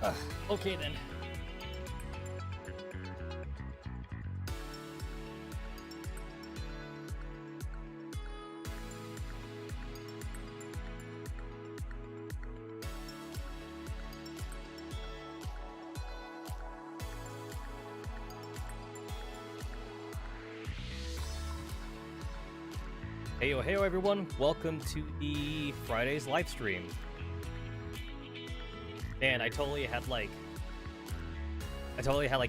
Okay then. Heyo, heyo everyone, welcome to the Friday's live stream. Man, I totally had like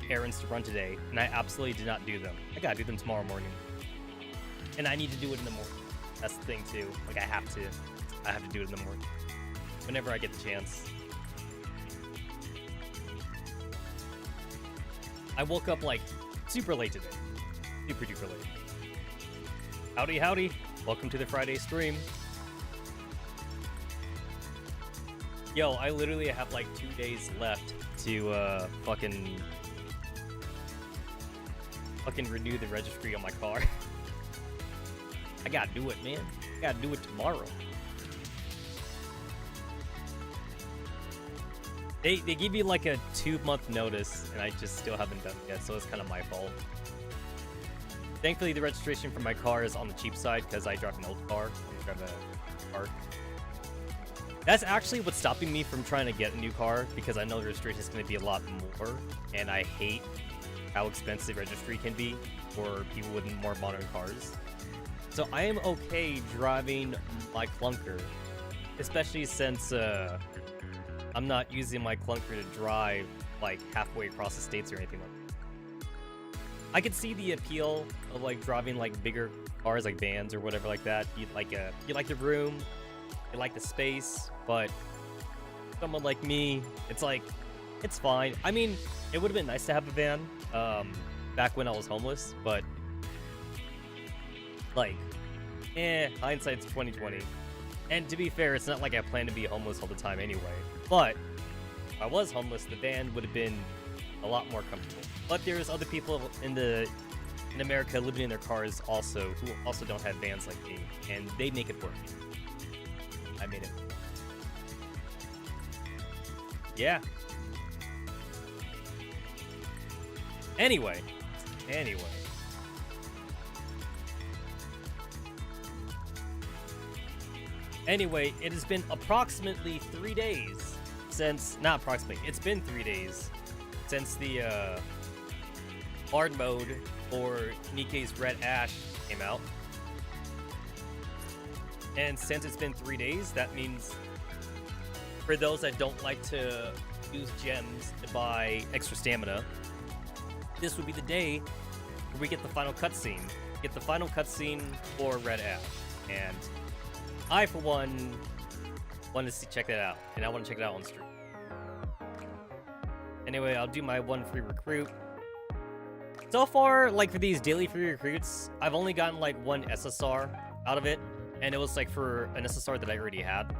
errands to run today, and I absolutely did not do them. I gotta do them tomorrow morning. And I need to do it in the morning. That's the thing too. Like I have to do it in the morning. Whenever I get the chance. I woke up like super late today. Super duper late. Howdy, howdy. Welcome to the Friday stream. Yo, I literally have like 2 days left to fucking renew the registry on my car. I gotta do it, man. I gotta do it tomorrow. They give you like a 2-month notice, and I just still haven't done it yet, so it's kind of my fault. Thankfully, the registration for my car is on the cheap side because I drive an old car. I drive a car. That's actually what's stopping me from trying to get a new car, because I know the registration is going to be a lot more, and I hate how expensive registry can be for people with more modern cars. So I am okay driving my clunker, especially since I'm not using my clunker to drive like halfway across the states or anything like that. I could see the appeal of like driving like bigger cars, like vans or whatever like that. You like the room, you like the space, but someone like me, it's like, it's fine. I mean, it would have been nice to have a van back when I was homeless, but like, hindsight's 2020. And to be fair, it's not like I plan to be homeless all the time anyway. But if I was homeless, the van would have been a lot more comfortable. But there's other people in America living in their cars also who also don't have vans like me, and they make it work. I made it. Yeah. Anyway. Anyway, it has been approximately 3 days since, not approximately, it's been 3 days since the hard mode for Nikke's Red Ash came out. And since it's been 3 days, that means for those that don't like to use gems to buy extra stamina, this would be the day where we get the final cutscene. Get the final cutscene for Red Ash. And I, for one, want to check that out. And I want to check it out on stream. Anyway, I'll do my one free recruit. So far, like for these daily free recruits, I've only gotten like one SSR out of it, and it was like for an SSR that I already had.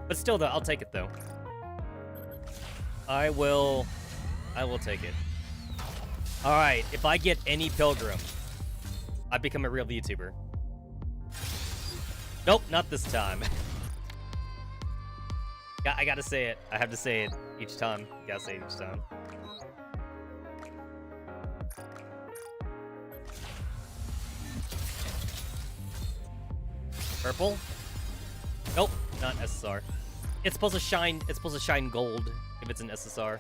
But still though, I'll take it though. I will take it. Alright, if I get any Pilgrim, I become a real YouTuber. Nope, not this time. I gotta say it. I have to say it each time. Gotta say it each time. Purple? Nope, not SSR. It's supposed to shine. It's supposed to shine gold if it's an SSR.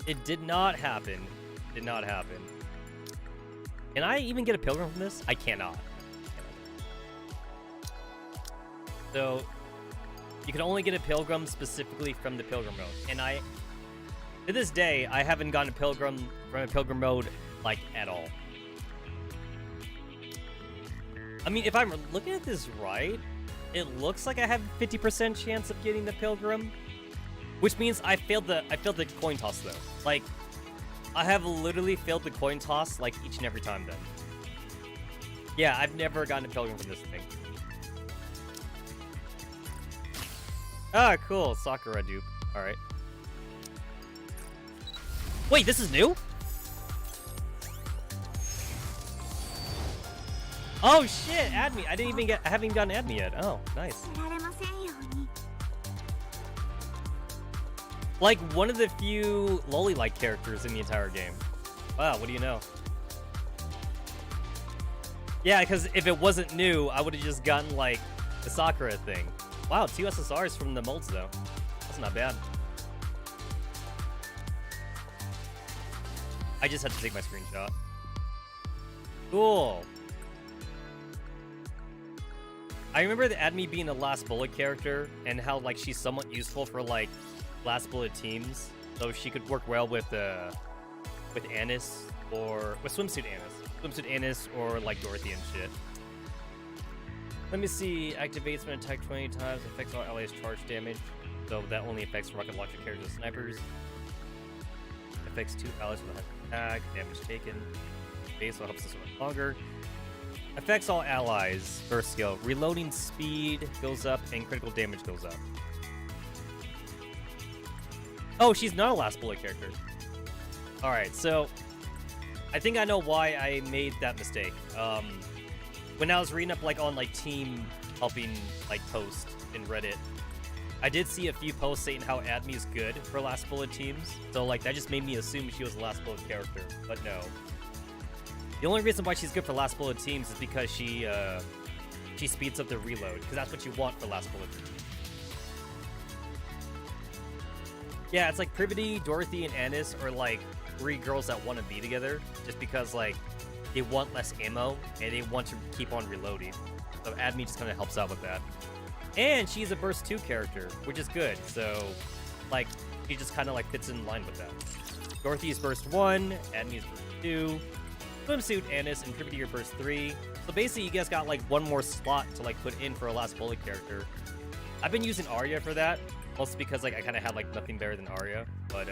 It did not happen. Did not happen. Can I even get a Pilgrim from this? I cannot. So, you can only get a Pilgrim specifically from the Pilgrim mode. And to this day, I haven't gotten a Pilgrim from a Pilgrim mode, like, at all. I mean, if I'm looking at this right, it looks like I have a 50% chance of getting the Pilgrim. Which means I failed the coin toss, though. Like, I have literally failed the coin toss, like, each and every time, then. Yeah, I've never gotten a Pilgrim from this thing. Ah, cool. Sakura dupe. Alright. Wait, this is new? Oh shit, add me. I haven't even gotten add me yet. Oh, nice. Like one of the few lolly-like characters in the entire game. Wow, what do you know? Yeah, because if it wasn't new, I would have just gotten like the Sakura thing. Wow, 2 SSRs from the molds though. That's not bad. I just had to take my screenshot. Cool. I remember the Admi being the last bullet character and how like she's somewhat useful for like last bullet teams, so she could work well with Anis or with Swimsuit Anis or like Dorothy and shit. Let me see. Activates when attacked 20 times. Affects all allies charge damage, so that only affects rocket launcher characters and snipers. Affects 2 allies with a attack. Damage taken. Base will helps us run longer. Affects all allies. First skill. Reloading speed goes up and critical damage goes up. Oh, she's not a last bullet character. Alright, so I think I know why I made that mistake. When I was reading up like on like team helping like post in Reddit, I did see a few posts saying how Admi is good for last bullet teams. So like that just made me assume she was a last bullet character, but no. The only reason why she's good for last bullet teams is because she speeds up the reload, because that's what you want for last bullet teams. Yeah, it's like Privity, Dorothy, and Anis are like 3 girls that want to be together, just because like they want less ammo and they want to keep on reloading. So Admi just kind of helps out with that. And she's a burst 2 character, which is good. So like she just kind of like fits in line with that. Dorothy's burst 1, Admi's burst 2, Swimsuit, Anis, and Privity are burst 3. So basically you guys got like one more slot to like put in for a last bullet character. I've been using Arya for that. Mostly because like I kind of have like nothing better than Arya, but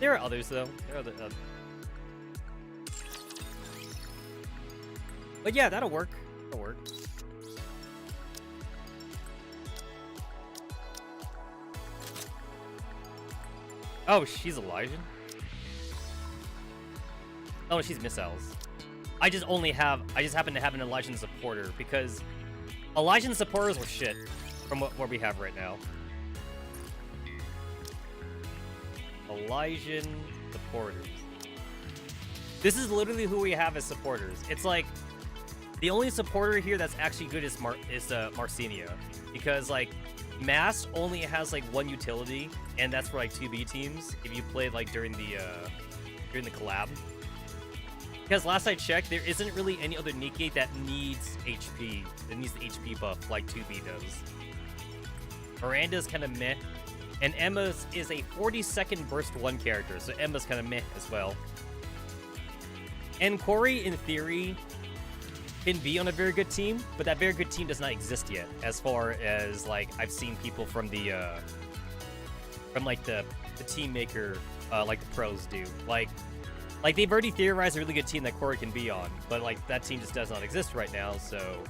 there are others though. There are but yeah, that'll work. That'll work. Oh, she's Elysian. Oh, she's missiles. I just happen to have an Elysian supporter because Elysian supporters are shit from what we have right now. Elysian supporters. This is literally who we have as supporters. It's like the only supporter here that's actually good is Marcinia, because like Mass only has like one utility, and that's for like 2B teams if you play like during the collab. Because last I checked, there isn't really any other Nikke that needs HP, that needs the HP buff like 2B does. Miranda's kind of meh. And Emma's is a 40-second burst 1 character, so Emma's kind of meh as well. And Corey, in theory, can be on a very good team, but that very good team does not exist yet, as far as, like, I've seen people from the team maker, like, the pros do. Like, they've already theorized a really good team that Corey can be on, but, like, that team just does not exist right now, so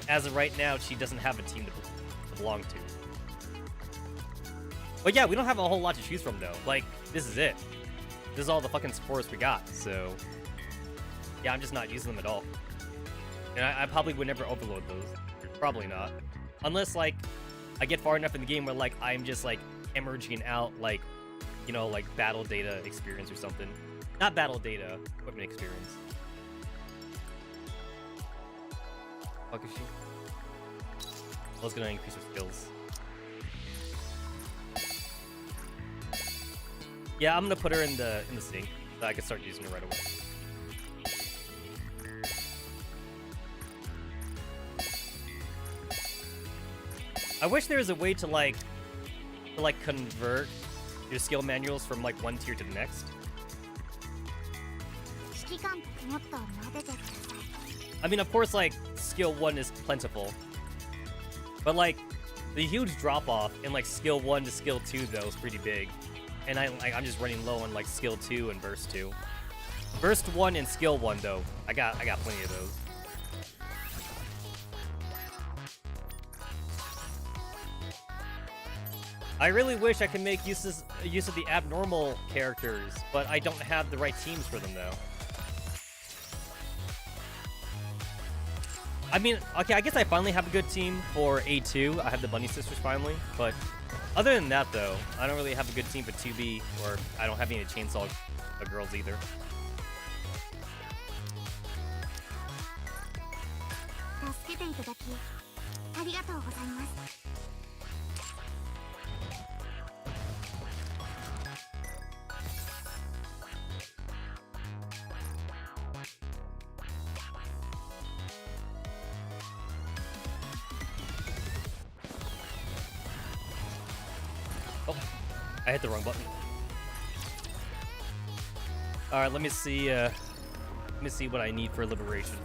as of right now, she doesn't have a team to belong to. But yeah, we don't have a whole lot to choose from, though. Like, this is it. This is all the fucking supporters we got, so yeah, I'm just not using them at all. And I probably would never overload those. Probably not. Unless, like, I get far enough in the game where, like, I'm just, like, emerging out, like, you know, like, battle data experience or something. Not battle data, equipment experience. Fuck is she? I was gonna increase her skills. Yeah, I'm gonna put her in the sink so I can start using her right away. I wish there was a way to convert your skill manuals from like one tier to the next. I mean, of course, like skill 1 is plentiful, but like the huge drop off in like skill 1 to skill 2 though is pretty big. And I'm just running low on like skill 2 and burst 2. Burst 1 and skill 1 though, I got plenty of those. I really wish I could make use of the abnormal characters, but I don't have the right teams for them though. I mean, okay, I guess I finally have a good team for A2. I have the Bunny Sisters finally, but other than that, though, I don't really have a good team for 2B, or I don't have any Chainsaw girls either. Oh, I hit the wrong button. All right, let me see what I need for liberation.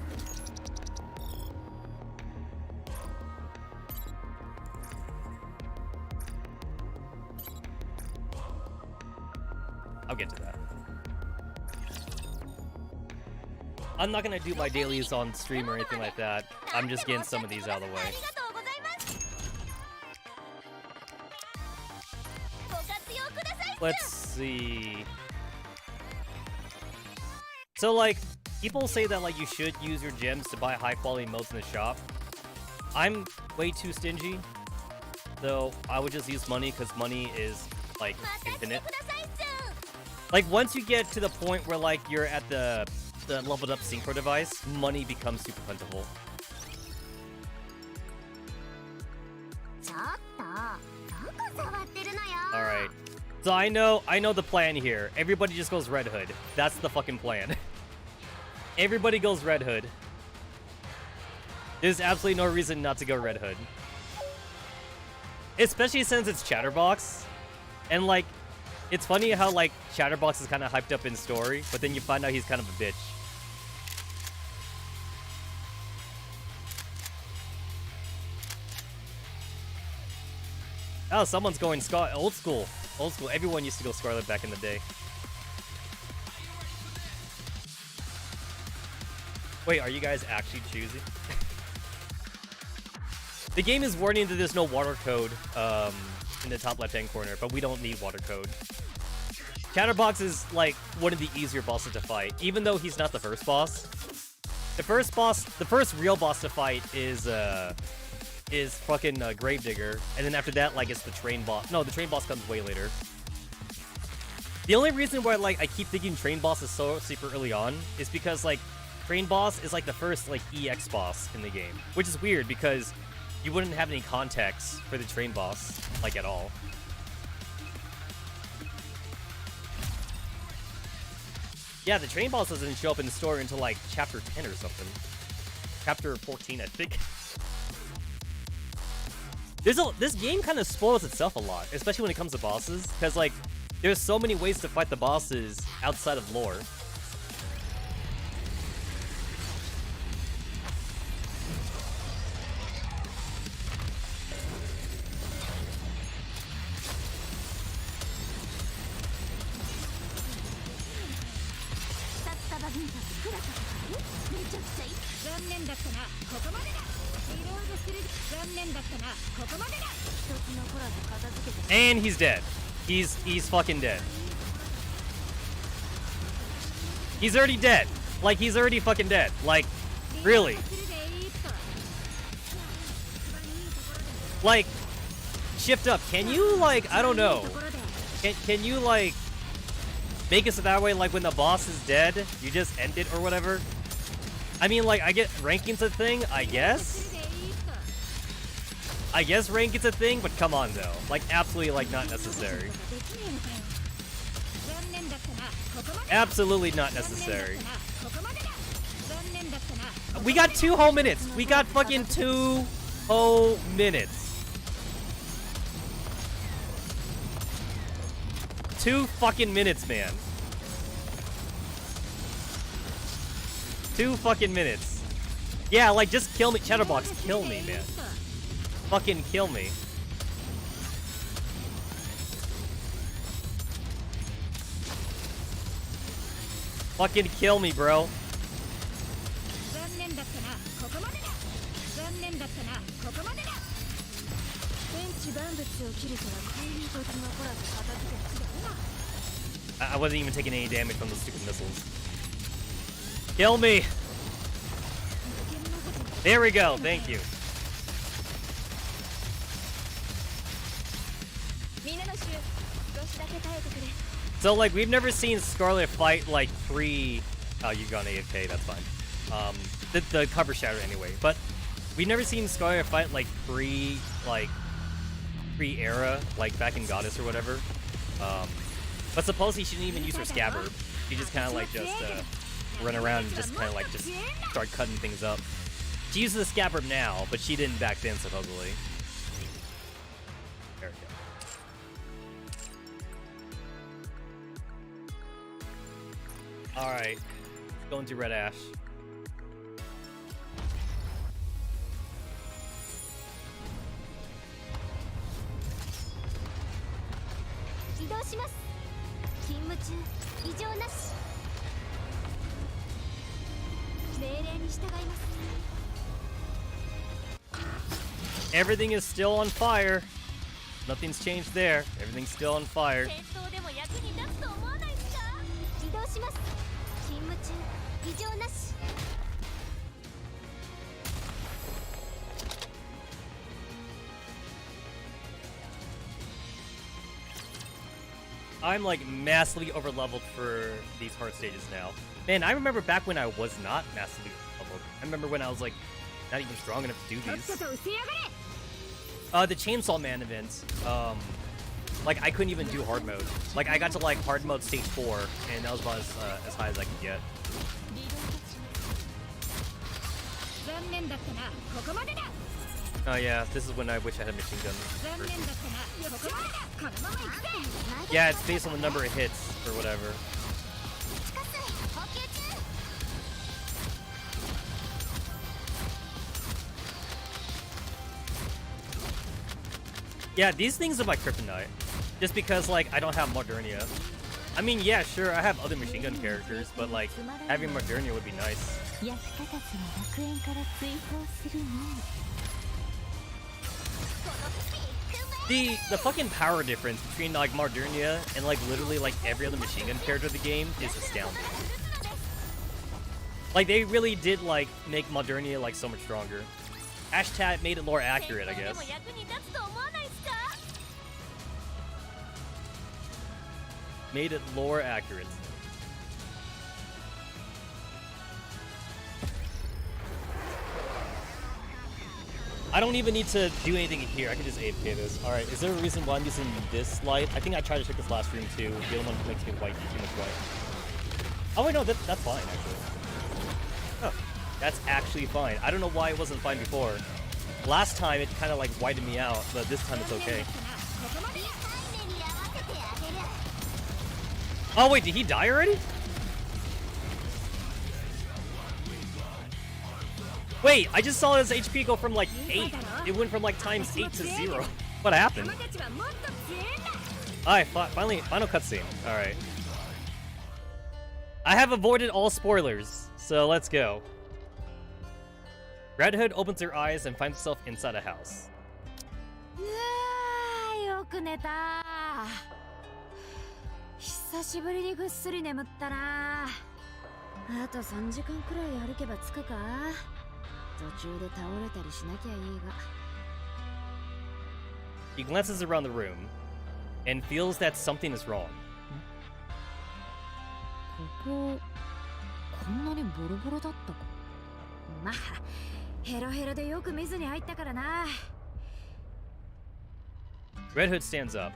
I'll get to that. I'm not gonna do my dailies on stream or anything like that. I'm just getting some of these out of the way. Let's see. So, like, people say that, like, you should use your gems to buy high-quality modes in the shop. I'm way too stingy, though I would just use money, because money is, like, infinite. Like, once you get to the point where, like, you're at the leveled-up synchro device, money becomes super plentiful. Alright. So I know the plan here. Everybody just goes Red Hood. That's the fucking plan. Everybody goes Red Hood. There's absolutely no reason not to go Red Hood. Especially since it's Chatterbox. And, like, it's funny how, like, Chatterbox is kind of hyped up in story, but then you find out he's kind of a bitch. Oh, someone's going old school. Old school. Everyone used to go Scarlet back in the day. Wait, are you guys actually choosing? The game is warning that there's no water code in the top left-hand corner, but we don't need water code. Chatterbox is, like, one of the easier bosses to fight, even though he's not the first boss. The first real boss to fight is fucking Gravedigger, and then after that, like, it's the train boss. No, the train boss comes way later. The only reason why, like, I keep thinking train boss is so super early on is because, like, train boss is, like, the first, like, EX boss in the game, which is weird because you wouldn't have any context for the train boss, like, at all. Yeah, the train boss doesn't show up in the story until, like, chapter 10 or something. Chapter 14, I think. This game kind of spoils itself a lot, especially when it comes to bosses, because, like, there's so many ways to fight the bosses outside of lore. And he's dead. He's fucking dead. He's already dead. Like, he's already fucking dead. Like, really. Like, shift up. Can you, like, I don't know. Can you, like, make it so that way, like, when the boss is dead, you just end it or whatever? I mean, like, I get ranking's a thing, I guess? I guess rank is a thing, but come on, though. Like, absolutely, like, not necessary. Absolutely not necessary. We got 2 whole minutes. We got fucking 2 whole minutes. 2 fucking minutes, man. 2 fucking minutes. Yeah, like, just kill me. Chatterbox, kill me, man. Fucking kill me. Fucking kill me, bro. I wasn't even taking any damage from those stupid missiles. Kill me! There we go, thank you. So, like, we've never seen Scarlet fight, like, pre... Oh, you've gone AFK, that's fine. The cover shadow anyway. But we've never seen Scarlet fight, like, pre-era, like, back in Goddess or whatever. But supposedly she didn't even use her scabbard. She just kind of, like, just, run around and just kind of, like, just start cutting things up. She uses the scabbard now, but she didn't back then, supposedly. There we go. Alright. Going to Red Ash. Everything is still on fire. Nothing's changed there. Everything's still on fire. I'm like massively overleveled for these hard stages now. Man, I remember back when I was not massively overleveled. I remember when I was like not even strong enough to do these. The Chainsaw Man event. Like I couldn't even do hard mode. Like I got to like hard mode stage 4, and that was about as high as I could get. Oh yeah, this is when I wish I had a machine gun. Yeah, it's based on the number of hits or whatever. Yeah, these things are my kryptonite. Just because, like, I don't have Modernia. I mean, yeah, sure, I have other machine gun characters, but, like, having Modernia would be nice. The fucking power difference between, like, Modernia and, like, literally, like, every other machine gun character of the game is astounding. Like, they really did, like, make Modernia, like, so much stronger. Hashtag made it more accurate, I guess. Made it lore accurate. I don't even need to do anything here. I can just AFK this. Alright, is there a reason why I'm using this light? I think I tried to check this last stream too. The other one makes me white, too much white. Oh wait, no, that's fine actually. Oh, that's actually fine. I don't know why it wasn't fine before. Last time it kind of like whited me out, but this time it's okay. Oh wait, did he die already? Wait, I just saw his HP go from like 8. It went from like times 8 to 0. What happened? Alright, final cutscene. Alright. I have avoided all spoilers, so let's go. Red Hood opens her eyes and finds herself inside a house. He glances around the room and feels that something is wrong. Red Hood stands up.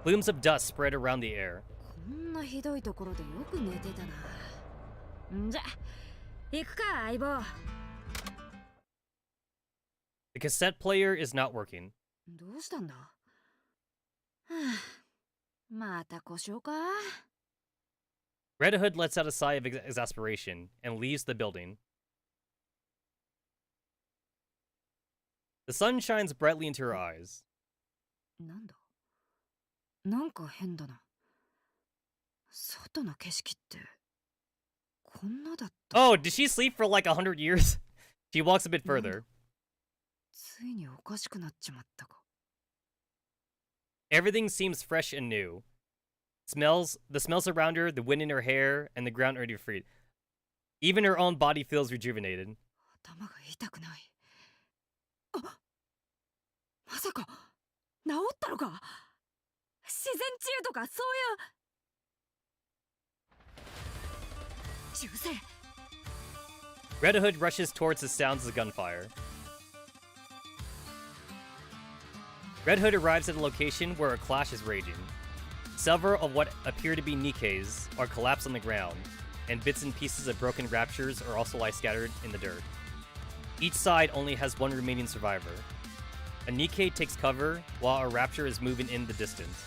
Plumes of dust spread around the air. The cassette player is not working. Red Hood lets out a sigh of exasperation and leaves the building. The sun shines brightly into her eyes. Oh, did she sleep for like 100 years? She walks a bit further. Everything seems fresh and new. The smells around her, the wind in her hair, and the ground under her feet. Even her own body feels rejuvenated. 頭が痛くない。あ、まさか治ったのか。自然治癒とかそういう銃声。 Red Hood rushes towards the sounds of gunfire. Red Hood arrives at a location where a clash is raging. Several of what appear to be Nikkes are collapsed on the ground, and bits and pieces of broken raptures are also lie scattered in the dirt. Each side only has one remaining survivor. A Nikke takes cover while a rapture is moving in the distance.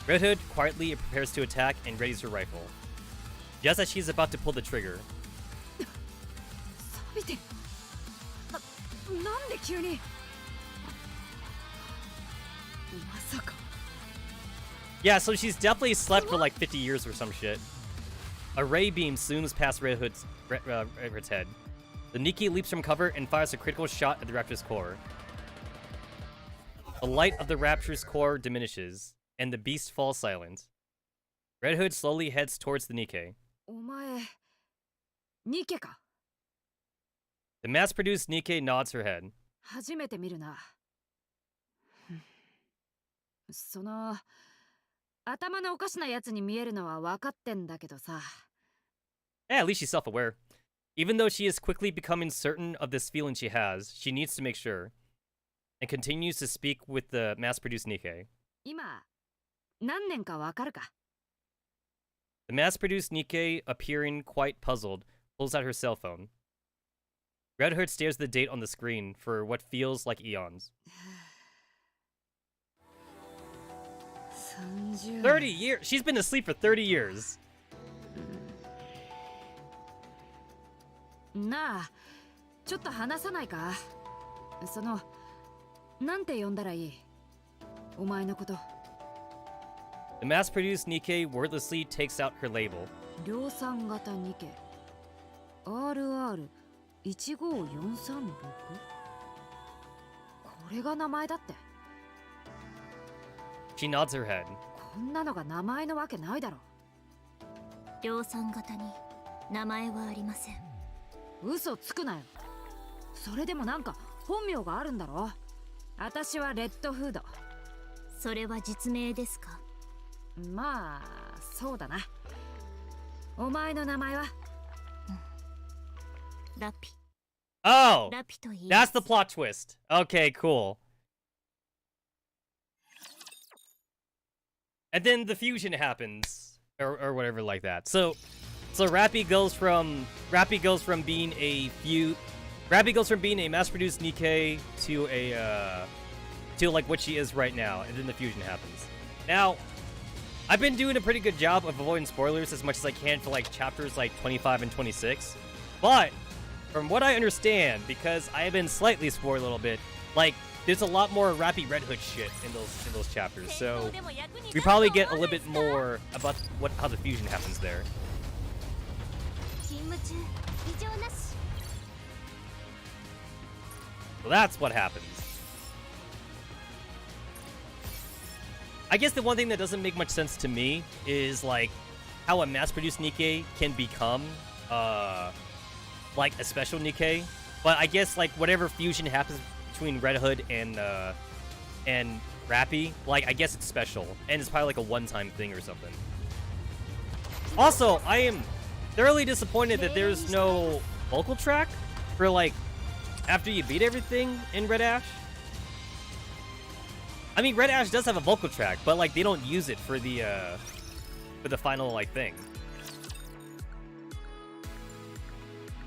Red Hood quietly prepares to attack and readies her rifle. Just as she's about to pull the trigger, 錆びて、なんで急に。まさか。 yeah, so she's definitely slept for like 50 years or some shit. A ray beam zooms past Red Hood's head. The Nikke leaps from cover and fires a critical shot at the raptor's core. The light of the raptor's core diminishes, and the beast falls silent. Red Hood slowly heads towards the Nikke. お前、ニケか。 The mass-produced Nikke nods her head. 初めて見るな。その頭のおかしなやつに見えるのは分かってんだけどさ。 Yeah, at least she's self-aware. Even though she is quickly becoming certain of this feeling she has, she needs to make sure, and continues to speak with the mass-produced Nikke. 今、何年か分かるか。 The mass-produced Nikke, appearing quite puzzled, pulls out her cell phone. Red Hood stares at the date on the screen for what feels like eons. 30 years? She's been asleep for 30 years. なあ、ちょっと話さないか。その、なんて呼んだらいい？お前のこと。 The mass-produced Nikke wordlessly takes out her label. 量産型ニケ RR15436？ これが名前だって。 She nods her head. こんなのが名前のわけないだろ。量産型に名前はありません。嘘つくなよ。それでもなんか本名があるんだろ。私はレッドフード。それは実名ですか？まあ、そうだな。お前の名前は？ラピ。 Oh! ラピと言います。 That's the plot twist. Okay, cool. And then the fusion happens, or whatever like that. So Rappy goes from being a mass-produced Nikke to like what she is right now, and then the fusion happens. Now, I've been doing a pretty good job of avoiding spoilers as much as I can for like chapters like 25 and 26, but from what I understand, because I have been slightly spoiled a little bit, like there's a lot more Rappy Red Hood shit in those chapters, so we probably get a little bit more about how the fusion happens there. So that's what happens. I guess the one thing that doesn't make much sense to me is like how a mass-produced Nikke can become like a special Nikke, but I guess like whatever fusion happens between Red Hood and Rappy, like I guess it's special and it's probably like a one-time thing or something. Also, I am thoroughly disappointed that there's no vocal track for like after you beat everything in Red Ash. I mean, Red Ash does have a vocal track, but like they don't use it for the final like thing.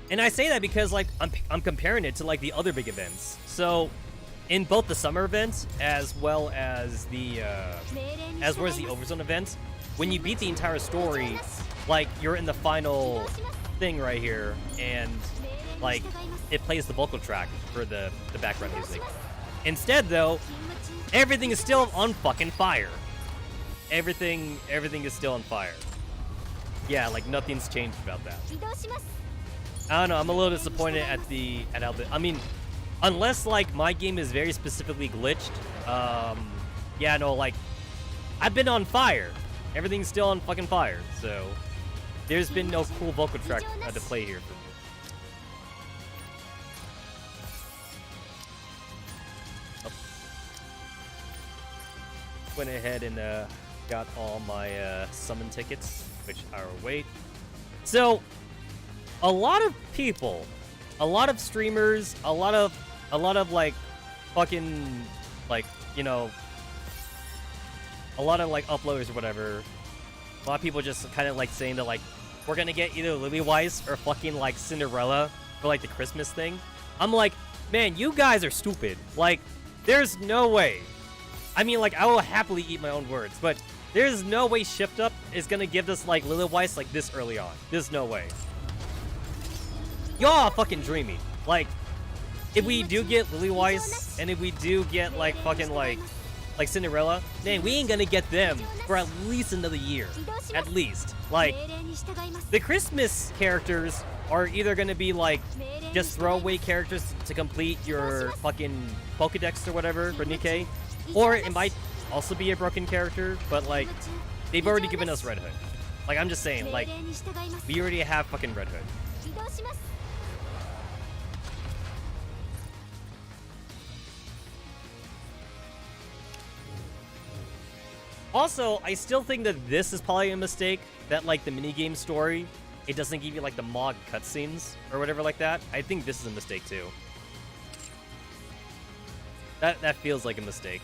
And I say that because like I'm comparing it to like the other big events. So in both the summer events as well as the Overzone event, when you beat the entire story, like you're in the final thing right here, and like it plays the vocal track for the background music. Instead, though, everything is still on fucking fire. Everything is still on fire. Yeah, like nothing's changed about that. I don't know, I'm a little disappointed at how I mean, unless like my game is very specifically glitched, yeah, no, like I've been on fire. Everything's still on fucking fire, so there's been no cool vocal track to play here for me. went ahead and got all my summon tickets, which are wait. So, a lot of people, a lot of streamers, a lot of like fucking like, you know, a lot of like uploaders or whatever. A lot of people just kind of like saying that like we're gonna get either Lily Weiss or fucking like Cinderella for like the Christmas thing. I'm like, man, you guys are stupid. Like, there's no way. I mean, like, I will happily eat my own words, but there's no way Shift Up is gonna give us like Lily Weiss like this early on. There's no way. Y'all fucking dreaming. Like, if we do get Lily Weiss and if we do get like fucking like Cinderella, man, we ain't gonna get them for at least another year. At least. Like, the Christmas characters are either gonna be like just throwaway characters to complete your fucking Pokedex or whatever for Nikke, or it might also be a broken character, but like, they've already given us Red Hood. Like, I'm just saying, like, we already have fucking Red Hood. Also, I still think that this is probably a mistake, that, like, the minigame story, it doesn't give you, like, the mod cutscenes or whatever like that. I think this is a mistake, too. That feels like a mistake.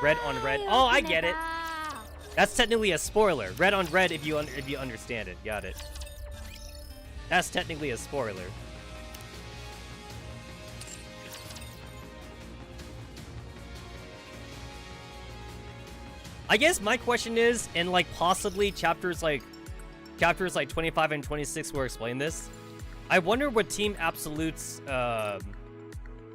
Red on red. Oh, I get it. That's technically a spoiler. Red on red if you understand it. Got it. That's technically a spoiler. I guess my question is, and like possibly chapters like 25 and 26 will explain this. I wonder what Team Absolute's I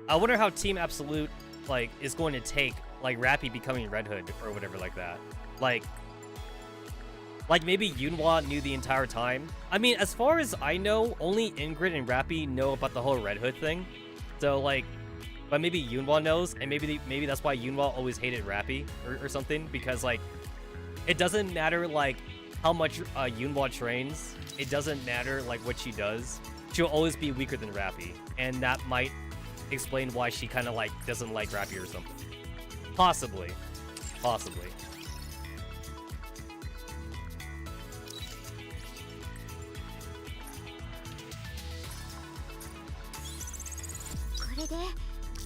wonder how Team Absolute like is going to take like Rappy becoming Red Hood or whatever like that. Like maybe Yunhua knew the entire time. I mean, as far as I know, only Ingrid and Rappy know about the whole Red Hood thing. So like, but maybe Yunhua knows, and maybe that's why Yunhua always hated Rappy or something, because like, it doesn't matter like how much Yunhua trains. It doesn't matter like what she does. She'll always be weaker than Rappy, and that might explain why she kind of like doesn't like Rappy or something. Possibly. Possibly. これで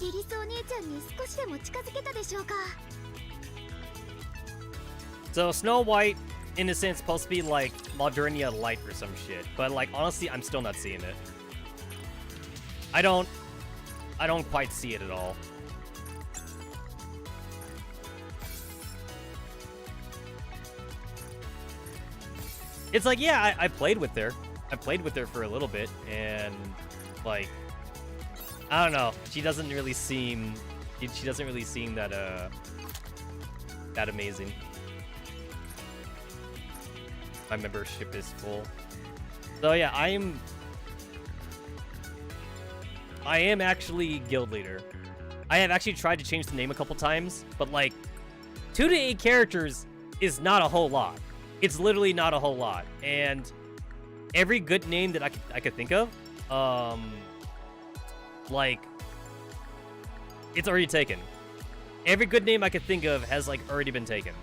リリスお姉ちゃんに少しでも近づけたでしょうか。 So Snow White, in a sense, supposed to be like Modernia Light or some shit, but like honestly, I'm still not seeing it. I don't quite see it at all. It's like, yeah, I played with her. I played with her for a little bit, and like, I don't know. She doesn't really seem that that amazing. My membership is full. So yeah, I am actually guild leader. I have actually tried to change the name a couple times, but like 2 to 8 characters is not a whole lot. It's literally not a whole lot. And every good name that I could think of, like, it's already taken. Every good name I could think of has like already been taken.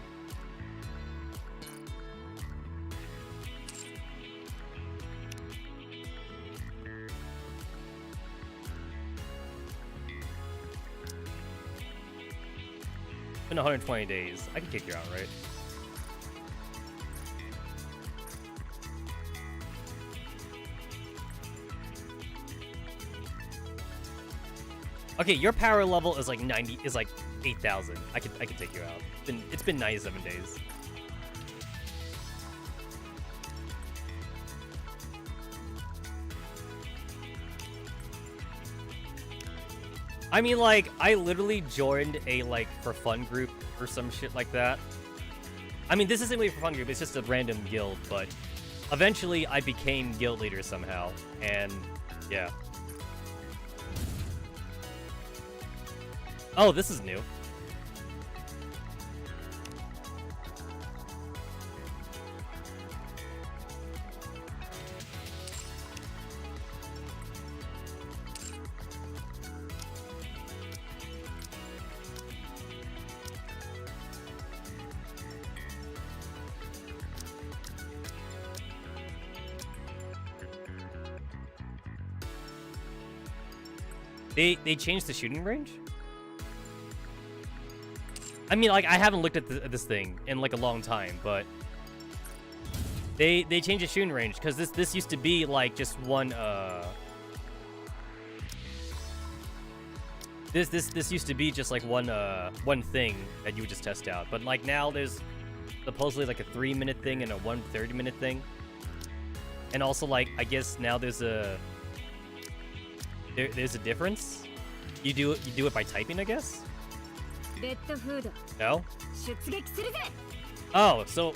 In 120 days. I can kick you out, right? Okay, your power level is like 8,000. I can take you out. It's been 97 days. I mean, like, I literally joined a, like, for fun group or some shit like that. I mean, this isn't really for fun group, it's just a random guild, but eventually I became guild leader somehow, and yeah. Oh, this is new. They changed the shooting range? I mean, like, I haven't looked at this thing in like a long time, but they changed the shooting range because this used to be like just one this used to be just like one thing that you would just test out, but like now there's supposedly like a 3-minute thing and a 130-minute thing, and also like I guess now there's a difference. You do it by typing, I guess. No? Oh, so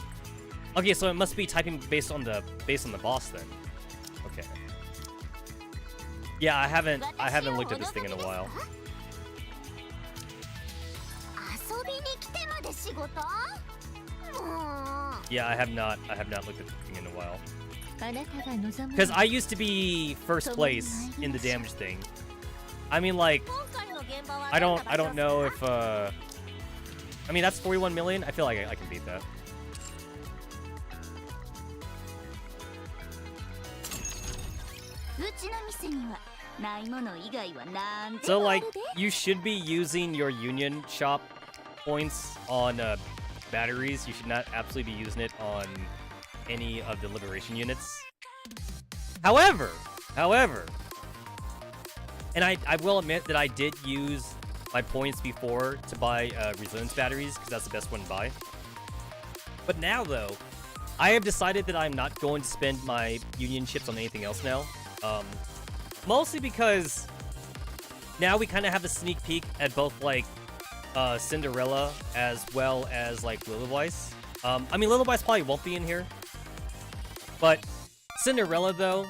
okay, so it must be typing based on the boss then. Okay. Yeah, I haven't looked at this thing in a while. Yeah, I have not looked at this thing in a while. Because I used to be first place in the damage thing. I mean, like, I don't know if I mean, that's 41 million. I feel like I can beat that. So like, you should be using your union shop points on batteries. You should not absolutely be using it on any of the liberation units. However, and I will admit that I did use my points before to buy resilience batteries because that's the best one to buy. But now though, I have decided that I'm not going to spend my union chips on anything else now. Mostly because now we kind of have a sneak peek at both like Cinderella as well as like Lilyweiss. I mean, Lilyweiss probably won't be in here, but Cinderella though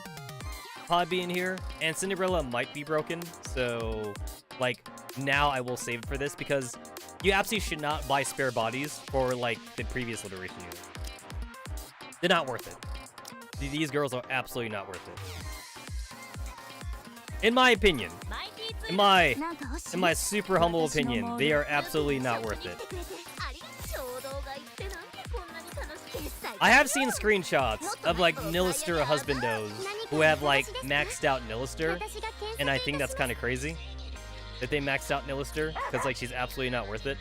probably be in here, and Cinderella might be broken. So like now I will save it for this because you absolutely should not buy spare bodies for like the previous liberation unit. They're not worth it. These girls are absolutely not worth it. In my opinion, in my super humble opinion, they are absolutely not worth it. I have seen screenshots of like Nilister husbandos who have like maxed out Nilister, and I think that's kind of crazy that they maxed out Nilister because like she's absolutely not worth it.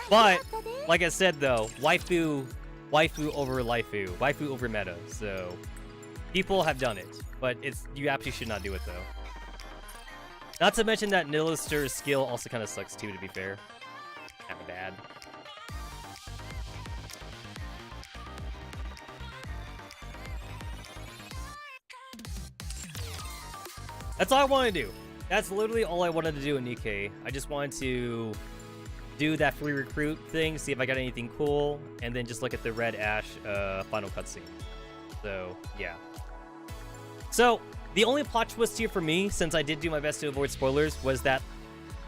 But like I said though, waifu over laifu, waifu over meta. So people have done it, but you absolutely should not do it though. Not to mention that Nilister's skill also kind of sucks too, to be fair. Kind of bad. That's all I want to do. That's literally all I wanted to do in Nikke. I just wanted to do that free recruit thing, see if I got anything cool, and then just look at the Red Ash final cutscene. So, yeah. So, the only plot twist here for me, since I did do my best to avoid spoilers, was that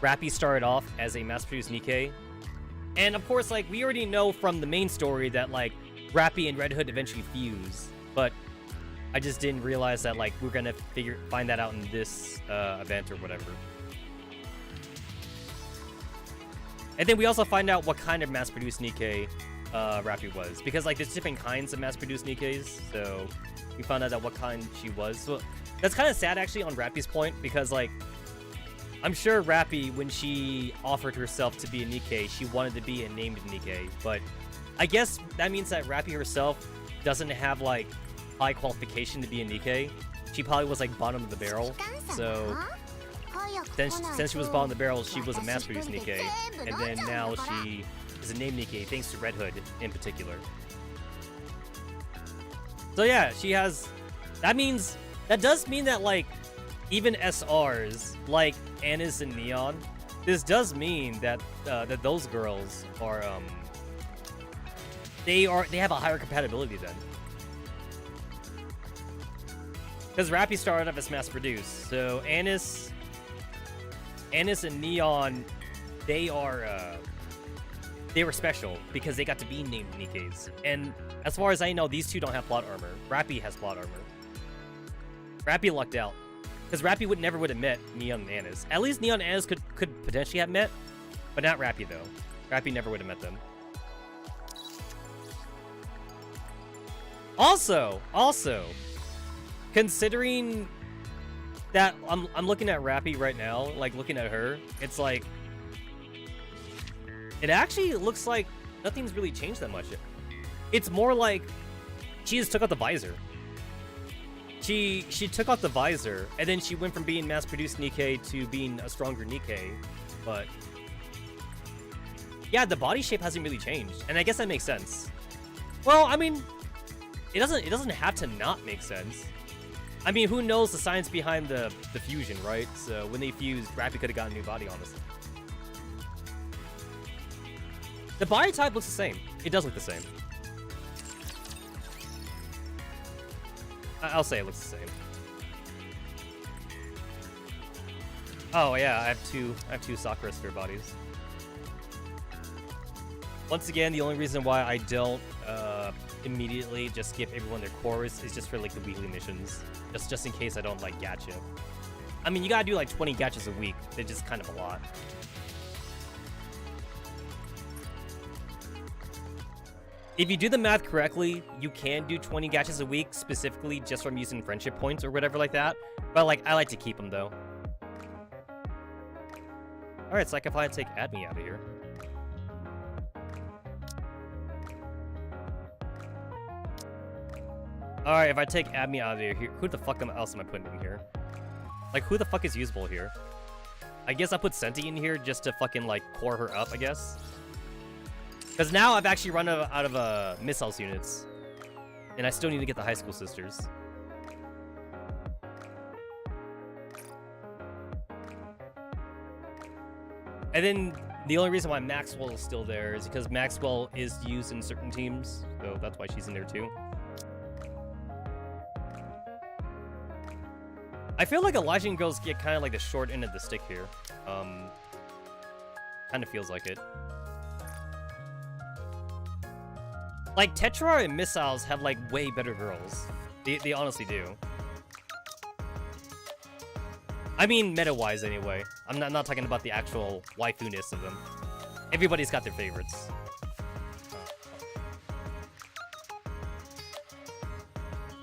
Rappy started off as a mass-produced Nikke. And of course, like, we already know from the main story that, like, Rappy and Red Hood eventually fuse, but I just didn't realize that, like, we're gonna find that out in this event or whatever. And then we also find out what kind of mass-produced Nikke Rappy was, because like there's different kinds of mass-produced Nikkes, so we found out that what kind she was. So that's kind of sad actually on Rappy's point, because like I'm sure Rappy, when she offered herself to be a Nikke, she wanted to be a named Nikke, but I guess that means that Rappy herself doesn't have like high qualification to be a Nikke. She probably was like bottom of the barrel, so since she was bottom of the barrel, she was a mass-produced Nikke, and then now she is a named Nikke thanks to Red Hood in particular. So yeah, she has. That does mean that like even SRs like Anis and Neon, this does mean that that those girls are they have a higher compatibility then. Because Rappy started off as mass-produced, so Anis and Neon, they were special because they got to be named Nikkes. And as far as I know, these two don't have plot armor. Rappy has plot armor. Rappy lucked out, because Rappy never would have met Neon and Anis. At least Neon and Anis could potentially have met, but not Rappy though. Rappy never would have met them. Also, considering that I'm looking at Rappy right now, like looking at her, it's like it actually looks like nothing's really changed that much. It's more like she just took out the visor. She took out the visor, and then she went from being mass-produced Nikke to being a stronger Nikke, but yeah, the body shape hasn't really changed, and I guess that makes sense. Well, I mean, it doesn't have to not make sense. I mean, who knows the science behind the fusion, right? So when they fused, Rappy could have gotten a new body, honestly. The body type looks the same. It does look the same. I'll say it looks the same. Oh yeah, I have two Sakura sphere bodies. Once again, the only reason why I don't immediately just skip everyone their cores is just for like the weekly missions, just in case I don't like gacha. I mean, you gotta do like 20 gachas a week. They're just kind of a lot. If you do the math correctly, you can do 20 gachas a week, specifically just from using friendship points or whatever like that. But like, I like to keep them though. Alright, so I can probably take Admi out of here. Alright, if I take Admi out of here, who the fuck else am I putting in here? Like, who the fuck is usable here? I guess I put Senti in here just to fucking, like, core her up, I guess. Because now I've actually run out of missiles units. And I still need to get the high school sisters. And then the only reason why Maxwell is still there is because Maxwell is used in certain teams. So that's why she's in there too. I feel like Elijah girls get kind of like the short end of the stick here. Kind of feels like it. Like, Tetra and Missiles have, like, way better girls. They honestly do. I mean, meta-wise, anyway. I'm not talking about the actual waifu-ness of them. Everybody's got their favorites.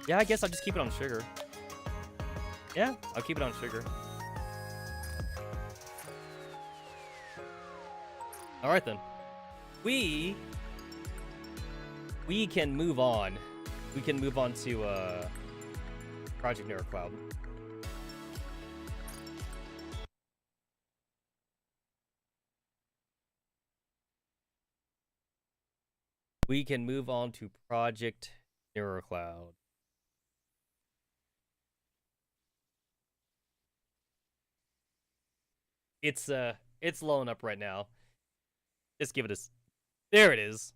Yeah, I guess I'll just keep it on Sugar. Yeah, I'll keep it on Sugar. Alright, then. We can move on. We can move on to Project Neurl Cloud. We can move on to Project Neurl Cloud. It's loading up right now. Just give it a... There it is.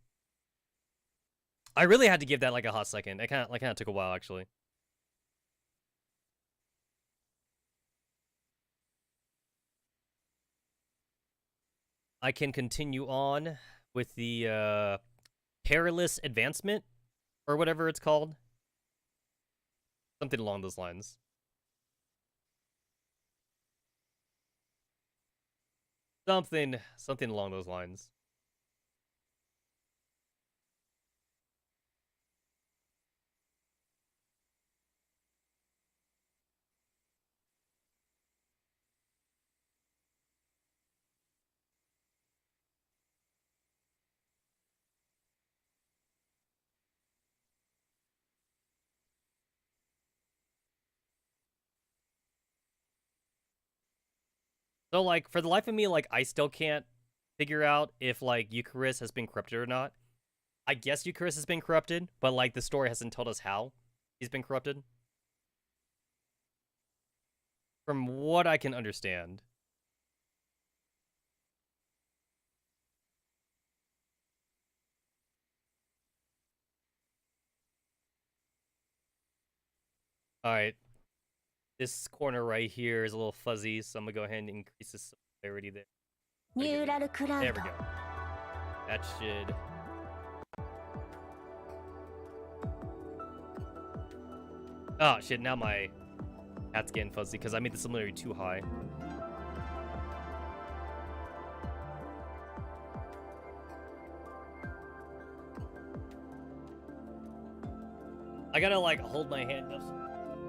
I really had to give that like a hot second. It kind of took a while, actually. I can continue on with the Perilous advancement, or whatever it's called. Something along those lines. Something along those lines. So, like, for the life of me, like, I still can't figure out if, like, Eucharist has been corrupted or not. I guess Eucharist has been corrupted, but, like, the story hasn't told us how he's been corrupted. From what I can understand. Alright. This corner right here is a little fuzzy, so I'm gonna go ahead and increase the severity there. Neurl Cloud. There we go. That should... Oh shit, now my cat's getting fuzzy because I made the similarity too high. I gotta like hold my hand up.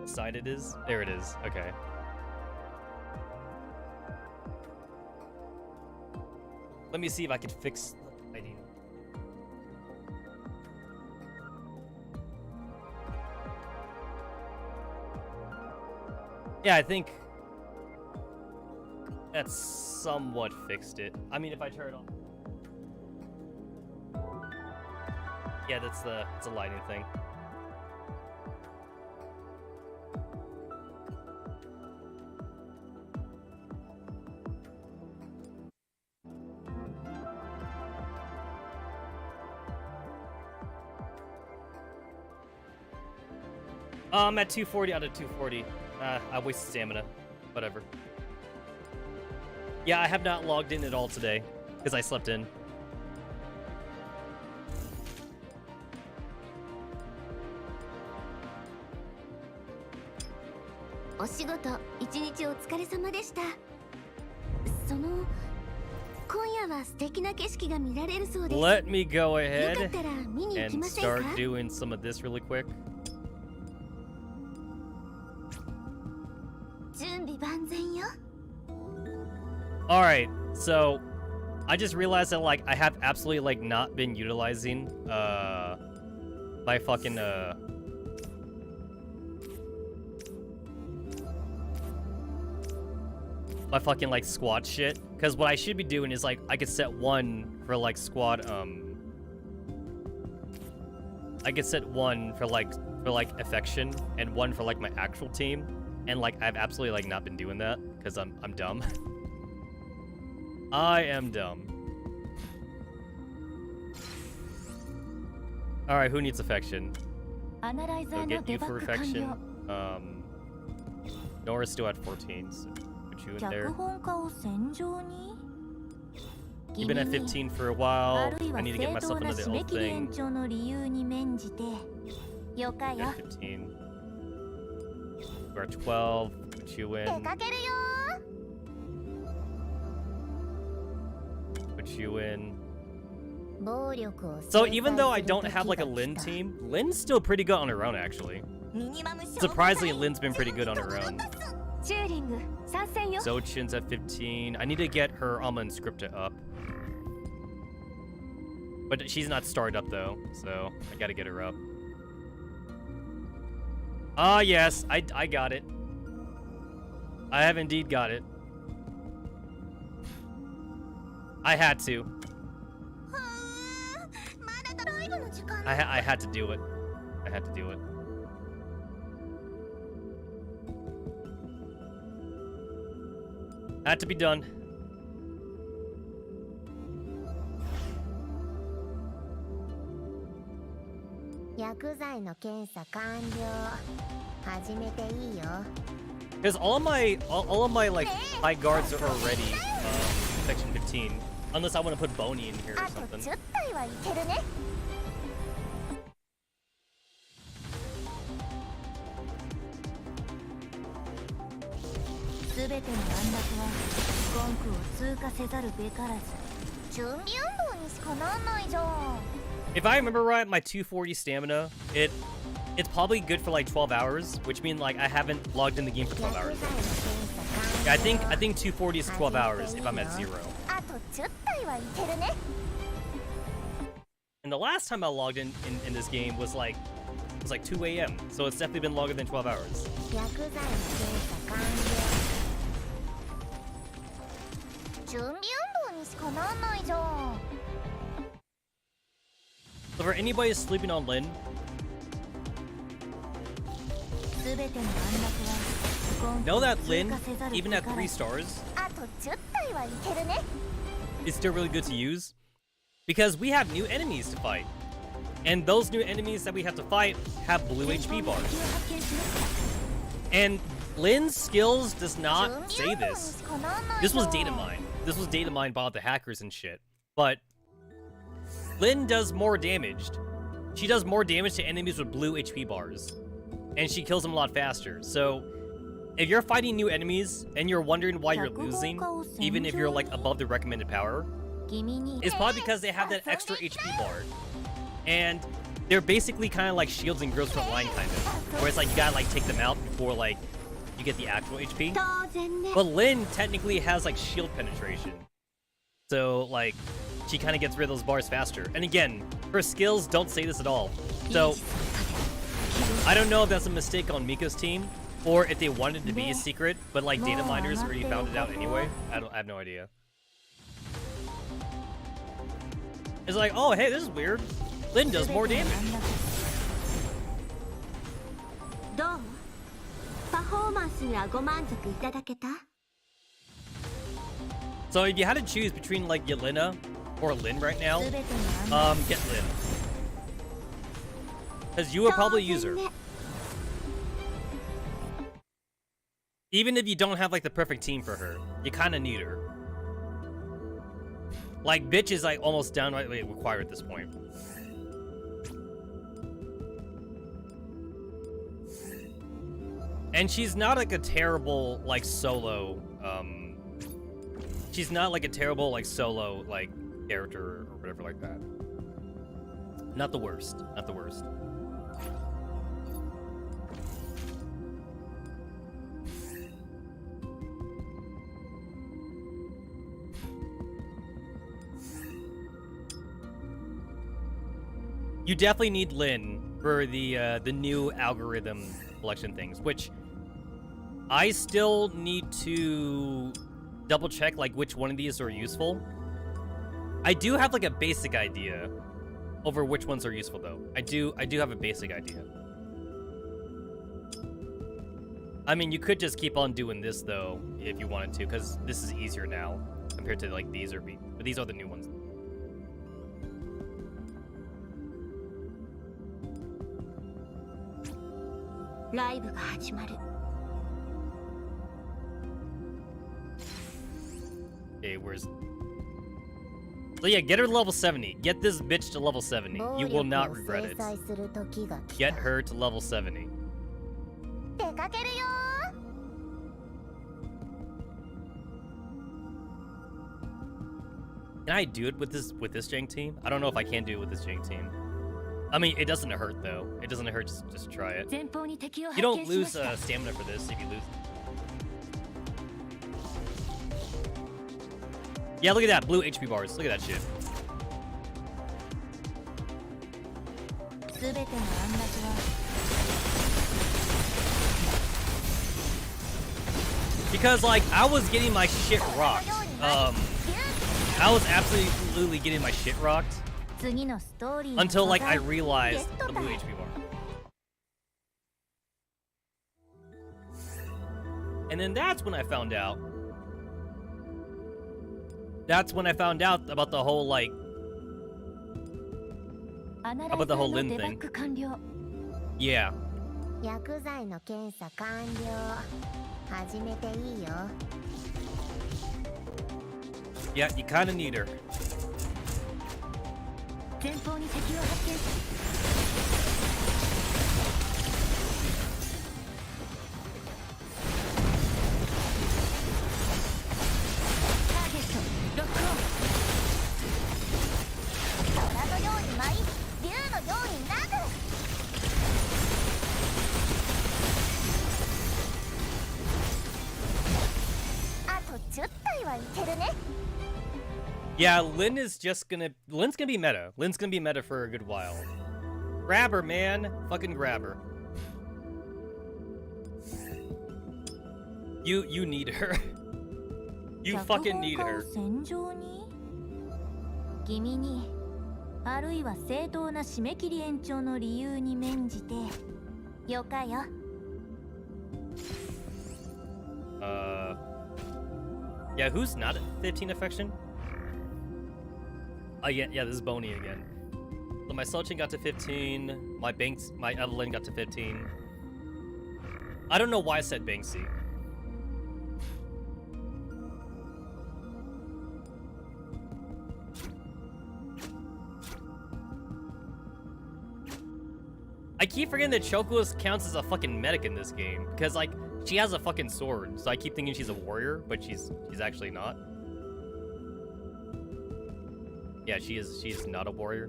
Side it is? There it is. Okay. Let me see if I can fix the lighting. Yeah, I think that's somewhat fixed it. I mean, if I turn it on. Yeah, it's a lighting thing. I'm at 240 out of 240. I wasted stamina. Whatever. Yeah, I have not logged in at all today because I slept in. Let me go ahead and start doing some of this really quick. Alright, so I just realized that like I have absolutely like not been utilizing my fucking like squad shit. Because what I should be doing is like I could set one for like squad I could set one for like affection and one for like my actual team. And like I've absolutely like not been doing that because I'm dumb. I am dumb. Alright, who needs affection? So get you for affection. Nora's still at 14, so put you in there. You've been at 15 for a while. I need to get myself another old thing. You're at 15. We're at 12. Put you in. Put you in. So even though I don't have like a Lin team, Lin's still pretty good on her own actually. Surprisingly, Lin's been pretty good on her own. Zochin's at 15. I need to get her Alma and Scripta up. But she's not started up though, so I gotta get her up. Ah, yes, I got it. I have indeed got it. I had to. I had to do it. I had to do it. Had to be done. Because all of my like high guards are already section 15, unless I want to put Boney in here or something. If I remember right, my 240 stamina, it's probably good for like 12 hours, which means like I haven't logged in the game for 12 hours. Yeah, I think 240 is 12 hours if I'm at 0. And the last time I logged in this game was like 2 a.m. So it's definitely been longer than 12 hours. So for anybody sleeping on Lin, know that Lin, even at 3 stars, is still really good to use. Because we have new enemies to fight. And those new enemies that we have to fight have blue HP bars. And Lin's skills does not say this. This was data mined. This was data mined by the hackers and shit. But Lin does more damage. She does more damage to enemies with blue HP bars. And she kills them a lot faster. So if you're fighting new enemies and you're wondering why you're losing, even if you're like above the recommended power, it's probably because they have that extra HP bar. And they're basically kind of like shields and grills front line kind of. Where it's like you gotta like take them out before like you get the actual HP. But Lin technically has like shield penetration. So, like, she kind of gets rid of those bars faster. And again, her skills don't say this at all. So, I don't know if that's a mistake on Miko's team, or if they wanted it to be a secret, but like data miners already found it out anyway. I have no idea. It's like, oh hey, this is weird. Lyn does more damage. So if you had to choose between like Yelena or Lyn right now, get Lyn. Because you would probably use her. Even if you don't have like the perfect team for her, you kind of need her. Like, bitch is like almost downrightly required at this point. And she's not like a terrible like solo, she's not like a terrible like solo like character or whatever like that. Not the worst, not the worst. You definitely need Lyn for the new algorithm collection things, which I still need to double check like which one of these are useful. I do have like a basic idea over which ones are useful though. I do have a basic idea. I mean, you could just keep on doing this though if you wanted to, because this is easier now compared to like these but these are the new ones. Okay, where's... So yeah, get her to level 70. Get this bitch to level 70. You will not regret it. Get her to level 70. Can I do it with this jank team? I don't know if I can do it with this jank team. I mean, it doesn't hurt though. It doesn't hurt just try it. You don't lose stamina for this if you lose. Yeah, look at that blue HP bars. Look at that shit. Because like I was getting my shit rocked. I was absolutely getting my shit rocked. Until like I realized the blue HP bar. And then that's when I found out. That's when I found out about the whole like about the whole Lyn thing. Yeah. Yeah, you kinda need her. Yeah, Lyn's gonna be meta. Lyn's gonna be meta for a good while. Grab her, man. Fucking grab her. You need her. You fucking need her. Yeah, who's not at 15 affection? Oh yeah, this is Boney again. So my Selchin got to 15, my Evelyn got to 15. I don't know why I said Banksy. I keep forgetting that Choco counts as a fucking medic in this game, because like she has a fucking sword, so I keep thinking she's a warrior, but she's actually not. Yeah, she is not a warrior.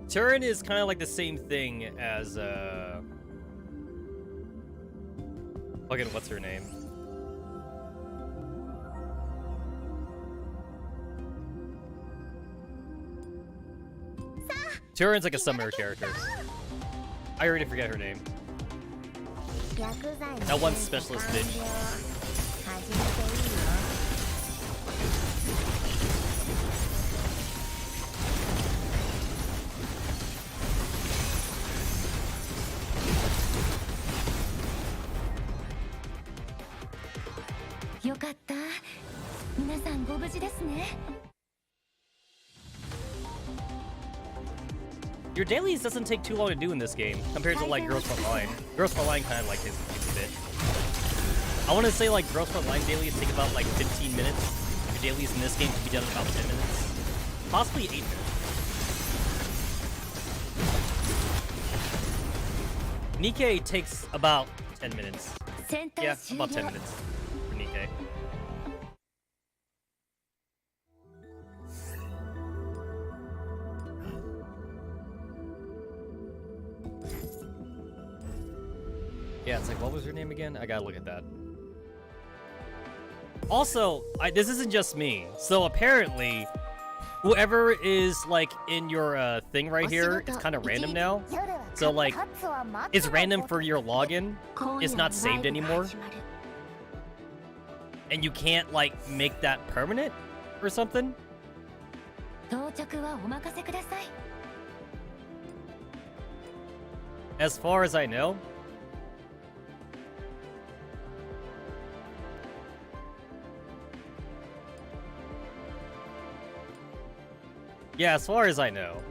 Turin is kind of like the same thing as fucking what's her name? Turin's like a summoner character. I already forget her name. That one specialist bitch. Your dailies doesn't take too long to do in this game compared to like Girls Frontline. Girls Frontline kind of like takes a bit. I want to say like Girls Frontline dailies take about like 15 minutes. Your dailies in this game can be done in about 10 minutes, possibly 8 minutes. Nikke takes about 10 minutes. Yeah, about 10 minutes for Nikke. Yeah, it's like, what was her name again? I gotta look at that. Also, this isn't just me. So apparently, whoever is like in your thing right here, it's kind of random now. So like, it's random for your login. It's not saved anymore. And you can't like make that permanent or something. As far as I know. Yeah, as far as I know.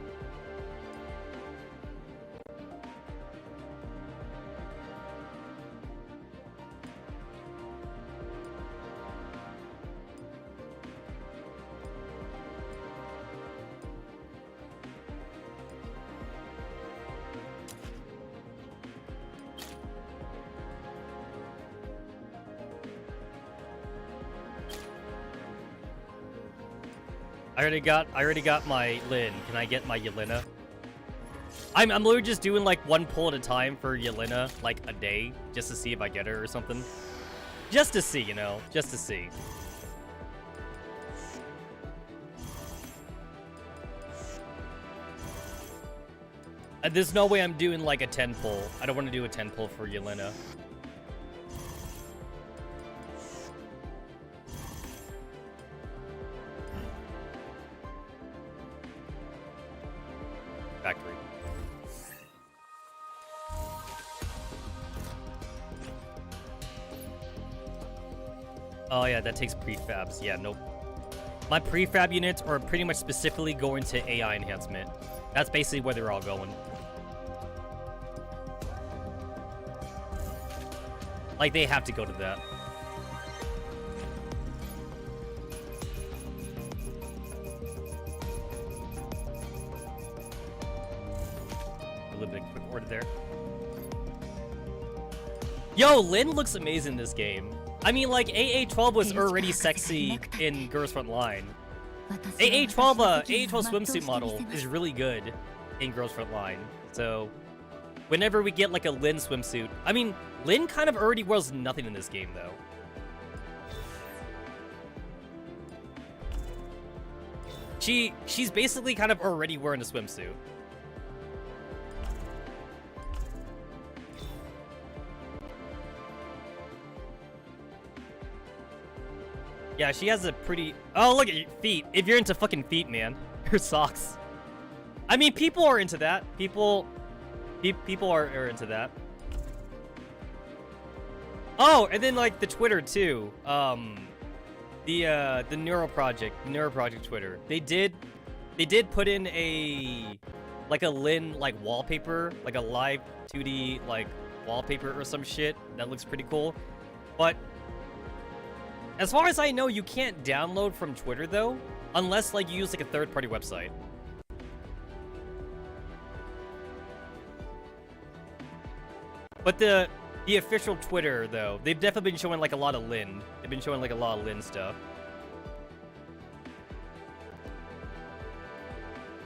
I already got my Lin. Can I get my Yelena? I'm literally just doing like one pull at a time for Yelena, like a day, just to see if I get her or something. Just to see, you know, just to see. There's no way I'm doing like a 10 pull. I don't want to do a 10 pull for Yelena. Factory. Oh yeah, that takes prefabs. Yeah, nope. My prefab units are pretty much specifically going to AI enhancement. That's basically where they're all going. Like, they have to go to that. A little bit of quick order there. Yo, Lin looks amazing in this game. I mean, like, AA12 was already sexy in Girls Frontline. AA12 swimsuit model is really good in Girls Frontline. So, whenever we get like a Lin swimsuit, I mean, Lin kind of already wears nothing in this game though. She's basically kind of already wearing a swimsuit. Yeah, she has a pretty... Oh, look at your feet. If you're into fucking feet, man. Her socks. I mean, people are into that. People are into that. Oh, and then, like, the Twitter, too. The Neurl Project Twitter. They did put in a Lin, like, wallpaper. Like, a live 2D, like, wallpaper or some shit. That looks pretty cool. But... as far as I know, you can't download from Twitter, though, unless, like, you use, like, a third-party website. But the official Twitter, though, they've definitely been showing, like, a lot of Lin. They've been showing, like, a lot of Lin stuff.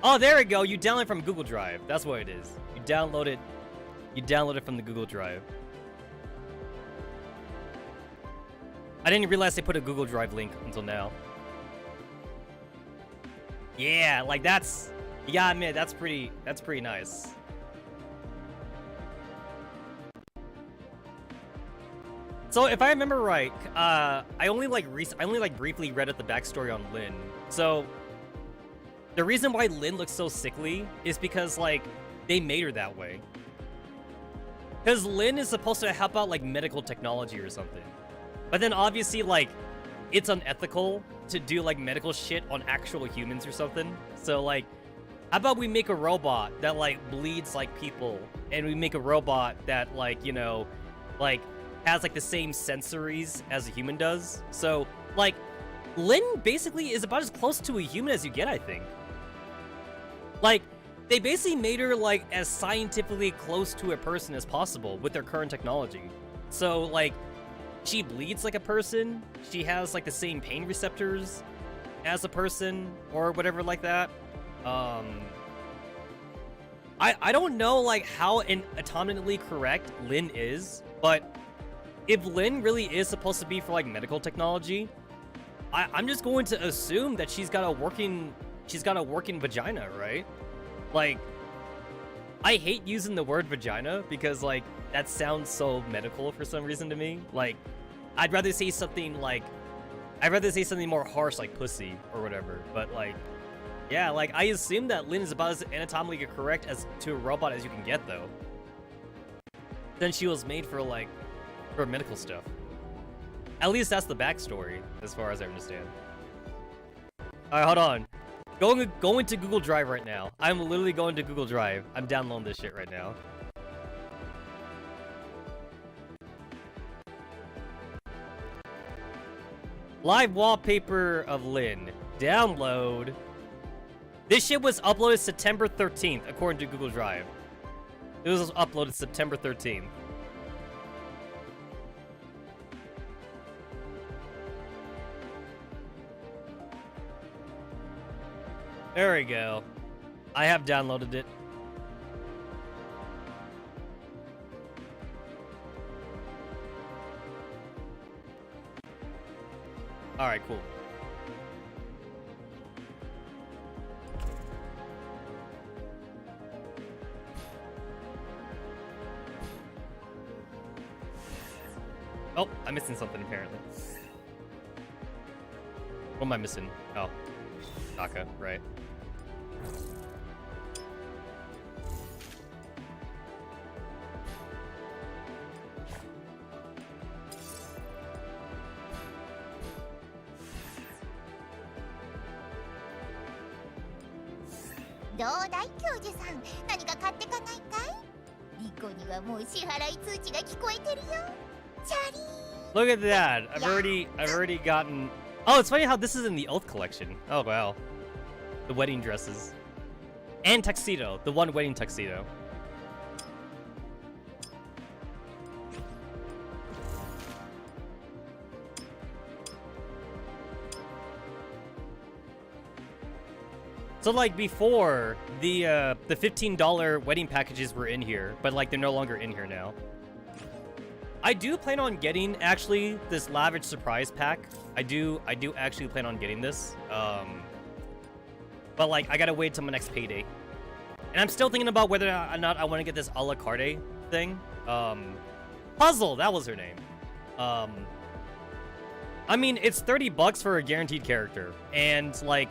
Oh, there we go. You download it from Google Drive. That's what it is. You download it from the Google Drive. I didn't realize they put a Google Drive link until now. Yeah, like that's Yeah, I mean, that's pretty nice. So if I remember right, I only briefly read at the backstory on Lynn. So the reason why Lynn looks so sickly is because like they made her that way. Because Lynn is supposed to help out like medical technology or something. But then obviously like it's unethical to do like medical shit on actual humans or something. So like, how about we make a robot that like bleeds like people, and we make a robot that like, you know, like has like the same sensories as a human does. So like Lynn basically is about as close to a human as you get, I think. Like, they basically made her like as scientifically close to a person as possible with their current technology. So like, she bleeds like a person. She has like the same pain receptors as a person or whatever like that. I don't know like how anatomically correct Lynn is, but if Lynn really is supposed to be for like medical technology, I'm just going to assume that she's got a working vagina, right? Like, I hate using the word vagina because like that sounds so medical for some reason to me. Like, I'd rather say something more harsh like pussy or whatever. But like, yeah, like I assume that Lynn is about as anatomically correct as to a robot as you can get though. Then she was made for medical stuff. At least that's the backstory, as far as I understand. Alright, hold on. Going to Google Drive right now. I'm literally going to Google Drive. I'm downloading this shit right now. Live wallpaper of Lynn. Download. This shit was uploaded September 13th, according to Google Drive. It was uploaded September 13th. There we go. I have downloaded it. Alright, cool. Oh, I'm missing something apparently. What am I missing? Oh, Naka, right. Look at that! I've already gotten. Oh, it's funny how this is in the Oath collection. Oh wow, the wedding dresses and tuxedo, the one wedding tuxedo. So like before, the $15 wedding packages were in here, but like they're no longer in here now. I do plan on getting actually this lavish surprise pack. I do actually plan on getting this. But like I gotta wait till my next payday. And I'm still thinking about whether or not I want to get this a la carte thing. Puzzle, that was her name. I mean, it's $30 for a guaranteed character, and like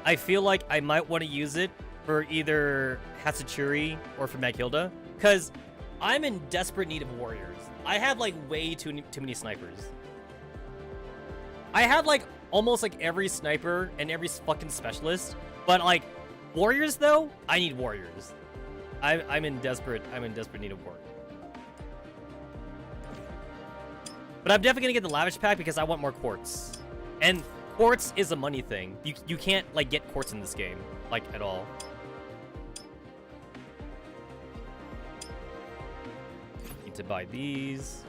I feel like I might want to use it for either Hatsachuri or for Maghilda, because I'm in desperate need of warriors. I have like way too many snipers. I have like almost like every sniper and every fucking specialist, but like warriors though, I need warriors. I'm in desperate need of warriors. But I'm definitely gonna get the lavish pack because I want more quartz. And quartz is a money thing. You can't like get quartz in this game, like at all. Need to buy these.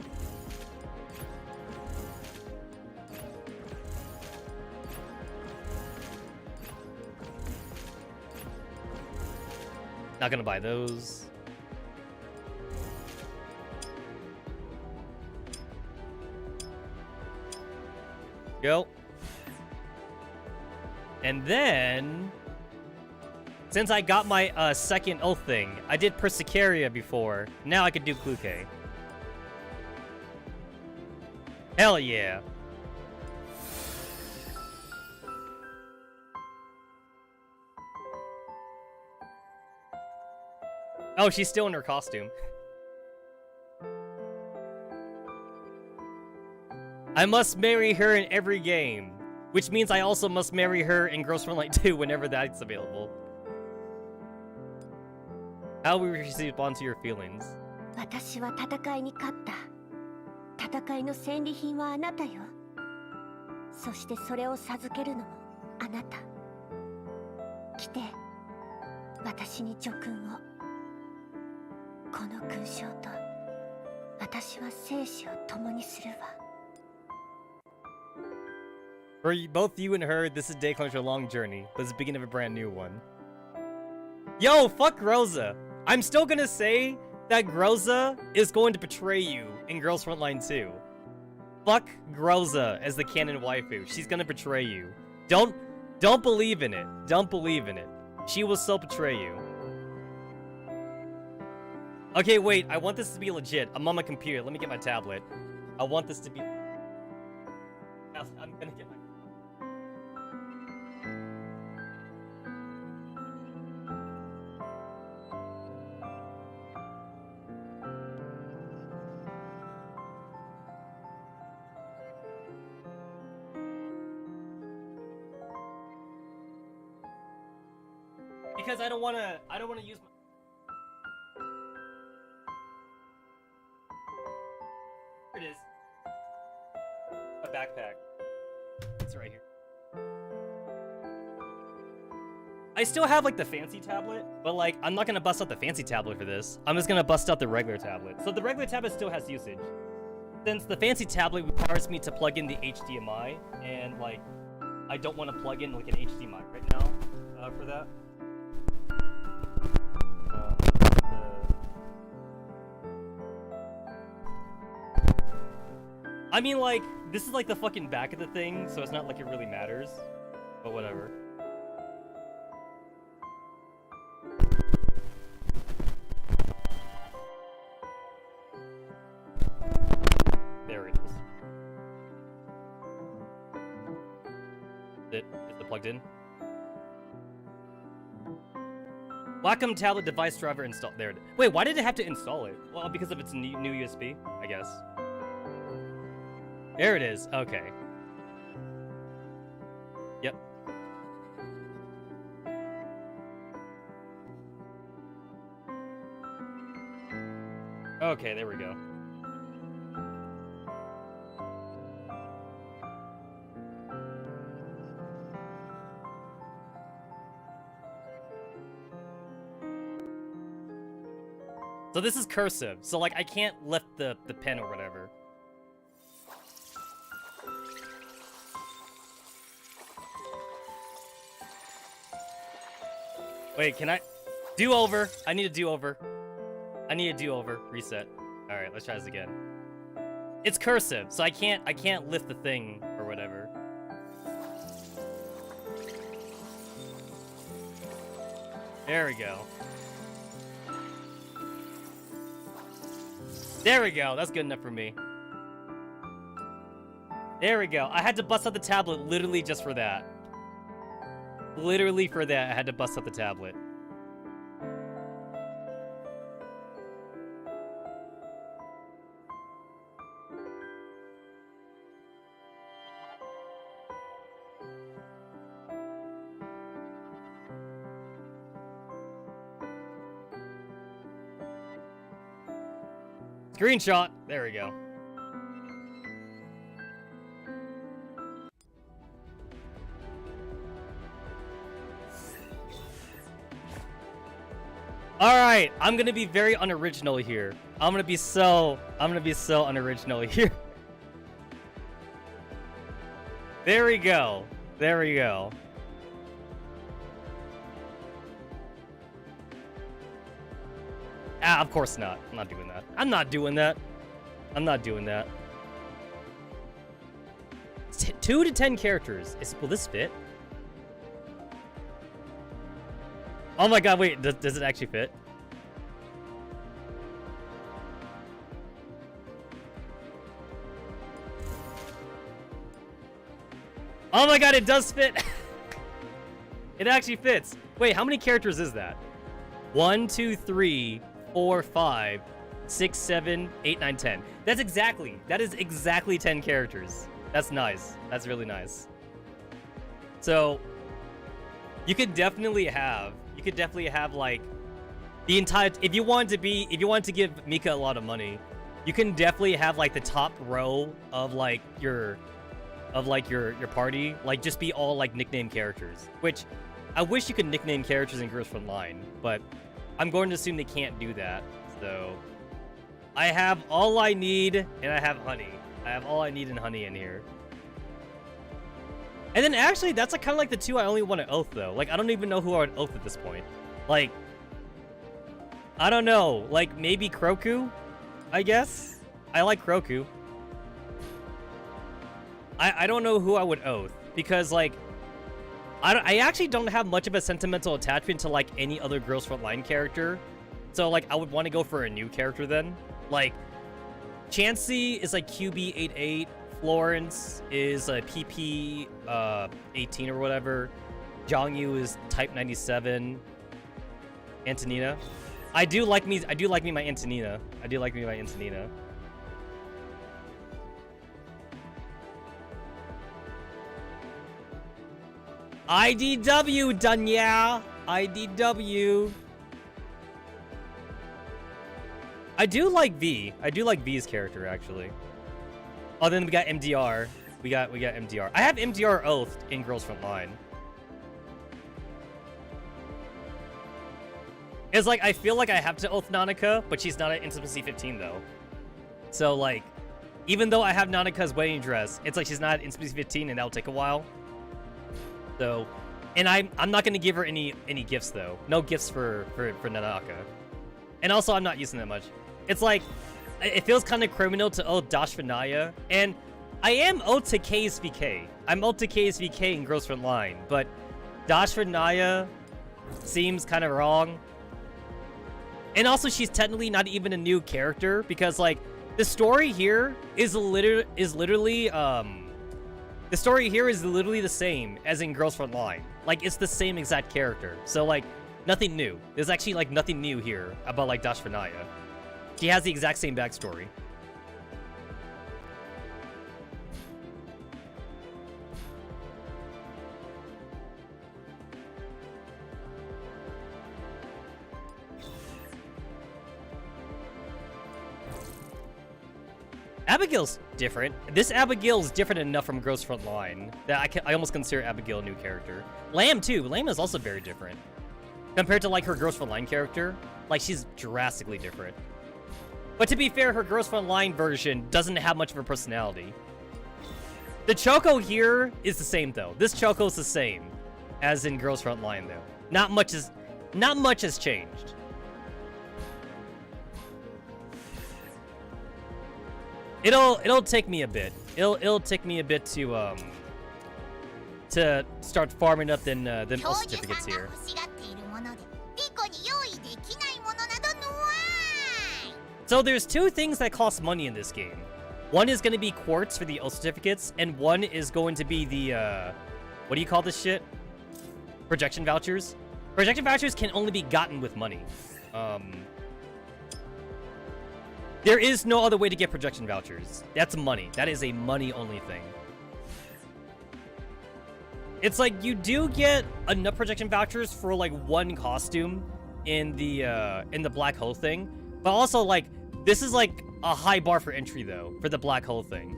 Not gonna buy those. Go. And then Since I got my second oath thing, I did Persicaria before. Now I could do Kluke. Hell yeah. Oh, she's still in her costume. I must marry her in every game, which means I also must marry her in Girls Frontline 2 whenever that's available. How will we respond to your feelings? 私は戦いに勝った。戦いの戦利品はあなたよ。そしてそれを授けるのもあなた。来て、私に叙勲を。この勲章と私は生死を共にするわ。For both you and her, this is day close to a long journey, but it's the beginning of a brand new one. Yo, fuck Groza. I'm still gonna say that Groza is going to betray you in Girls Frontline 2. Fuck Groza as the canon waifu. She's gonna betray you. Don't believe in it. Don't believe in it. She will so betray you. Okay, wait. I want this to be legit. I'm on my computer. Let me get my tablet. I want this to be... I'm gonna get my... Because I don't wanna use my... Here it is. A backpack. It's right here. I still have like the fancy tablet, but like I'm not gonna bust out the fancy tablet for this. I'm just gonna bust out the regular tablet. So the regular tablet still has usage. Since the fancy tablet requires me to plug in the HDMI, and like I don't want to plug in like an HDMI right now for that. I mean, like, this is like the fucking back of the thing, so it's not like it really matters. But whatever. There it is. Is it plugged in? Wacom tablet device driver installed. There it is. Wait, why did it have to install it? Well, because of its new USB, I guess. There it is. Okay. Yep. Okay, there we go. So this is cursive, so like I can't lift the pen or whatever. Wait, can I... Do-over! I need a do-over. I need a do-over. Reset. Alright, let's try this again. It's cursive, so I can't lift the thing or whatever. There we go. There we go. That's good enough for me. There we go. I had to bust out the tablet literally just for that. Literally for that, I had to bust out the tablet. Screenshot. There we go. Alright, I'm gonna be very unoriginal here. I'm gonna be so unoriginal here. There we go. There we go. Ah, of course not. I'm not doing that. I'm not doing that. I'm not doing that. 2 to 10 characters. Will this fit? Oh my god, wait, does it actually fit? Oh my god, it does fit! It actually fits. Wait, how many characters is that? 1, 2, 3, 4, 5, 6, 7, 8, 9, 10. That is exactly 10 characters. That's nice. That's really nice. So, you could definitely have like the entire, if you want to give Mika a lot of money, you can definitely have like the top row of like your party like just be all like nickname characters, which I wish you could nickname characters in Girls Online, but I'm going to assume they can't do that. So I have all I need, and I have honey. I have all I need and honey in here. And then actually, that's like kind of like the two I only want to oath though. Like I don't even know who I would oath at this point. Like I don't know. Like maybe Kroku, I guess. I like Kroku. I don't know who I would oath because like I actually don't have much of a sentimental attachment to like any other Girls Frontline character. So like I would want to go for a new character then. Like Chansey is like QB88, Florence is a PP 18 or whatever. Jongyu is type 97. Antonina. I do like me my Antonina. IDW, Dunya! IDW. I do like V. I do like V's character, actually. Oh, then we got MDR. We got MDR. I have MDR oathed in Girls Frontline. It's like, I feel like I have to oath Nanika, but she's not at Intimacy 15, though. So, like, even though I have Nanika's wedding dress, it's like she's not at Intimacy 15, and that'll take a while. So, and I'm not gonna give her any gifts though. No gifts for Nanaka. And also I'm not using that much. It's like it feels kind of criminal to oath Dashvanaya, and I am owed to KSVK. I'm owed to KSVK in Girls Frontline, but Dashvanaya seems kind of wrong. And also she's technically not even a new character because like the story here is literally the story here is literally the same as in Girls Frontline. Like, it's the same exact character. So, like, nothing new. There's actually, like, nothing new here about, like, Dashvanaya. She has the exact same backstory. Abigail's different. This Abigail's different enough from Girls Frontline that I almost consider Abigail a new character. Lamb too. Lamb is also very different compared to like her Girls Frontline character. Like she's drastically different. But to be fair, her Girls Frontline version doesn't have much of a personality. The Choco here is the same though. This Choco is the same as in Girls Frontline though. Not much has changed. It'll take me a bit. It'll take me a bit to start farming up them all certificates here. So there's two things that cost money in this game. One is going to be quartz for the oath certificates, and one is going to be the what do you call this shit? Projection vouchers. Projection vouchers can only be gotten with money. There is no other way to get projection vouchers. That's money. That is a money-only thing. It's like you do get enough projection vouchers for like one costume in the black hole thing, but also like this is like a high bar for entry though for the black hole thing.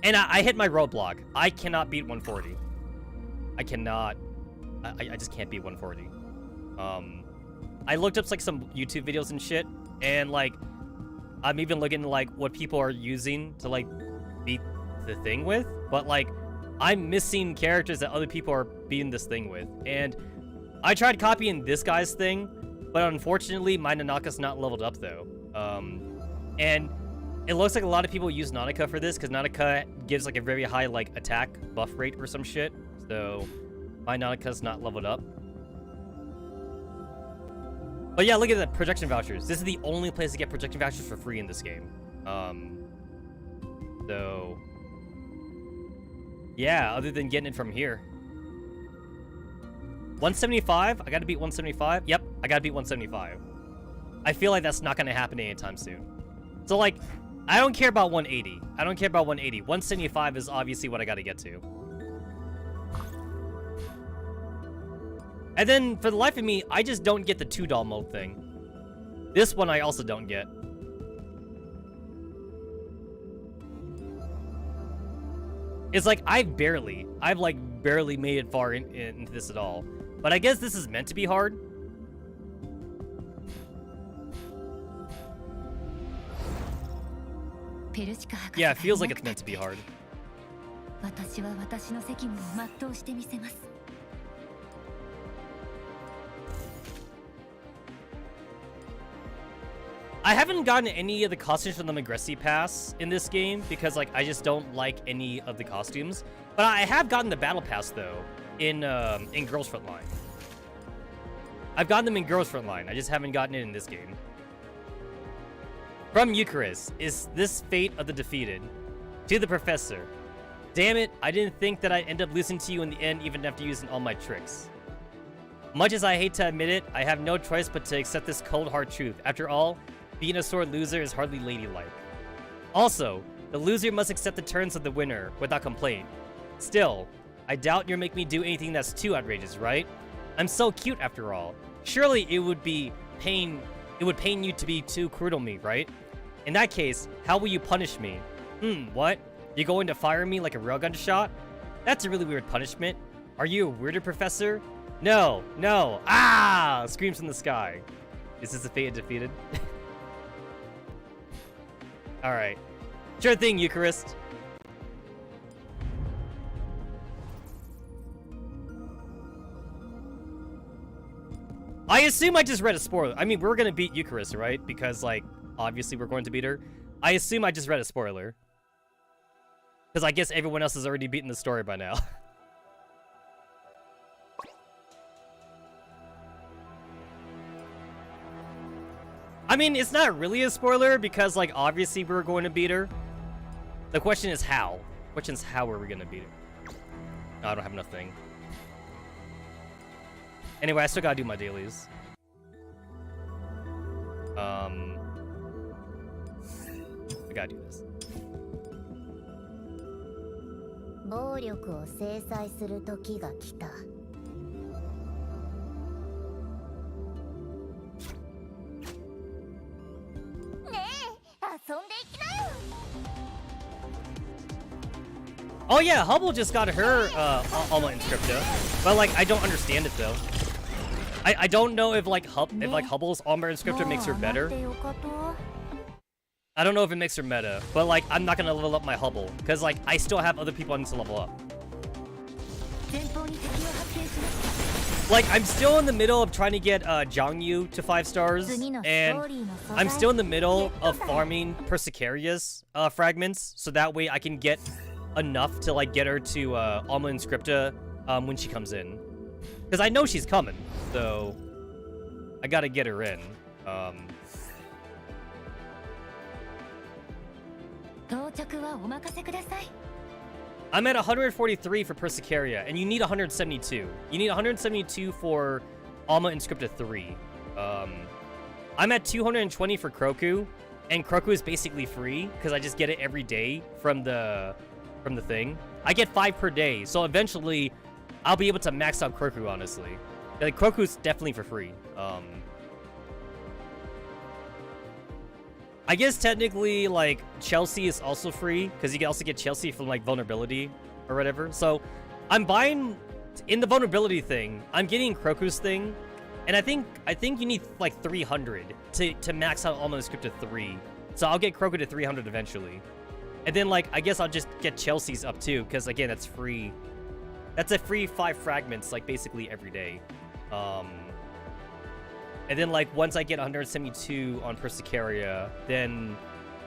And I hit my roadblock. I cannot beat 140. I cannot. I just can't beat 140. I looked up like some YouTube videos and shit, and like. I'm even looking at, like, what people are using to, like, beat the thing with. But, like, I'm missing characters that other people are beating this thing with. And I tried copying this guy's thing, but unfortunately, my Nanaka's not leveled up, though. And it looks like a lot of people use Nanika for this, because Nanika gives, like, a very high, like, attack buff rate or some shit. So, my Nanaka's not leveled up. But yeah, look at the projection vouchers. This is the only place to get projection vouchers for free in this game. So yeah, other than getting it from here. 175? I gotta beat 175? Yep, I gotta beat 175. I feel like that's not gonna happen anytime soon. So like, I don't care about 180. I don't care about 180. 175 is obviously what I gotta get to. And then, for the life of me, I just don't get the 2-doll mode thing. This one I also don't get. It's like, I've like barely made it far into this at all. But I guess this is meant to be hard. Yeah, it feels like it's meant to be hard. I haven't gotten any of the costumes from the Backseat pass in this game because, like, I just don't like any of the costumes. But I have gotten the battle pass though in Girls Frontline. I've gotten them in Girls Frontline. I just haven't gotten it in this game. From Eucharist, is this fate of the defeated? To the professor. Damn it, I didn't think that I'd end up losing to you in the end even after using all my tricks. Much as I hate to admit it, I have no choice but to accept this cold hard truth. After all, being a sore loser is hardly ladylike. Also, the loser must accept the terms of the winner without complaint. Still, I doubt you'll make me do anything that's too outrageous, right? I'm so cute after all. Surely it would pain you to be too cruel to me, right? In that case, how will you punish me? What? You're going to fire me like a railgun shot? That's a really weird punishment. Are you a weirder professor? No, no. Ah! Screams from the sky. Is this the fate of defeated? Alright. Sure thing, Eucharist. I assume I just read a spoiler. I mean, we're gonna beat Eucharist, right? Because, like, obviously we're going to beat her. I assume I just read a spoiler. Because I guess everyone else has already beaten the story by now. I mean, it's not really a spoiler because, like, obviously we're going to beat her. The question is how. The question is how are we going to beat her? No, I don't have enough thing. Anyway, I still gotta do my dailies. I gotta do this. 暴力を制裁する時が来た。Oh yeah, Hubble just got her Alma Inscripta, but like I don't understand it though. I don't know if like Hubble's Alma Inscripta makes her better. I don't know if it makes her meta, but like I'm not gonna level up my Hubble because like I still have other people I need to level up. Like I'm still in the middle of trying to get Jiangyu to 5 stars, and I'm still in the middle of farming Persicarius fragments, so that way I can get enough to like get her to Alma Inscripta when she comes in, because I know she's coming, so I gotta get her in. I'm at 143 for Persicaria, and you need 172. You need 172 for Alma Inscripta 3. I'm at 220 for Kroku, and Kroku is basically free because I just get it every day from the thing. I get 5 per day, so eventually I'll be able to max out Kroku, honestly. Like, Kroku's definitely for free. I guess technically, like, Chelsea is also free, because you can also get Chelsea from, like, vulnerability or whatever. So, I'm buying, in the vulnerability thing, I'm getting Kroku's thing, and I think you need, like, 300 to max out Alma Inscripta 3. So, I'll get Kroku to 300 eventually. And then, like, I guess I'll just get Chelsea's up, too, because, again, that's free. That's a free 5 fragments, like, basically every day. And then, like, once I get 172 on Persicaria, then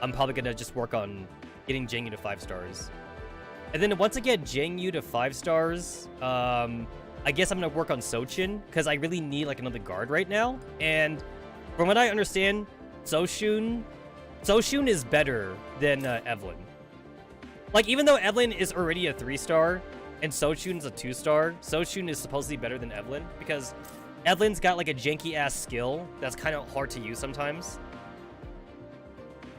I'm probably gonna just work on getting Jingyu to 5 stars. And then once I get Jingyu to 5 stars, I guess I'm gonna work on Sochin, because I really need like another guard right now. And from what I understand, Soshun is better than Evelyn. Like, even though Evelyn is already a 3-star and Sochun's a 2-star, Soshun is supposedly better than Evelyn because Evelyn's got like a janky ass skill that's kind of hard to use sometimes.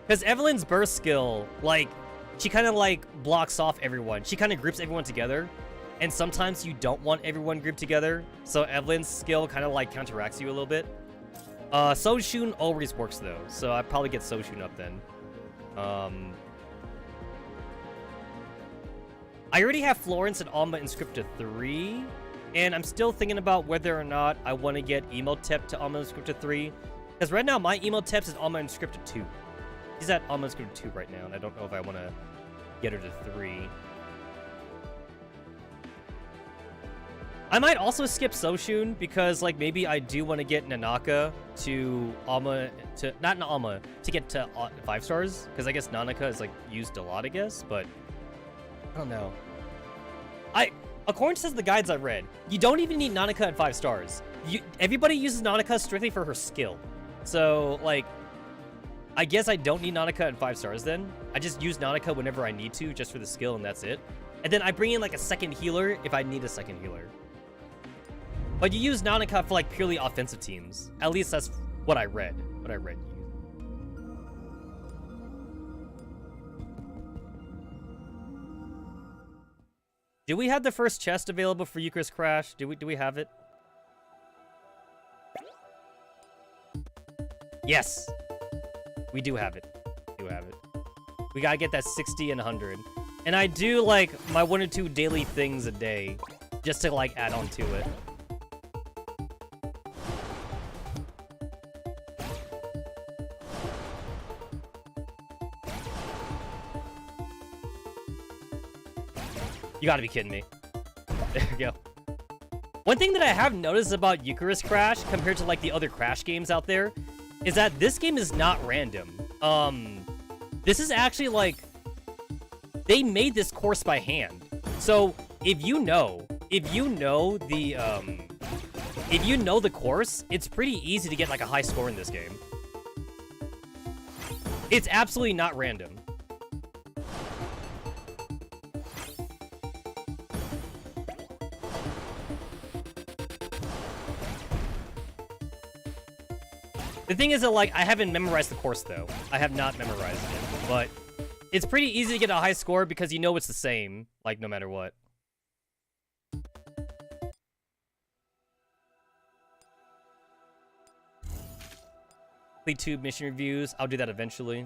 Because Evelyn's burst skill, like, she kind of like blocks off everyone. She kind of groups everyone together. And sometimes you don't want everyone grouped together. So Evelyn's skill kind of like counteracts you a little bit. Soshun always works though. So I'd probably get Soshun up then. I already have Florence and Alma inscripted 3. And I'm still thinking about whether or not I want to get Emotep to Alma inscripted 3. Because right now my Emotep is Alma inscripted 2. She's at Alma inscripted 2 right now. And I don't know if I want to get her to 3. I might also skip Soshun because, like, maybe I do want to get Nanaka to Alma, not Alma, to get to 5 stars. Because I guess Nanaka is, like, used a lot, I guess, but I don't know. According to the guides I read, you don't even need Nanaka at 5 stars. Everybody uses Nanaka strictly for her skill. So, like, I guess I don't need Nanaka at 5 stars then. I just use Nanaka whenever I need to, just for the skill, and that's it. And then I bring in, like, a second healer if I need a second healer. But you use Nanaka for, like, purely offensive teams. At least that's what I read. Do we have the first chest available for Eucharist Crash? Do we have it? Yes! We do have it. We gotta get that 60 and 100. And I do, like, my 1 or 2 daily things a day. Just to, like, add on to it. You gotta be kidding me. There we go. One thing that I have noticed about Eucharist Crash compared to like the other Crash games out there is that this game is not random. This is actually like, they made this course by hand. So if you know the course, it's pretty easy to get like a high score in this game. It's absolutely not random. The thing is that, like, I haven't memorized the course, though. I have not memorized it, but it's pretty easy to get a high score because you know it's the same, like, no matter what. YouTube mission reviews, I'll do that eventually.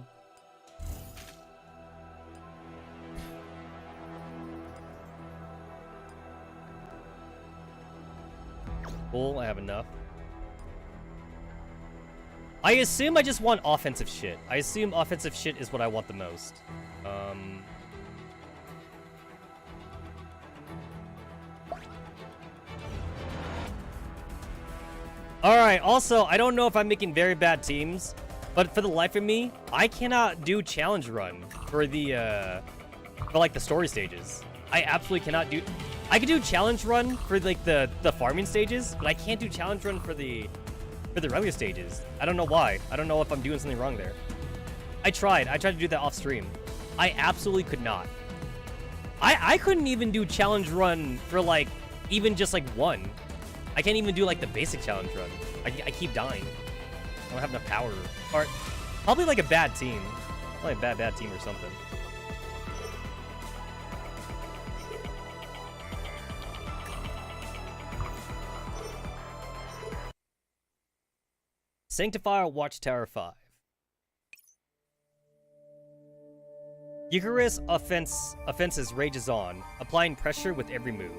Cool, I have enough. I assume I just want offensive shit. I assume offensive shit is what I want the most. Alright, also, I don't know if I'm making very bad teams, but for the life of me, I cannot do challenge run for the, for like the story stages. I absolutely cannot do... I can do challenge run for like the farming stages, but I can't do challenge run for the regular stages. I don't know why. I don't know if I'm doing something wrong there. I tried to do that off stream. I absolutely could not. I couldn't even do challenge run for like, even just like 1. I can't even do like the basic challenge run. I keep dying. I don't have enough power. Or probably like a bad team. Probably a bad team or something. Sanctifier Watchtower 5. Eucharist offenses rages on, applying pressure with every move.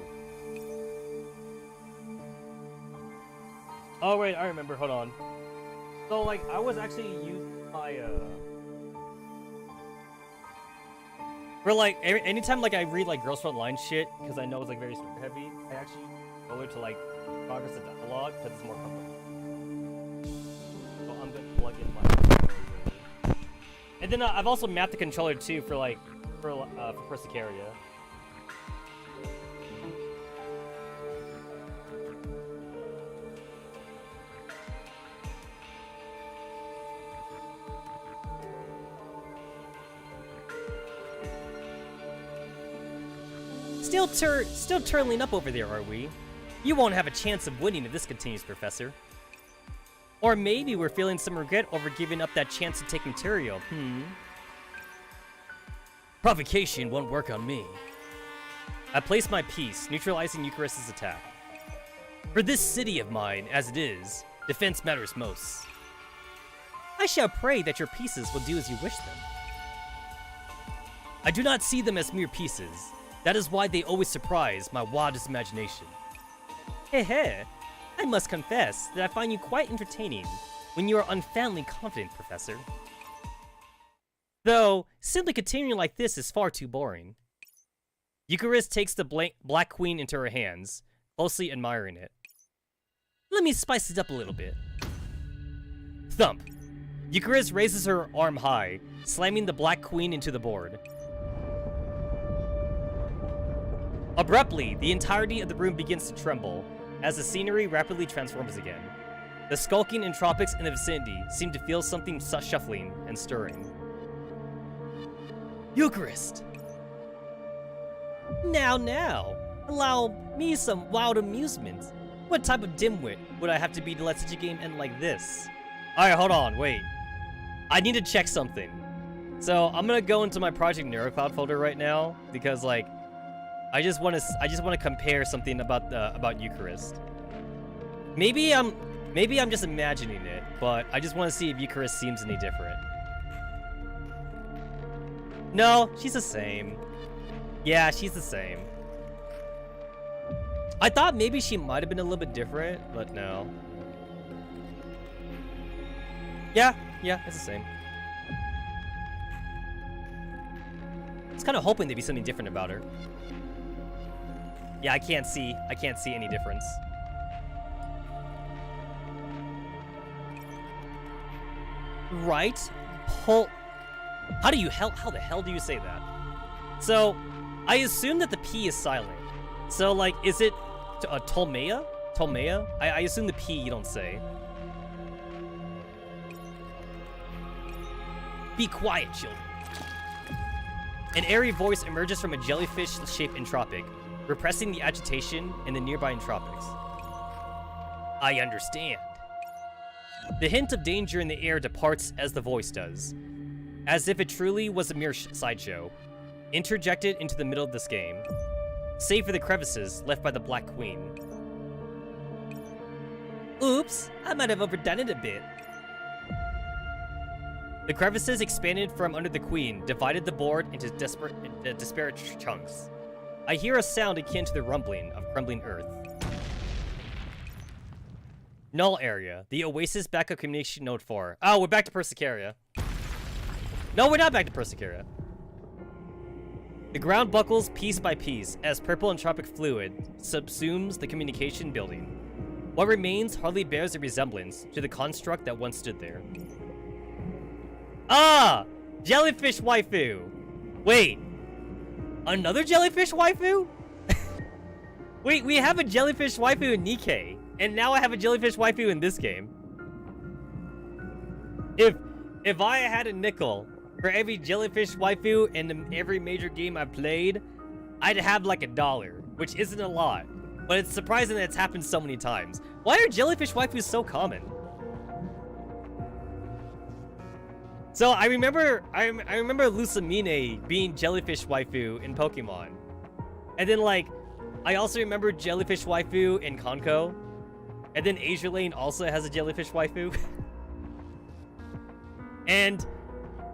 Oh wait, I remember, hold on. So like, I was actually using my, for like, anytime like I read like Girls Front Line shit, because I know it's like very story heavy, I actually go to like Progress and Dialogue, because it's more comfortable. So I'm gonna plug in my controller. And then I've also mapped the controller too for like, for Persicaria. Still turtling up over there, are we? You won't have a chance of winning if this continues, Professor. Or maybe we're feeling some regret over giving up that chance to take material. Provocation won't work on me. I place my piece, neutralizing Eucharist's attack. For this city of mine, as it is, defense matters most. I shall pray that your pieces will do as you wish them. I do not see them as mere pieces. That is why they always surprise my wildest imagination. Heh, I must confess that I find you quite entertaining when you are unfoundly confident, Professor. Though, simply continuing like this is far too boring. Eucharist takes the Black Queen into her hands, closely admiring it. Let me spice it up a little bit. Thump. Eucharist raises her arm high, slamming the Black Queen into the board. Abruptly, the entirety of the room begins to tremble, as the scenery rapidly transforms again. The skulking entropics in the vicinity seem to feel something shuffling and stirring. Eucharist! Now, allow me some wild amusement. What type of dimwit would I have to be to let such a game end like this? Alright, hold on, wait. I need to check something. So, I'm gonna go into my Project Neurl Cloud folder right now, because, like, I just want to compare something about Eucharist. Maybe I'm just imagining it, but I just want to see if Eucharist seems any different. No, she's the same. Yeah, she's the same. I thought maybe she might have been a little bit different, but no. Yeah, it's the same. I was kind of hoping there'd be something different about her. Yeah, I can't see any difference. Right? How the hell do you say that? So, I assume that the P is silent. So, like, is it Tolmea? Tolmea? I assume the P you don't say. Be quiet, children. An airy voice emerges from a jellyfish-shaped entropic, repressing the agitation in the nearby entropics. I understand. The hint of danger in the air departs as the voice does, as if it truly was a mere sideshow, interjected into the middle of this game, save for the crevices left by the Black Queen. Oops, I might have overdone it a bit. The crevices expanded from under the Queen, divided the board into disparate chunks. I hear a sound akin to the rumbling of crumbling earth. Null area. The Oasis backup communication node 4. Oh, we're back to Persicaria. No, we're not back to Persicaria. The ground buckles piece by piece as purple entropic fluid subsumes the communication building. What remains hardly bears a resemblance to the construct that once stood there. Ah! Jellyfish waifu! Wait. Another jellyfish waifu? Wait, we have a jellyfish waifu in Nikke, and now I have a jellyfish waifu in this game. If I had a nickel for every jellyfish waifu in every major game I played, I'd have like $1, which isn't a lot, but it's surprising that it's happened so many times. Why are jellyfish waifus so common? So I remember Lusamine being jellyfish waifu in Pokemon. And then like, I also remember jellyfish waifu in Konko. And then Azure Lane also has a jellyfish waifu. And,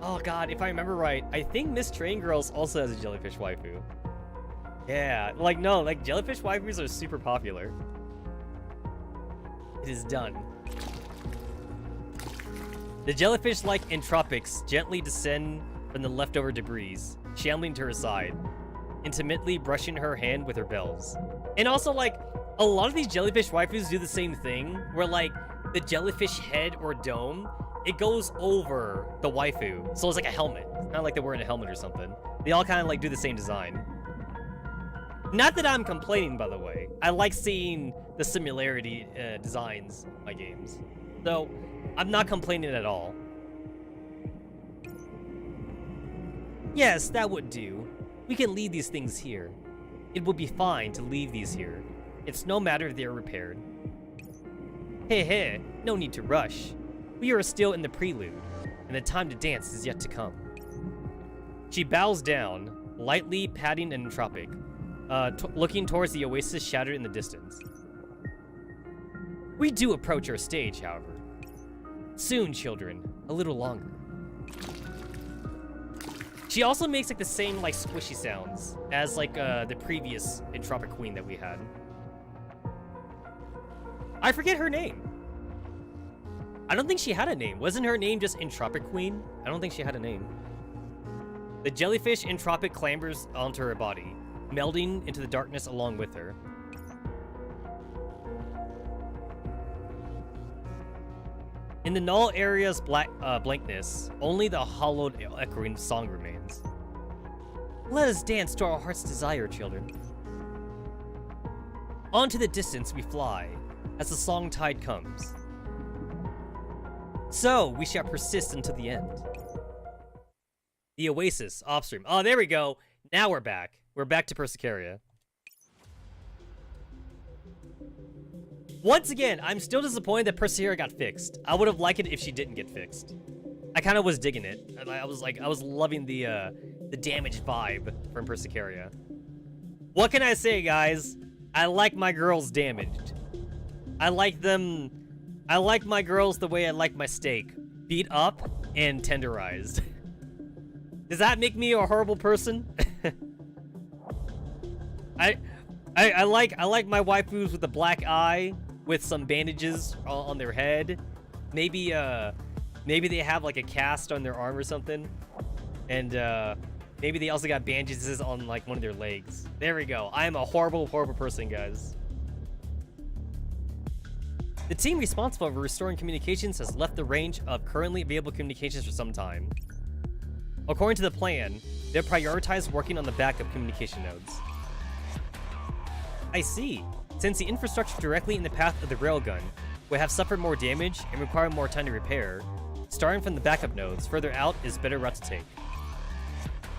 oh god, if I remember right, I think Miss Train Girls also has a jellyfish waifu. Yeah, like no, like jellyfish waifus are super popular. It is done. The jellyfish-like entropics gently descend from the leftover debris, shambling to her side, intimately brushing her hand with her bells. And also, like, a lot of these jellyfish waifus do the same thing, where, like, the jellyfish head or dome, it goes over the waifu. So it's like a helmet. It's kind of like they're wearing a helmet or something. They all kind of, like, do the same design. Not that I'm complaining, by the way. I like seeing the similarity designs in my games. So, I'm not complaining at all. Yes, that would do. We can leave these things here. It would be fine to leave these here. It's no matter if they are repaired. Hey, no need to rush. We are still in the prelude, and the time to dance is yet to come. She bows down, lightly patting an entropic, looking towards the oasis shattered in the distance. We do approach our stage, however. Soon, children. A little longer. She also makes like the same like squishy sounds as like the previous entropic queen that we had. I forget her name. I don't think she had a name. Wasn't her name just Entropic Queen? I don't think she had a name. The jellyfish entropic clambers onto her body, melding into the darkness along with her. In the null area's blankness, only the hollowed echoing song remains. Let us dance to our heart's desire, children. On to the distance we fly, as the song tide comes. So, we shall persist until the end. The Oasis, offstream. Oh, there we go. Now we're back. We're back to Persicaria. Once again, I'm still disappointed that Persicaria got fixed. I would have liked it if she didn't get fixed. I kind of was digging it. I was loving the damage vibe from Persicaria. What can I say, guys? I like my girls damaged. I like them. I like my girls the way I like my steak. Beat up and tenderized. Does that make me a horrible person? I like my waifus with a black eye with some bandages on their head. Maybe they have like a cast on their arm or something. And maybe they also got bandages on like one of their legs. There we go. I am a horrible person, guys. The team responsible for restoring communications has left the range of currently available communications for some time. According to the plan, they'll prioritize working on the backup communication nodes. I see. Since the infrastructure directly in the path of the railgun would have suffered more damage and require more time to repair, starting from the backup nodes further out is a better route to take.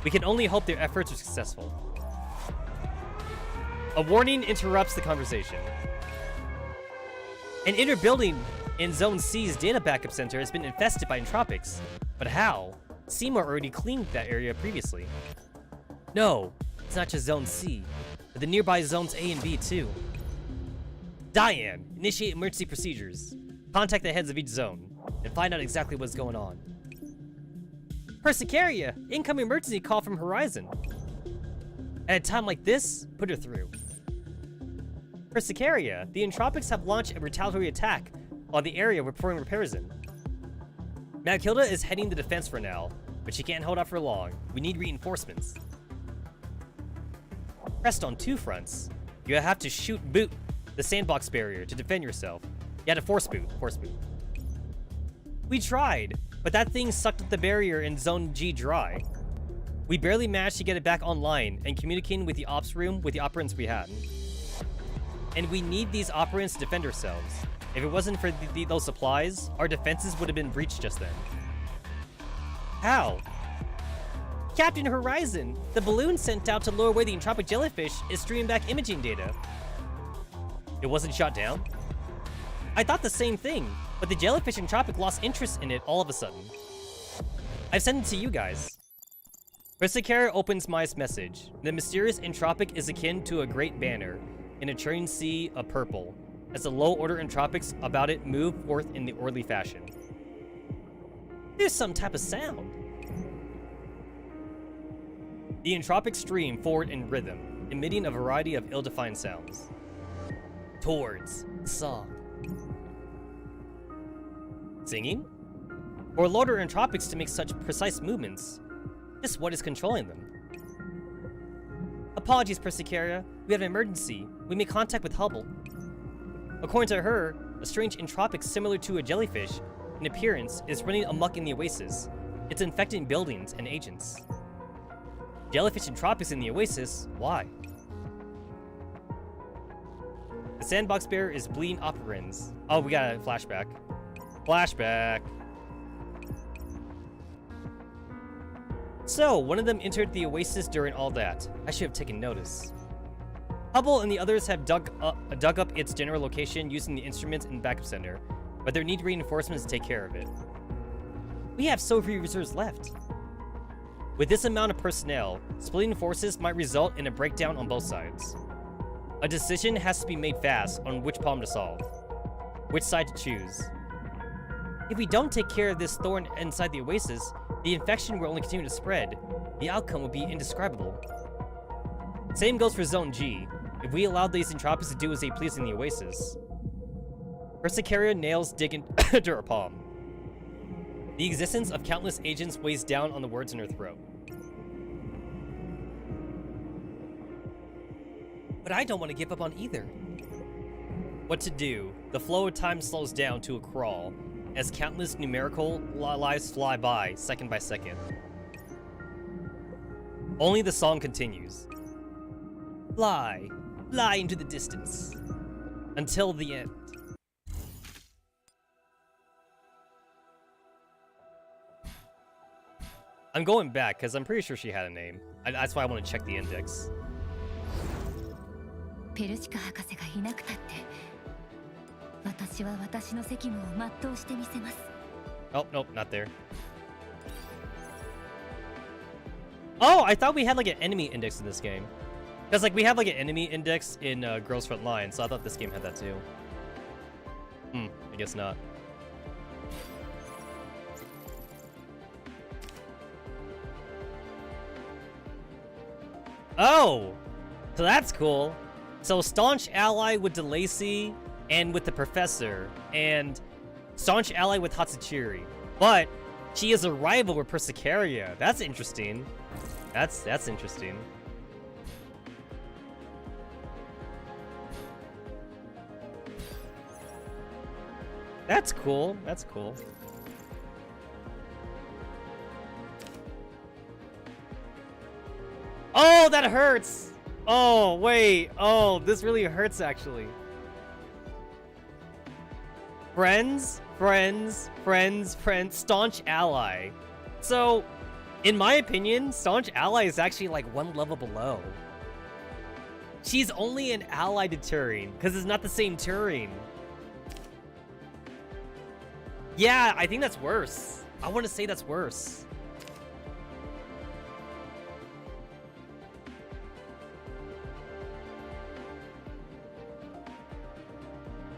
We can only hope their efforts are successful. A warning interrupts the conversation. An inner building in Zone C's data backup center has been infested by entropics. But how? Seymour already cleaned that area previously. No, it's not just Zone C, but the nearby Zones A and B too. Diane, initiate emergency procedures. Contact the heads of each zone, and find out exactly what's going on. Persicaria, incoming emergency call from Horizon. At a time like this, put her through. Persicaria, the entropics have launched a retaliatory attack on the area we're pouring repairs in. Matilda is heading the defense for now, but she can't hold out for long. We need reinforcements. Pressed on two fronts. You have to shoot boot the sandbox barrier to defend yourself. You had to force boot. We tried, but that thing sucked up the barrier in Zone G dry. We barely managed to get it back online and communicating with the ops room with the operants we had. And we need these operants to defend ourselves. If it wasn't for those supplies, our defenses would have been breached just then. How? Captain Horizon, the balloon sent out to lure away the entropic jellyfish is streaming back imaging data. It wasn't shot down? I thought the same thing, but the jellyfish entropic lost interest in it all of a sudden. I've sent it to you guys. Persicaria opens my message. The mysterious entropic is akin to a great banner in a churning sea of purple, as the low-order entropics about it move forth in the orderly fashion. There's some type of sound. The entropics stream forward in rhythm, emitting a variety of ill-defined sounds. Towards song. Singing? Or loader entropics to make such precise movements? Just what is controlling them? Apologies, Persicaria. We have an emergency. We made contact with Hubble. According to her, a strange entropic similar to a jellyfish in appearance is running amok in the oasis. It's infecting buildings and agents. Jellyfish entropics in the oasis? Why? The sandbox bear is bleeding operans. Oh, we got a flashback. Flashback. So, one of them entered the oasis during all that. I should have taken notice. Hubble and the others have dug up its general location using the instruments in the backup center, but they need reinforcements to take care of it. We have so few reserves left. With this amount of personnel, splitting forces might result in a breakdown on both sides. A decision has to be made fast on which problem to solve, which side to choose. If we don't take care of this thorn inside the oasis, the infection will only continue to spread. The outcome will be indescribable. Same goes for Zone G. If we allow these entropies to do as they please in the oasis. Persicaria nails dig into her palm. The existence of countless agents weighs down on the words in her throat. But I don't want to give up on either. What to do? The flow of time slows down to a crawl as countless numerical lives fly by, second by second. Only the song continues. Fly, fly into the distance. Until the end. I'm going back, because I'm pretty sure she had a name. That's why I want to check the index. ペルシカ博士がいなくたって私は私の責務を全うしてみせます Oh, nope, not there. Oh, I thought we had like an enemy index in this game. Because like we have like an enemy index in Girls Front Line, so I thought this game had that too. I guess not. Oh, so that's cool. So staunch ally with DeLacy and with the professor, and staunch ally with Hatsukiri. But she is a rival with Persicaria. That's interesting. That's interesting. That's cool. That's cool. Oh, that hurts! Oh, wait. Oh, this really hurts, actually. Friends, friends, friends, friends. Staunch ally. So, in my opinion, staunch ally is actually like one level below. She's only an ally to Turing, because it's not the same Turing. Yeah, I think that's worse. I want to say that's worse.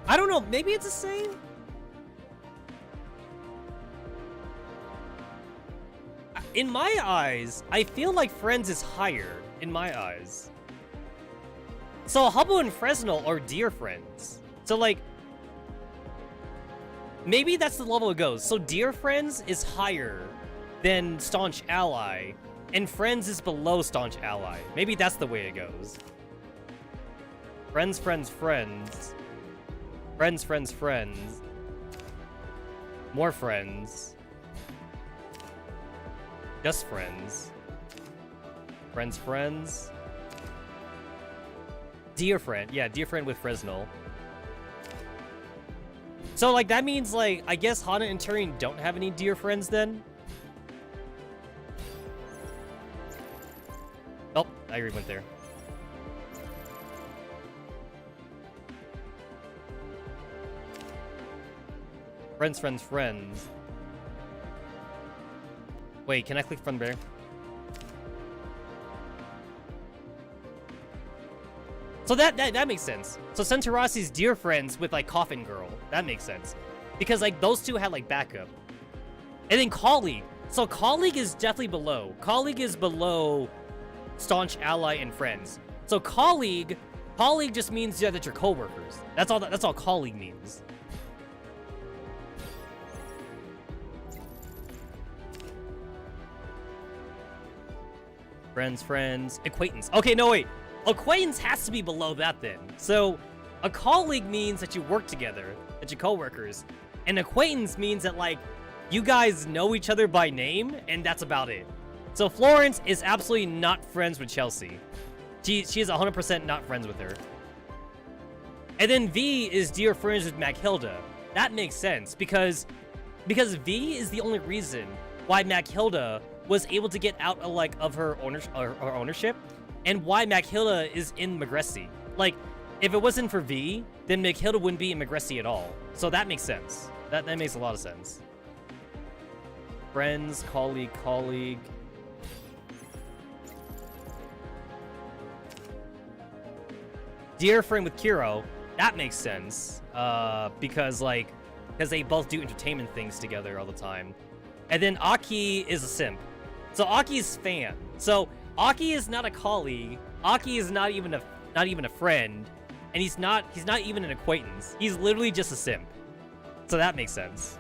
I don't know, maybe it's the same? In my eyes, I feel like Friends is higher, in my eyes. So Hubble and Fresnel are dear friends. So like, maybe that's the level it goes. So Dear Friends is higher than Staunch Ally, and Friends is below Staunch Ally. Maybe that's the way it goes. Friends, friends, friends. Friends, friends, friends. More friends. Just friends. Friends, friends. Dear friend. Yeah, dear friend with Fresnel. So, like, that means, like, I guess Hana and Turing don't have any dear friends then? Oh, I already went there. Friends, friends, friends. Wait, can I click from there? So that makes sense. So Centaurossi's dear friends with like Coffin Girl. That makes sense. Because like those two had like backup. And then Colleague. So Colleague is definitely below. Colleague is below Staunch Ally and Friends. So Colleague just means that you're co-workers. That's all Colleague means. Friends, friends, acquaintance. Okay, no, wait. Acquaintance has to be below that then. So, a colleague means that you work together, that you're co-workers. And acquaintance means that, like, you guys know each other by name, and that's about it. So, Florence is absolutely not friends with Chelsea. She is 100% not friends with her. And then V is dear friends with Maghilda. That makes sense, because V is the only reason why Maghilda was able to get out of her ownership, and why Maghilda is in Magressi. like, if it wasn't for V, then Maghilda wouldn't be in Magressi at all. So that makes sense. That makes a lot of sense. Friends, colleague. Dear friend with Kiro, that makes sense. Because they both do entertainment things together all the time. And then Aki is a simp. So Aki's fan. So Aki is not a colleague. Aki is not even a friend. And he's not even an acquaintance. He's literally just a simp. So that makes sense.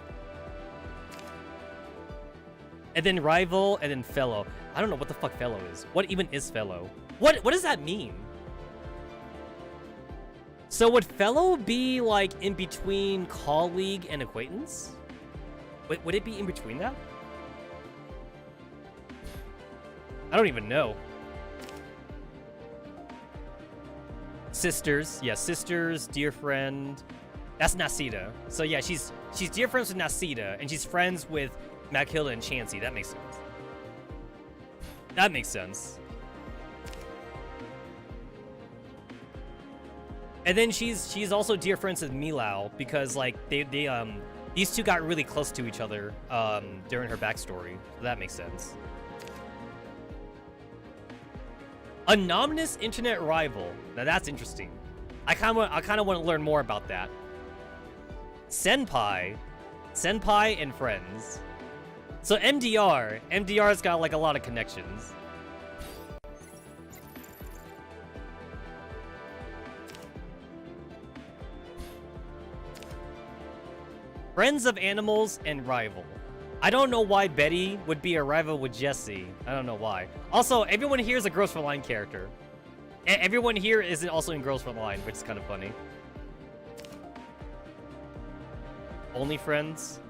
And then rival, and then fellow. I don't know what the fuck fellow is. What even is fellow? What does that mean? So would fellow be like in between colleague and acquaintance? Would it be in between that? I don't even know. Sisters. Yeah, sisters, dear friend. That's Nasida. So yeah, she's dear friends with Nasida, and she's friends with Maghilda and Chansey. That makes sense. That makes sense. And then she's also dear friends with Milao because like these two got really close to each other during her backstory. So that makes sense. Anonymous internet rival. Now that's interesting. I kind of want to learn more about that. Senpai and friends. So MDR's got like a lot of connections. Friends of animals and rival. I don't know why Betty would be a rival with Jessie. I don't know why. Also, everyone here is a Girls for Line character. Everyone here is also in Girls for Line, which is kind of funny. Only friends.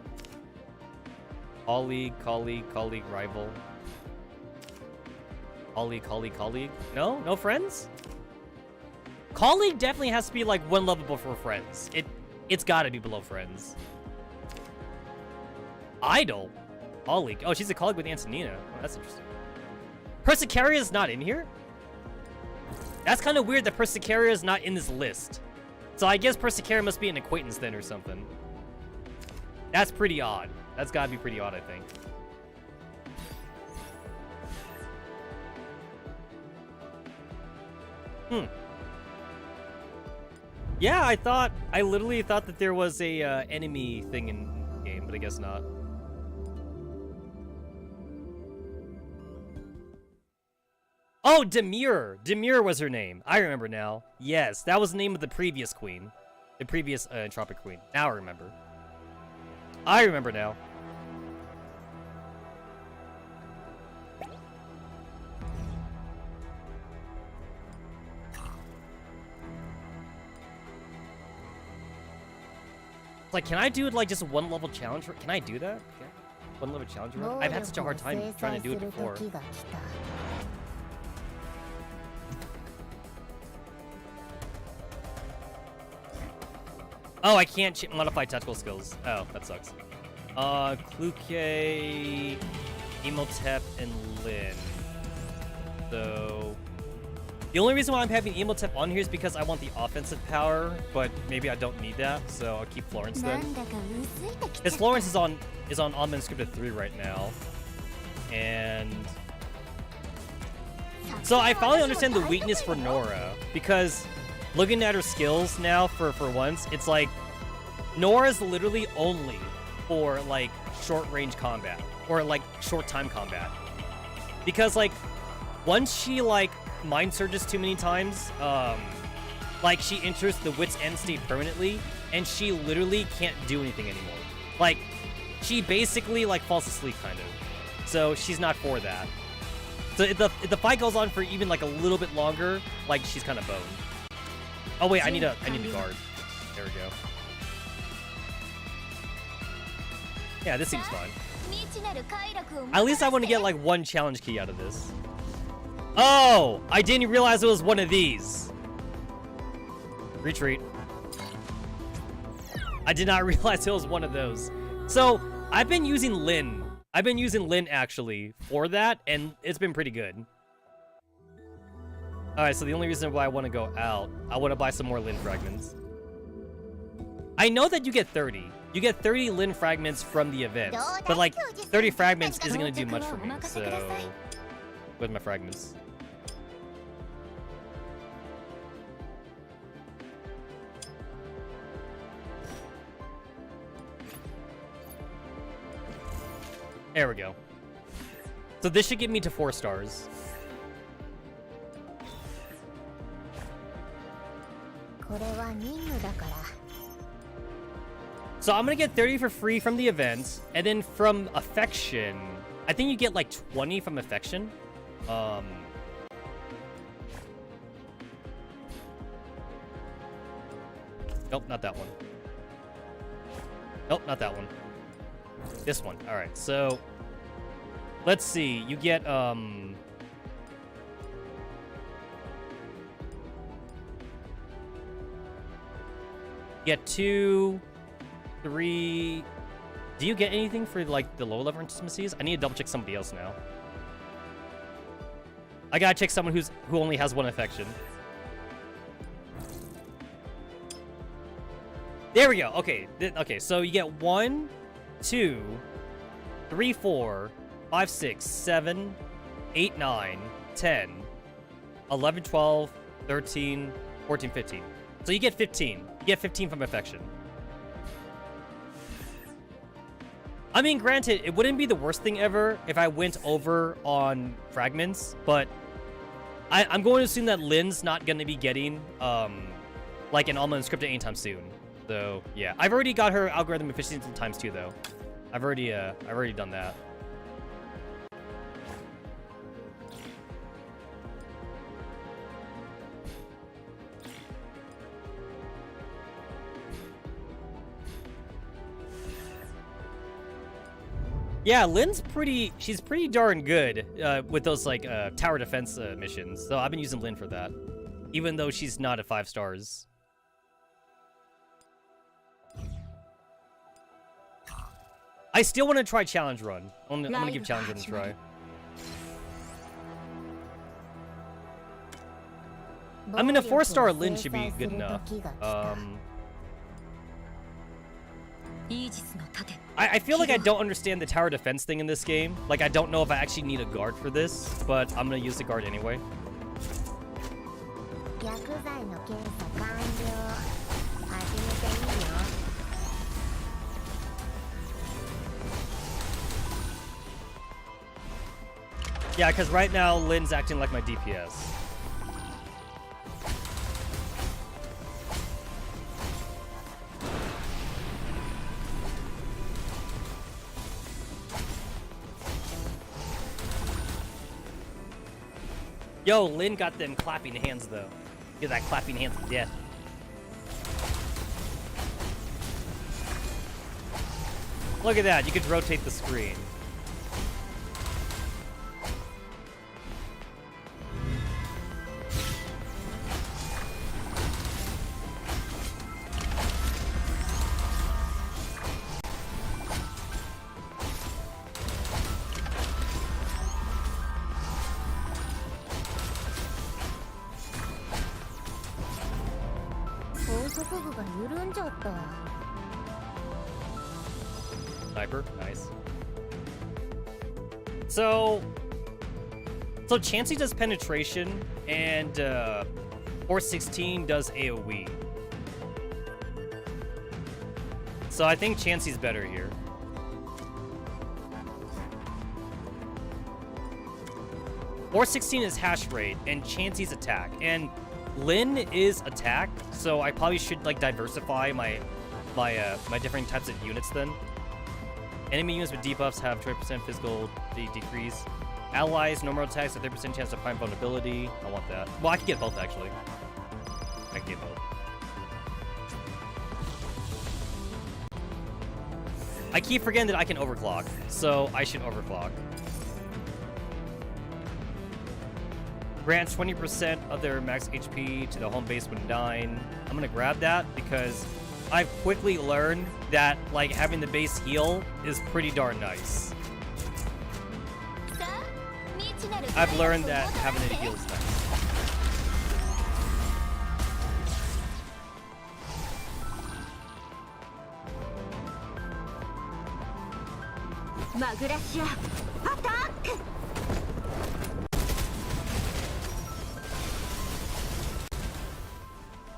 Colleague, rival. Colleague. No friends? Colleague definitely has to be like one level before friends. It's gotta be below friends. Idol? Colleague. Oh, she's a colleague with Antonina. Oh, that's interesting. Persicaria's not in here? That's kind of weird that Persicaria's not in this list. So I guess Persicaria must be an acquaintance then or something. That's pretty odd. That's gotta be pretty odd, I think. Yeah, I literally thought that there was a enemy thing in the game, but I guess not. Oh, Demure. Demure was her name. I remember now. Yes, that was the name of the previous queen. The previous Entropic queen. Now I remember. I remember now. Like, can I do like just one level challenge? Can I do that? One level challenge run? I've had such a hard time trying to do it before. Oh, I can't modify tactical skills. Oh, that sucks. Kluke, Emotep, and Lin. So... The only reason why I'm having Emotep on here is because I want the offensive power, but maybe I don't need that, so I'll keep Florence then. Because Florence is on Unscripted 3 right now. And... So I finally understand the weakness for Nora, because... Looking at her skills now, for once, it's like Nora's literally only for like short-range combat or like short-time combat, because like once she like mind surges too many times, like she enters the wit's end state permanently, and she literally can't do anything anymore. Like she basically like falls asleep kind of. So she's not for that. So if the fight goes on for even like a little bit longer, like she's kind of boned. Oh wait, I need a guard. There we go. Yeah, this seems fine. At least I want to get like one challenge key out of this. Oh, I didn't realize it was one of these. Retreat. I did not realize it was one of those. So I've been using Lin. I've been using Lin actually for that, and it's been pretty good. Alright, so the only reason why I want to go out, I want to buy some more Lin fragments. I know that you get 30. You get 30 Lin fragments from the events, but like 30 fragments isn't going to do much for me, so where's my fragments? There we go. So this should get me to 4 stars. So I'm gonna get 30 for free from the events, and then from affection, I think you get like 20 from affection. Nope, not that one. Nope, not that one. This one. All right, so let's see. You get get 2, 3. Do you get anything for like the lower level intimacies? I need to double check somebody else now. I gotta check someone who only has 1 affection. There we go. Okay. Okay. So you get 1, 2, 3, 4, 5, 6, 7, 8, 9, 10, 11, 12, 13, 14, 15. So you get 15. You get 15 from affection. I mean, granted, it wouldn't be the worst thing ever if I went over on fragments, but I'm going to assume that Lin's not going to be getting like an Alma Inscripted anytime soon. So yeah, I've already got her algorithm efficiency times 2 though. I've already done that. Yeah, Lin's she's pretty darn good with those like tower defense missions. So I've been using Lin for that, even though she's not at 5 stars. I still want to try Challenge Run. I'm gonna give Challenge Run a try. I mean, a 4-star Lin should be good enough. I feel like I don't understand the tower defense thing in this game. Like, I don't know if I actually need a guard for this, but I'm gonna use the guard anyway. Yeah, because right now, Lin's acting like my DPS. Yo, Lin got them clapping hands, though. Get that clapping hands of death. Look at that, you could rotate the screen. Sniper, nice. So Chansey does penetration, and 416 does AoE. So I think Chansey's better here. .416 is hash rate, and Chansey's attack, and Lin is attack, so I probably should like diversify my different types of units then. Enemy units with debuffs have 20% physical decrease. Allies, normal attacks, have 30% chance to find vulnerability. I want that. Well, I can get both actually. I can get both. I keep forgetting that I can overclock, so I should overclock. Grants 20% of their max HP to the home base when dying. I'm gonna grab that because I've quickly learned that like having the base heal is pretty darn nice. I've learned that having it heal is nice. マグラシアアタック。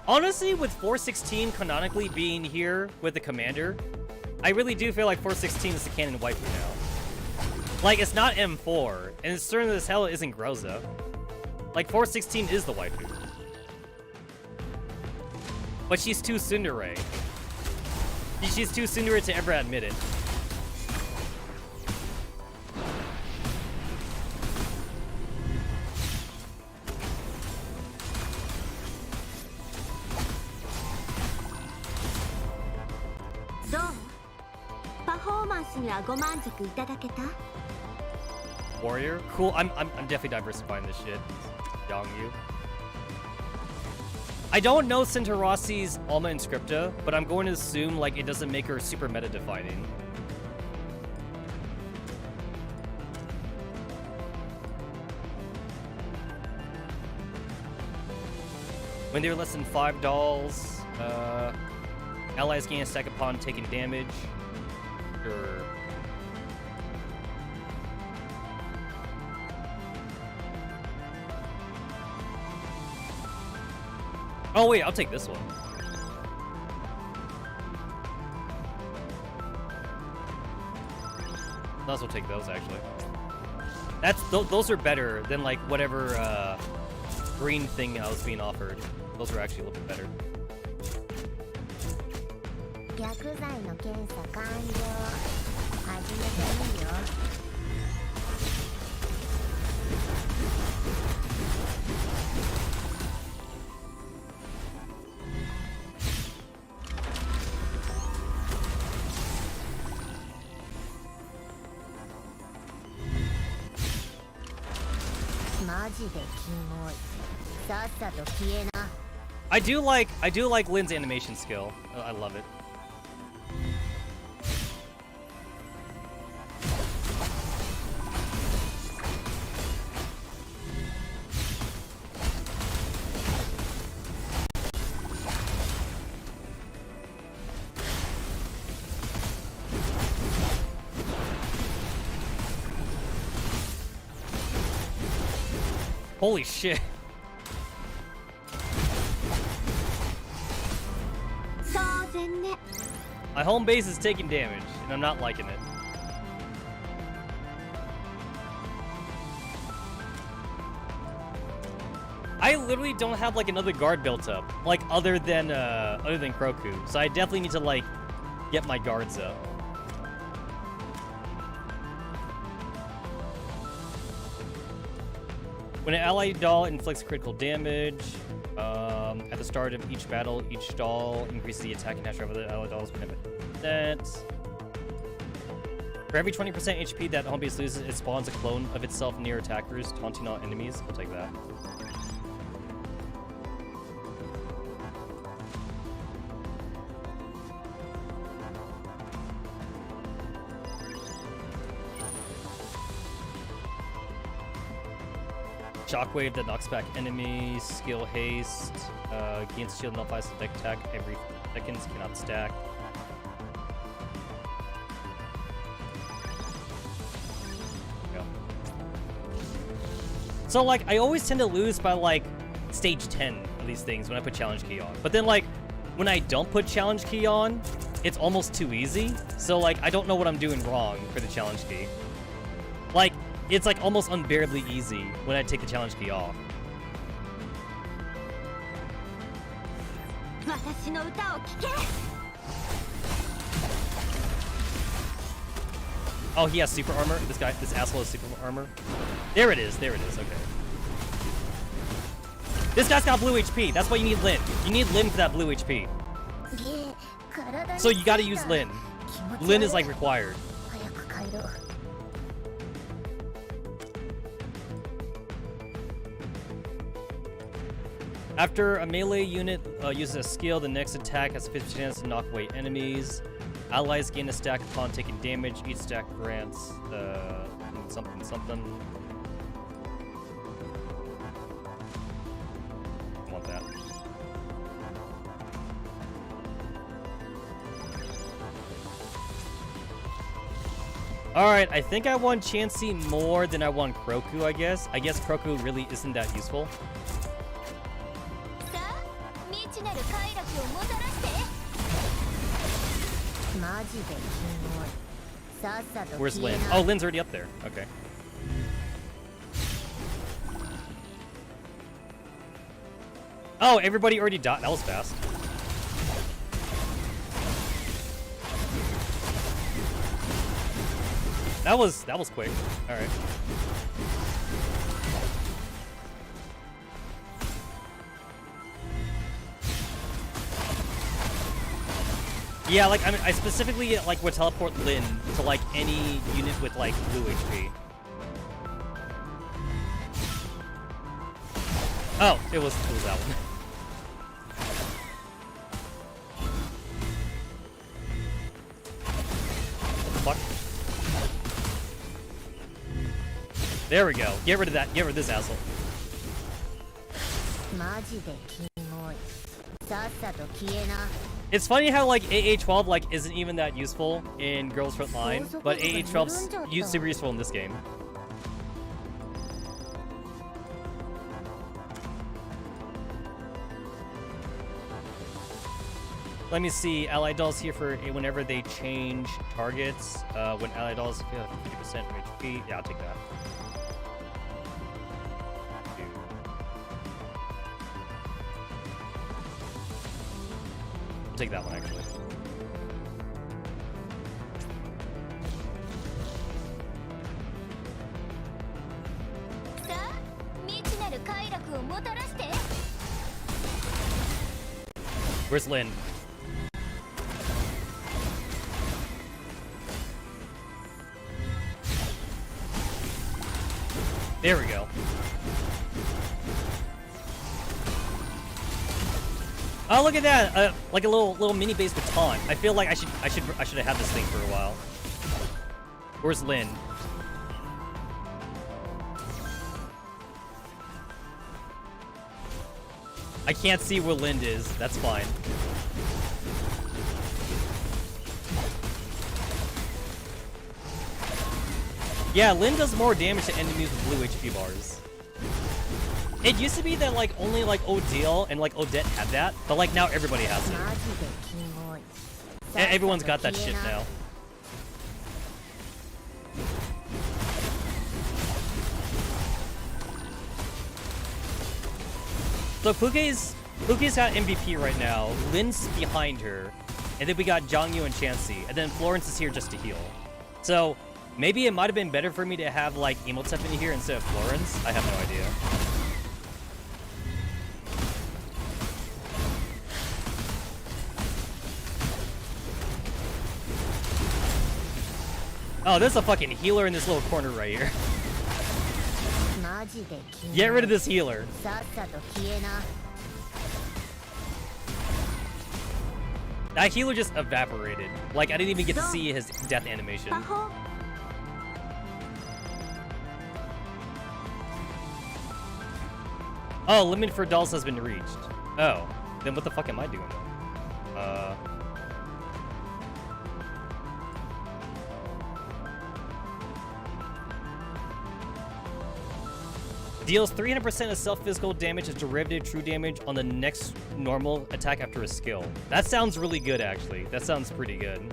Honestly, with 416 canonically being here with the commander, I really do feel like 416 is the canon waifu now. Like, it's not M4, and it's certain as hell it isn't Groza. Like, 416 is the waifu. But she's too tsundere. She's too tsundere to ever admit it. Warrior? Cool, I'm definitely diversifying this shit. Young you. I don't know Centaurasi's Alma Inscripta, but I'm going to assume like it doesn't make her super meta defining. When they're less than 5 dolls, allies gain a stack upon taking damage. Sure. Oh wait, I'll take this one. I'll also take those actually. Those are better than like whatever green thing I was being offered. Those are actually a little bit better. I do like Lynn's animation skill. I love it. Holy shit. My home base is taking damage, and I'm not liking it. I literally don't have like another guard built up, like other than Kroku. So I definitely need to like get my guards up. When an allied doll inflicts critical damage, at the start of each battle, each doll increases the attack and dash of the allied dolls by 10%. For every 20% HP that home base loses, it spawns a clone of itself near attackers, taunting all enemies. I'll take that. Shockwave that knocks back enemies. Skill haste. Gains shield nullifies the deck attack every seconds. Cannot stack. Yeah. So like I always tend to lose by like stage 10 of these things when I put challenge key on. But then like when I don't put challenge key on, it's almost too easy. So like I don't know what I'm doing wrong for the challenge key. Like it's like almost unbearably easy when I take the challenge key off. Oh, he has super armor? This asshole has super armor? There it is, okay. This guy's got blue HP, that's why you need Lyn. You need Lyn for that blue HP. So you gotta use Lyn. Lyn is like required. After a melee unit uses a skill, the next attack has a 50% chance to knock away enemies. Allies gain a stack upon taking damage. Each stack grants something. I want that. Alright, I think I want Chansey more than I want Kroku, I guess. I guess Kroku really isn't that useful. Where's Lin? Oh, Lin's already up there. Okay. Oh, everybody already died. That was fast. That was quick. All right. Yeah, like I specifically like would teleport Lin to like any unit with like blue HP. Oh, it was that one. What the fuck? There we go. Get rid of that. Get rid of this asshole. It's funny how like AA12 like isn't even that useful in Girls Front Line, but AA12's super useful in this game. Let me see. Ally dolls here for whenever they change targets. When ally dolls feel 50% HP. Yeah, I'll take that. I'll take that one actually. Where's Lin? There we go. Oh, look at that! Like a little mini base baton. I feel like I should have had this thing for a while. Where's Lin? I can't see where Lin is. That's fine. Yeah, Lin does more damage to enemies with blue HP bars. It used to be that like only like Odile and like Odette had that, but like now everybody has it. Everyone's got that shit now. So Puke's got MVP right now. Lin's behind her, and then we got Zhangyu and Chansey, and then Florence is here just to heal. So maybe it might have been better for me to have like Emotep in here instead of Florence. I have no idea. Oh, there's a fucking healer in this little corner right here. Get rid of this healer. That healer just evaporated. Like, I didn't even get to see his death animation. Oh, limit for dolls has been reached. Oh, then what the fuck am I doing then? Deals 300% of self-physical damage as derivative true damage on the next normal attack after a skill. That sounds really good, actually. That sounds pretty good.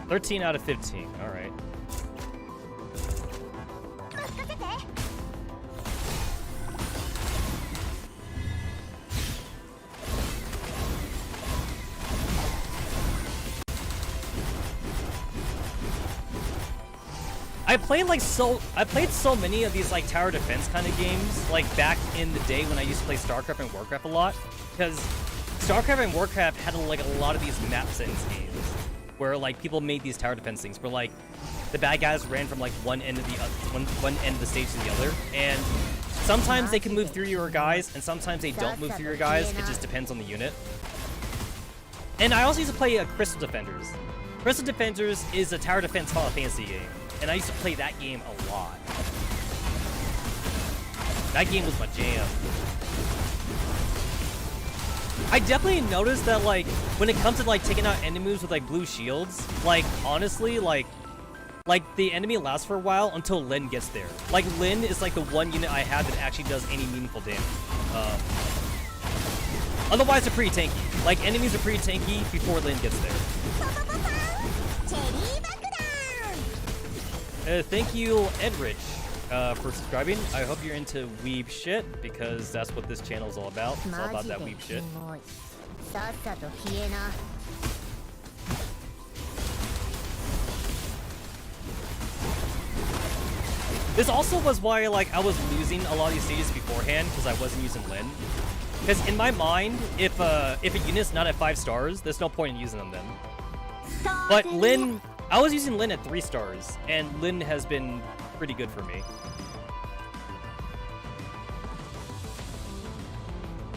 $13 out of 15. All right. I played so many of these like tower defense kind of games like back in the day when I used to play StarCraft and Warcraft a lot, because StarCraft and Warcraft had like a lot of these map sense games where like people made these tower defense things where like the bad guys ran from like one end of the stage to the other, and sometimes they can move through your guys and sometimes they don't move through your guys. It just depends on the unit. And I also used to play Crystal Defenders. Crystal Defenders is a tower defense Final Fantasy game, and I used to play that game a lot. That game was my jam. I definitely noticed that, like, when it comes to, like, taking out enemies with, like, blue shields, like, honestly, like, the enemy lasts for a while until Lin gets there. Like, Lin is, like, the one unit I have that actually does any meaningful damage. Otherwise, they're pretty tanky. Like, enemies are pretty tanky before Lin gets there. Thank you, Edrich, for subscribing. I hope you're into weeb shit, because that's what this channel is all about. It's all about that weeb shit. This also was why, like, I was losing a lot of these stages beforehand, because I wasn't using Lin. Because in my mind, if a unit's not at 5 stars, there's no point in using them then. But Lin, I was using Lin at 3 stars, and Lin has been pretty good for me.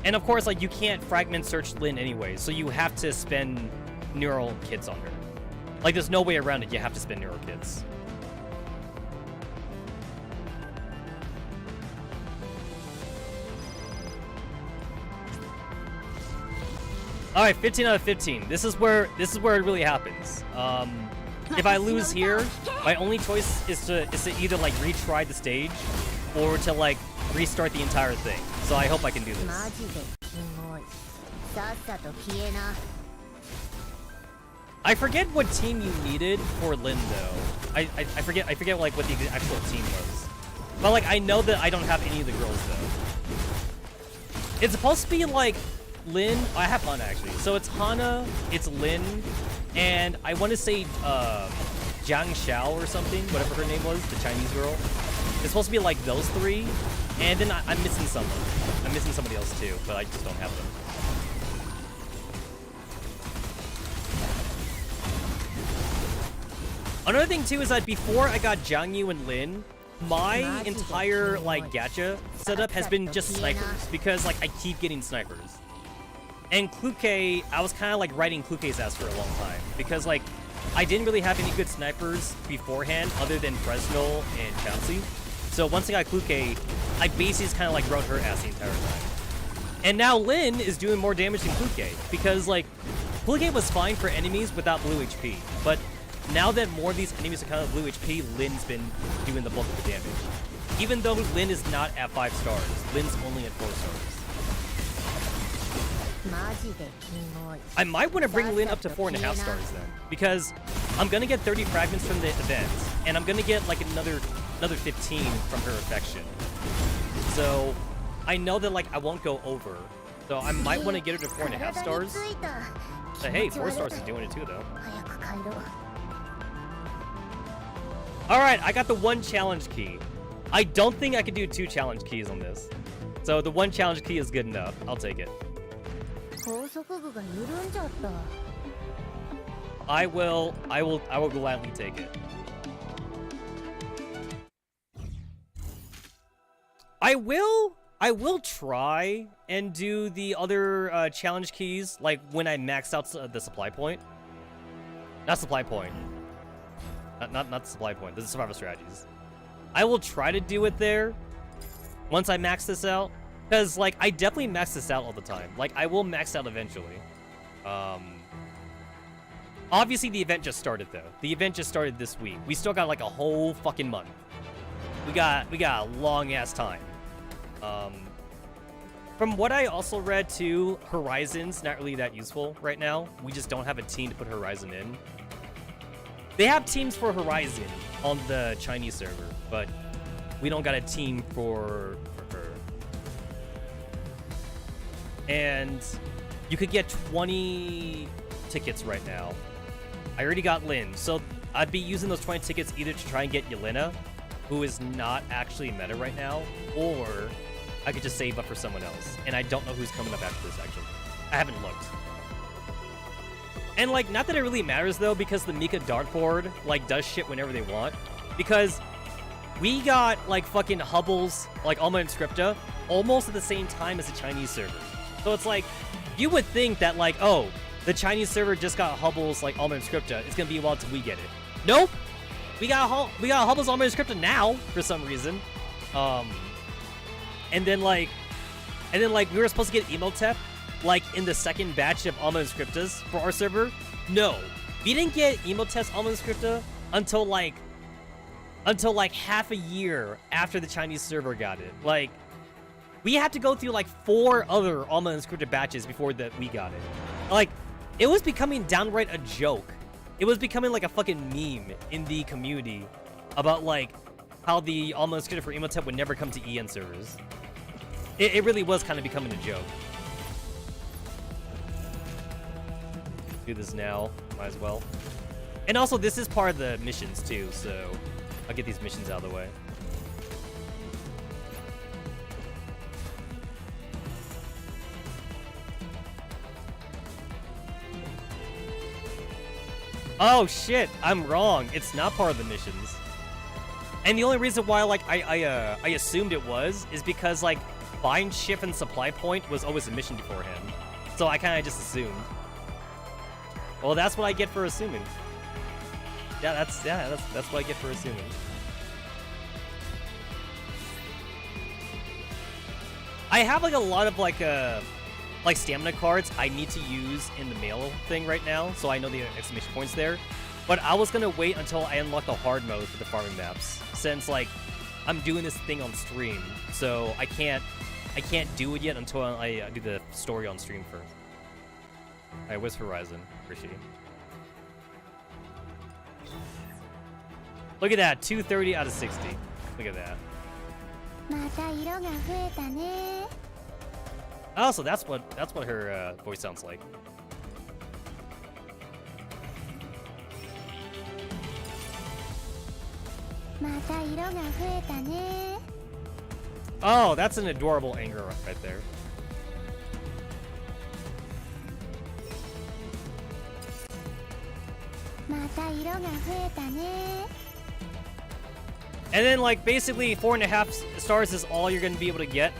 And of course, like, you can't fragment search Lin anyway, so you have to spend Neurl kits on her. Like, there's no way around it, you have to spend Neurl kits. Alright, 15 out of 15. This is where it really happens. If I lose here, my only choice is to either like retry the stage or to like restart the entire thing. So I hope I can do this. I forget what team you needed for Lin though. I forget like what the actual team was. But like I know that I don't have any of the girls though. It's supposed to be like Lin, I have Hana actually. So it's Hana, it's Lin, and I want to say Jiang Xiao or something, whatever her name was, the Chinese girl. It's supposed to be like those 3, and then I'm missing someone. I'm missing somebody else too, but I just don't have them. Another thing too is that before I got Jiang Yu and Lin, my entire like gacha setup has been just snipers because like I keep getting snipers. And Kluke, I was kind of like riding Kluke's ass for a long time because like I didn't really have any good snipers beforehand other than Fresnel and Chansey. So once I got Kluke, I basically just kind of like rode her ass the entire time. And now Lin is doing more damage than Kluke because like Kluke was fine for enemies without blue HP, but now that more of these enemies are kind of blue HP, Lin's been doing the bulk of the damage. Even though Lin is not at 5 stars, Lin's only at 4 stars. I might want to bring Lin up to 4.5 stars then, because I'm gonna get 30 fragments from the event, and I'm gonna get like another 15 from her affection. So I know that like I won't go over, so I might want to get her to 4.5 stars. But hey, 4 stars is doing it too though. All right, I got the 1 challenge key. I don't think I can do 2 challenge keys on this, so the 1 challenge key is good enough. I'll take it. I will gladly take it. I will try and do the other challenge keys like when I max out the supply point. Not supply point. Not the supply point. This is survival strategies. I will try to do it there once I max this out. Because, like, I definitely max this out all the time. Like, I will max out eventually. Obviously, the event just started, though. The event just started this week. We still got, like, a whole fucking month. We got a long-ass time. From what I also read, too, Horizon's not really that useful right now. We just don't have a team to put Horizon in. They have teams for Horizon on the Chinese server, but we don't got a team for her. And you could get 20 tickets right now. I already got Lin, so I'd be using those 20 tickets either to try and get Yelena, who is not actually meta right now, or I could just save up for someone else. And I don't know who's coming up after this, actually. I haven't looked. And, like, not that it really matters, though, because the Mika dartboard, like, does shit whenever they want. Because we got, like, fucking Hubbles, like, Alma and Scripta, almost at the same time as the Chinese server. So it's like, you would think that, like, oh, the Chinese server just got Hubbles, like, Alma and Scripta. It's gonna be a while till we get it. Nope! We got Hubbles, Alma and Scripta now, for some reason. And then, like, we were supposed to get Emotep like in the second batch of Alma Inscriptas for our server? No. We didn't get Emotest Alma Inscripta until like half a year after the Chinese server got it. Like, we had to go through like 4 other Alma Inscripta batches before that we got it. Like, it was becoming downright a joke. It was becoming like a fucking meme in the community about like how the Alma Inscripta for Emotep would never come to EN servers. It really was kind of becoming a joke. Do this now, might as well. And also, this is part of the missions too, so I'll get these missions out of the way. Oh shit, I'm wrong. It's not part of the missions. And the only reason why like I assumed it was is because like bind, shift, and supply point was always a mission beforehand. So I kind of just assumed. Well, that's what I get for assuming. Yeah, that's what I get for assuming. I have like a lot of like stamina cards I need to use in the mail thing right now, so I know the exclamation points there. But I was gonna wait until I unlock the hard mode for the farming maps, since like I'm doing this thing on stream, so I can't do it yet until I do the story on stream first. Alright, where's Horizon? Where's she? Look at that, 230 out of 60. Look at that. Oh, so that's what her voice sounds like. Oh, that's an adorable anger right there. And then, like, basically 4.5 stars is all you're gonna be able to get,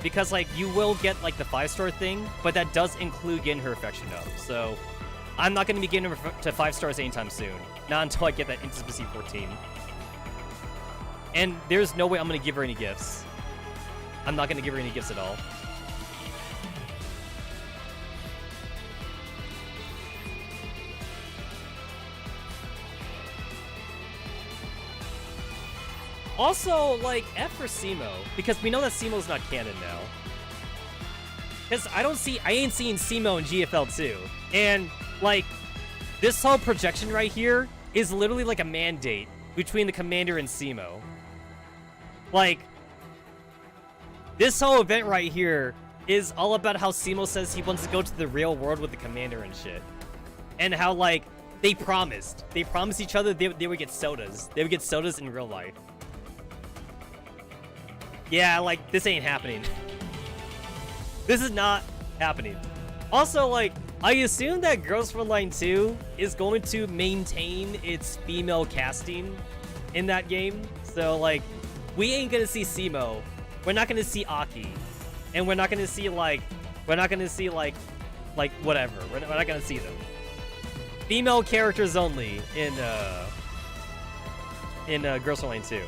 because, like, you will get, like, the 5-star thing, but that does include getting her affection up. So, I'm not gonna be getting her to 5 stars anytime soon. Not until I get that Intimacy 14. And there's no way I'm gonna give her any gifts. I'm not gonna give her any gifts at all. Also, like, F for Simo, because we know that Simo's not canon now. Because I ain't seen Simo in GFL 2. And, like, this whole projection right here is literally like a mandate between the commander and Simo. Like, this whole event right here is all about how Simo says he wants to go to the real world with the commander and shit. And how, like, they promised each other they would get sodas. They would get sodas in real life. Yeah, like, this ain't happening. This is not happening. Also, like, I assume that Girls Frontline 2 is going to maintain its female casting in that game. So, like, we ain't gonna see Simo. We're not gonna see Aki. And we're not gonna see, like, whatever. We're not gonna see them. Female characters only in Girls Frontline 2.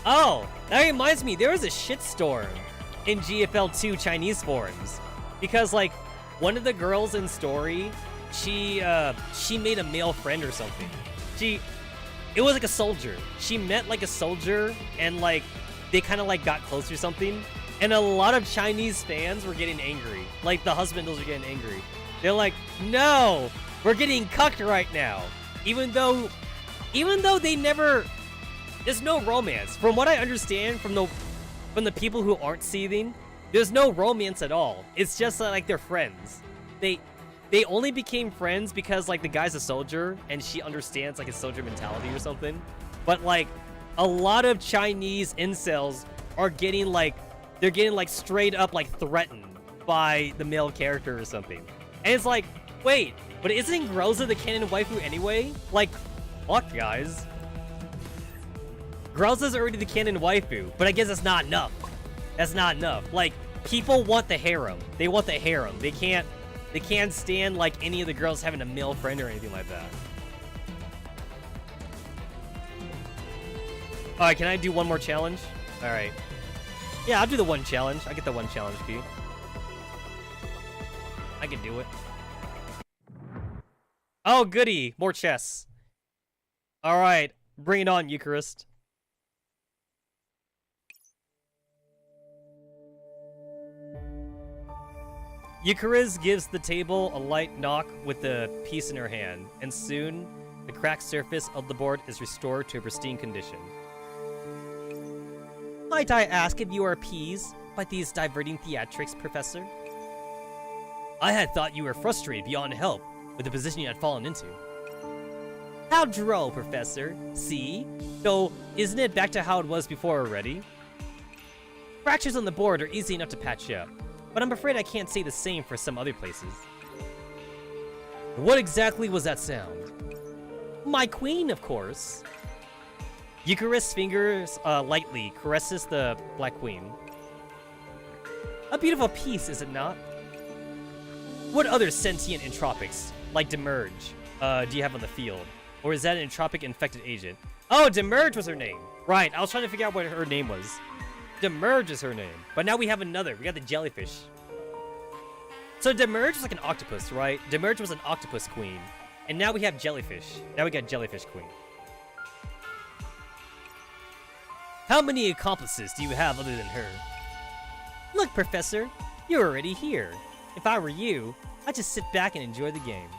Oh, that reminds me, there was a shitstorm in GFL 2 Chinese forums. Because, like, one of the girls in story, she made a male friend or something. It was like a soldier. She met, like, a soldier, and, like, they kind of, like, got close or something. And a lot of Chinese fans were getting angry. Like, the husbands were getting angry. They're like, no, we're getting cucked right now. Even though they never... There's no romance. From what I understand from the people who aren't seething, there's no romance at all. It's just like they're friends. They only became friends because like the guy's a soldier and she understands like his soldier mentality or something. But like a lot of Chinese incels are getting like straight up like threatened by the male character or something. And it's like, wait, but isn't Groza the canon waifu anyway? Like, fuck guys. Groza's already the canon waifu, but I guess that's not enough. That's not enough. Like, people want the harem. They want the harem. They can't stand like any of the girls having a male friend or anything like that. Alright, can I do one more challenge? Alright. Yeah, I'll do the one challenge. I get the one challenge key. I can do it. Oh, goody. More chess. All right. Bring it on, Eucharist. Eucharist gives the table a light knock with the piece in her hand, and soon the cracked surface of the board is restored to a pristine condition. Might I ask if you are appeased by these diverting theatrics, Professor? I had thought you were frustrated beyond help with the position you had fallen into. How droll, Professor. See? Though, isn't it back to how it was before already? Fractures on the board are easy enough to patch up, but I'm afraid I can't say the same for some other places. What exactly was that sound? My queen, of course. Eucharist's fingers lightly caresses the Black Queen. A beautiful piece, is it not? What other sentient entropics, like Demerge, do you have on the field? Or is that an entropic infected agent? Oh, Demerge was her name. Right, I was trying to figure out what her name was. Demerge is her name. But now we have another. We got the jellyfish. So Demerge was like an octopus, right? Demerge was an octopus queen. And now we have jellyfish. Now we got jellyfish queen. How many accomplices do you have other than her? Look, Professor, you're already here. If I were you, I'd just sit back and enjoy the game.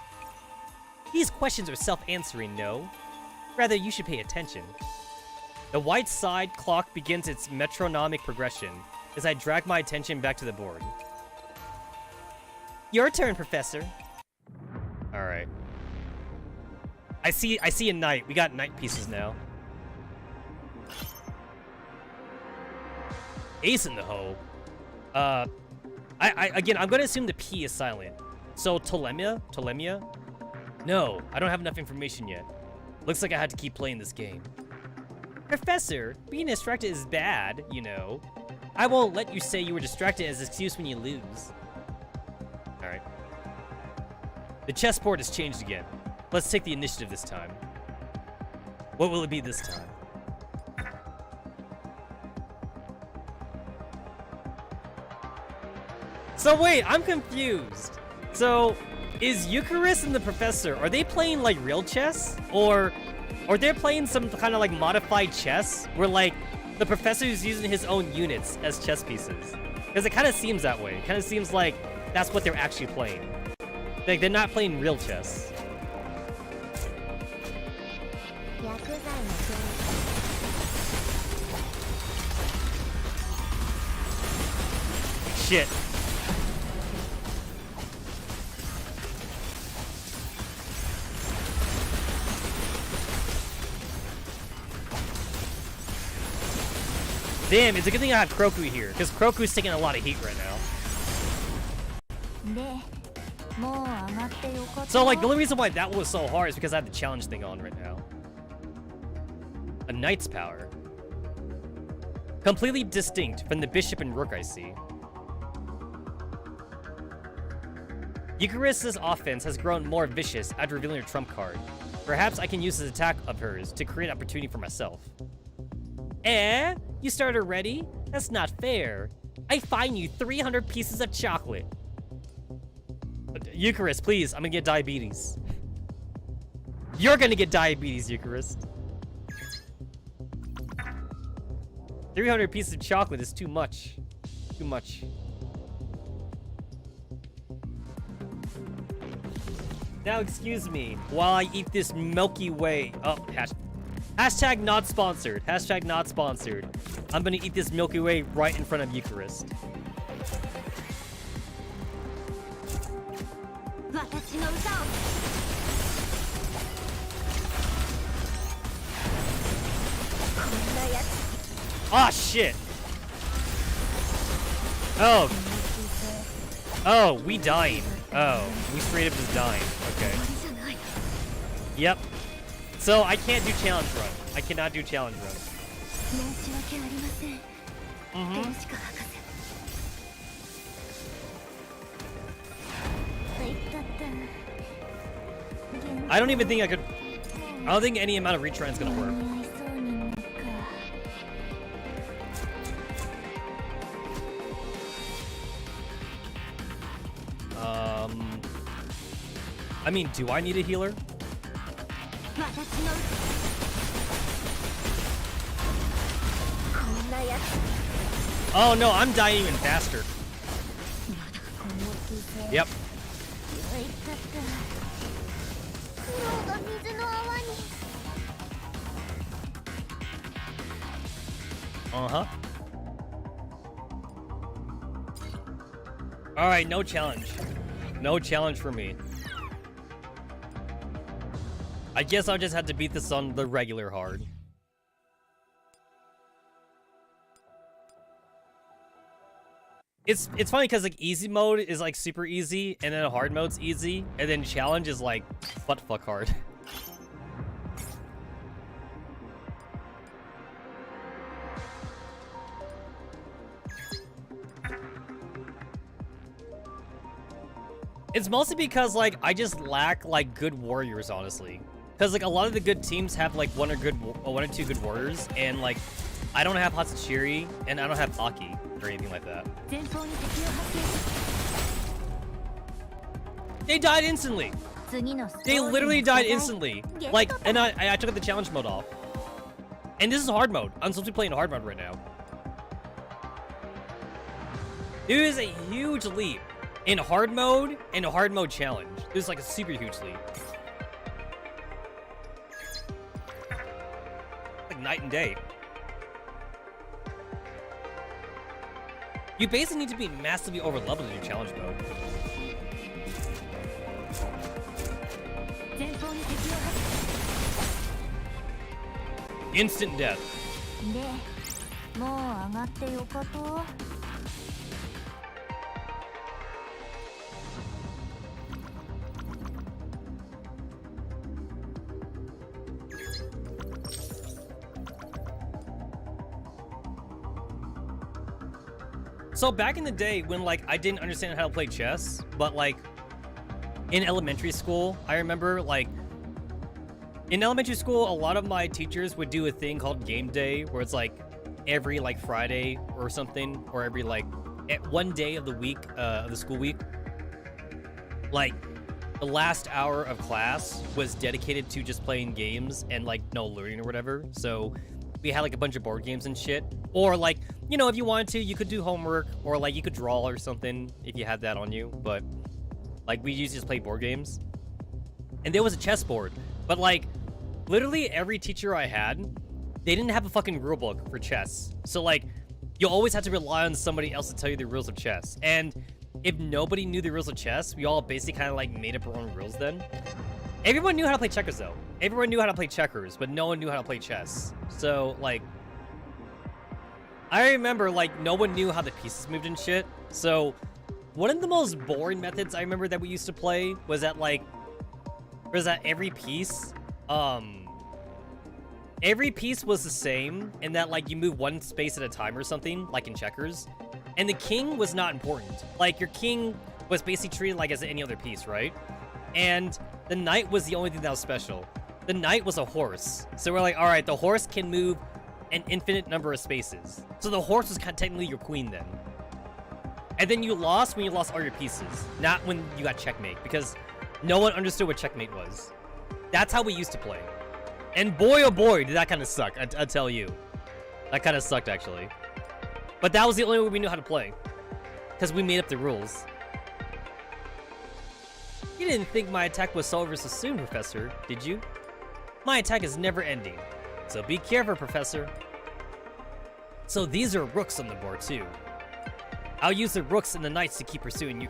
These questions are self-answering, no? Rather, you should pay attention. The white side clock begins its metronomic progression as I drag my attention back to the board. Your turn, Professor. Alright. I see a knight. We got knight pieces now. Ace in the hole. Again, I'm gonna assume the P is silent. So Tolemia? No, I don't have enough information yet. Looks like I had to keep playing this game. Professor, being distracted is bad, you know. I won't let you say you were distracted as an excuse when you lose. Alright. The chessboard has changed again. Let's take the initiative this time. What will it be this time? So wait, I'm confused. So, is Eucharist and the Professor, are they playing like real chess? Or they're playing some kind of like modified chess? Where like, the Professor is using his own units as chess pieces? Because it kind of seems that way. It kind of seems like that's what they're actually playing. Like, they're not playing real chess. Shit. Damn, it's a good thing I have Kroku here, because Kroku's taking a lot of heat right now. So, like, the only reason why that was so hard is because I have the challenge thing on right now. A knight's power. Completely distinct from the bishop and rook I see. Eucharist's offense has grown more vicious after revealing her trump card. Perhaps I can use this attack of hers to create opportunity for myself. Eh? You started already? That's not fair. I fine you 300 pieces of chocolate. Eucharist, please, I'm gonna get diabetes. You're gonna get diabetes, Eucharist. 300 pieces of chocolate is too much. Too much. Now, excuse me, while I eat this Milky Way. Oh, hashtag not sponsored. Hashtag not sponsored. I'm gonna eat this Milky Way right in front of Eucharist. Ah, shit. Oh. Oh, we dying. Oh, we straight up just dying. Okay. Yep. So I can't do challenge run. I cannot do challenge run. I don't even think I could. I don't think any amount of retry is gonna work. I mean, do I need a healer? 私のこんなやつ Oh no, I'm dying even faster. この風船 Yep. よいかった苦労が水の泡に Uh-huh. Alright, no challenge. No challenge for me. I guess I'll just have to beat this on the regular hard. It's funny because like easy mode is like super easy, and then hard mode's easy, and then challenge is like butt fuck hard. It's mostly because like I just lack like good warriors, honestly. Because like a lot of the good teams have like one or two good warriors, and like I don't have Hatsachiri and I don't have Aki or anything like that. 前方に敵を発見 They died instantly. 次のストー They リーの literally 素材 died instantly. Like, and I took the challenge mode off. And this is hard mode. I'm supposed to be playing hard mode right now. There is a huge leap in hard mode and hard mode challenge. There's like a super huge leap. Like night and day. You basically need to be massively over leveled in your challenge mode. 前方に敵を発 Instant death. 見でもう上がってよかと So back in the day when like I didn't understand how to play chess, but like in elementary school, I remember like in elementary school, a lot of my teachers would do a thing called game day where it's like every like Friday or something, or every like one day of the week, of the school week, like the last hour of class was dedicated to just playing games and like no learning or whatever. So we had like a bunch of board games and shit, or like, you know, if you wanted to, you could do homework, or like you could draw or something if you had that on you. But like we used to just play board games, and there was a chessboard, but like literally every teacher I had, they didn't have a fucking rule book for chess. So like you always had to rely on somebody else to tell you the rules of chess. And if nobody knew the rules of chess, we all basically kind of like made up our own rules then. Everyone knew how to play checkers though. Everyone knew how to play checkers, but no one knew how to play chess. So like, I remember like no one knew how the pieces moved and shit. So one of the most boring methods I remember that we used to play was that like, every piece was the same, and that like you move one space at a time or something, like in checkers. And the king was not important. Like your king was basically treated like as any other piece, right? And the knight was the only thing that was special. The knight was a horse. So we're like, all right, the horse can move an infinite number of spaces. So the horse was kind of technically your queen then. And then you lost when you lost all your pieces, not when you got checkmate, because no one understood what checkmate was. That's how we used to play. And boy, oh boy, did that kind of suck, I tell you. That kind of sucked, actually. But that was the only way we knew how to play, because we made up the rules. You didn't think my attack was so over so soon, Professor, did you? My attack is never ending, so be careful, Professor. So these are rooks on the board, too. I'll use the rooks and the knights to keep pursuing you.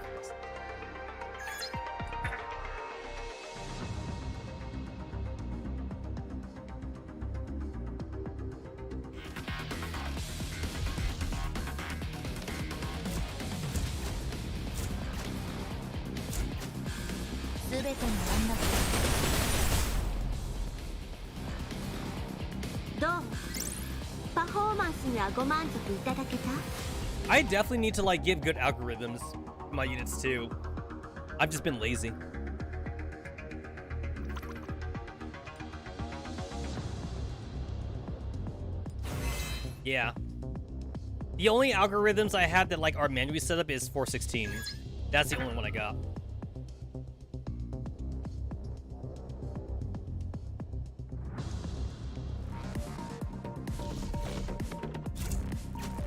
全ての音楽どうパフォーマンスにはご満足いただけた I definitely need to like give good algorithms to my units too. I've just been lazy. Yeah. The only algorithms I have that like are manually set up is 416. That's the only one I got.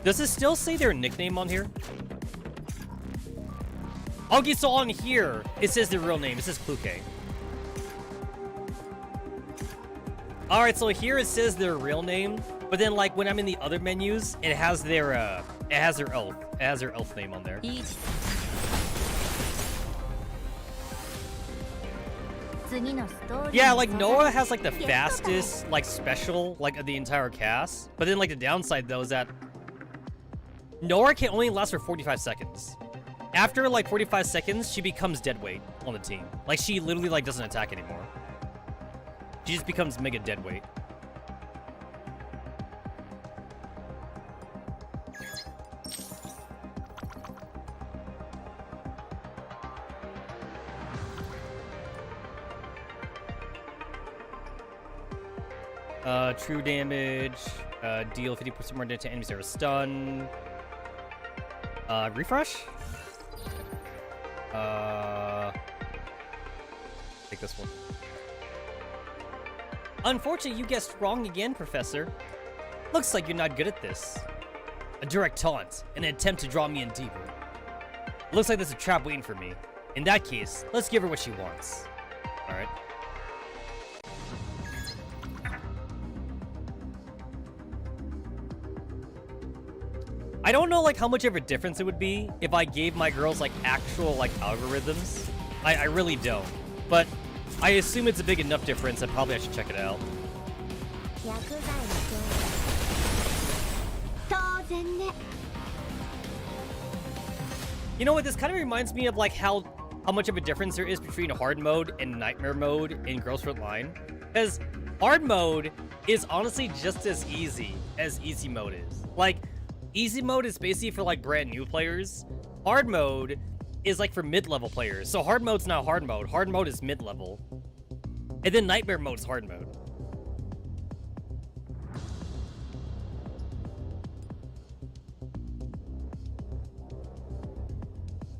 Does it still say their nickname on here? Okay, so on here, it says their real name. It says Kluke. Alright, so here it says their real name, but then like when I'm in the other menus, it has their elf. It has their elf name on there. Yeah, like Noah has like the fastest like special like of the entire cast, but then like the downside though is that Noah can only last for 45 seconds. After like 45 seconds, she becomes dead weight on the team. Like she literally like doesn't attack anymore. She just becomes mega dead weight. True damage, deal 50% more damage to enemies that are stunned. Refresh? Take this one. Unfortunately, you guessed wrong again, Professor. Looks like you're not good at this. A direct taunt, an attempt to draw me in deeper. Looks like there's a trap waiting for me. In that case, let's give her what she wants. Alright. I don't know like how much of a difference it would be if I gave my girls like actual like algorithms. I really don't. But I assume it's a big enough difference that probably I should check it out. You know what, this kind of reminds me of like how much of a difference there is between hard mode and nightmare mode in Girls Front Line. Because hard mode is honestly just as easy as easy mode is. Like, easy mode is basically for like brand new players. Hard mode is like for mid-level players. So hard mode's not hard mode. Hard mode is mid-level. And then nightmare mode's hard mode.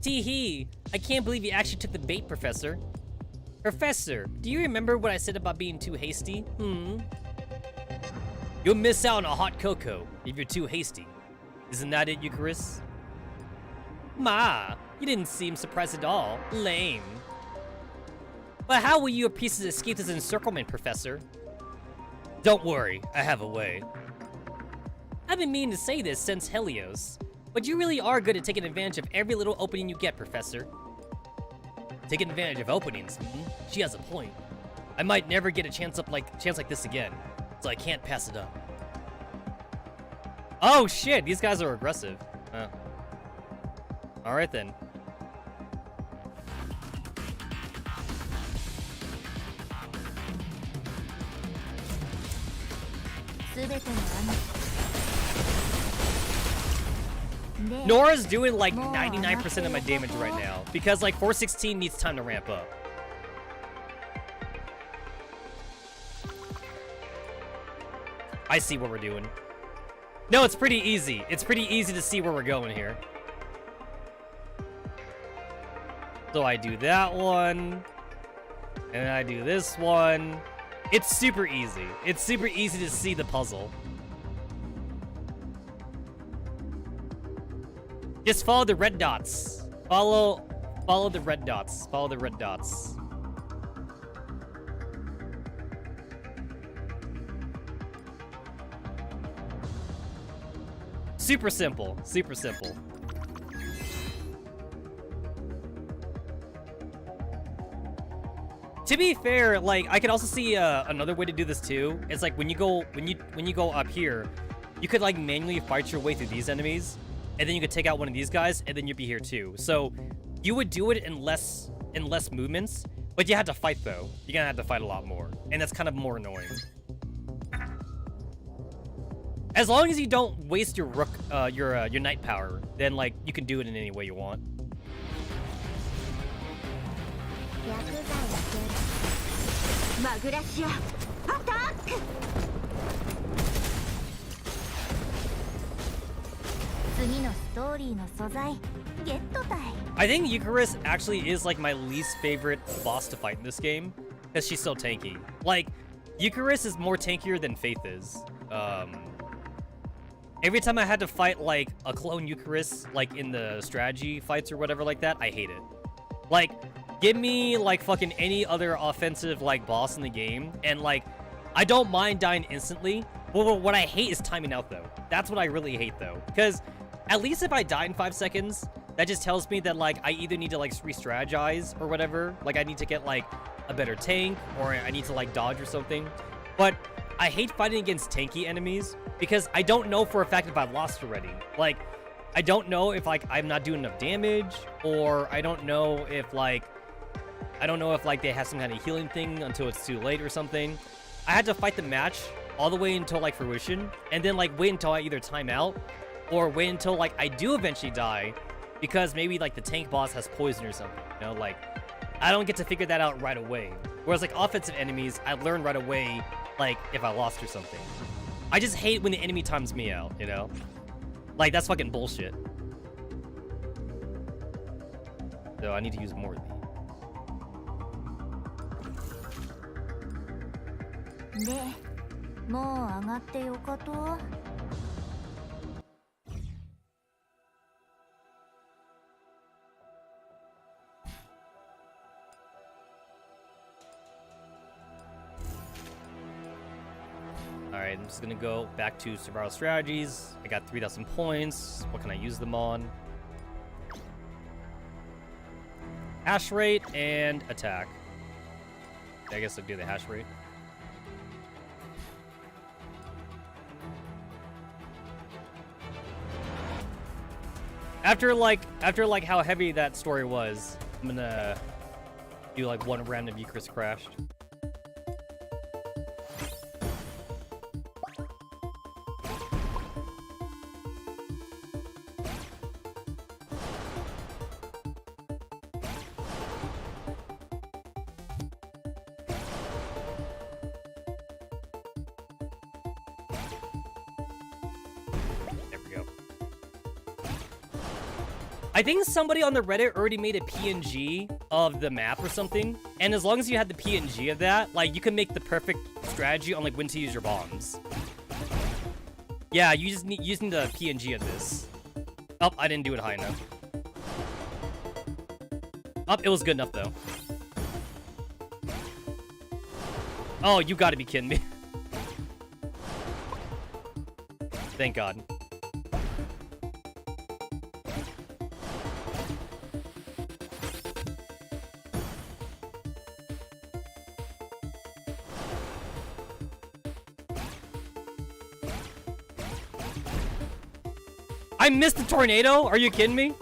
Tee-hee, I can't believe you actually took the bait, Professor. Professor, do you remember what I said about being too hasty? You'll miss out on a hot cocoa if you're too hasty. Isn't that it, Eucharist? Ma, you didn't seem surprised at all. Lame. But how will you pieces escape this encirclement, Professor? Don't worry, I have a way. I've been meaning to say this since Helios, but you really are good at taking advantage of every little opening you get, Professor. Taking advantage of openings, She has a point. I might never get a chance like this again, so I can't pass it up. Oh shit, these guys are aggressive. Alright then. Nora's doing like 99% of my damage right now because like 416 needs time to ramp up. I see what we're doing. No, it's pretty easy. It's pretty easy to see where we're going here. So I do that one, and I do this one. It's super easy. It's super easy to see the puzzle. Just follow the red dots. Follow the red dots. Follow the red dots. Super simple. Super simple. To be fair, like I could also see another way to do this too. It's like when you go up here, you could like manually fight your way through these enemies, and then you could take out one of these guys, and then you'd be here too. So you would do it in less movements, but you had to fight though. You're gonna have to fight a lot more, and that's kind of more annoying. As long as you don't waste your rook, your knight power, then like you can do it in any way you want. I think Eucharist actually is like my least favorite boss to fight in this game, because she's so tanky. Like, Eucharist is more tankier than Faith is. Every time I had to fight, like, a clone Eucharist, like, in the strategy fights or whatever like that, I hate it. Like, give me, like, fucking any other offensive, like, boss in the game, and, like, I don't mind dying instantly, but what I hate is timing out, though. That's what I really hate, though. Because at least if I die in 5 seconds, that just tells me that, like, I either need to, like, re-strategize or whatever. Like, I need to get, like, a better tank, or I need to, like, dodge or something. But I hate fighting against tanky enemies because I don't know for a fact if I've lost already. Like, I don't know if, like, I'm not doing enough damage, or I don't know if, like, they have some kind of healing thing until it's too late or something. I had to fight the match all the way until, like, fruition, and then, like, wait until I either time out, or wait until, like, I do eventually die, because maybe, like, the tank boss has poison or something, you know? Like, I don't get to figure that out right away. Whereas, like, offensive enemies, I learn right away, like, if I lost or something. I just hate when the enemy times me out, you know? Like, that's fucking bullshit. So I need to use more of these. で、もう上がってよかと。Alright, I'm just gonna go back to survival strategies. I got 3,000 points. What can I use them on? Hash rate and attack. I guess I'll do the hash rate. After like how heavy that story was, I'm gonna do like one random Eucharist crashed. I think somebody on the Reddit already made a PNG of the map or something, and as long as you had the PNG of that, like, you can make the perfect strategy on, like, when to use your bombs. Yeah, you just need the PNG of this. Oh, I didn't do it high enough. Oh, it was good enough, though. Oh, you gotta be kidding me. Thank God. I missed the tornado? Are you kidding me?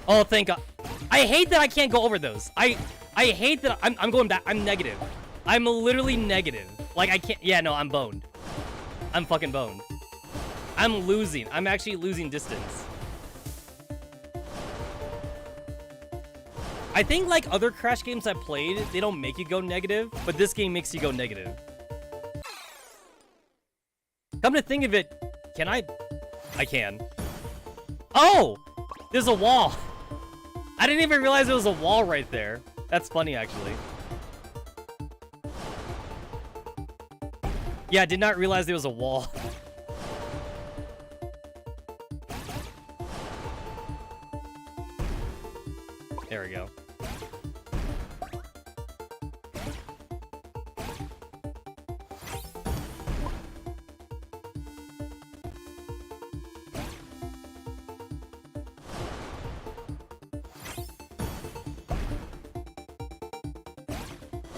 Oh, thank God. I hate that I can't go over those. I hate that I'm going back. I'm negative. I'm literally negative. Like, I can't. Yeah, no, I'm boned. I'm fucking boned. I'm losing. I'm actually losing distance. I think, like, other Crash games I've played, they don't make you go negative, but this game makes you go negative. Come to think of it, can I can. Oh! There's a wall! I didn't even realize there was a wall right there. That's funny, actually. Yeah, I did not realize there was a wall. There we go.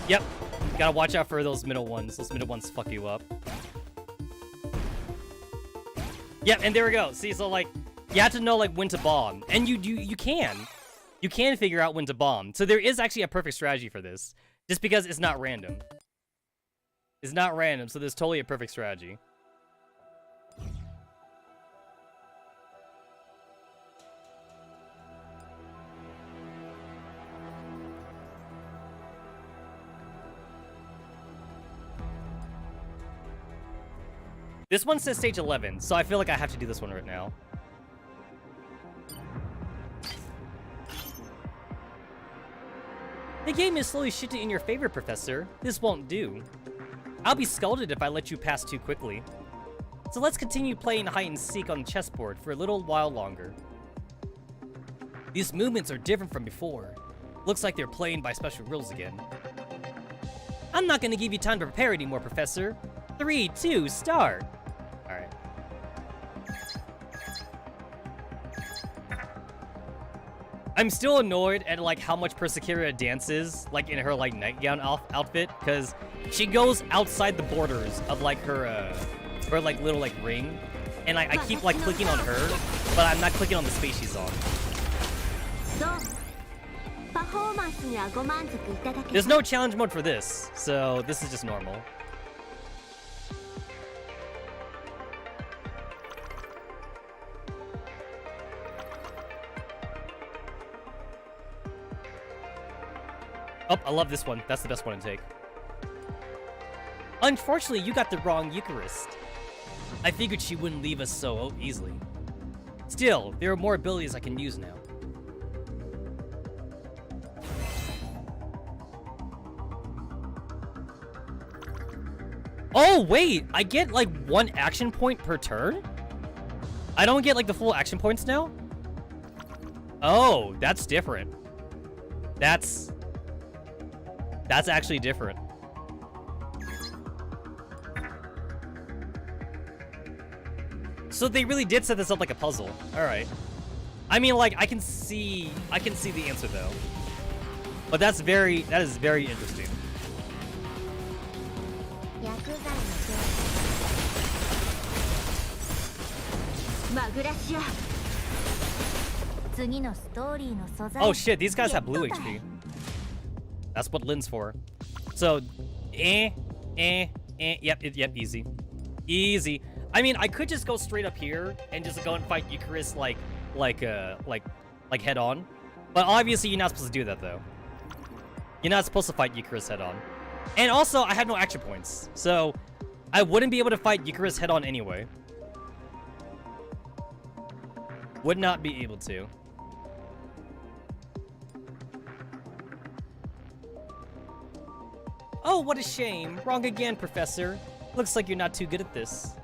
Yep. Gotta watch out for those middle ones. Those middle ones fuck you up. Yep, and there we go. See, so, like, you have to know, like, when to bomb. And you can. You can figure out when to bomb. So there is actually a perfect strategy for this. Just because it's not random. It's not random, so there's totally a perfect strategy. This one says stage 11, so I feel like I have to do this one right now. The game is slowly shifting in your favor, Professor. This won't do. I'll be scolded if I let you pass too quickly. So let's continue playing hide and seek on the chessboard for a little while longer. These movements are different from before. Looks like they're playing by special rules again. I'm not gonna give you time to prepare anymore, Professor. 3, 2, start! Alright. I'm still annoyed at like how much Persecuria dances like in her like nightgown outfit, because she goes outside the borders of like her like little like ring, and I keep like clicking on her, but I'm not clicking on the space she's on. There's no challenge mode for this, so this is just normal. Oh, I love this one. That's the best one to take. Unfortunately, you got the wrong Eucharist. I figured she wouldn't leave us so easily. Still, there are more abilities I can use now. Oh, wait! I get, like, 1 action point per turn? I don't get, like, the full action points now? Oh, that's different. That's actually different. So they really did set this up like a puzzle. Alright. I mean, like, I can see the answer, though. But that is very interesting. Oh shit, these guys have blue HP. That's what Lin's for. So, yep, easy. Easy. I mean, I could just go straight up here and just go and fight Eucharist like head on. But obviously you're not supposed to do that though. You're not supposed to fight Eucharist head on. And also, I have no action points. So, I wouldn't be able to fight Eucharist head on anyway. Would not be able to. Oh, what a shame. Wrong again, Professor. Looks like you're not too good at this.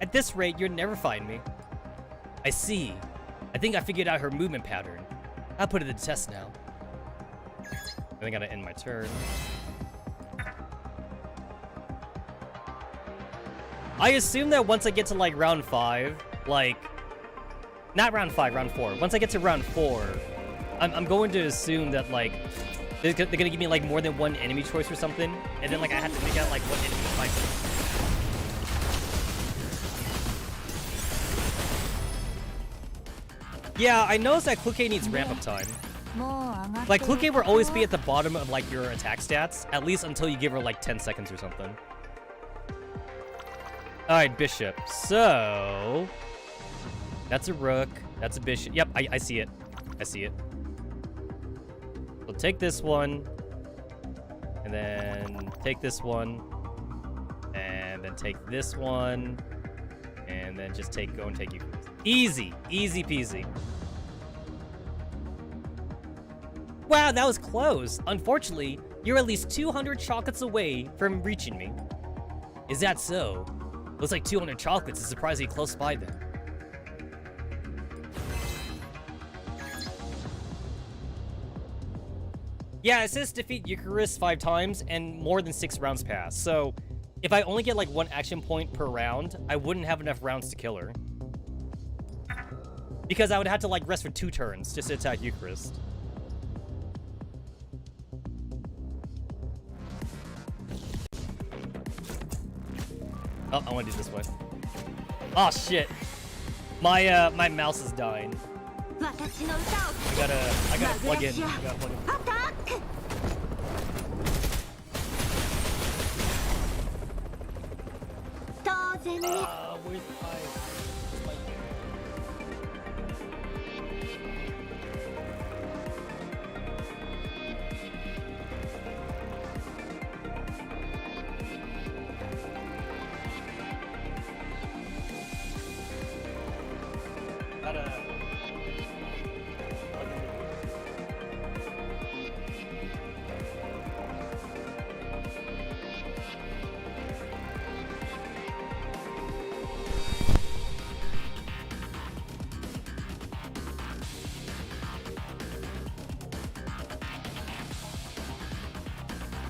At this rate, you'll never find me. I see. I think I figured out her movement pattern. I'll put it to the test now. I think I gotta end my turn. I assume that once I get to like round 5, like... Not round 5, round 4. Once I get to round 4, I'm going to assume that like... They're gonna give me like more than 1 enemy choice or something, and then like I have to figure out like what enemy to fight. Yeah, I noticed that Kluke needs ramp up time. Like Kluke will always be at the bottom of like your attack stats, at least until you give her like 10 seconds or something. Alright, bishop. So that's a rook. That's a bishop. Yep, I see it. I see it. We'll take this one, and then take this one, and then take this one, and then just go and take you. Easy, easy peasy. Wow, that was close. Unfortunately, you're at least 200 chocolates away from reaching me. Is that so? Looks like 200 chocolates is surprisingly close by then. Yeah, it says defeat Eucharist 5 times and more than 6 rounds pass. So, if I only get like 1 action point per round, I wouldn't have enough rounds to kill her. Because I would have to like rest for 2 turns just to attack Eucharist. Oh, I want to do this way. Oh shit. My mouse is dying. I gotta plug in. Where's my...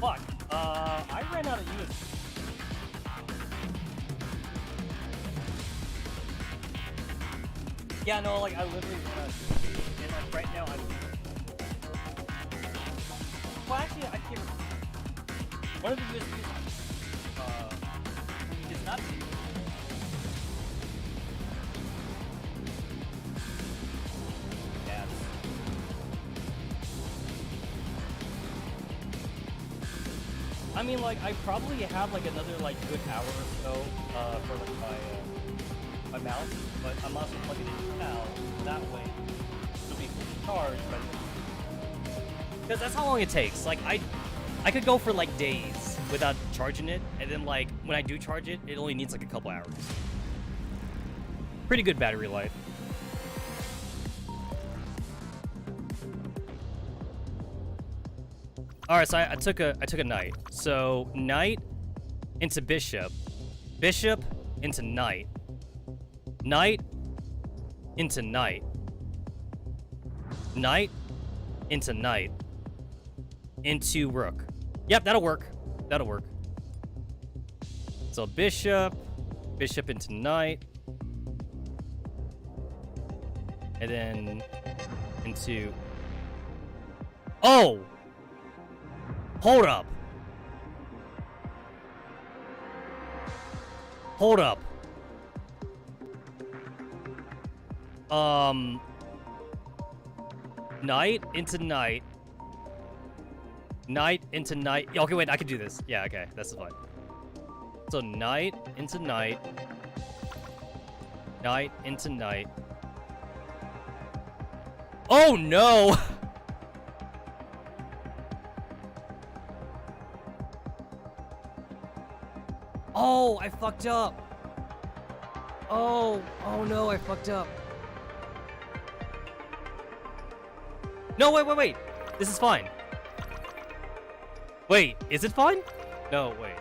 Fuck. I ran out of USB. Yeah, no, like I literally ran out of USB, and like right now I'm. Well, actually, I can't. One of the USBs is not. Yeah. I mean, like, I probably have like another like good hour or so for like my mouse, but I'm also plugging it in now. That way, it'll be fully charged. Because that's how long it takes. Like, I could go for like days without charging it, and then like when I do charge it, it only needs like a couple hours. Pretty good battery life. All right, so I took a knight. So knight into bishop, bishop into knight, knight into knight, knight into knight, into rook. Yep, that'll work. That'll work. So bishop, bishop into knight, and then into. Oh. Hold up. Hold up. Knight into knight. Knight into knight. Okay, wait, I can do this. Yeah, okay, that's fine. So knight into knight. Knight into knight. Oh no! Oh, I fucked up. Oh no, I fucked up. No, wait. This is fine. Wait, is it fine? No, wait.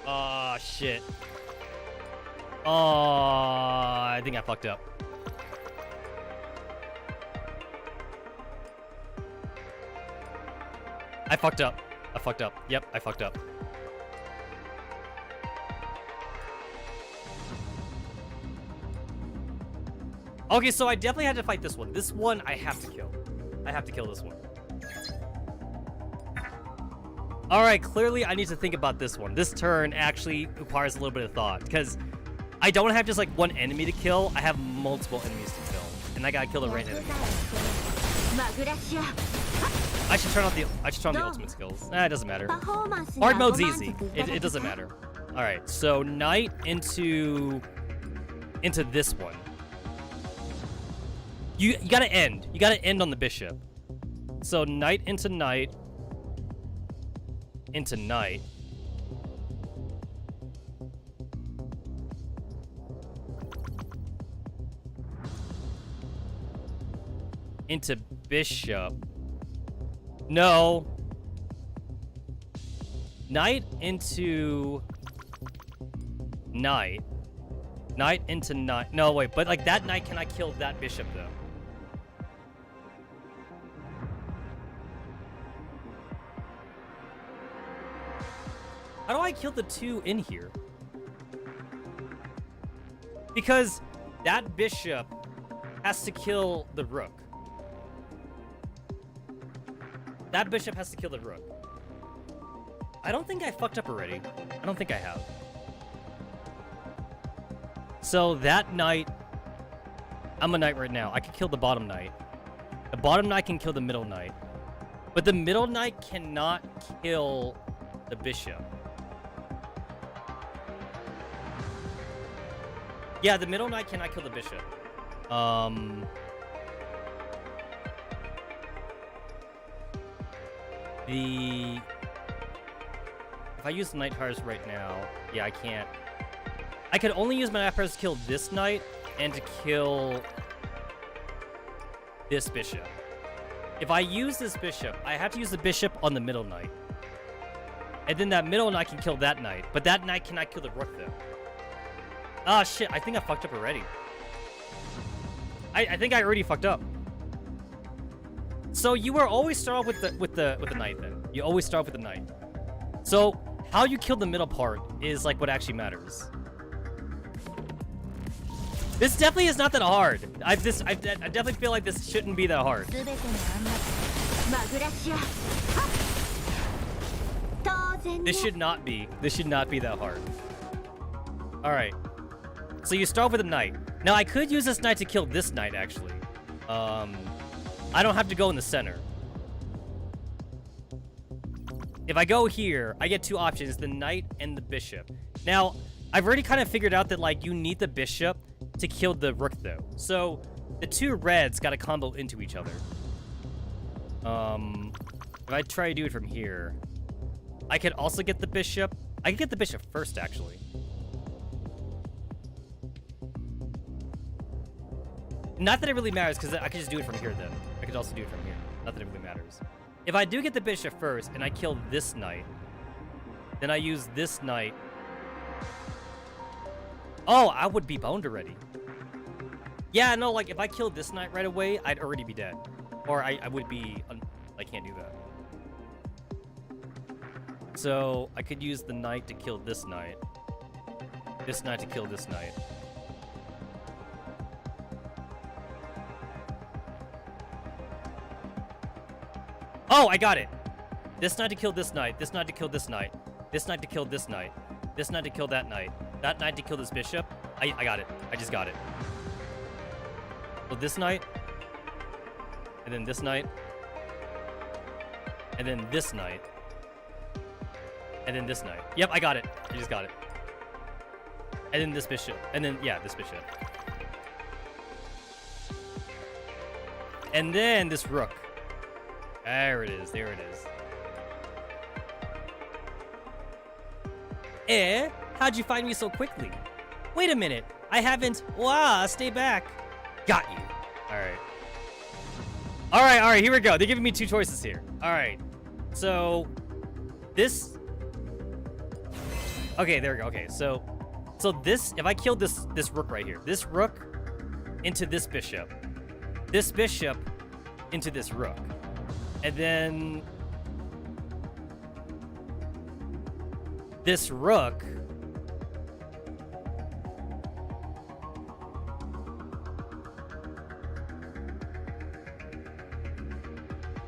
Oh, shit. Oh, I think I fucked up. I fucked up. Yep, I fucked up. Okay, so I definitely had to fight this one. This one I have to kill. I have to kill this one. Alright, clearly I need to think about this one. This turn actually requires a little bit of thought, because I don't have just like one enemy to kill, I have multiple enemies to kill. And I gotta kill the right enemy. I should turn on the ultimate skills. Nah, it doesn't matter. Hard mode's easy. It doesn't matter. Alright, so knight into this one. You gotta end. You gotta end on the bishop. So knight into knight. Into knight. Into bishop. No. Knight into knight. Knight into knight. No, wait, but like that knight cannot kill that bishop though. How do I kill the two in here? Because that bishop has to kill the rook. That bishop has to kill the rook. I don't think I fucked up already. I don't think I have. So that knight... I'm a knight right now. I can kill the bottom knight. The bottom knight can kill the middle knight. But the middle knight cannot kill the bishop. Yeah, the middle knight cannot kill the bishop. If I use the knight cards right now, yeah, I can't. I could only use my knight cards to kill this knight and to kill this bishop. If I use this bishop, I have to use the bishop on the middle knight. And then that middle knight can kill that knight, but that knight cannot kill the rook though. Ah, shit, I think I fucked up already. I think I already fucked up. So you will always start off with the knight then. You always start off with the knight. So how you kill the middle part is like what actually matters. This definitely is not that hard. I definitely feel like this shouldn't be that hard. This should not be. This should not be that hard. All right. So you start with a knight. Now I could use this knight to kill this knight actually. I don't have to go in the center. If I go here, I get two options, the knight and the bishop. Now, I've already kind of figured out that like you need the bishop to kill the rook though. So the two reds got to combo into each other. If I try to do it from here, I could also get the bishop. I could get the bishop first actually. Not that it really matters, because I could just do it from here then. I could also do it from here. Not that it really matters. If I do get the bishop first, and I kill this knight, then I use this knight. Oh, I would be boned already. Yeah, no, like, if I killed this knight right away, I'd already be dead. Or I would be... I can't do that. So, I could use the knight to kill this knight. This knight to kill this knight. Oh, I got it. This knight to kill this knight. This knight to kill this knight. This knight to kill this knight. This knight to kill that knight. That knight to kill this bishop. I got it. I just got it. So this knight. And then this knight. And then this knight. And then this knight. Yep, I got it. I just got it. And then this bishop. And then, yeah, this bishop. And then this rook. There it is. There it is. Eh? How'd you find me so quickly? Wait a minute. I haven't... Wow, stay back. Got you. Alright. Alright, here we go. They're giving me two choices here. Alright. So... This... Okay, there we go. Okay, so this... If I killed this rook right here. This rook into this bishop. This bishop into this rook. And then... This rook...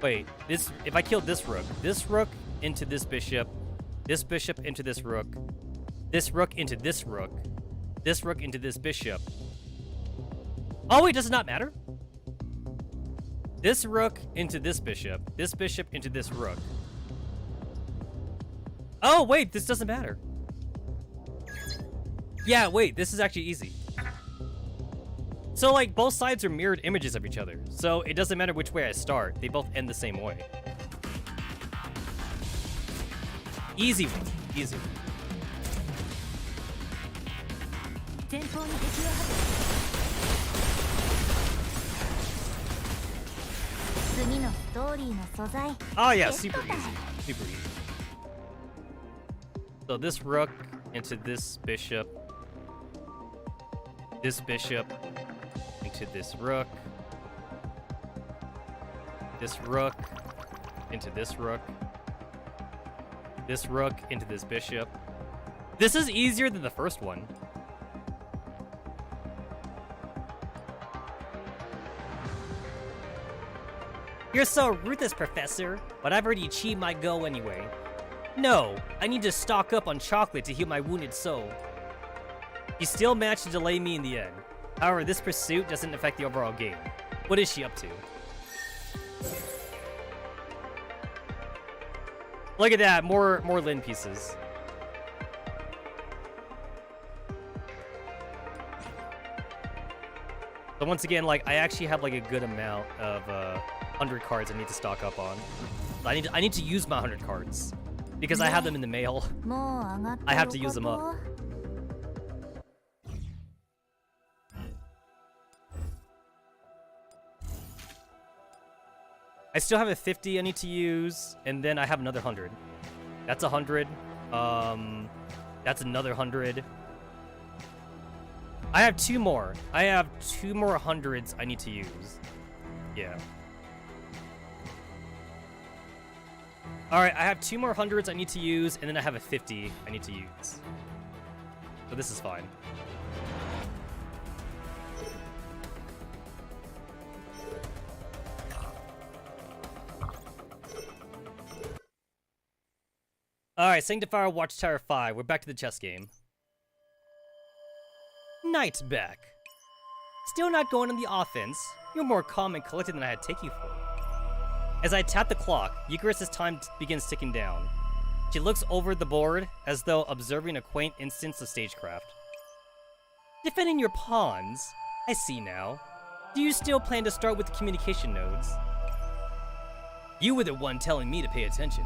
Wait, this... If I killed this rook into this bishop into this rook into this rook into this bishop. Oh wait, does it not matter? This rook into this bishop into this rook. Oh wait, this doesn't matter. Yeah, wait, this is actually easy. So like both sides are mirrored images of each other, so it doesn't matter which way I start, they both end the same way. Easy one, easy one. Oh yeah, super easy, super easy. So this rook into this bishop into this rook into this rook into this bishop. This is easier than the first one. You're so ruthless, Professor, but I've already achieved my goal anyway. No, I need to stock up on chocolate to heal my wounded soul. You still managed to delay me in the end. However, this pursuit doesn't affect the overall game. What is she up to? Look at that, more Lin pieces. So once again, like, I actually have like a good amount of 100 cards I need to stock up on. I need to use my 100 cards because I have them in the mail. I have to use them up. I still have a 50 I need to use, and then I have another 100. That's 100. That's another 100. I have two more. I have two more 100s I need to use. Yeah. Alright, I have 2 more hundreds I need to use, and then I have a 50 I need to use. So this is fine. Alright, Sanctifier Watchtower 5. We're back to the chess game. Knight's back. Still not going on the offense. You're more calm and collected than I had take you for. As I tap the clock, Eucharis's time begins ticking down. She looks over the board as though observing a quaint instance of stagecraft. Defending your pawns? I see now. Do you still plan to start with the communication nodes? You were the one telling me to pay attention.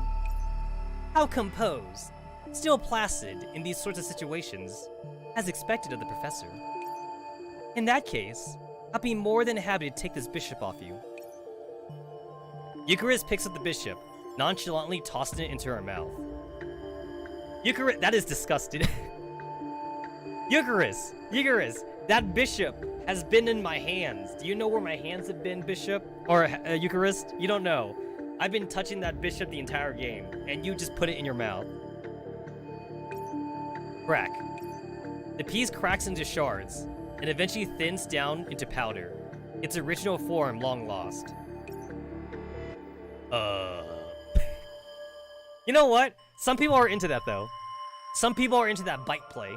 How composed, still placid in these sorts of situations, as expected of the professor. In that case, I'll be more than happy to take this bishop off you. Eucharis picks up the bishop, nonchalantly tossing it into her mouth. Eucharis, that is disgusting. Eucharis, that bishop has been in my hands. Do you know where my hands have been, Bishop? Or Eucharist? You don't know. I've been touching that bishop the entire game, and you just put it in your mouth. Crack. The piece cracks into shards, and eventually thins down into powder, its original form long lost. You know what? Some people are into that, though. Some people are into that bite play.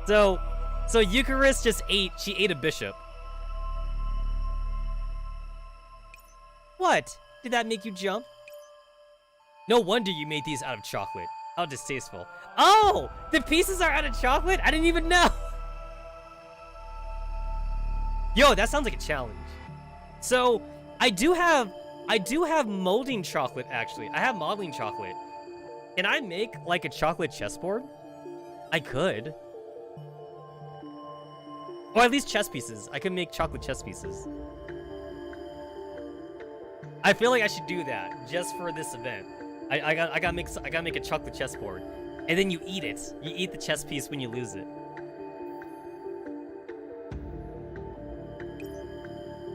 So Eucharist just she ate a bishop. What? Did that make you jump? No wonder you made these out of chocolate. How distasteful. Oh! The pieces are out of chocolate? I didn't even know! Yo, that sounds like a challenge. So, I do have molding chocolate, actually. I have modeling chocolate. Can I make, like, a chocolate chessboard? I could. Or at least chess pieces. I could make chocolate chess pieces. I feel like I should do that just for this event. I gotta make a chocolate chessboard, and then you eat it. You eat the chess piece when you lose it.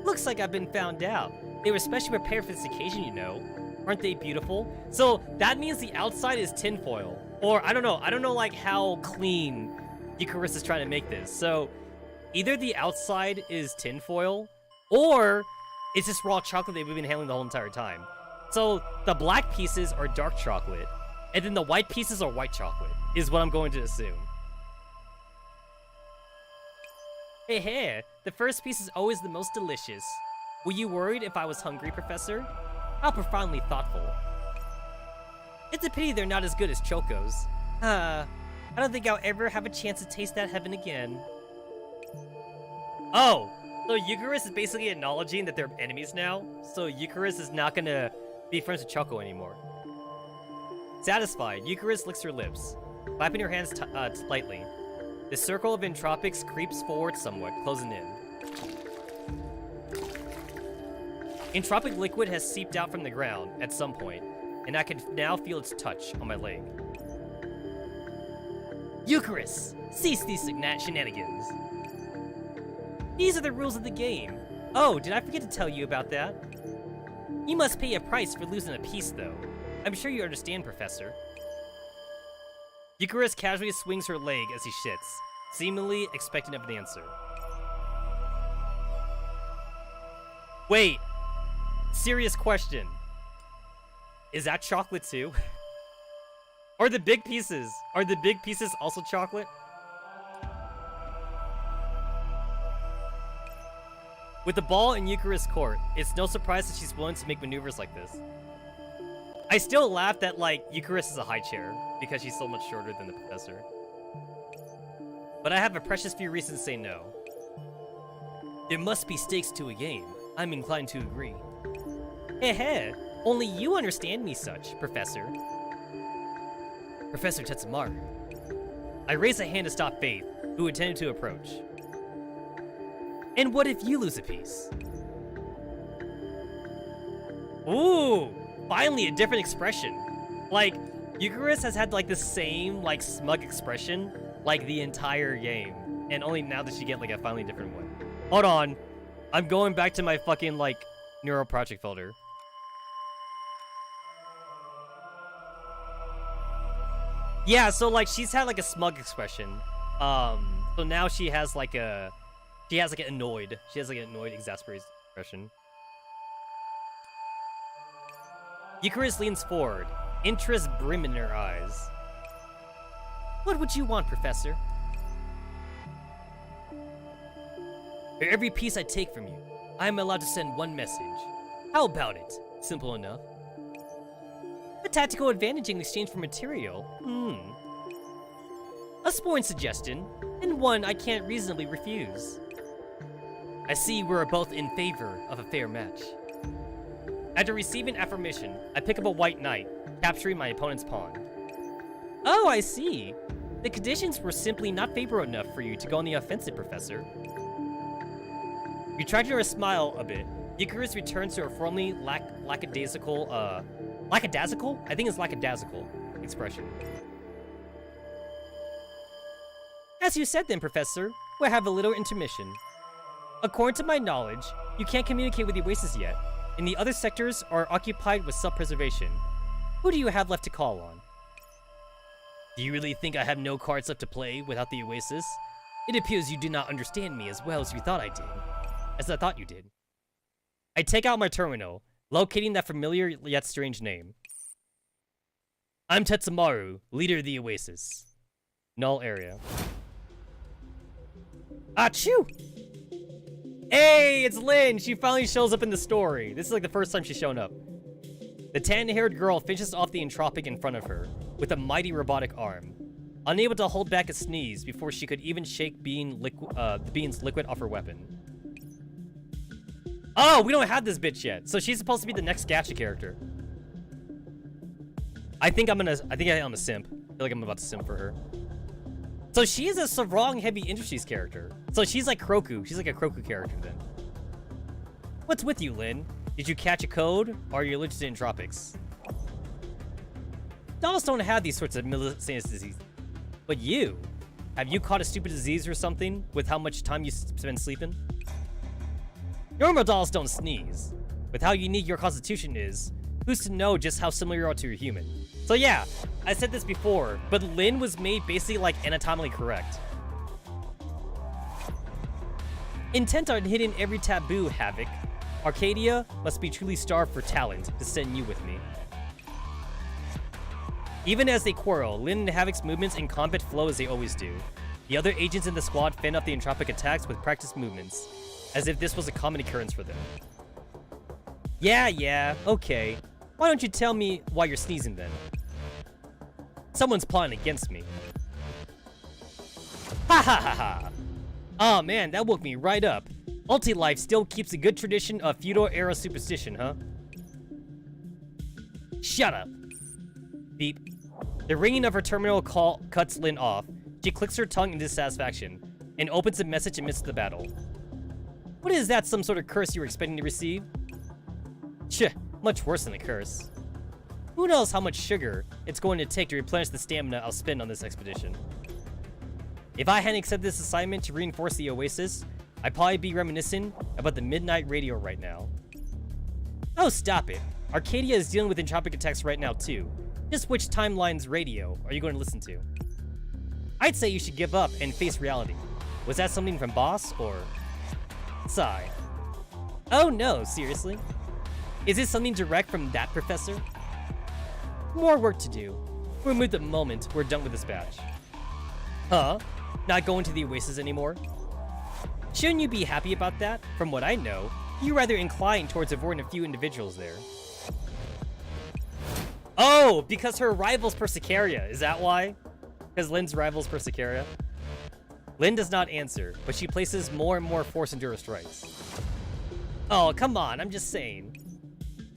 Looks like I've been found out. They were specially prepared for this occasion, you know. Aren't they beautiful? So that means the outside is tinfoil, or I don't know like how clean Eucharist is trying to make this. So either the outside is tinfoil, or it's just raw chocolate that we've been handling the whole entire time. So the black pieces are dark chocolate, and then the white pieces are white chocolate, is what I'm going to assume. Hey, the first piece is always the most delicious. Were you worried if I was hungry, Professor? How profoundly thoughtful. It's a pity they're not as good as Choco's. I don't think I'll ever have a chance to taste that heaven again. Oh! So Eucharist is basically acknowledging that they're enemies now, so Eucharist is not gonna be friends with Choco anymore. Satisfied, Eucharist licks her lips, clapping her hands lightly. The circle of entropics creeps forward somewhat, closing in. Entropic liquid has seeped out from the ground at some point, and I can now feel its touch on my leg. Eucharist, cease these shenanigans. These are the rules of the game. Oh, did I forget to tell you about that? You must pay a price for losing a piece, though. I'm sure you understand, Professor. Eucharist casually swings her leg as he shits, seemingly expecting of an answer. Wait. Serious question. Is that chocolate too? Are the big pieces also chocolate? With the ball in Eucharist's court, it's no surprise that she's willing to make maneuvers like this. I still laugh that, like, Eucharist is a high chair, because she's so much shorter than the professor. But I have a precious few reasons to say no. There must be stakes to a game. I'm inclined to agree. Hey, only you understand me such, Professor. Professor Tetsamaru. I raise a hand to stop Faith, who intended to approach. And what if you lose a piece? Ooh, finally a different expression. Like, Eucharist has had like the same like smug expression like the entire game. And only now does she get like a finally different one. Hold on. I'm going back to my fucking like Neurl project folder. Yeah, so like she's had like a smug expression. So now she has like an annoyed. She has like an annoyed, exasperated expression. Eucharist leans forward, interest brimming in her eyes. What would you want, Professor? For every piece I take from you, I am allowed to send one message. How about it? Simple enough. A tactical advantage in exchange for material? A sporting suggestion, and one I can't reasonably refuse. I see we're both in favor of a fair match. After receiving affirmation, I pick up a white knight, capturing my opponent's pawn. Oh, I see. The conditions were simply not favorable enough for you to go on the offensive, Professor. Retracting her smile a bit, Eucharist returns to her formerly lackadaisical, lackadaisical? I think it's lackadaisical expression. As you said then, Professor, we'll have a little intermission. According to my knowledge, you can't communicate with the Oasis yet, and the other sectors are occupied with self-preservation. Who do you have left to call on? Do you really think I have no cards left to play without the Oasis? It appears you do not understand me as well as you thought I did. As I thought you did. I take out my terminal, locating that familiar yet strange name. I'm Tetsamaru, leader of the Oasis. Null area. Achoo! Hey, it's Lynn! She finally shows up in the story. This is like the first time she's shown up. The tan-haired girl finishes off the entropic in front of her, with a mighty robotic arm. Unable to hold back a sneeze before she could even shake the bean's liquid off her weapon. Oh, we don't have this bitch yet. So she's supposed to be the next gacha character. I think I'm a simp. I feel like I'm about to simp for her. So she's a Sarong Heavy Industries character. So she's like Kroku. She's like a Kroku character then. What's with you, Lynn? Did you catch a code, or are you allergic to entropics? Dolls don't have these sorts of millisecond disease. But you? Have you caught a stupid disease or something with how much time you spend sleeping? Normal dolls don't sneeze. With how unique your constitution is, who's to know just how similar you are to a human? So yeah, I said this before, but Lynn was made basically like anatomically correct. Intent on hitting every taboo, Havoc. Arcadia must be truly starved for talent to send you with me. Even as they quarrel, Lynn and Havoc's movements in combat flow as they always do. The other agents in the squad fend off the entropic attacks with practiced movements, as if this was a common occurrence for them. Yeah, okay. Why don't you tell me why you're sneezing then? Someone's plotting against me. Ha ha ha ha! Oh man, that woke me right up. Ulti-Life still keeps a good tradition of feudal-era superstition, huh? Shut up. Beep. The ringing of her terminal call cuts Lynn off. She clicks her tongue in dissatisfaction, and opens a message amidst the battle. What is that, some sort of curse you were expecting to receive? Tch, much worse than a curse. Who knows how much sugar it's going to take to replenish the stamina I'll spend on this expedition. If I hadn't accepted this assignment to reinforce the Oasis, I'd probably be reminiscing about the Midnight Radio right now. Oh, stop it. Arcadia is dealing with entropic attacks right now too. Just which timeline's radio are you going to listen to? I'd say you should give up and face reality. Was that something from Boss, or... Sigh. Oh no, seriously? Is it something direct from that professor? More work to do. We'll move the moment we're done with this batch. Huh? Not going to the Oasis anymore? Shouldn't you be happy about that? From what I know, you're rather inclined towards avoiding a few individuals there. Oh, because her rival's Persicaria. Is that why? Because Lynn's rival's Persicaria? Lynn does not answer, but she places more and more force into her strikes. Oh, come on, I'm just saying.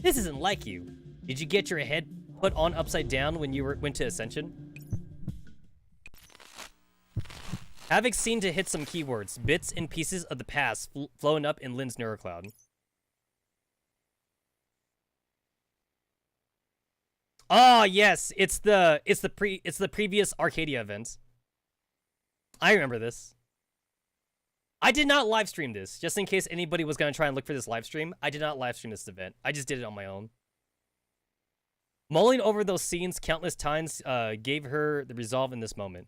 This isn't like you. Did you get your head put on upside down when you went to Ascension? Havoc seemed to hit some keywords, bits and pieces of the past flowing up in Lynn's Neurl Cloud. Oh yes, it's the previous Arcadia event. I remember this. I did not live stream this, just in case anybody was gonna try and look for this live stream. I did not live stream this event. I just did it on my own. Mulling over those scenes countless times gave her the resolve in this moment.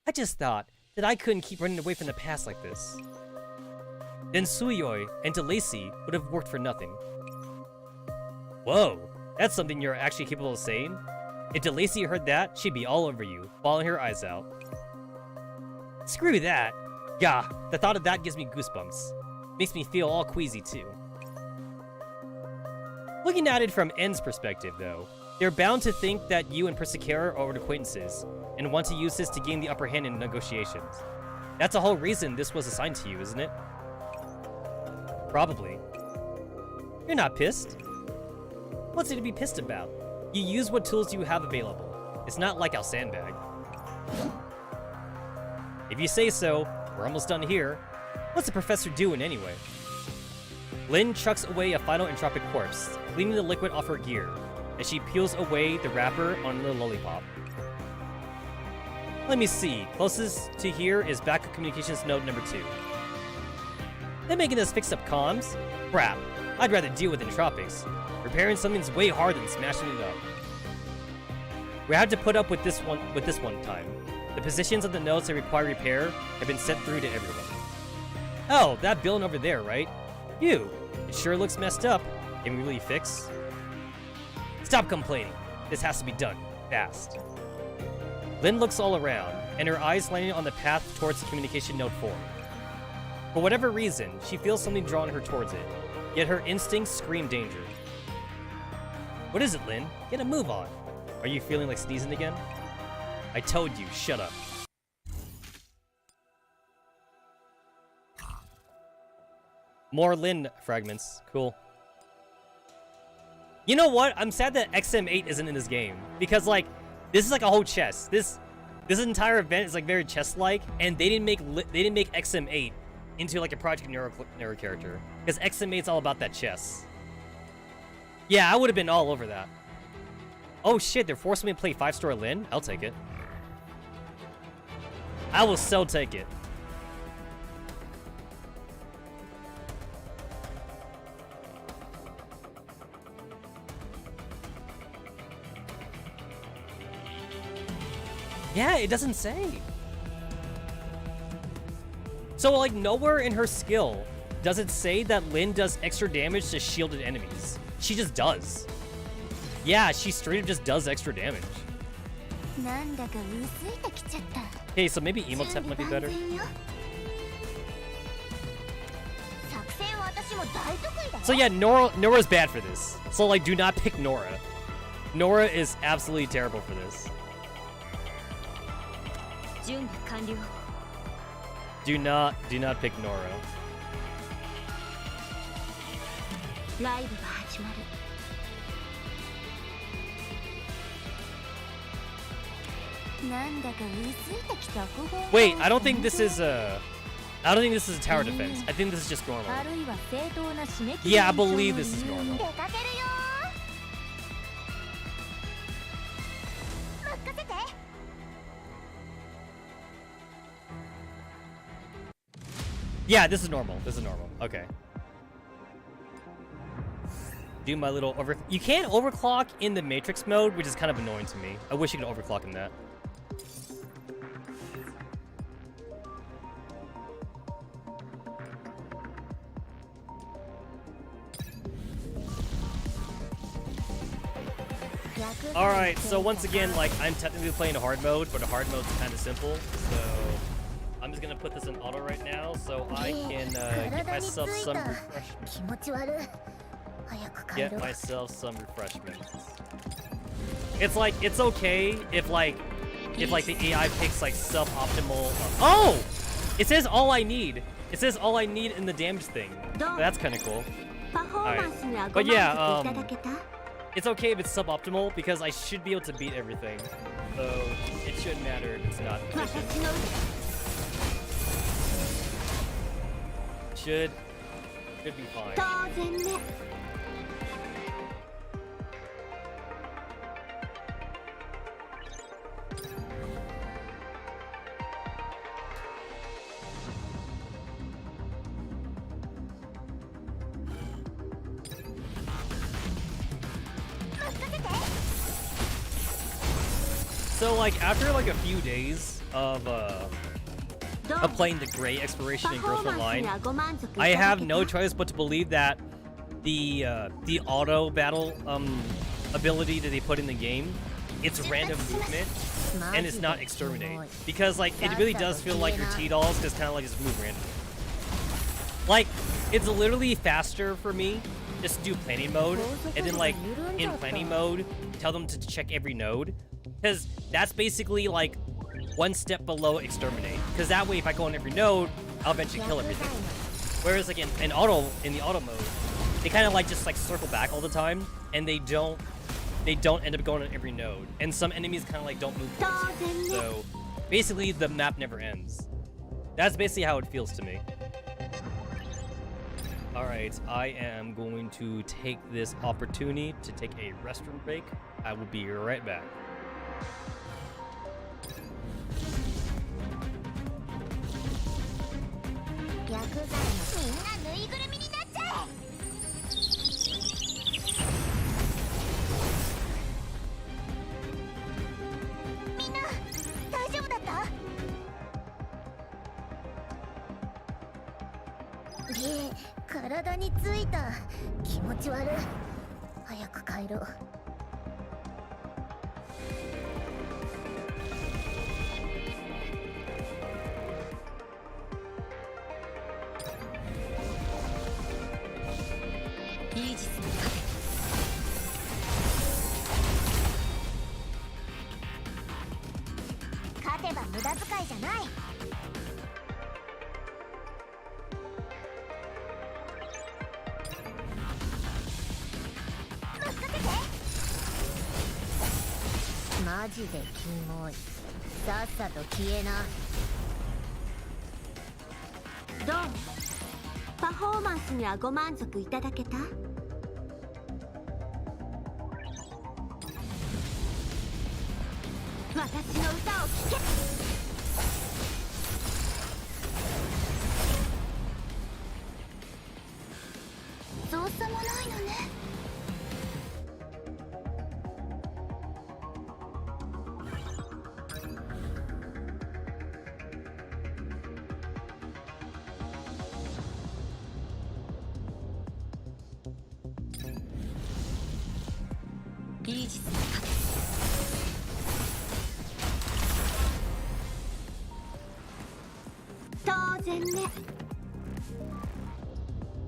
I just thought that I couldn't keep running away from the past like this. Then Suyoi and Delacy would have worked for nothing. Whoa, that's something you're actually capable of saying? If Delacy heard that, she'd be all over you, bawling her eyes out. Screw that. Gah, the thought of that gives me goosebumps. Makes me feel all queasy too. Looking at it from N's perspective, though, they're bound to think that you and Persicara are old acquaintances, and want to use this to gain the upper hand in negotiations. That's the whole reason this was assigned to you, isn't it? Probably. You're not pissed. What's there to be pissed about? You use what tools you have available. It's not like I'll sandbag. If you say so, we're almost done here. What's the professor doing anyway? Lynn chucks away a final entropic corpse, cleaning the liquid off her gear, as she peels away the wrapper on the lollipop. Let me see. Closest to here is backup communications node number 2. They're making us fix up comms? Crap. I'd rather deal with entropics. Repairing something's way harder than smashing it up. We had to put up with this one time. The positions of the nodes that require repair have been sent through to everyone. Oh, that building over there, right? You. It sure looks messed up. Can we really fix? Stop complaining. This has to be done. Fast. Lynn looks all around, and her eyes landing on the path towards communication node 4. For whatever reason, she feels something drawing her towards it, yet her instincts scream danger. What is it, Lynn? Get a move on. Are you feeling like sneezing again? I told you, shut up. More Lynn fragments. Cool. You know what? I'm sad that XM8 isn't in this game. Because, like, this is like a whole chess. This entire event is like very chess-like, and they didn't make XM8 into like a Project Neurl character. Because XM8's all about that chess. Yeah, I would have been all over that. Oh shit, they're forcing me to play 5-star Lynn? I'll take it. I will so take it. Yeah, it doesn't say. So, like, nowhere in her skill does it say that Lynn does extra damage to shielded enemies. She just does. Yeah, she straight up just does extra damage. Okay, so maybe Emotep might be better. So yeah, Nora's bad for this. So like, do not pick Nora. Nora is absolutely terrible for this. Do not pick Nora. Wait, I don't think this is a tower defense. I think this is just normal. Yeah, I believe this is normal. Yeah, this is normal. This is normal. Okay. Do my little over... You can't overclock in the Matrix mode, which is kind of annoying to me. I wish you could overclock in that. Alright, so once again, like, I'm technically playing a hard mode, but a hard mode's kind of simple, so... I'm just gonna put this in auto right now, so I can get myself some refreshment. Get myself some refreshments. It's like, it's okay if like the AI picks like suboptimal. Oh! It says all I need. It says all I need in the damage thing. That's kind of cool. Alright. But yeah, it's okay if it's suboptimal because I should be able to beat everything. So it shouldn't matter if it's not efficient. Should be fine. So like after like a few days of playing the Gray Exploration and Girls Online, I have no choice but to believe that the auto battle ability that they put in the game, it's random movement and it's not exterminate, because like it really does feel like your T-dolls just kind of like just move randomly. Like it's literally faster for me just to do planning mode, and then like in planning mode tell them to check every node, because that's basically like one step below exterminate, because that way if I go on every node I'll eventually kill everything. Whereas like in the auto mode, they kind of like just like circle back all the time, and they don't end up going on every node, and some enemies kind of like don't move towards you. So basically the map never ends. That's basically how it feels to me. Alright, I am going to take this opportunity to take a restroom break. I will be right back.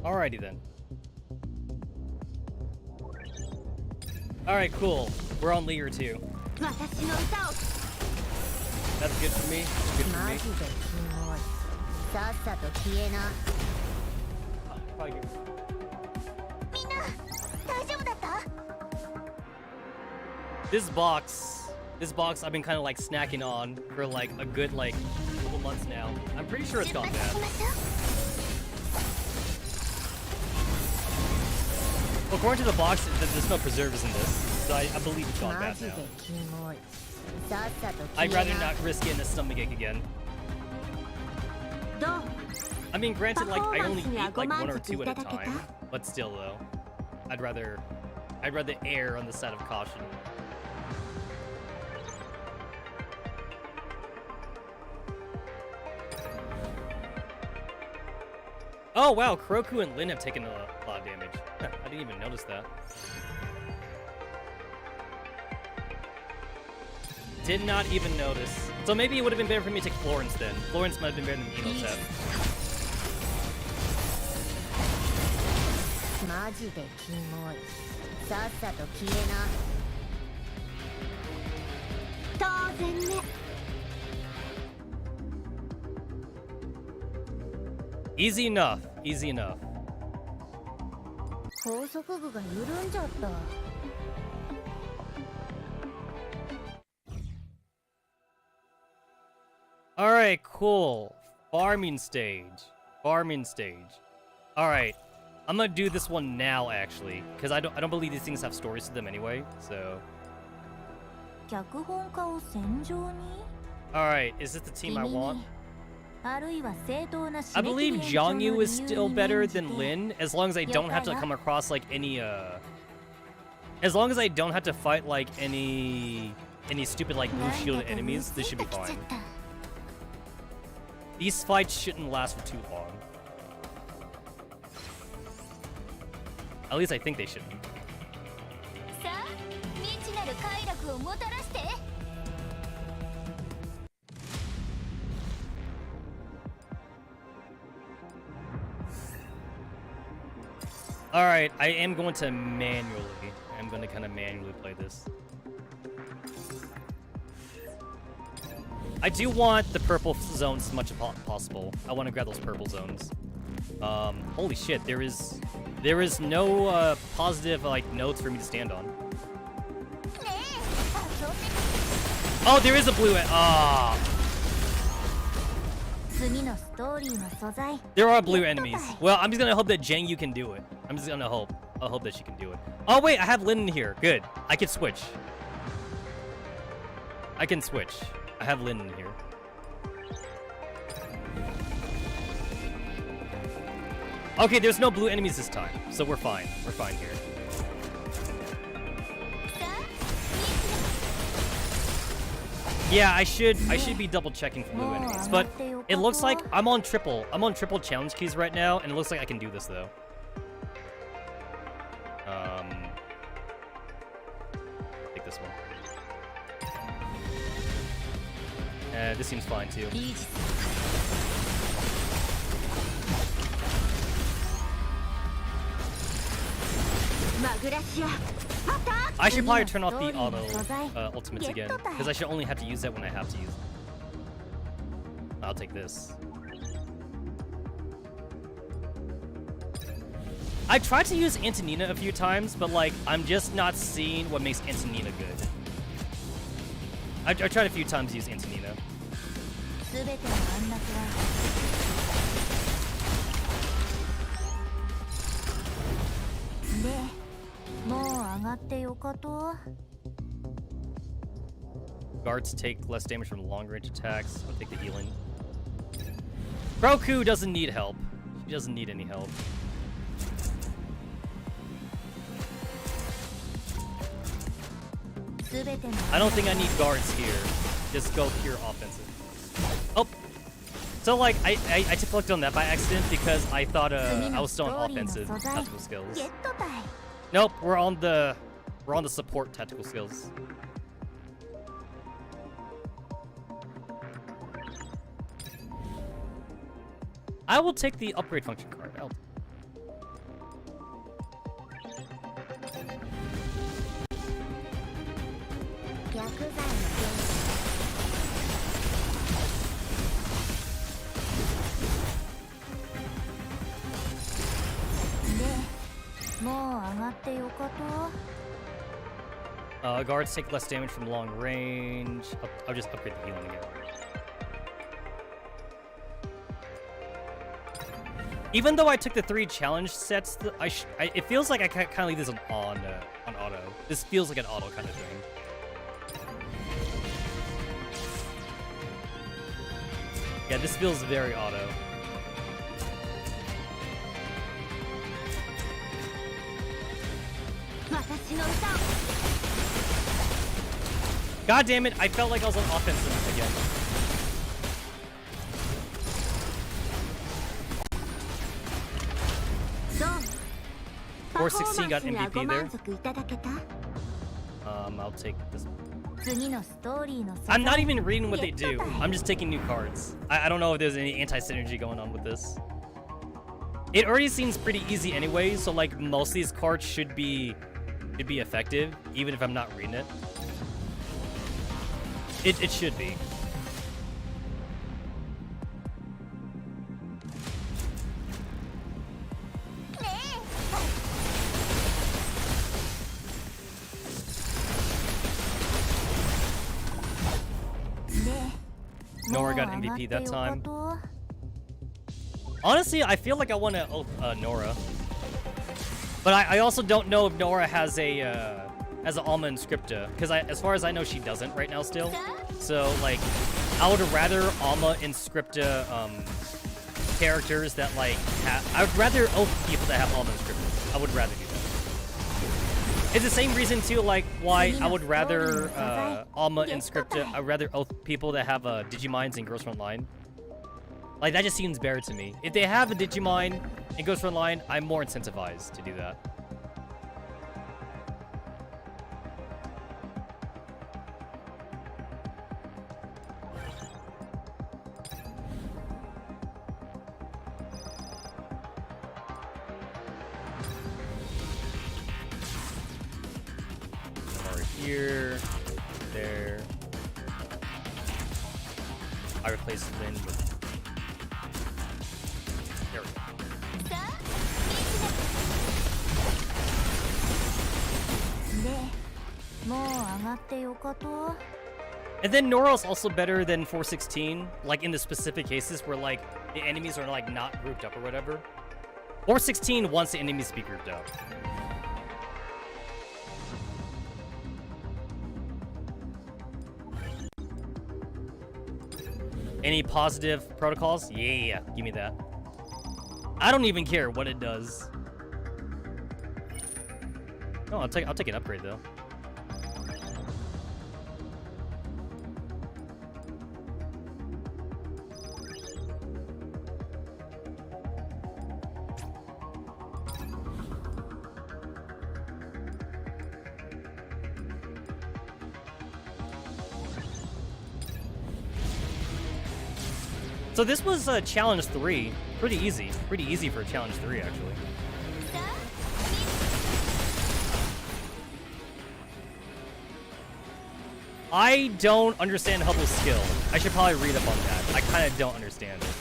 Alrighty then. Alright, cool. We're on Leader 2. That's good for me. That's good for me. Probably good. This box I've been kind of like snacking on for like a good like couple months now. I'm pretty sure it's gone bad. Well, according to the box, there's no preservatives in this, so I believe it's gone bad now. I'd rather not risk getting a stomachache again. I mean, granted, like I only eat like 1 or 2 at a time, but still though, I'd rather err on the side of caution. Oh wow, Kroku and Lin have taken a lot of damage. I didn't even notice that. Did not even notice. So maybe it would have been better for me to take Florence then. Florence might have been better than Emotep. Easy enough. Easy enough. Alright, cool. Farming stage. Farming stage. Alright. I'm gonna do this one now, actually, because I don't believe these things have stories to them anyway, so. Alright, is this the team I want? I believe Zhangyu is still better than Lin, as long as I don't have to come across like any as long as I don't have to fight like any any stupid like blue shielded enemies, this should be fine. These fights shouldn't last for too long. At least I think they shouldn't. Alright, I am going to manually. I'm going to kind of manually play this. I do want the purple zones as much as possible. I want to grab those purple zones. Holy shit, there is no positive like notes for me to stand on. Oh, there is a blue. There are blue enemies. Well, I'm just gonna hope that Jang Yu can do it. I'm just gonna hope. I'll hope that she can do it. Oh wait, I have Lin in here. Good. I can switch. I can switch. I have Lin in here. Okay, there's no blue enemies this time, so we're fine. We're fine here. Yeah, I should be double checking for blue enemies, but it looks like I'm on triple challenge keys right now, and it looks like I can do this though. Take this one. This seems fine too. I should probably turn off the auto ultimates again, because I should only have to use that when I have to use it. I'll take this. I tried to use Antonina a few times, but like, I'm just not seeing what makes Antonina good. I tried a few times to use Antonina. Guards take less damage from long-range attacks. I'll take the healing. Roku doesn't need help. She doesn't need any help. I don't think I need guards here. Just go pure offensive. Oh! So like, I clicked on that by accident because I thought I was still on offensive tactical skills. Nope, we're on the support tactical skills. I will take the upgrade function card. Guards take less damage from long range. I'll just upgrade the healing again. Even though I took the 3 challenge sets, it feels like I kind of leave this on auto. This feels like an auto kind of thing. Yeah, this feels very auto. God damn it, I felt like I was on offensive again. Or 16 got MVP there. I'll take this one. I'm not even reading what they do. I'm just taking new cards. I don't know if there's any anti-synergy going on with this. It already seems pretty easy anyway, so like most of these cards should be effective, even if I'm not reading it. It should be. Nora got MVP that time. Honestly, I feel like I want to Nora, but I also don't know if Nora has a Alma and Scripta, because as far as I know, she doesn't right now still. So like, I would rather Alma and Scripta characters that like I would rather people that have Alma and Scripta. I would rather do that. It's the same reason too, like why I would rather Alma and Scripta. I'd rather people that have Digimines in Girls Frontline. Like that just seems better to me. If they have a Digimine in Girls Frontline, I'm more incentivized to do that. Here, there. I replaced Lynn with. There we go. And then Neurl's also better than 416, like in the specific cases where like the enemies are like not grouped up or whatever. 416 wants the enemies to be grouped up. Any positive protocols? Yeah, give me that. I don't even care what it does. Oh, I'll take an upgrade though. So this was challenge 3. Pretty easy. Pretty easy for challenge 3, actually. I don't understand Hubble's skill. I should probably read up on that. I kind of don't understand it.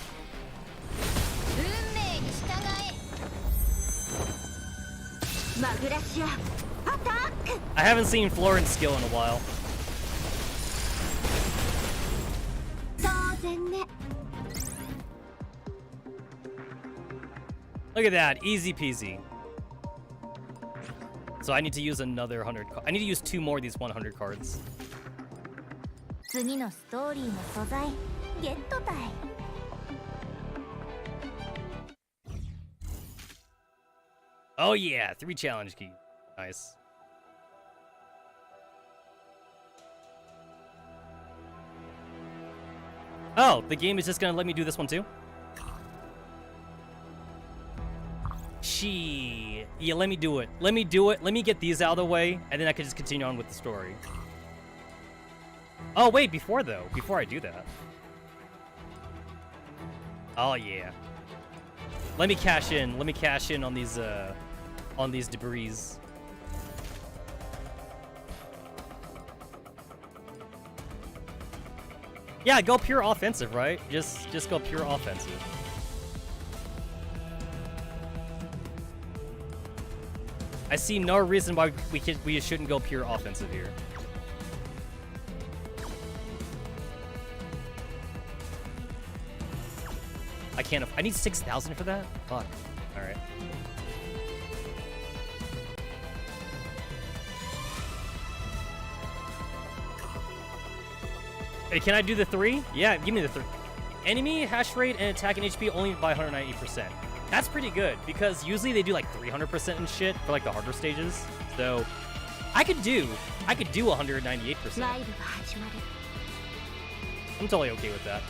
I haven't seen Florent's skill in a while. Look at that, easy peasy. So I need to use another 100. I need to use 2 more of these 100 cards. Oh yeah, 3 challenge keys. Nice. Oh, the game is just gonna let me do this one too? Yeah, let me do it. Let me do it. Let me get these out of the way, and then I can just continue on with the story. Oh, wait, before I do that. Oh, yeah. Let me cash in. Let me cash in on these debris. Yeah, go pure offensive, right? Just go pure offensive. I see no reason why we shouldn't go pure offensive here. I need 6,000 for that? Fuck. Alright. Hey, can I do the 3? Yeah, give me the 3. Enemy hash rate and attack and HP only by 190%. That's pretty good, because usually they do like 300% and shit for like the harder stages. So I could do 198%. I'm totally okay with that.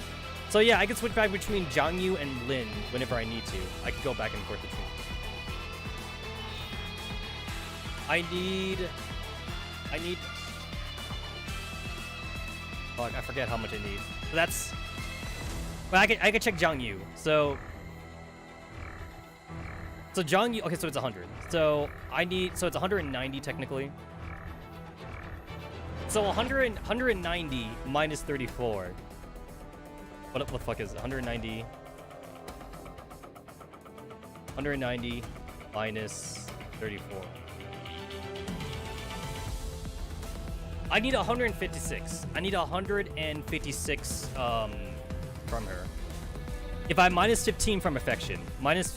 So yeah, I can switch back between Jiangyu and Lin whenever I need to. I can go back and forth between. I need. Fuck, I forget how much I need. So that's. Well, I can check Jiangyu. So Jiangyu. Okay, so it's 100. So it's 190 technically. So 190 minus 34. What the fuck is it? 190 minus 34. I need 156. I need 156 from her. If I minus 15 from affection, that's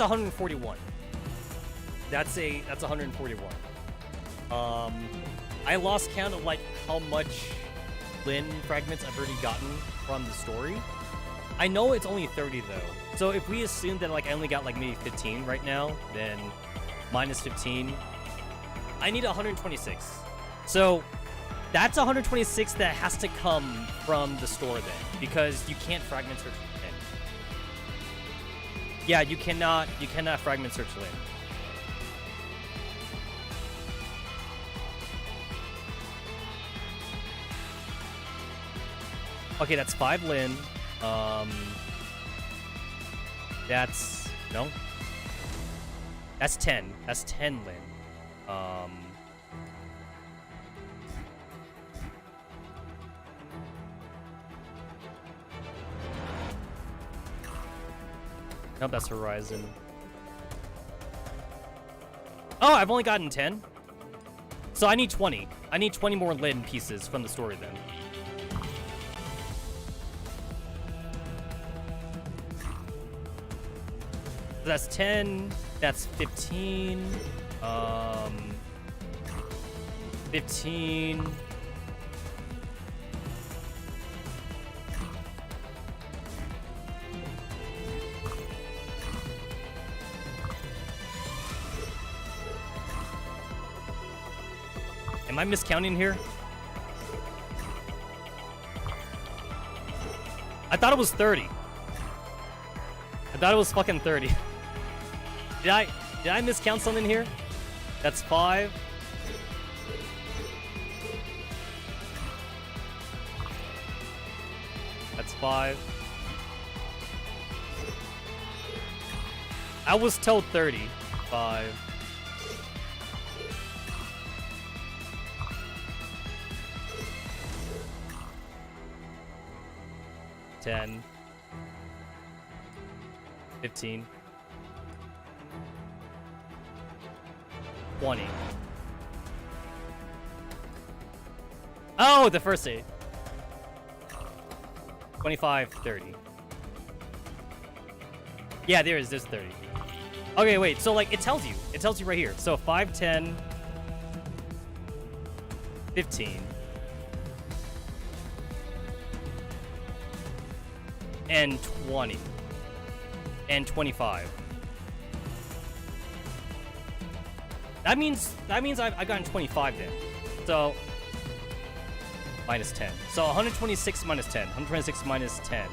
141. That's 141. I lost count of like how much Lin fragments I've already gotten from the story. I know it's only 30 though. So if we assume that like I only got like maybe 15 right now, then minus 15. I need 126. So that's 126 that has to come from the store then, because you can't fragment search Lin. Yeah, you cannot fragment search Lin. Okay, that's 5 Lin. That's no. That's 10. That's 10 Lin. Nope, that's Horizon. Oh, I've only gotten 10. So I need 20. I need 20 more Lin pieces from the story then. So that's 10. That's 15. 15. Am I miscounting here? I thought it was 30. I thought it was fucking 30. Did I miscount something here? That's 5. That's 5. I was told 30. 5. 10. 15. 20. Oh, the first 8. 25, 30. Yeah, there's 30. Okay, wait, so like it tells you right here. So 5, 10, 15. And 20. And 25. That means I've gotten 25 then. So minus 10. So 126 minus 10. 126 minus 10.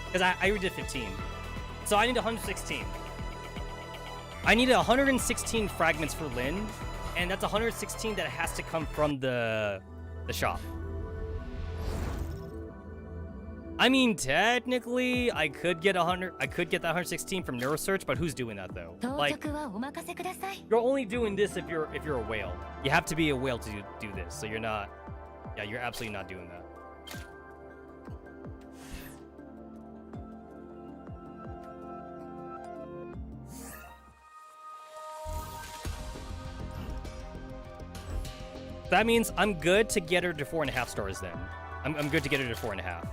Because I already did 15. So I need 116. I need 116 fragments for Lin, and that's 116 that has to come from the shop. I mean, technically, I could get 100. I could get that 116 from Neurosearch, but who's doing that though? Like, you're only doing this if you're a whale. You have to be a whale to do this. So you're not. Yeah, you're absolutely not doing that. That means I'm good to get her to 4.5 stars then. I'm good to get her to 4.5.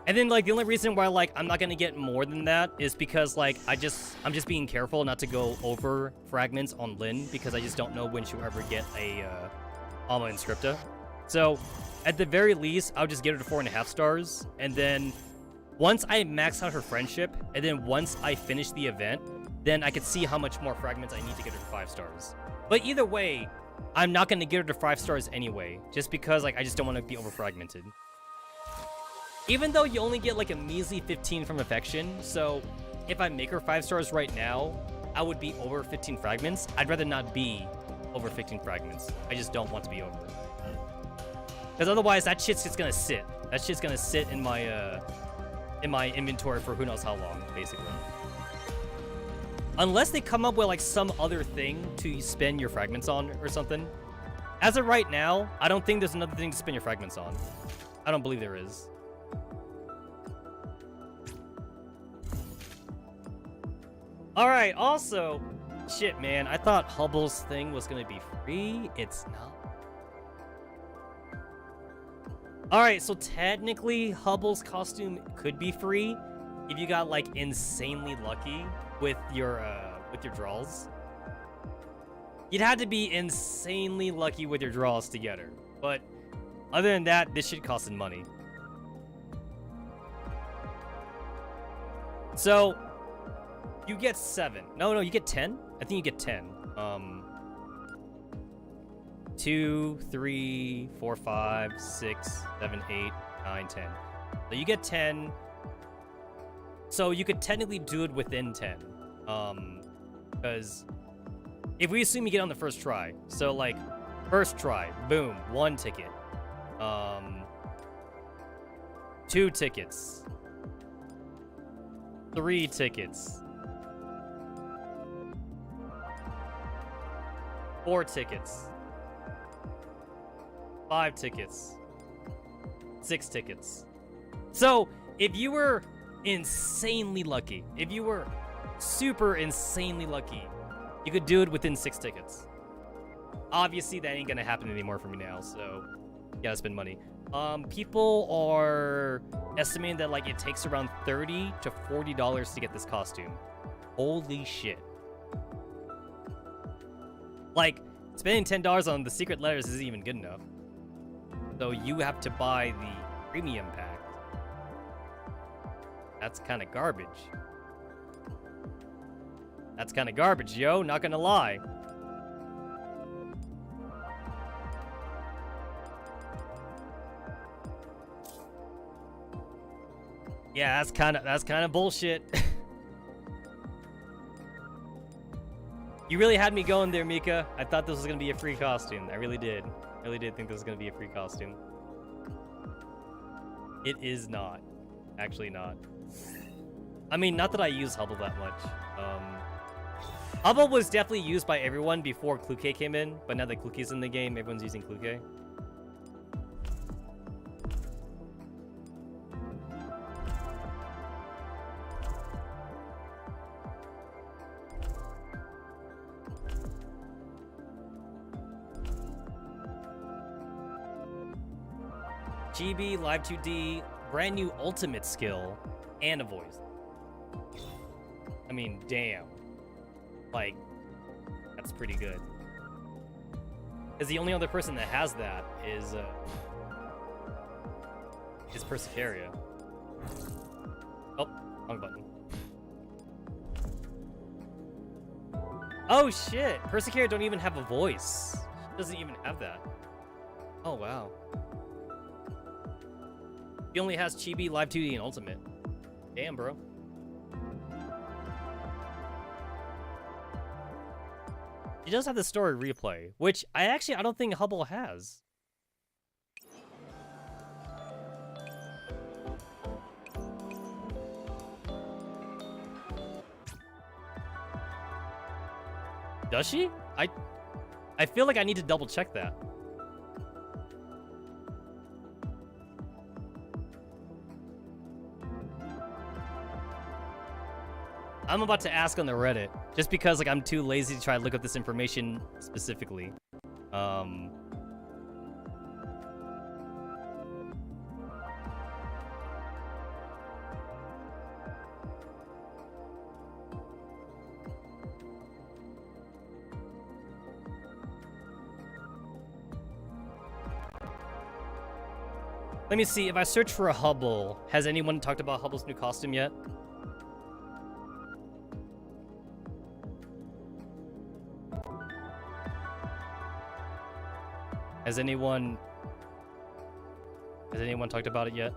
And then like the only reason why like I'm not gonna get more than that is because like I'm just being careful not to go over fragments on Lin, because I just don't know when she'll ever get a Alma Inscripta. So at the very least, I'll just get her to 4.5 stars, and then once I max out her friendship, and then once I finish the event, then I could see how much more fragments I need to get her to 5 stars. But either way, I'm not gonna get her to 5 stars anyway, just because like I just don't want to be over fragmented. Even though you only get like a measly 15 from affection, so if I make her 5 stars right now, I would be over 15 fragments. I'd rather not be over 15 fragments. I just don't want to be over. Because otherwise, that shit's just gonna sit. That shit's gonna sit in my inventory for who knows how long, basically. Unless they come up with like some other thing to spend your fragments on or something. As of right now, I don't think there's another thing to spend your fragments on. I don't believe there is. Alright, also, shit, man, I thought Hubble's thing was gonna be free. It's not. Alright, so technically, Hubble's costume could be free if you got, like, insanely lucky with your draws. You'd have to be insanely lucky with your draws to get her. But other than that, this shit costing money. So You get 7. No, you get 10? I think you get 10. 2, 3, 4, 5, 6, 7, 8, 9, 10. So you get 10. So you could technically do it within 10. Because if we assume you get on the first try, so like first try, boom, 1 ticket. 2 tickets. 3 tickets. 4 tickets. 5 tickets. 6 tickets. So, if you were insanely lucky, if you were super insanely lucky, you could do it within 6 tickets. Obviously, that ain't gonna happen anymore for me now, so you gotta spend money. People are estimating that like it takes around $30 to $40 to get this costume. Holy shit. Like, spending $10 on the secret letters isn't even good enough. So you have to buy the premium pack. That's kind of garbage. That's kind of garbage, yo, not gonna lie. Yeah, that's kind of bullshit. You really had me going there, Mika. I thought this was gonna be a free costume. I really did. I really did think this was gonna be a free costume. It is not. Actually not. I mean, not that I use Hubble that much. Hubble was definitely used by everyone before Kluke came in, but now that Kluke's in the game, everyone's using Kluke. GB, Live 2D, brand new ultimate skill, and a voice. I mean, damn. Like, that's pretty good. Because the only other person that has that is Persicaria. Oh, wrong button. Oh shit! Persicaria don't even have a voice. She doesn't even have that. Oh wow. He only has Chibi, Live 2D, and Ultimate. Damn, bro. He does have the story replay, which I don't think Hubble has. Does she? I feel like I need to double check that. I'm about to ask on the Reddit, just because like I'm too lazy to try to look up this information specifically. Let me see, if I search for a Hubble, has anyone talked about Hubble's new costume yet? Has anyone talked about it yet?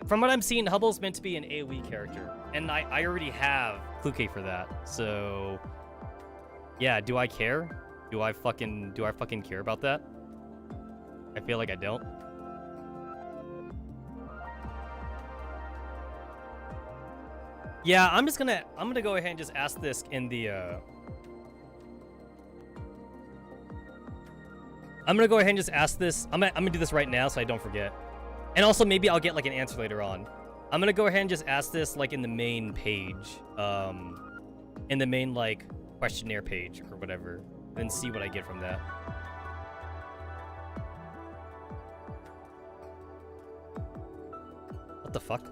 From what I'm seeing, Hubble's meant to be an AoE character, and I already have Kluke for that. So yeah, do I care? Do I fucking care about that? I feel like I don't. Yeah, I'm gonna go ahead and just ask this in the I'm gonna go ahead and just ask this. I'm gonna do this right now so I don't forget. And also maybe I'll get like an answer later on. I'm gonna go ahead and just ask this like in the main page. In the main like questionnaire page or whatever. And see what I get from that. What the fuck?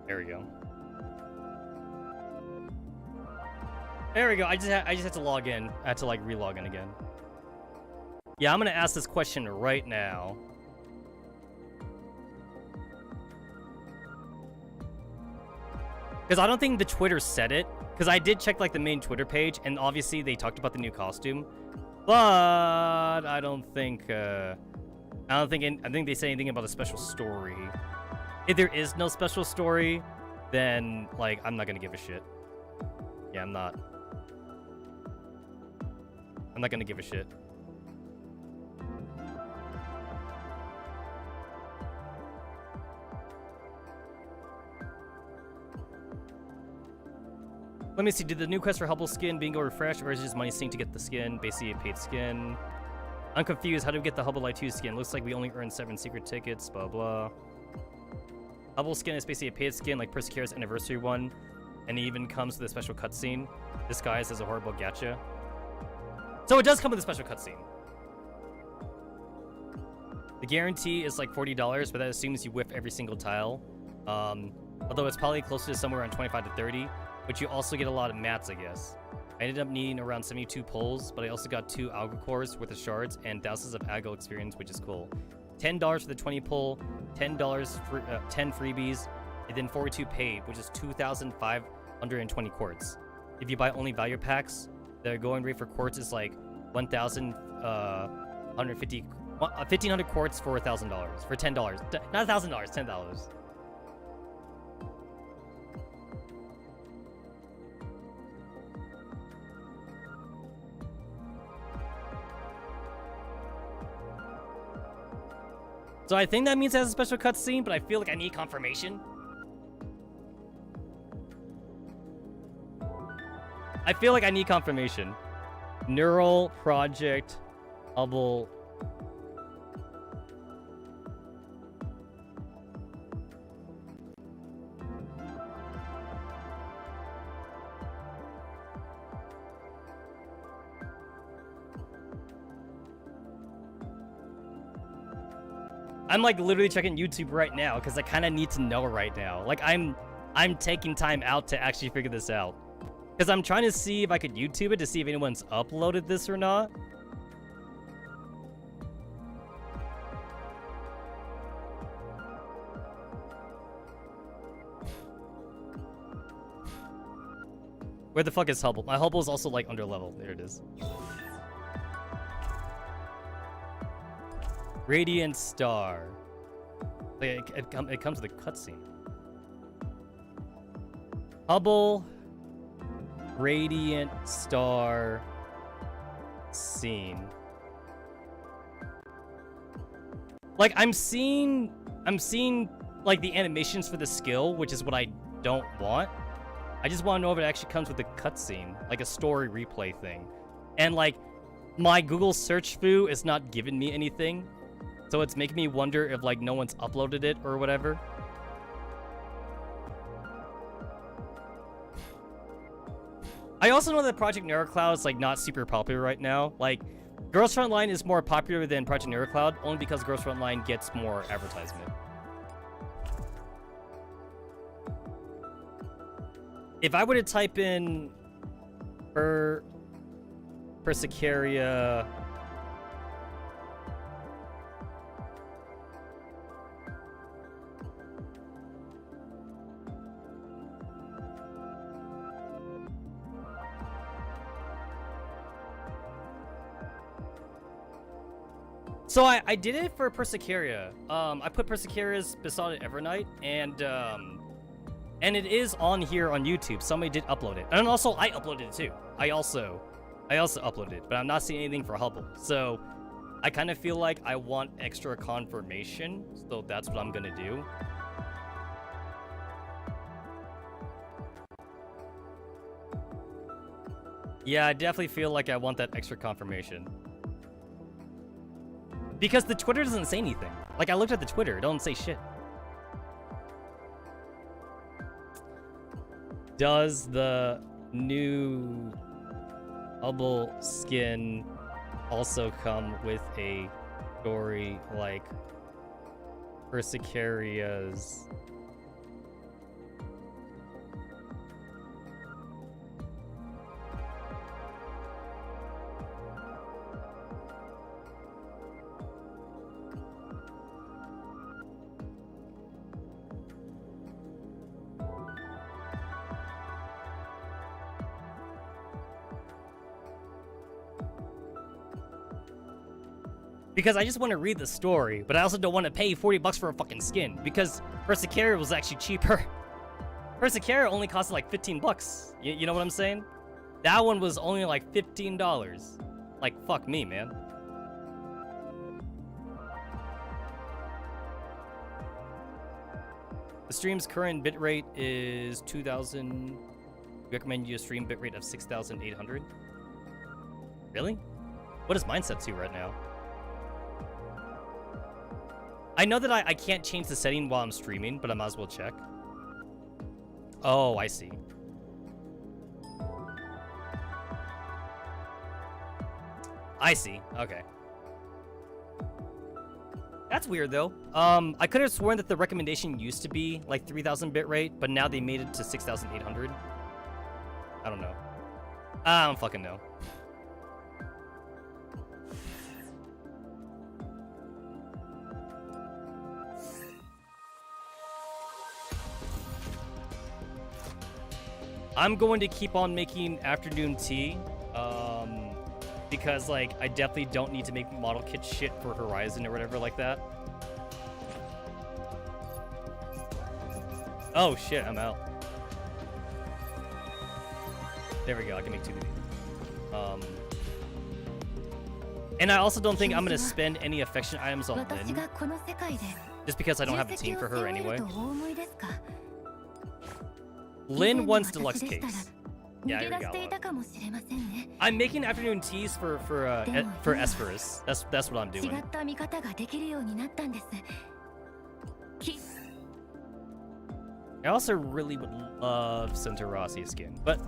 There we go. There we go. I just had to log in. I had to like re-log in again. Yeah, I'm gonna ask this question right now. Because I don't think the Twitter said it. Because I did check like the main Twitter page, and obviously they talked about the new costume, but I think they say anything about a special story. If there is no special story, then like I'm not gonna give a shit. Yeah, I'm not gonna give a shit. Let me see, did the new quest for Hubble skin bingo refresh, or is it just money synced to get the skin? Basically a paid skin. I'm confused, how do we get the Hubble Light 2 skin? Looks like we only earned 7 secret tickets, blah blah. Hubble skin is basically a paid skin like Persecura's anniversary one, and it even comes with a special cutscene, disguised as a horrible gacha. So it does come with a special cutscene. The guarantee is like $40, but that assumes you whiff every single tile. Although it's probably closer to somewhere around 25 to 30. But you also get a lot of mats, I guess. I ended up needing around 72 pulls, but I also got 2 algo cores worth of shards and thousands of algo experience, which is cool. $10 for the 20 pull, $10 for 10 freebies, and then 42 paid, which is 2,520 quartz. If you buy only value packs, the going rate for quartz is like 1,150, 1,500 quartz for $1,000 for $10. Not $1,000, $10. So I think that means it has a special cutscene, but I feel like I need confirmation. I feel like I need confirmation. Neural Project Hubble. I'm like literally checking YouTube right now because I kind of need to know right now. Like I'm taking time out to actually figure this out. Because I'm trying to see if I could YouTube it to see if anyone's uploaded this or not. Where the fuck is Hubble? My Hubble is also like under level. There it is. Radiant Star. Like it comes with a cutscene. Hubble. Radiant Star. Scene. Like I'm seeing like the animations for the skill, which is what I don't want. I just want to know if it actually comes with a cutscene, like a story replay thing. And like my Google search foo is not giving me anything. So it's making me wonder if like no one's uploaded it or whatever. I also know that Project Neurl Cloud is like not super popular right now. Like Girls Frontline is more popular than Project Neurl Cloud only because Girls Frontline gets more advertisement. If I were to type in Persicaria So I did it for Persicaria. I put Persicaria's Besotted Evernight, and it is on here on YouTube. Somebody did upload it, and also I uploaded it too. I also uploaded it, but I'm not seeing anything for Hubble. So I kind of feel like I want extra confirmation, so that's what I'm gonna do. Yeah, I definitely feel like I want that extra confirmation. Because the Twitter doesn't say anything. Like, I looked at the Twitter, it don't say shit. Does the new Hubble skin also come with a story like Persicaria's? Because I just want to read the story, but I also don't want to pay 40 bucks for a fucking skin, because Persicara was actually cheaper. Persicara only cost like 15 bucks. You know what I'm saying? That one was only like $15. Like, fuck me, man. The stream's current bitrate is 2,000. Recommend you a stream bitrate of 6,800. Really? What is mine set to right now? I know that I can't change the setting while I'm streaming, but I might as well check. Oh, I see. I see. Okay. That's weird, though. I could have sworn that the recommendation used to be like 3,000 bitrate, but now they made it to 6,800. I don't know. I don't fucking know. I'm going to keep on making afternoon tea, because like I definitely don't need to make model kit shit for Horizon or whatever like that. Oh shit, I'm out. There we go, I can make 2 and I also don't think I'm gonna spend any affection items on Lynn, just because I don't have a team for her anyway. Lynn wants deluxe case. Yeah, I already got one. I'm making afternoon teas for Esperus. That's what I'm doing. I also really would love Centaurossi's skin, but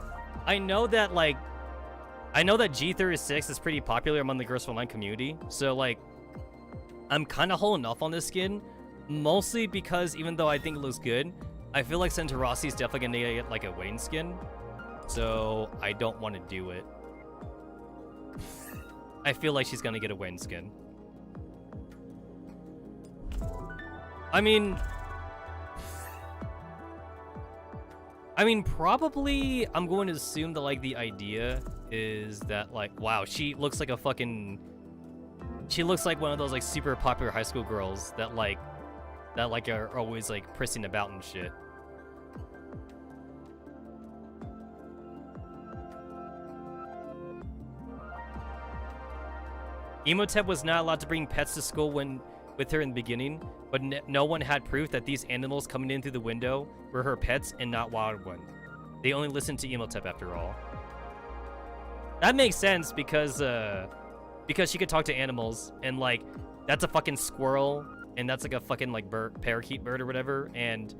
I know that G36 is pretty popular among the Girls Online community, so like I'm kind of holding off on this skin, mostly because even though I think it looks good, I feel like Centaurossi's definitely gonna get like a Wayne skin, so I don't want to do it. I feel like she's gonna get a Wayne skin. I mean, probably I'm going to assume that like the idea is that like, wow, she looks like a fucking, she looks like one of those like super popular high school girls that are always like prissing about and shit. Emotep was not allowed to bring pets to school with her in the beginning, but no one had proof that these animals coming in through the window were her pets and not wild ones. They only listened to Emotep after all. That makes sense because she could talk to animals, and like that's a fucking squirrel, and that's like a fucking like parakeet bird or whatever, and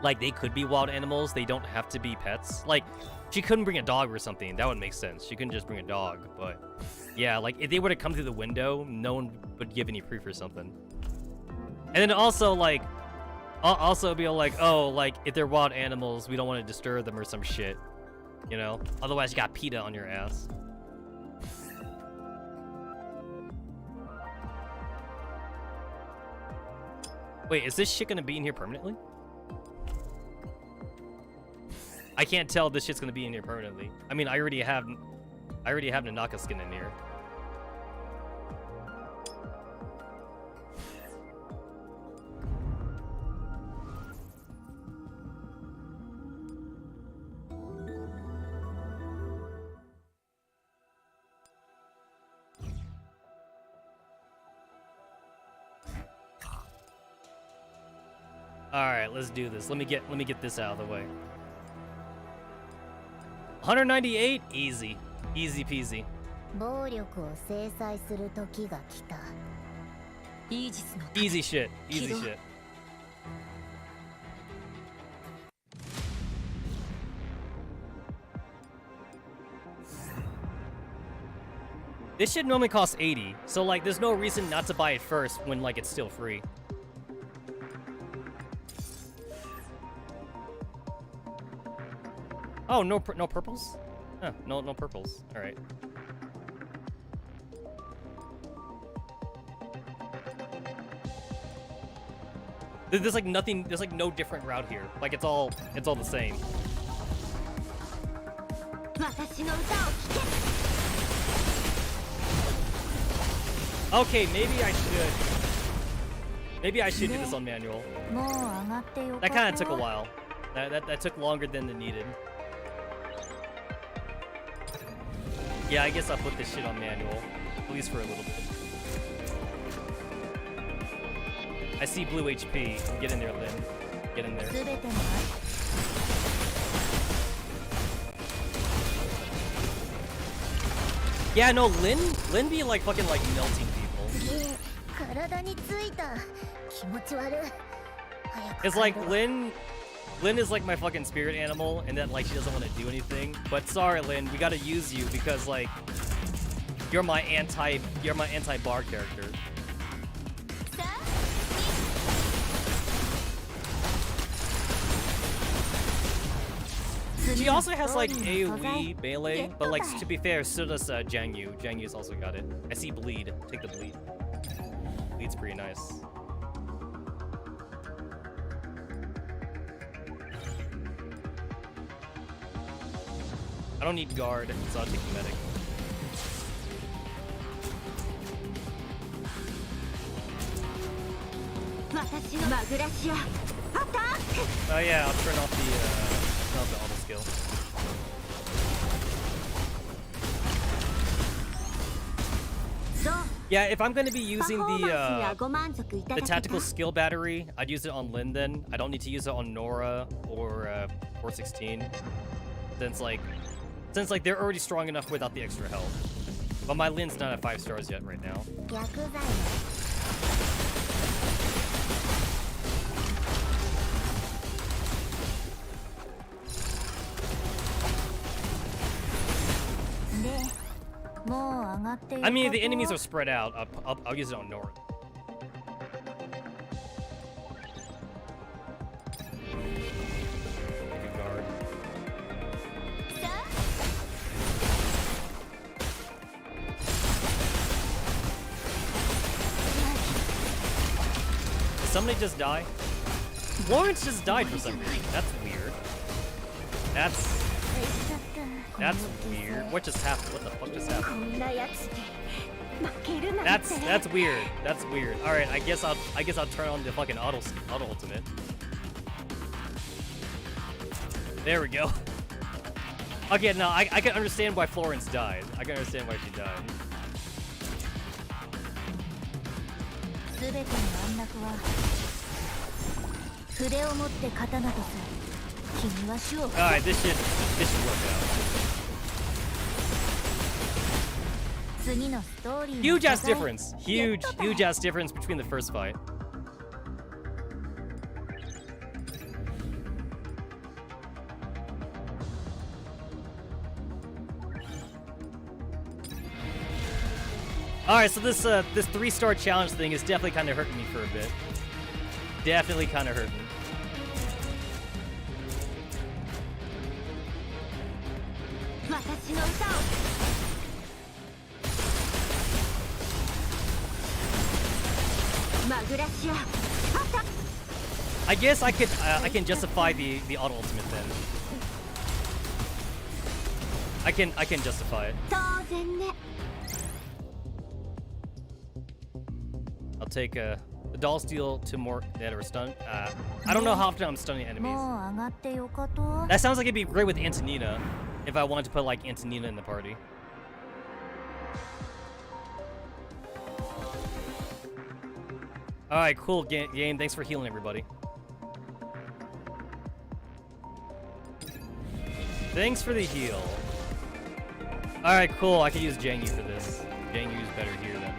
like they could be wild animals. They don't have to be pets. Like she couldn't bring a dog or something. That would make sense. She couldn't just bring a dog, but yeah, like if they were to come through the window, no one would give any proof or something. And then also like, I'll also be like, oh, like if they're wild animals, we don't want to disturb them or some shit, you know? Otherwise you got PETA on your ass. Wait, is this shit gonna be in here permanently? I can't tell if this shit's gonna be in here permanently. I mean, I already have Nanaka skin in here. All right, let's do this. Let me get this out of the way. 198, easy peasy. Easy shit. This shit normally costs 80, so like there's no reason not to buy it first when like it's still free. Oh, no purples? Huh, no purples. All right. There's like nothing. There's like no different route here. Like it's all the same. Okay, maybe I should. Maybe I should do this on manual. That kind of took a while. That took longer than it needed. Yeah, I guess I'll put this shit on manual, at least for a little bit. I see blue HP. Get in there, Lynn. Get in there. Yeah, no, Lynn be like fucking like melting people. It's like Lynn is like my fucking spirit animal, and that like she doesn't want to do anything. But sorry, Lynn, we gotta use you because like you're my anti-bar character. She also has like AoE melee, but like to be fair, so does Jangyu. Jangyu's also got it. I see bleed. Take the bleed. Bleed's pretty nice. I don't need guard, so I'll take the medic. Oh yeah, I'll turn off the auto skill. Yeah, if I'm going to be using the tactical skill battery, I'd use it on Lyn then. I don't need to use it on Nora or 416. Since like they're already strong enough without the extra health. But my Lyn's not at 5 stars yet right now. I mean, the enemies are spread out. I'll use it on Nora. Good guard. Did somebody just die? Lawrence just died for some reason. That's weird. That's weird. What just happened? What the fuck just happened? That's weird. That's weird. All right, I guess I'll turn on the fucking auto ultimate. There we go. Okay, no, I can understand why Florence died. I can understand why she died. Alright, this should work out. Huge ass difference. Huge ass difference between the first fight. Alright, so this 3-star challenge thing is definitely kind of hurting me for a bit. Definitely kind of hurting. I guess I can justify the auto ultimate then. I can justify it. I'll take the doll steal to more that are stun. I don't know how often I'm stunning enemies. That sounds like it'd be great with Antonina if I wanted to put like Antonina in the party. Alright, cool game. Thanks for healing everybody. Thanks for the heal. Alright, cool. I can use Jangyu for this. Jangyu's better here then.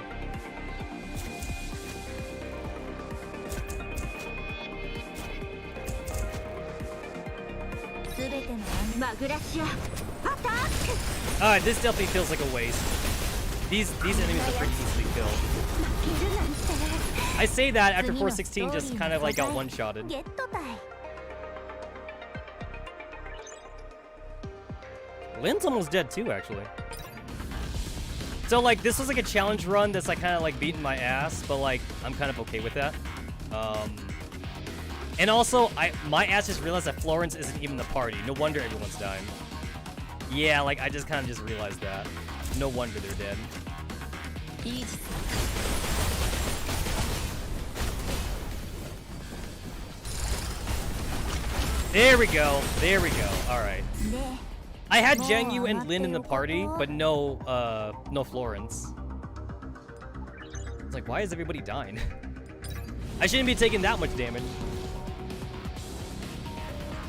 Alright, this definitely feels like a waste. These enemies are pretty easily killed. I say that after 416 just kind of like got one-shotted. Lyn's almost dead too, actually. So like this was like a challenge run that's like kind of like beating my ass, but like I'm kind of okay with that. And also my ass just realized that Florence isn't even the party. No wonder everyone's dying. Yeah, like I just kind of just realized that. No wonder they're dead. There we go. There we go. All right. で I had Jiangyu and Lin in the party, but no Florence. It's like, why is everybody dying? I shouldn't be taking that much damage.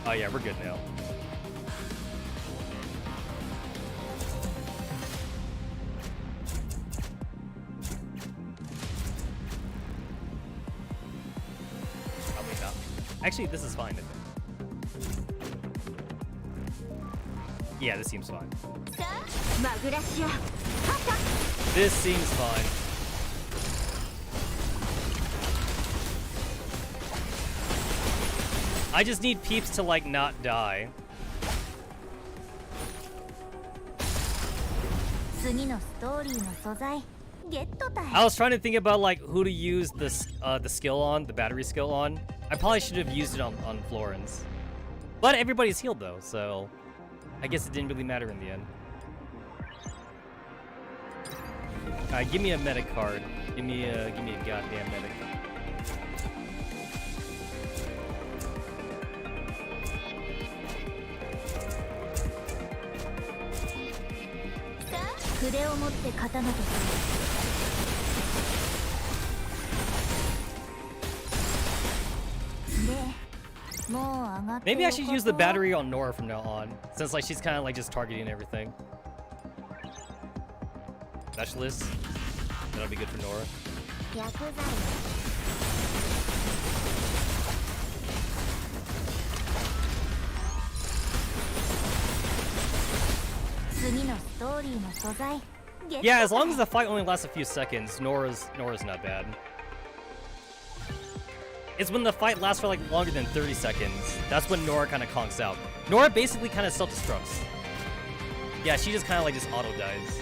Oh yeah, we're good now. Probably not. Actually, this is fine. Yeah, this seems fine. マグラシア This seems fine. I just need peeps to like not die. 次のストーリーの素材ゲットだい I was trying to think about like who to use this the skill on, the battery skill on. I probably should have used it on Florence. But everybody's healed though, so I guess it didn't really matter in the end. Alright, give me a medic card. Give me a goddamn medic. Sa 筆を持って刀とするでもう上がって Maybe I should use the battery on Nora from now on, since like she's kind of like just targeting everything. Specialist. That'll be good for Nora. 薬剤 次のストーリーの素材ゲット Yeah, as long as the fight only lasts a few seconds, Nora's not bad. It's when the fight lasts for like longer than 30 seconds. That's when Nora kind of conks out. Nora basically kind of self-destructs. Yeah, she just kind of like just auto dies.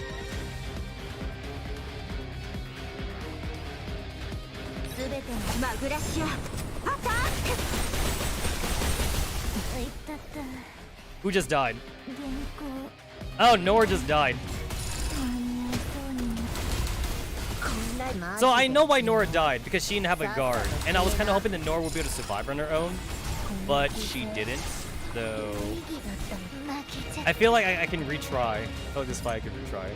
すべてのマグラシアアタックいったった Who just died? 原稿 Oh, Nora just died. 間に合いそうにこんなマジ So I know why Nora died, because she didn't have a guard. And I was kind of hoping that Nora would be able to survive on her own. But she didn't. So 意義だったの負けちゃ I feel like I can retry. I feel like this fight I could retry.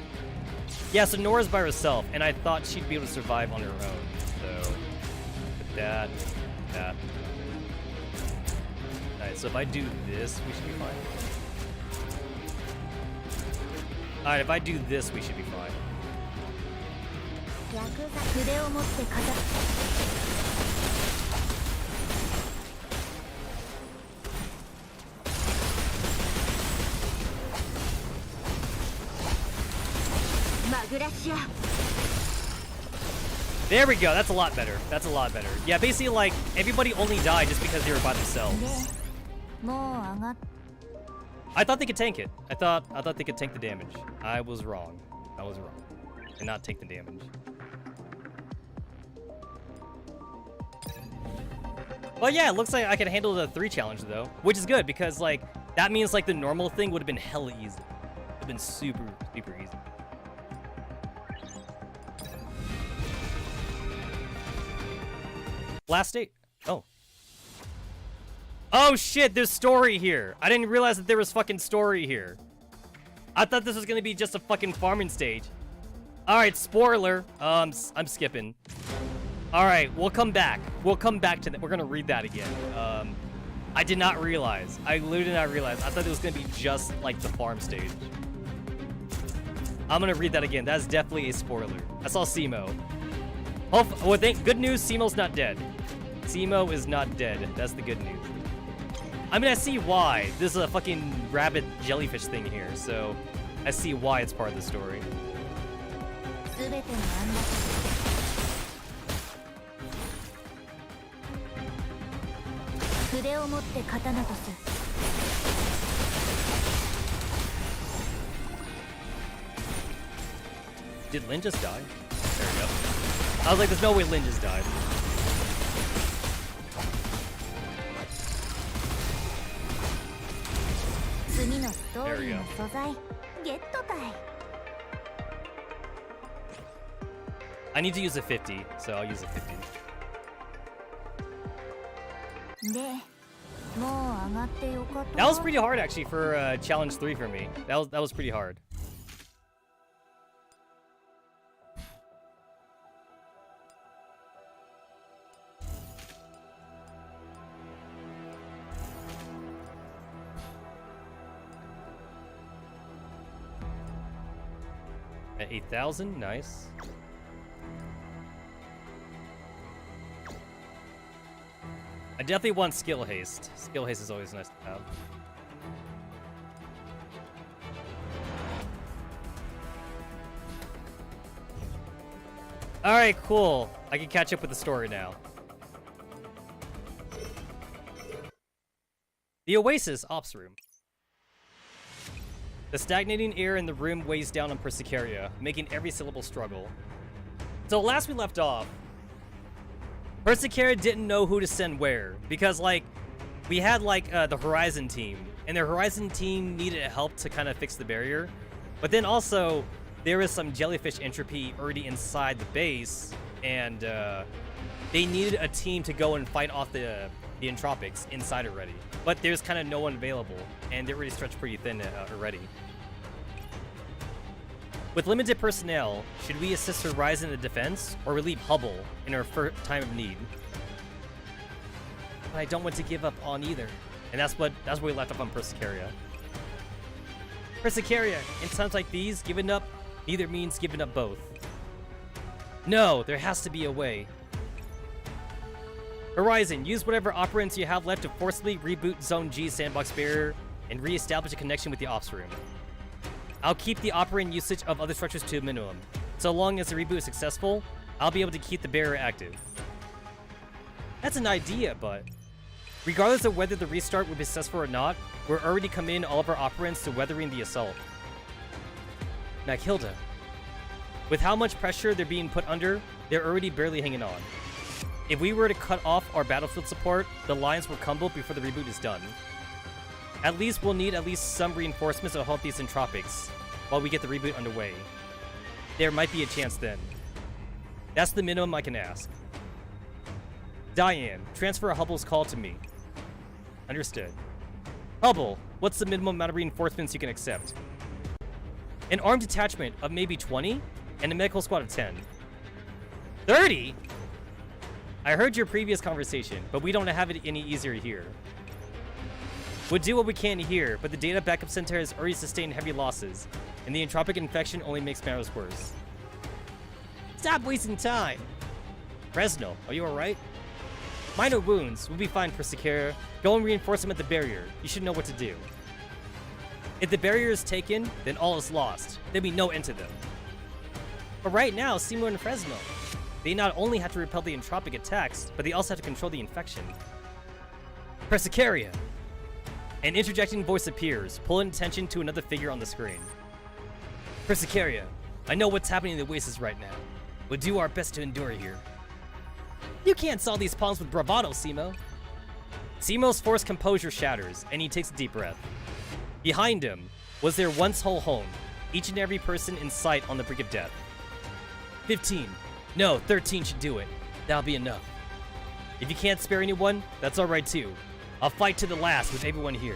Yeah, so Nora's by herself, and I thought she'd be able to survive on her own. So, with that. Alright, so if I do this, we should be fine. Alright, if I do this, we should be fine. 薬剤筆を持って刀マグラシア There we go, that's a lot better. That's a lot better. Yeah, basically, like, everybody only died just because they were by themselves. でもう上がっ I thought they could tank it. I thought they could tank the damage. I was wrong. I was wrong. And not take the damage. Well, yeah, it looks like I can handle the 3 challenge, though. Which is good, because, like, that means, like, the normal thing would have been hella easy. It would have been super, super easy. Last state. Oh. Oh shit, there's story here. I didn't realize that there was fucking story here. I thought this was gonna be just a fucking farming stage. Alright, spoiler. I'm skipping. Alright, we'll come back. We'll come back to that. We're gonna read that again. I did not realize. I literally did not realize. I thought it was gonna be just like the farm stage. I'm gonna read that again. That's definitely a spoiler. I saw Simo. Well, good news, Simo's not dead. Simo is not dead. That's the good news. I mean, I see why. There's a fucking rabbit jellyfish thing here, so I see why it's part of the story. すべての案内筆を持って刀とす Did Lin just die? There we go. I was like, there's no way Lin just died. There we go. I need to use a 50, so I'll use a 50. で That was pretty hard actually for challenge 3 for me. That was pretty hard. At 8,000, nice. I definitely want skill haste. Skill haste is always nice to have. Alright, cool. I can catch up with the story now. The Oasis Ops Room. The stagnating air in the room weighs down on Persicaria, making every syllable struggle. So last we left off, Persicaria didn't know who to send where, because like, we had like the Horizon team, and their Horizon team needed help to kind of fix the barrier, but then also there was some jellyfish entropy already inside the base, and they needed a team to go and fight off the entropics inside already. But there's kind of no one available, and they're already stretched pretty thin already. With limited personnel, should we assist Horizon in the defense, or relieve Hubble in our time of need? But I don't want to give up on either. And that's where we left off on Persicaria. Persicaria, in times like these, giving up neither means giving up both. No, there has to be a way. Horizon, use whatever operants you have left to forcibly reboot Zone G's sandbox barrier and re-establish a connection with the ops room. I'll keep the operant usage of other structures to a minimum. So long as the reboot is successful, I'll be able to keep the barrier active. That's an idea, but regardless of whether the restart will be successful or not, we're already committing all of our operants to weathering the assault. Makhilda, with how much pressure they're being put under, they're already barely hanging on. If we were to cut off our battlefield support, the lines will crumble before the reboot is done. At least we'll need some reinforcements to help these entropics while we get the reboot underway. There might be a chance then. That's the minimum I can ask. Diane, transfer Hubble's call to me. Understood. Hubble, what's the minimum amount of reinforcements you can accept? An armed detachment of maybe 20, and a medical squad of 10. 30? I heard your previous conversation, but we don't have it any easier here. We'll do what we can here, but the data backup center has already sustained heavy losses, and the entropic infection only makes matters worse. Stop wasting time! Fresno, are you alright? Minor wounds, we'll be fine, Persicaria. Go and reinforce them at the barrier. You should know what to do. If the barrier is taken, then all is lost. There'll be no end to them. But right now, Seymour and Fresno, they not only have to repel the entropic attacks, but they also have to control the infection. Persicaria! An interjecting voice appears, pulling attention to another figure on the screen. Persicaria, I know what's happening in the Oasis right now. We'll do our best to endure here. You can't solve these problems with bravado, Simo. Simo's forced composure shatters, and he takes a deep breath. Behind him was their once whole home, each and every person in sight on the brink of death. 15. No, 13 should do it. That'll be enough. If you can't spare anyone, that's alright too. I'll fight to the last with everyone here.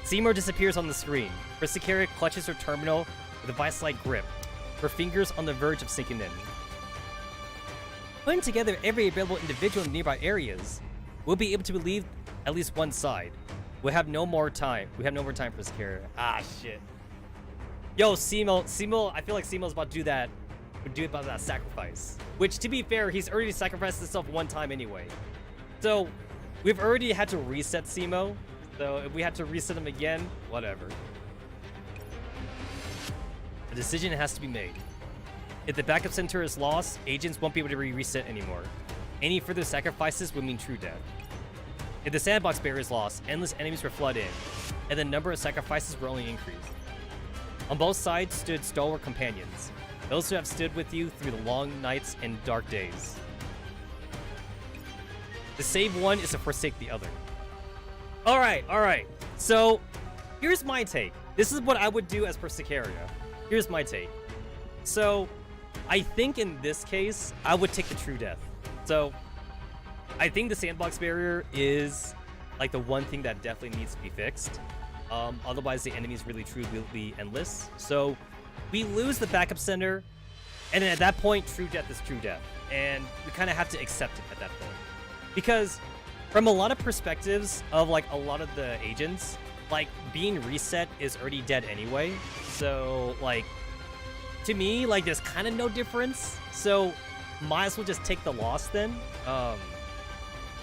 Seymour disappears on the screen. Persicaria clutches her terminal with a vice-like grip, her fingers on the verge of sinking in. Putting together every available individual in nearby areas, we'll be able to relieve at least one side. We'll have no more time. We have no more time for Persicaria. Ah, shit. Yo, Simo, I feel like Simo's about to do that. Would do about that sacrifice. Which, to be fair, he's already sacrificed himself one time anyway. So, we've already had to reset Simo. So, if we had to reset him again, whatever. A decision has to be made. If the backup center is lost, agents won't be able to reset anymore. Any further sacrifices would mean true death. If the sandbox barrier is lost, endless enemies will flood in, and the number of sacrifices will only increase. On both sides stood stalwart companions, those who have stood with you through the long nights and dark days. To save one is to forsake the other. Alright. So, here's my take. This is what I would do as Persicaria. Here's my take. So, I think in this case, I would take the true death. So, I think the sandbox barrier is like the one thing that definitely needs to be fixed. Otherwise, the enemies really truly will be endless. So we lose the backup center, and then at that point, true death is true death, and we kind of have to accept it at that point. Because from a lot of perspectives of like a lot of the agents, like being reset is already dead anyway. So like to me, like there's kind of no difference. So might as well just take the loss then.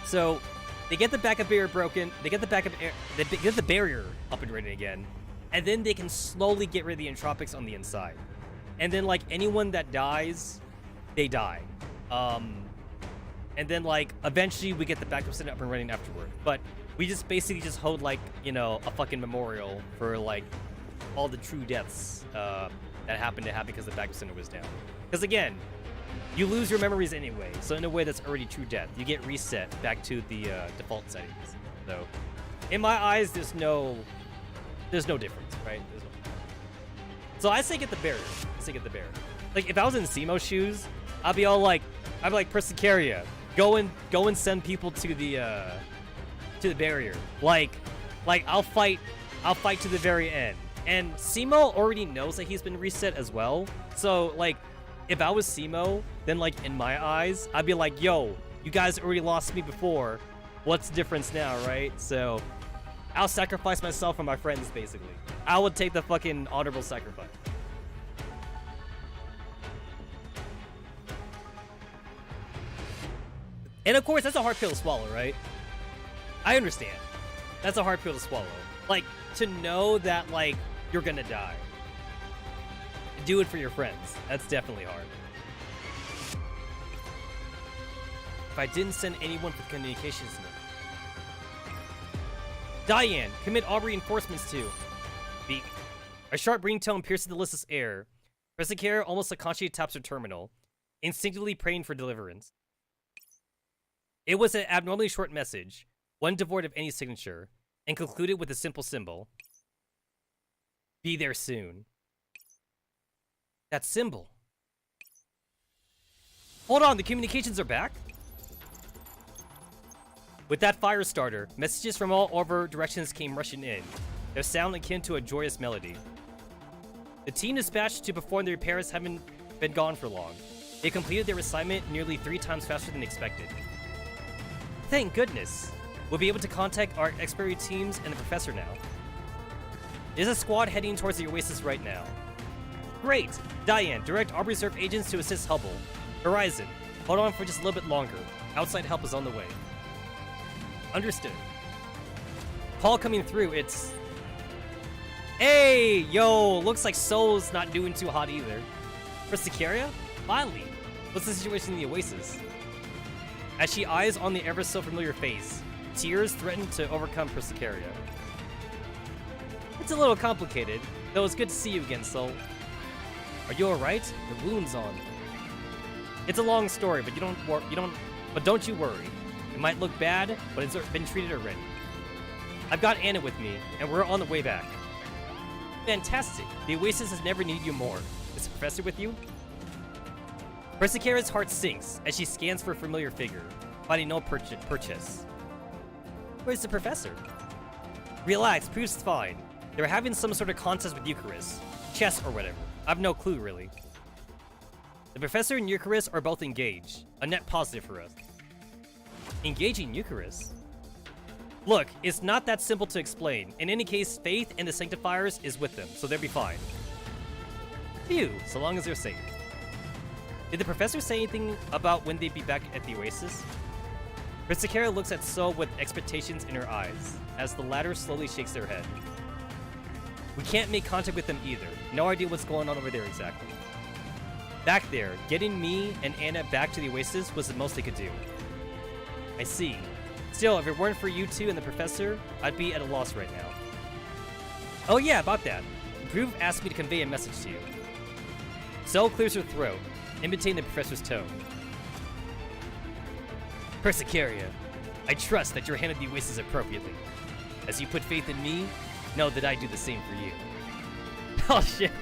So they get the backup barrier broken. They get the they get the barrier up and running again, and then they can slowly get rid of the entropics on the inside. And then like anyone that dies, they die. And then like eventually we get the backup center up and running afterward. But we just basically just hold like, you know, a fucking memorial for like all the true deaths that happened to happen because the backup center was down. Because again, you lose your memories anyway, so in a way that's already true death. You get reset back to the default settings. So, in my eyes, there's no difference, right? So I say get the barrier. Like if I was in Simo's shoes, I'd be like Persicaria, go and send people to the barrier. Like I'll fight to the very end. And Simo already knows that he's been reset as well. So like, if I was Simo, then like in my eyes, I'd be like, yo, you guys already lost me before. What's the difference now, right? So I'll sacrifice myself for my friends, basically. I would take the fucking honorable sacrifice. And of course, that's a hard pill to swallow, right? I understand. That's a hard pill to swallow. Like, to know that, like, you're gonna die. Do it for your friends. That's definitely hard. If I didn't send anyone for communications note. Diane, commit all reinforcements to. Beak. A sharp ringtone pierces the listless air. Persicaria almost unconsciously taps her terminal, instinctively praying for deliverance. It was an abnormally short message, one devoid of any signature, and concluded with a simple symbol. Be there soon. That symbol. Hold on, the communications are back? With that fire starter, messages from all over directions came rushing in, their sound akin to a joyous melody. The team dispatched to perform the repairs haven't been gone for long. They completed their assignment nearly 3 times faster than expected. Thank goodness. We'll be able to contact our expert teams and the professor now. There's a squad heading towards the Oasis right now. Great! Diane, direct our reserve agents to assist Hubble. Horizon, hold on for just a little bit longer. Outside help is on the way. Understood. Call coming through, it's... Hey! Yo, looks like Soul's not doing too hot either. Persicaria? Finally! What's the situation in the Oasis? As she eyes on the ever so familiar face, tears threaten to overcome Persicaria. It's a little complicated, though it's good to see you again, Soul. Are you alright? The wound's on. It's a long story, but don't you worry. It might look bad, but it's been treated already. I've got Anna with me, and we're on the way back. Fantastic. The Oasis has never needed you more. Is the professor with you? Persicaria's heart sinks as she scans for a familiar figure, finding no purchase. Where's the professor? Relax, proves fine. They're having some sort of contest with Eucharist. Chess or whatever. I've no clue, really. The professor and Eucharist are both engaged. A net positive for us. Engaging Eucharist? Look, it's not that simple to explain. In any case, Faith and the Sanctifiers is with them, so they'll be fine. Phew, so long as they're safe. Did the professor say anything about when they'd be back at the Oasis? Persicaria looks at Soul with expectations in her eyes, as the latter slowly shakes their head. We can't make contact with them either. No idea what's going on over there exactly. Back there, getting me and Anna back to the Oasis was the most they could do. I see. Still, if it weren't for you two and the professor, I'd be at a loss right now. Oh yeah, about that. Groove asked me to convey a message to you. Soul clears her throat, imitating the professor's tone. Persicaria, I trust that you're handling the Oasis appropriately. As you put faith in me, know that I do the same for you. Oh shit.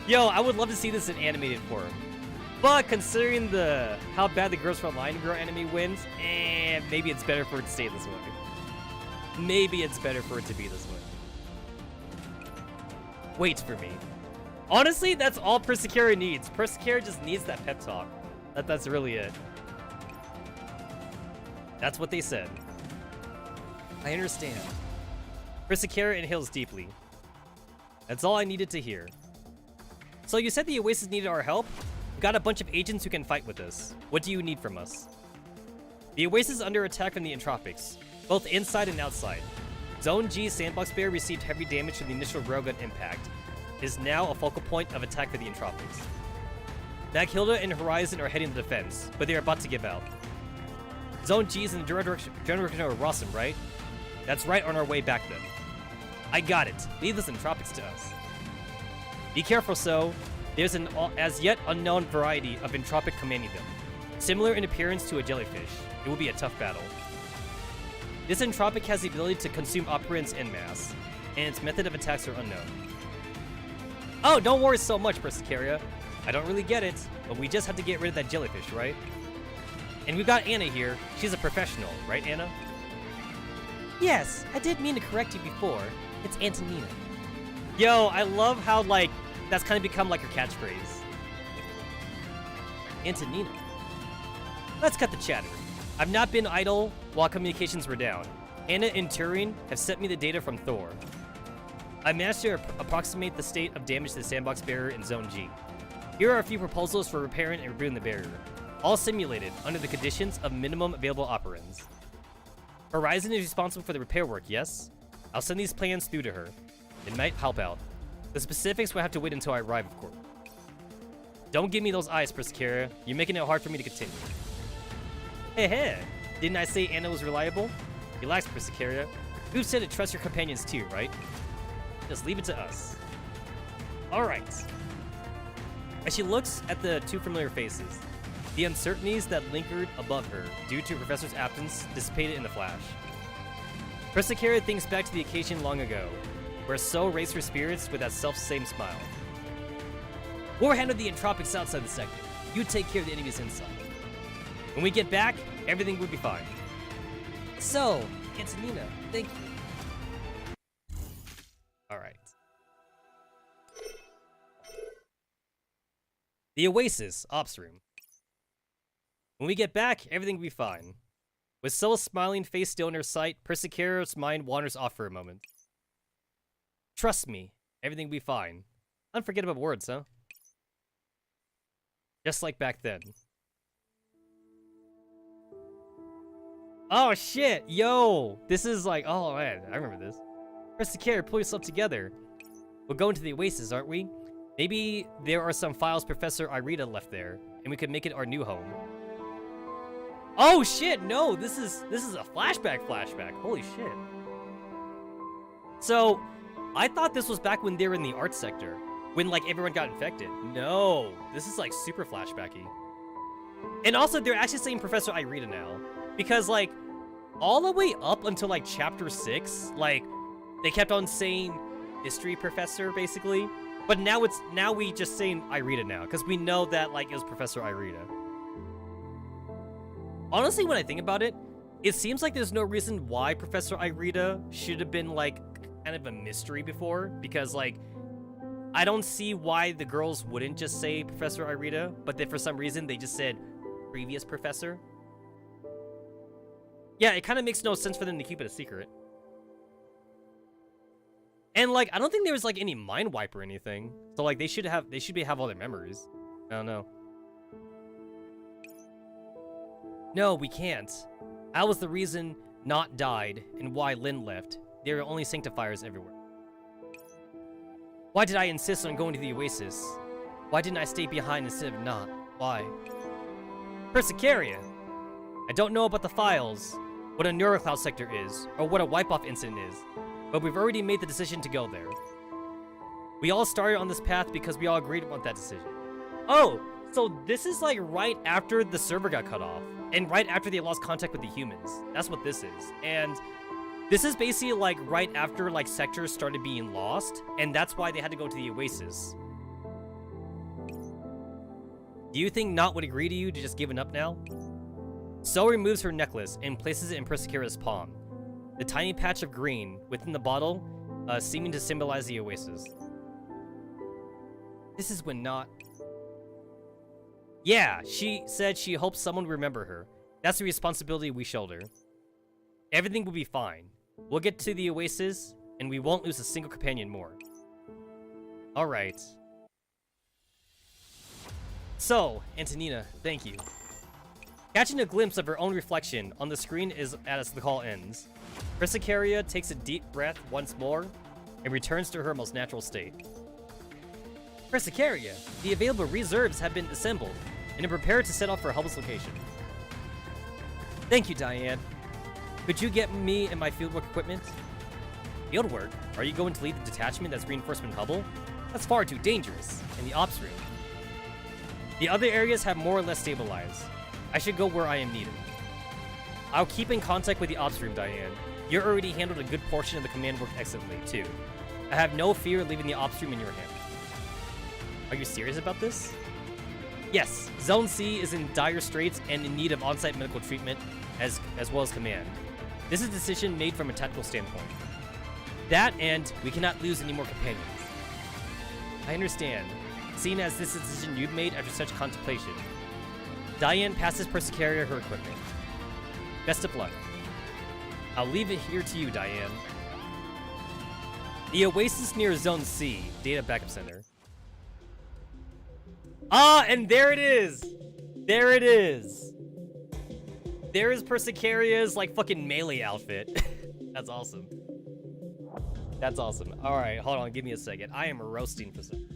Yo, I would love to see this in animated form. But considering how bad the Girls Front Line Girl anime wins, maybe it's better for it to stay this way. maybe it's better for it to be this way. Wait for me. Honestly, that's all Persicura needs. Persicura just needs that pep talk. That's really it. That's what they said. I understand. Persicura inhales deeply. That's all I needed to hear. So you said the Oasis needed our help? We got a bunch of agents who can fight with us. What do you need from us? The Oasis is under attack from the Entropics, both inside and outside. Zone G Sandbox Bear received heavy damage from the initial railgun impact. It is now a focal point of attack for the Entropics. Maghilda and Horizon are heading to defense, but they are about to give out. Zone G is in the general direction of Rossum, right? That's right, on our way back then. I got it. Leave this Entropics to us. Be careful, so. There's an as yet unknown variety of Entropic commanding them. Similar in appearance to a jellyfish. It will be a tough battle. This Entropic has the ability to consume operants en masse, and its method of attacks are unknown. Oh, don't worry so much, Persicaria. I don't really get it, but we just have to get rid of that jellyfish, right? And we've got Anna here. She's a professional, right, Anna? Yes, I did mean to correct you before. It's Antonina. Yo, I love how, like, that's kind of become like her catchphrase. Antonina. Let's cut the chatter. I've not been idle while communications were down. Anna and Turing have sent me the data from Thor. I managed to approximate the state of damage to the sandbox barrier in Zone G. Here are a few proposals for repairing and rebooting the barrier, all simulated under the conditions of minimum available operands. Horizon is responsible for the repair work, yes? I'll send these plans through to her. It might help out. The specifics will have to wait until I arrive, of course. Don't give me those eyes, Persicura. You're making it hard for me to continue. Hey, didn't I say Anna was reliable? Relax, Persicura. Who said to trust your companions too, right? Just leave it to us. Alright. As she looks at the two familiar faces, the uncertainties that lingered above her due to Professor's absence dissipated in a flash. Persicura thinks back to the occasion long ago, where So raised her spirits with that self-same smile. We'll handle the Entropics outside the sector. You take care of the enemies inside. When we get back, everything will be fine. So, Antonina, thank you. Alright. The Oasis, Ops Room. When we get back, everything will be fine. With Soul's smiling face still in her sight, Persicura's mind wanders off for a moment. Trust me, everything will be fine. Unforgettable words, huh? Just like back then. Oh shit, yo! This is like, oh man, I remember this. Persicura, pull yourself together. We're going to the Oasis, aren't we? Maybe there are some files Professor Irita left there, and we could make it our new home. Oh shit, no, this is a flashback. Holy shit. So, I thought this was back when they were in the art sector, when like everyone got infected. No, this is like super flashbacky. And also, they're actually saying Professor Irita now, because like all the way up until like chapter 6, like they kept on saying history professor basically, but now we just saying Irita now, because we know that like it was Professor Irita. Honestly, when I think about it, it seems like there's no reason why Professor Irita should have been like kind of a mystery before, because like I don't see why the girls wouldn't just say Professor Irita, but then for some reason they just said previous professor. Yeah, it kind of makes no sense for them to keep it a secret. And like I don't think there was like any mind wipe or anything, so like they should have all their memories. I don't know. No, we can't. That was the reason Not died and why Lin left. There are only sanctifiers everywhere. Why did I insist on going to the Oasis? Why didn't I stay behind instead of not? Why? Persicaria! I don't know about the files, what a Neurl Cloud sector is, or what a wipe-off incident is, but we've already made the decision to go there. We all started on this path because we all agreed on that decision. Oh, so this is like right after the server got cut off, and right after they lost contact with the humans. That's what this is. And this is basically like right after like sectors started being lost, and that's why they had to go to the Oasis. Do you think Not would agree to you to just giving up now? So removes her necklace and places it in Persicura's palm. The tiny patch of green within the bottle, seeming to symbolize the oasis. This is when not... Yeah, she said she hopes someone will remember her. That's the responsibility we shoulder. Everything will be fine. We'll get to the oasis, and we won't lose a single companion more. Alright. So, Antonina, thank you. Catching a glimpse of her own reflection on the screen is as the call ends. Persicaria takes a deep breath once more and returns to her most natural state. Persicaria, the available reserves have been assembled and are prepared to set off for a Hubble's location. Thank you, Diane. Could you get me and my fieldwork equipment? Fieldwork? Are you going to lead the detachment that's reinforcement Hubble? That's far too dangerous. In the ops room. The other areas have more or less stabilized. I should go where I am needed. I'll keep in contact with the ops room, Diane. You already handled a good portion of the command work excellently, too. I have no fear leaving the ops room in your hands. Are you serious about this? Yes, Zone C is in dire straits and in need of on-site medical treatment, as well as command. This is a decision made from a tactical standpoint. That and we cannot lose any more companions. I understand, seeing as this is a decision you've made after such contemplation. Diane passes Persicaria her equipment. Best of luck. I'll leave it here to you, Diane. The oasis near Zone C, Data Backup Center. Ah, and there it is! There it is! There is Persicaria's, like, fucking melee outfit. That's awesome. That's awesome. Alright, hold on, give me a second. I am roasting for some.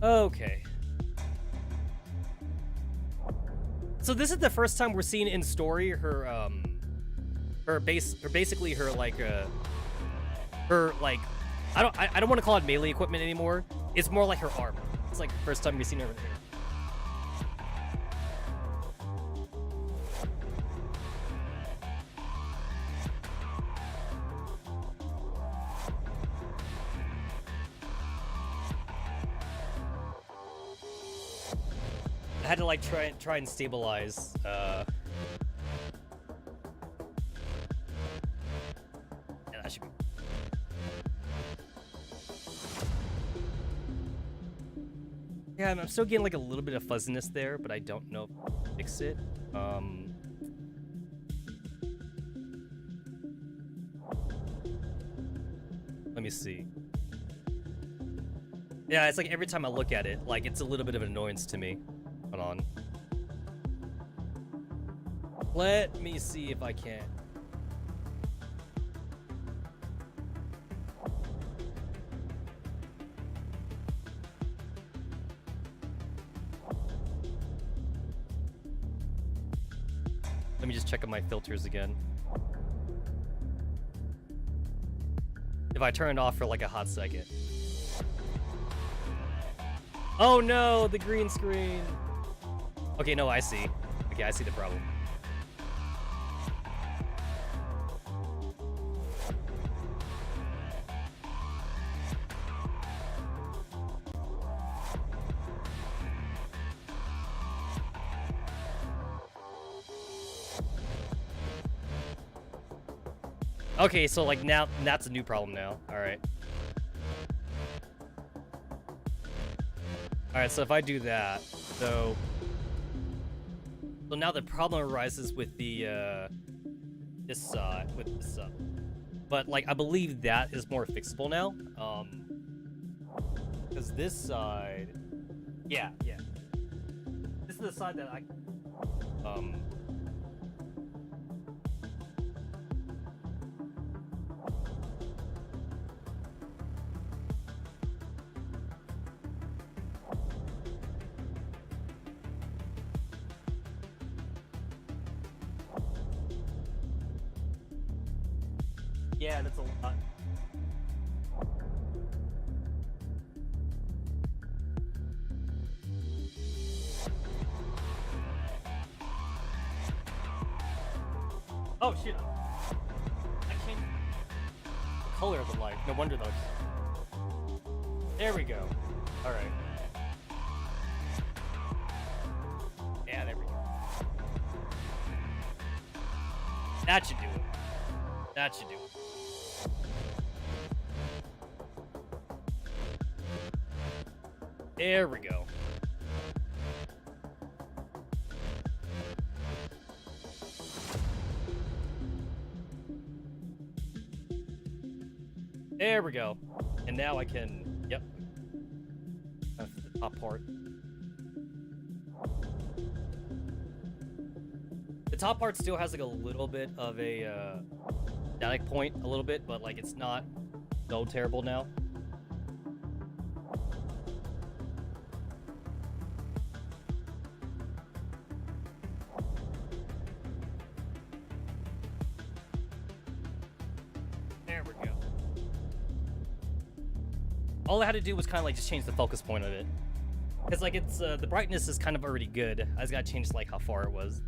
Okay. So this is the first time we're seeing in story her basically her like I don't want to call it melee equipment anymore. It's more like her armor. It's like the first time we've seen her. I had to like try and stabilize yeah, that should be. Yeah, I'm still getting like a little bit of fuzziness there, but I don't know if I'll fix it. Let me see. Yeah, it's like every time I look at it, like it's a little bit of an annoyance to me. Hold on. Let me see if I can. Let me just check out my filters again. If I turn it off for like a hot second. Oh no, the green screen. Okay, no, I see. Okay, I see the problem. Okay, so like now that's a new problem now. All right. All right, so if I do that, so now the problem arises with the this side, but like I believe that is more fixable now, because this side, yeah, this is the side that I, Yeah, that's a lot. Oh shit! I changed the color of the light. No wonder though. There we go. All right. Yeah, there we go. That should do it. That should do it. There we go. There we go. And now I can, yep. That's the top part. The top part still has like a little bit of a static point, a little bit, but like it's not so terrible now. There we go. All I had to do was kind of like just change the focus point of it. Because like it's, the brightness is kind of already good. I just gotta change like how far it was.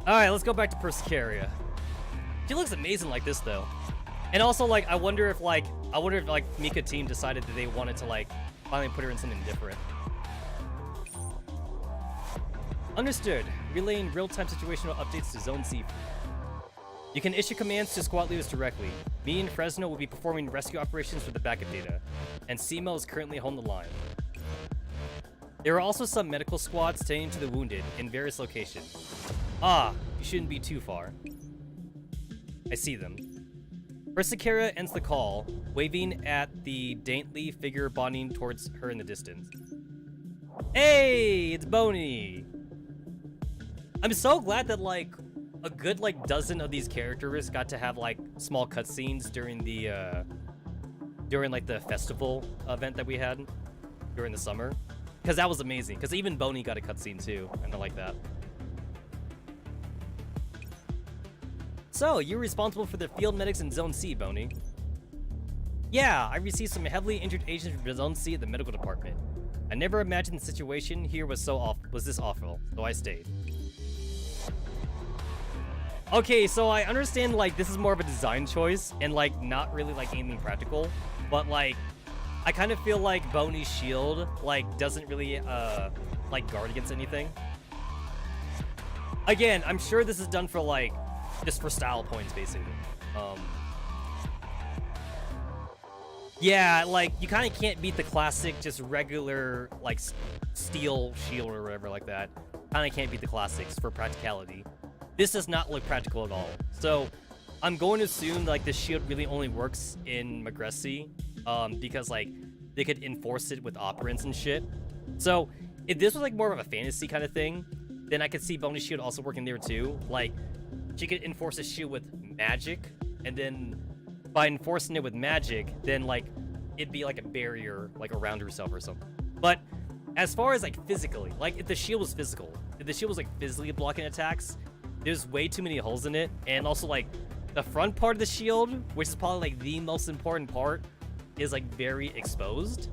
Alright, let's go back to Persicaria. She looks amazing like this though. And also like, I wonder if like Mika team decided that they wanted to like finally put her in something different. Understood. Relaying real-time situational updates to Zone C. You can issue commands to squad leaders directly. Me and Fresno will be performing rescue operations for the backup data, and CMO is currently on the line. There are also some medical squads tending to the wounded in various locations. Ah, you shouldn't be too far. I see them. Persicaria ends the call, waving at the daintily figure bonding towards her in the distance. Hey, it's Boney! I'm so glad that, like, a good, like, dozen of these characters got to have, like, small cutscenes during the, like, the festival event that we had during the summer. Because that was amazing. Because even Boney got a cutscene, too, and I like that. So, you're responsible for the field medics in Zone C, Boney. Yeah, I received some heavily injured agents from Zone C at the medical department. I never imagined the situation here was this awful, so I stayed. Okay, so I understand, like, this is more of a design choice, and, like, not really, like, anything practical, but, like, I kind of feel like Boney's shield, like, doesn't really, like, guard against anything. Again, I'm sure this is done for, like, just for style points, basically. Yeah, like, you kind of can't beat the classic, just regular, like, steel shield or whatever like that. Kind of can't beat the classics for practicality. This does not look practical at all. So, I'm going to assume, like, the shield really only works in Magressi, because, like, they could enforce it with operants and shit. So, if this was, like, more of a fantasy kind of thing, then I could see Boney's shield also working there, too. Like, she could enforce a shield with magic, and then by enforcing it with magic, then, like, it'd be, like, a barrier, like, around herself or something. But as far as, like, physically, like, if the shield was physical, if the shield was, like, physically blocking attacks, there's way too many holes in it, and also, like, the front part of the shield, which is probably, like, the most important part, is, like, very exposed.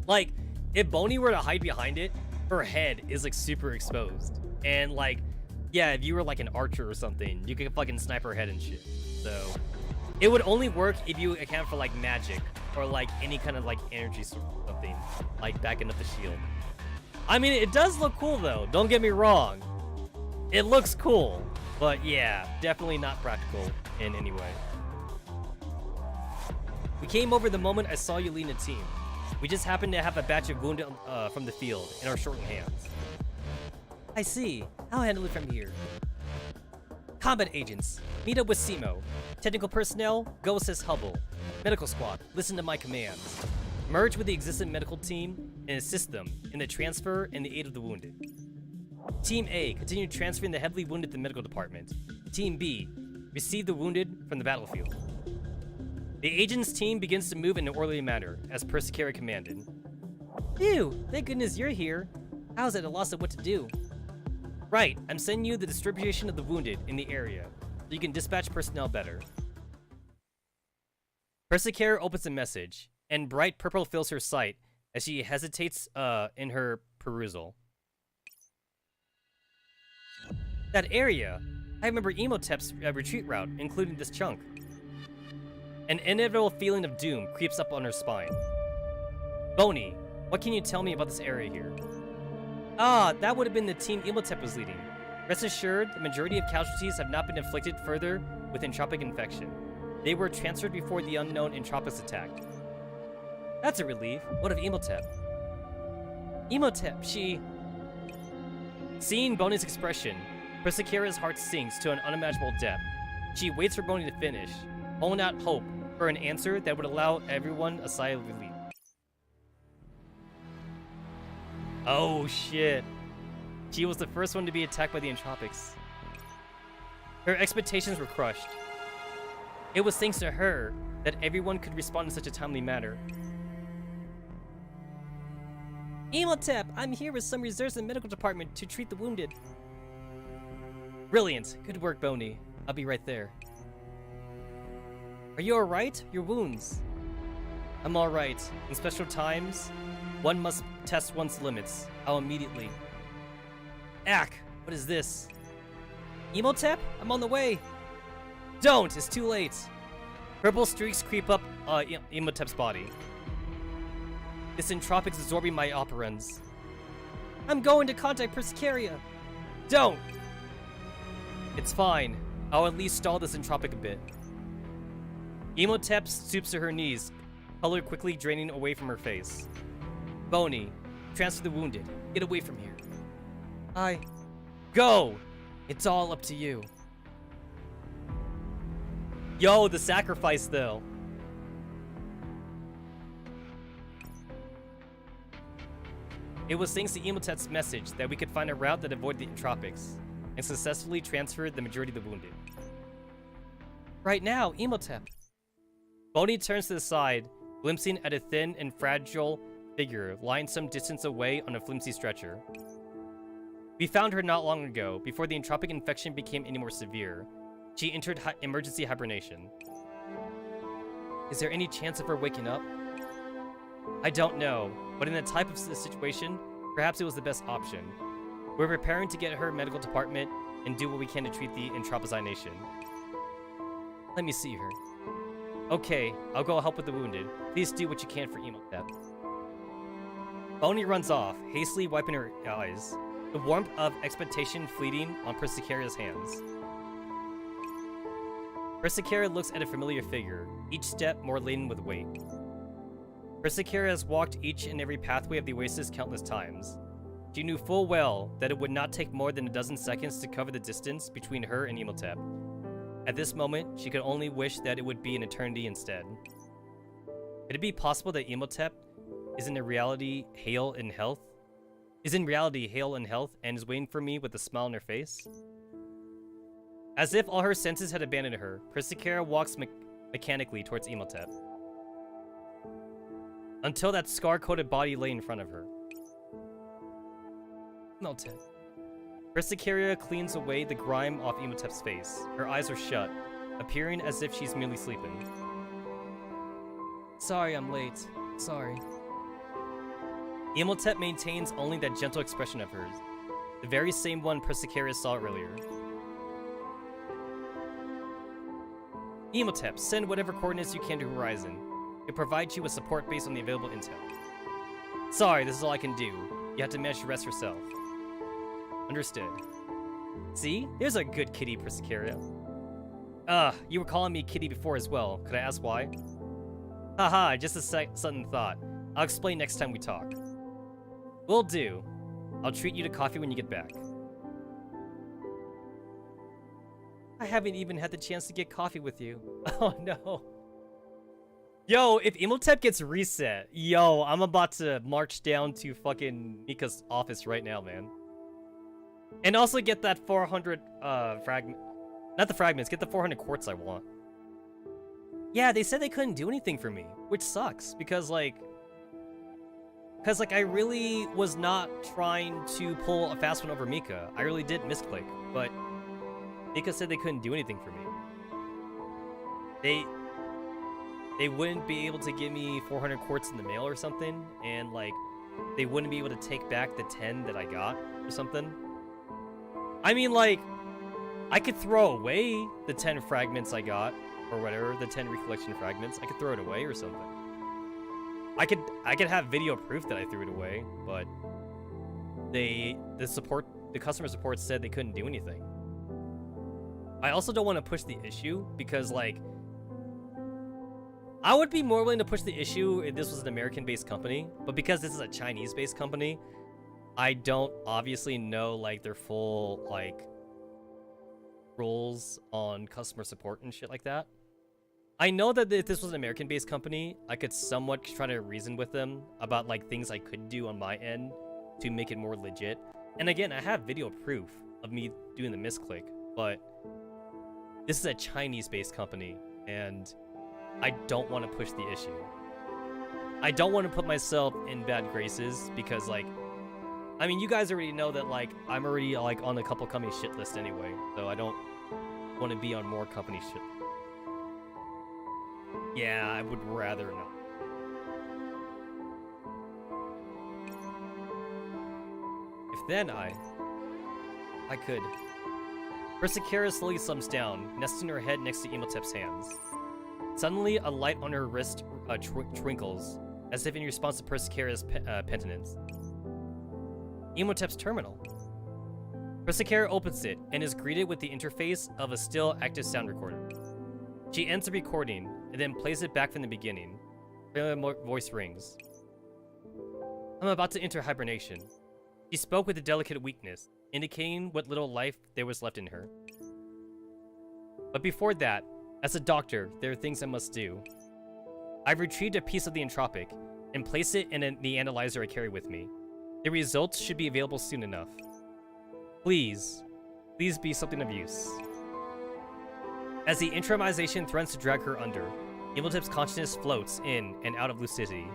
Like, if Boney were to hide behind it, her head is, like, super exposed. And, like, yeah, if you were, like, an archer or something, you could fucking snipe her head and shit. So, it would only work if you account for, like, magic, or, like, any kind of, like, energy source or something, like, backing up the shield. I mean, it does look cool, though. Don't get me wrong. It looks cool, but yeah, definitely not practical in any way. We came over the moment I saw you lead a team. We just happened to have a batch of wounded from the field in our shortened hands. I see. I'll handle it from here. Combat agents, meet up with Simo. Technical personnel, go assist Hubble. Medical squad, listen to my commands. Merge with the existing medical team and assist them in the transfer and the aid of the wounded. Team A, continue transferring the heavily wounded to the medical department. Team B, receive the wounded from the battlefield. The agent's team begins to move in an orderly manner, as Persicaria commanded. Phew, thank goodness you're here. I was at a loss of what to do. Right, I'm sending you the distribution of the wounded in the area, so you can dispatch personnel better. Persicaria opens a message, and bright purple fills her sight as she hesitates in her perusal. That area! I remember Emotep's retreat route, including this chunk. An inevitable feeling of doom creeps up on her spine. Boney, what can you tell me about this area here? Ah, that would have been the team Emotep was leading. Rest assured, the majority of casualties have not been inflicted further with entropic infection. They were transferred before the unknown entropics attacked. That's a relief. What of Emotep? Emotep, she... Seeing Boney's expression, Persicaria's heart sinks to an unimaginable depth. She waits for Boney to finish, holding out hope for an answer that would allow everyone a sigh of relief. Oh shit. She was the first one to be attacked by the entropics. Her expectations were crushed. It was thanks to her that everyone could respond in such a timely manner. Emotep, I'm here with some reserves in the medical department to treat the wounded. Brilliant. Good work, Boney. I'll be right there. Are you alright? Your wounds? I'm alright. In special times, one must test one's limits. I'll immediately... Ack! What is this? Emotep? I'm on the way! Don't! It's too late! Purple streaks creep up Emotep's body. This entropic's absorbing my operans. I'm going to contact Persicaria! Don't! It's fine. I'll at least stall this entropic a bit. Emotep stoops to her knees, color quickly draining away from her face. Boney, transfer the wounded. Get away from here. Go! It's all up to you. Yo, the sacrifice though. It was thanks to Emotep's message that we could find a route that avoided the entropics, and successfully transferred the majority of the wounded. Right now, Emotep. Boney turns to the side, glimpsing at a thin and fragile figure lying some distance away on a flimsy stretcher. We found her not long ago, before the entropic infection became any more severe. She entered emergency hibernation. Is there any chance of her waking up? I don't know, but in the type of situation, perhaps it was the best option. We're preparing to get her medical department and do what we can to treat the entropization. Let me see her. Okay, I'll go help with the wounded. Please do what you can for Emotep. Boney runs off, hastily wiping her eyes, the warmth of expectation fleeting on Persicaria's hands. Persicaria looks at a familiar figure, each step more laden with weight. Persicaria has walked each and every pathway of the oasis countless times. She knew full well that it would not take more than a dozen seconds to cover the distance between her and Emotep. At this moment, she could only wish that it would be an eternity instead. Could it be possible that Emotep is in reality hale in health, and is waiting for me with a smile on her face? As if all her senses had abandoned her, Persicaria walks mechanically towards Emotep, until that scar-coated body lay in front of her. Emotep. Persicaria cleans away the grime off Emotep's face. Her eyes are shut, appearing as if she's merely sleeping. Sorry I'm late. Sorry. Emotep maintains only that gentle expression of hers, the very same one Persicaria saw earlier. Emotep, send whatever coordinates you can to Horizon. It provides you with support based on the available intel. Sorry, this is all I can do. You have to manage the rest yourself. Understood. See? There's a good kitty, Persicaria. You were calling me kitty before as well. Could I ask why? Haha, just a sudden thought. I'll explain next time we talk. Will do. I'll treat you to coffee when you get back. I haven't even had the chance to get coffee with you. Oh no. Yo, if Emotep gets reset, yo, I'm about to march down to fucking Nikke's office right now, man. And also get that 400 fragment. Not the fragments, get the 400 quartz I want. Yeah, they said they couldn't do anything for me, which sucks because like Because, like, I really was not trying to pull a fast one over Mika. I really did misclick, but Mika said they couldn't do anything for me. They wouldn't be able to give me 400 quartz in the mail or something, and, like, they wouldn't be able to take back the 10 that I got or something. I mean, like, I could throw away the 10 fragments I got, or whatever, the 10 recollection fragments. I could throw it away or something. I could have video proof that I threw it away, but the customer support said they couldn't do anything. I also don't want to push the issue because, like, I would be more willing to push the issue if this was an American-based company, but because this is a Chinese-based company, I don't obviously know, like, their full, like, rules on customer support and shit like that. I know that if this was an American-based company, I could somewhat try to reason with them about, like, things I could do on my end to make it more legit. And again, I have video proof of me doing the misclick, but this is a Chinese-based company, and I don't want to push the issue. I don't want to put myself in bad graces because, like, I mean, you guys already know that, like, I'm already, like, on a couple company shit list anyway, so I don't want to be on more company shit. Yeah, I would rather not. If then I could. Persicera slowly slumps down, nesting her head next to Imhotep's hands. Suddenly, a light on her wrist twinkles, as if in response to Persicera's penitence. Imhotep's terminal. Persicera opens it and is greeted with the interface of a still active sound recorder. She ends the recording and then plays it back from the beginning. Her voice rings. I'm about to enter hibernation. She spoke with a delicate weakness, indicating what little life there was left in her. But before that, as a doctor, there are things I must do. I've retrieved a piece of the entropic and placed it in the analyzer I carry with me. The results should be available soon enough. Please be something of use. As the intramization threatens to drag her under, Imhotep's consciousness floats in and out of lucidity,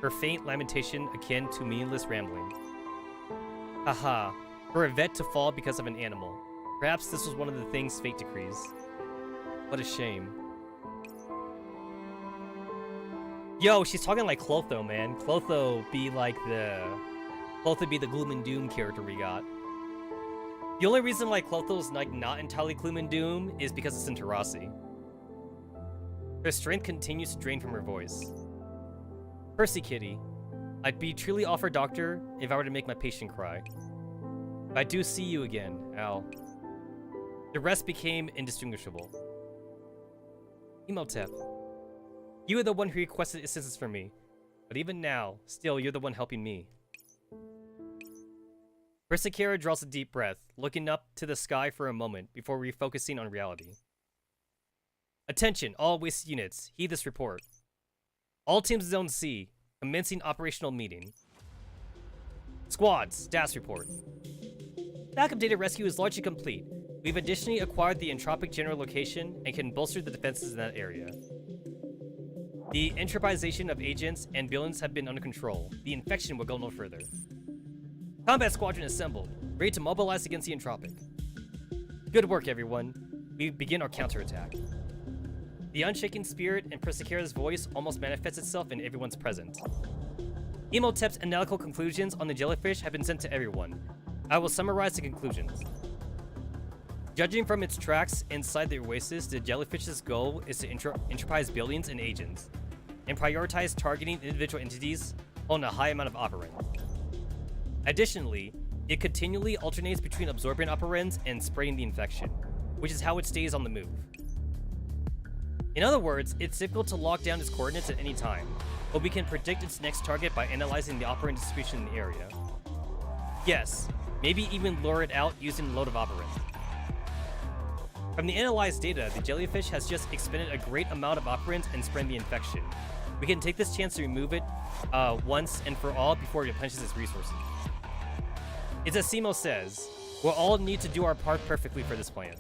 her faint lamentation akin to meaningless rambling. Haha, for a vet to fall because of an animal. Perhaps this was one of the things fate decrees. What a shame. Yo, she's talking like Clotho, man. Clotho be the Gloom and Doom character we got. The only reason why Clotho's like not entirely Gloom and Doom is because it's Interasi. Her strength continues to drain from her voice. Percy Kitty, I'd be truly off her doctor if I were to make my patient cry. If I do see you again, Al. The rest became indistinguishable. Imhotep, you are the one who requested assistance from me, but even now, still you're the one helping me. Persicera draws a deep breath, looking up to the sky for a moment before refocusing on reality. Attention, all waste units, heed this report. All teams Zone C, commencing operational meeting. Squads, status report. Backup data rescue is largely complete. We've additionally acquired the entropic general location and can bolster the defenses in that area. The entropization of agents and villains have been under control. The infection will go no further. Combat squadron assembled, ready to mobilize against the entropic. Good work, everyone. We begin our counterattack. The unshaken spirit in Persicera's voice almost manifests itself in everyone's present. Imhotep's analytical conclusions on the jellyfish have been sent to everyone. I will summarize the conclusions. Judging from its tracks inside the oasis, the jellyfish's goal is to enterprise buildings and agents, and prioritize targeting individual entities on a high amount of operands. Additionally, it continually alternates between absorbing operands and spreading the infection, which is how it stays on the move. In other words, it's difficult to lock down its coordinates at any time, but we can predict its next target by analyzing the operand distribution in the area. Yes, maybe even lure it out using a load of operands. From the analyzed data, the jellyfish has just expended a great amount of operands and spread the infection. We can take this chance to remove it once and for all before it replenishes its resources. It's as Simo says, we'll all need to do our part perfectly for this plan.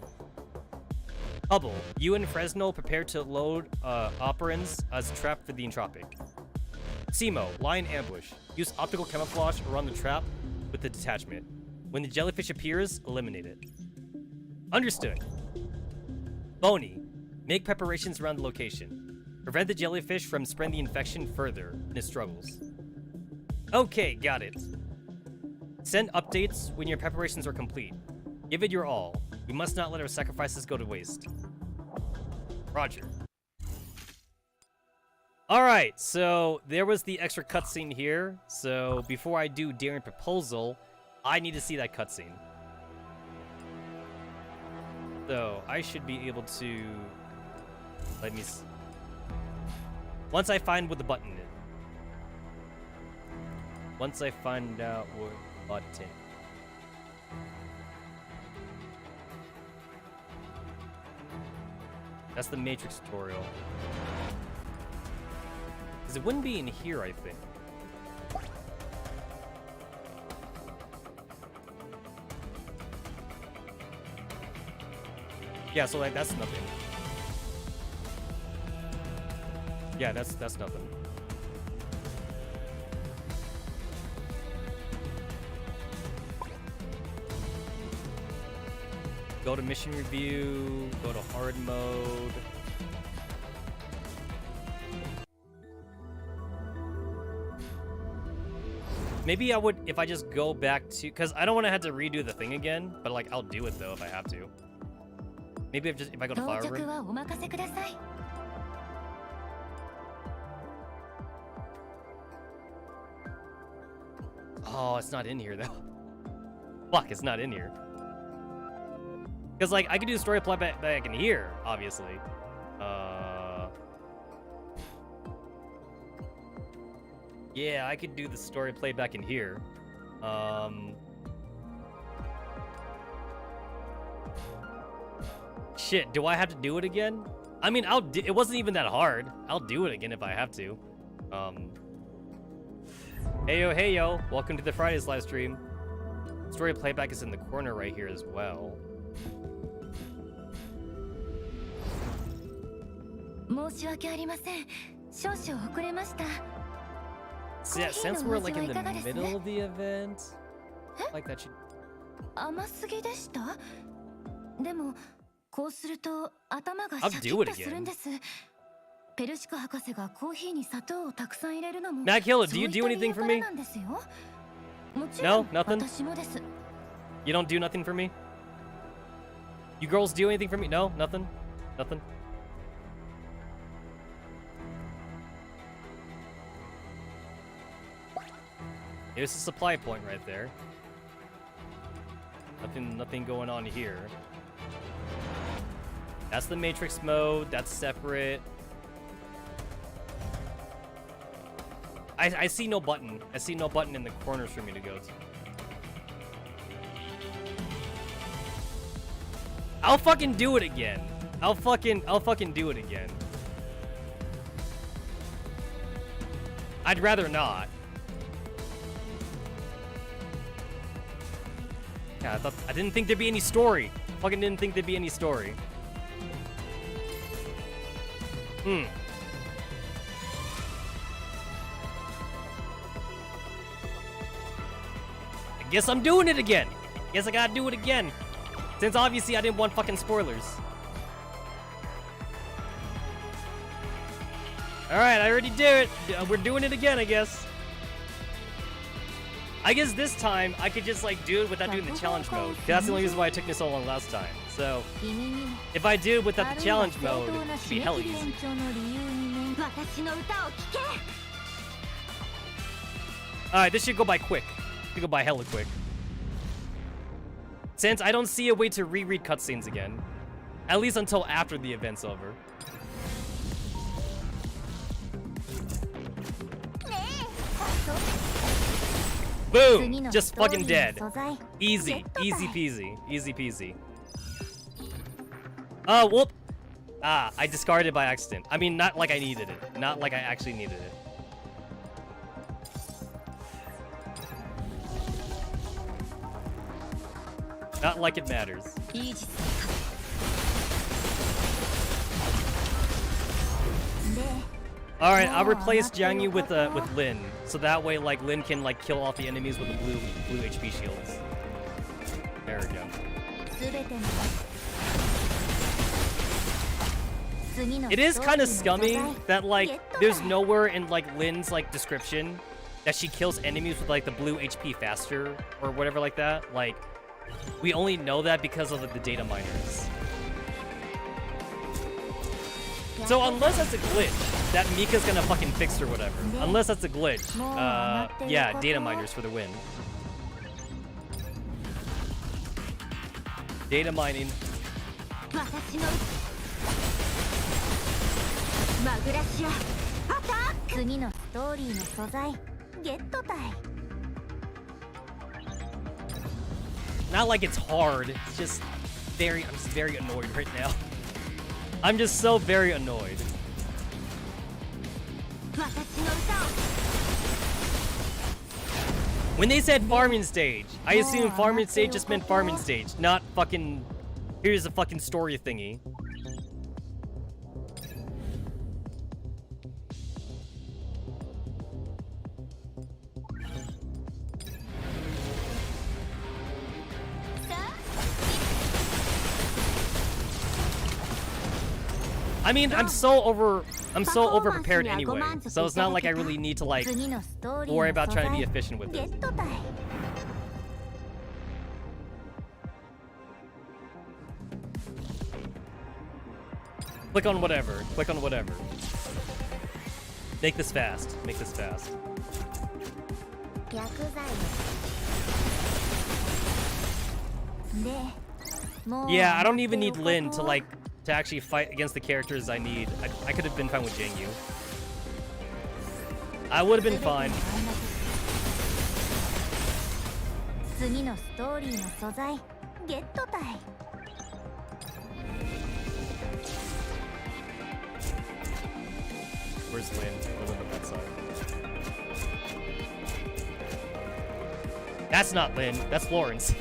Hubble, you and Fresno prepare to load operands as trap for the entropic. Simo, lie in ambush. Use optical camouflage around the trap with the detachment. When the jellyfish appears, eliminate it. Understood. Bony, make preparations around the location. Prevent the jellyfish from spreading the infection further in its struggles. Okay, got it. Send updates when your preparations are complete. Give it your all. We must not let our sacrifices go to waste. Roger. Alright, so there was the extra cutscene here. So before I do daring proposal, I need to see that cutscene. So I should be able to... Let me see. Once I find what the button is. Once I find out what button. That's the Matrix tutorial. Because it wouldn't be in here, I think. Yeah, so like that's nothing. Yeah, that's nothing. Go to mission review, go to hard mode. Maybe I would, if I just go back to, because I don't want to have to redo the thing again, but like I'll do it though if I have to. Maybe if I go to flower room. Oh, it's not in here though. Fuck, it's not in here. Because, like, I could do the story playback in here, obviously. Yeah, I could do the story playback in here. Shit, do I have to do it again? I mean, it wasn't even that hard. I'll do it again if I have to. Hey yo, welcome to the Fridays live stream. Story playback is in the corner right here as well. So yeah, since we're like in the middle of the event, like that should... I'll do it again. Mac, do you do anything for me? No? Nothing? You don't do nothing for me? You girls do anything for me? No? Nothing? Nothing? Here's the supply point right there. Nothing going on here. That's the Matrix mode. That's separate. I see no button. I see no button in the corners for me to go to. I'll fucking do it again. I'll fucking do it again. I'd rather not. Yeah, I didn't think there'd be any story. Fucking didn't think there'd be any story. I guess I'm doing it again. Guess I gotta do it again. Since obviously I didn't want fucking spoilers. Alright, I already did it. We're doing it again, I guess. I guess this time I could just like do it without doing the challenge mode. That's the only reason why it took me so long last time. So, if I do it without the challenge mode, it should be hella easy. Alright, this should go by quick. It should go by hella quick. Since I don't see a way to reread cutscenes again. At least until after the event's over. Boom! Just fucking dead. Easy. Easy peasy. Easy peasy. Oh, whoop! Ah, I discarded by accident. I mean, not like I needed it. Not like I actually needed it. Not like it matters. Alright, I'll replace Jiang Yu with Lin. So that way, like, Lin can, like, kill off the enemies with the blue HP shields. There we go. It is kind of scummy that, like, there's nowhere in, like, Lin's, like, description that she kills enemies with, like, the blue HP faster or whatever like that. Like, we only know that because of, like, the data miners. So unless that's a glitch, that Mika's gonna fucking fix or whatever. Unless that's a glitch, yeah, data miners for the win. Data mining. Not like it's hard, it's just I'm just very annoyed right now. I'm just so very annoyed. When they said farming stage, I assumed farming stage just meant farming stage, not fucking, here's a fucking story thingy. I mean, I'm so over prepared anyway, so it's not like I really need to, like, worry about trying to be efficient with it. Click on whatever. Click on whatever. Make this fast. Make this fast. Yeah, I don't even need Lin to, like, to actually fight against the characters I need. I could have been fine with Jiang Yu. I would have been fine. Where's Lin? Lin on that side. That's not Lin. That's Florence.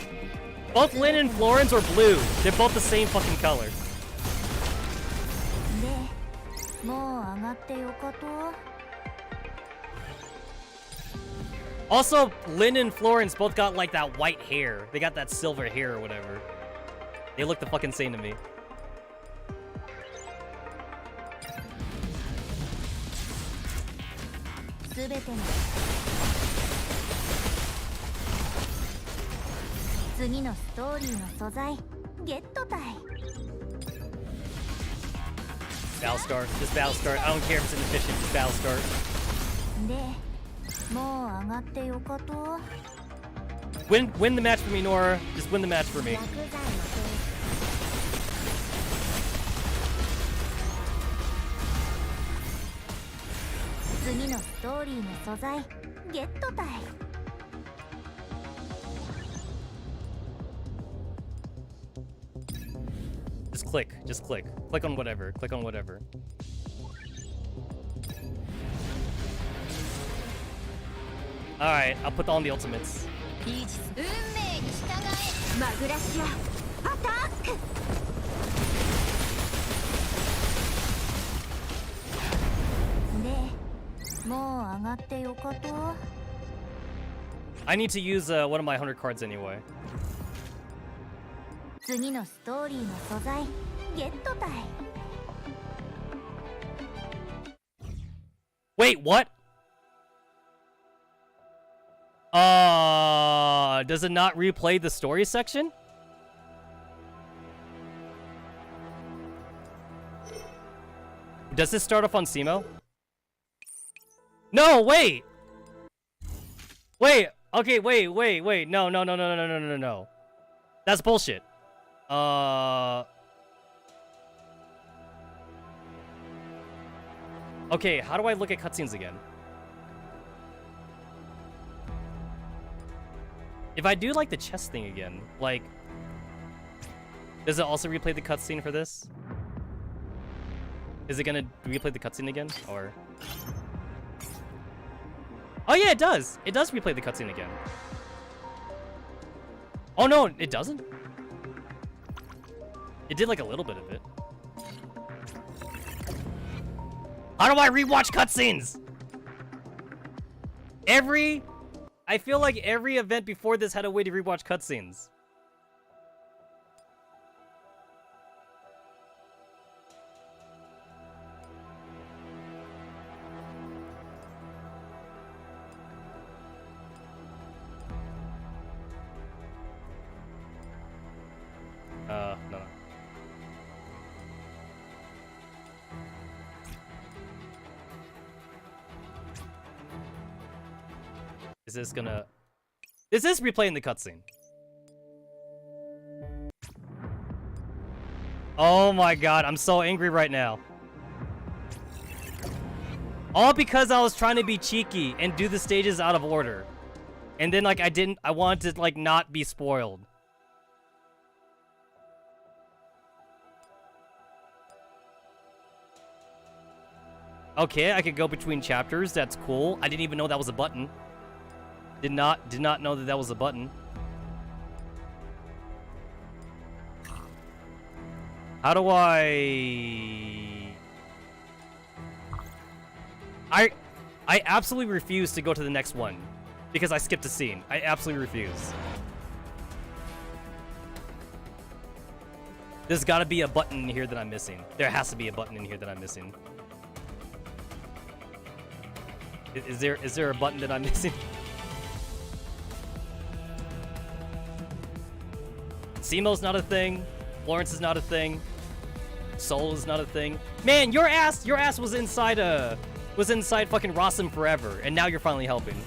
Both Lin and Florence are blue. They're both the same fucking color. Also, Lin and Florence both got, like, that white hair. They got that silver hair or whatever. They look the fucking same to me. Battlestar, just Battlestar. I don't care if it's inefficient, just Battlestar. Win the match for me, Nora. Just win the match for me. Just click. Just click. Click on whatever. Click on whatever. Alright, I'll put on the ultimates. I need to use one of my 100 cards anyway. Wait, what? Does it not replay the story section? Does this start off on Simo? No, wait! Wait, okay, wait. No. That's bullshit. Okay, how do I look at cutscenes again? If I do, like, the chess thing again, like... Does it also replay the cutscene for this? Is it gonna replay the cutscene again, or...? Oh yeah, it does! It does replay the cutscene again. Oh no, it doesn't? It did, like, a little bit of it. How do I rewatch cutscenes? I feel like every event before this had a way to rewatch cutscenes. No. Is this gonna... Is this replaying the cutscene? Oh my god, I'm so angry right now. All because I was trying to be cheeky and do the stages out of order. And then, like, I wanted to, like, not be spoiled. Okay, I could go between chapters. That's cool. I didn't even know that was a button. Did not know that was a button. How do I absolutely refuse to go to the next one because I skipped a scene. I absolutely refuse. There's got to be a button in here that I'm missing. There has to be a button in here that I'm missing. Is there a button that I'm missing? Simo's not a thing. Lawrence is not a thing. Soul is not a thing. Man, your ass was inside fucking Rossum forever, and now you're finally helping.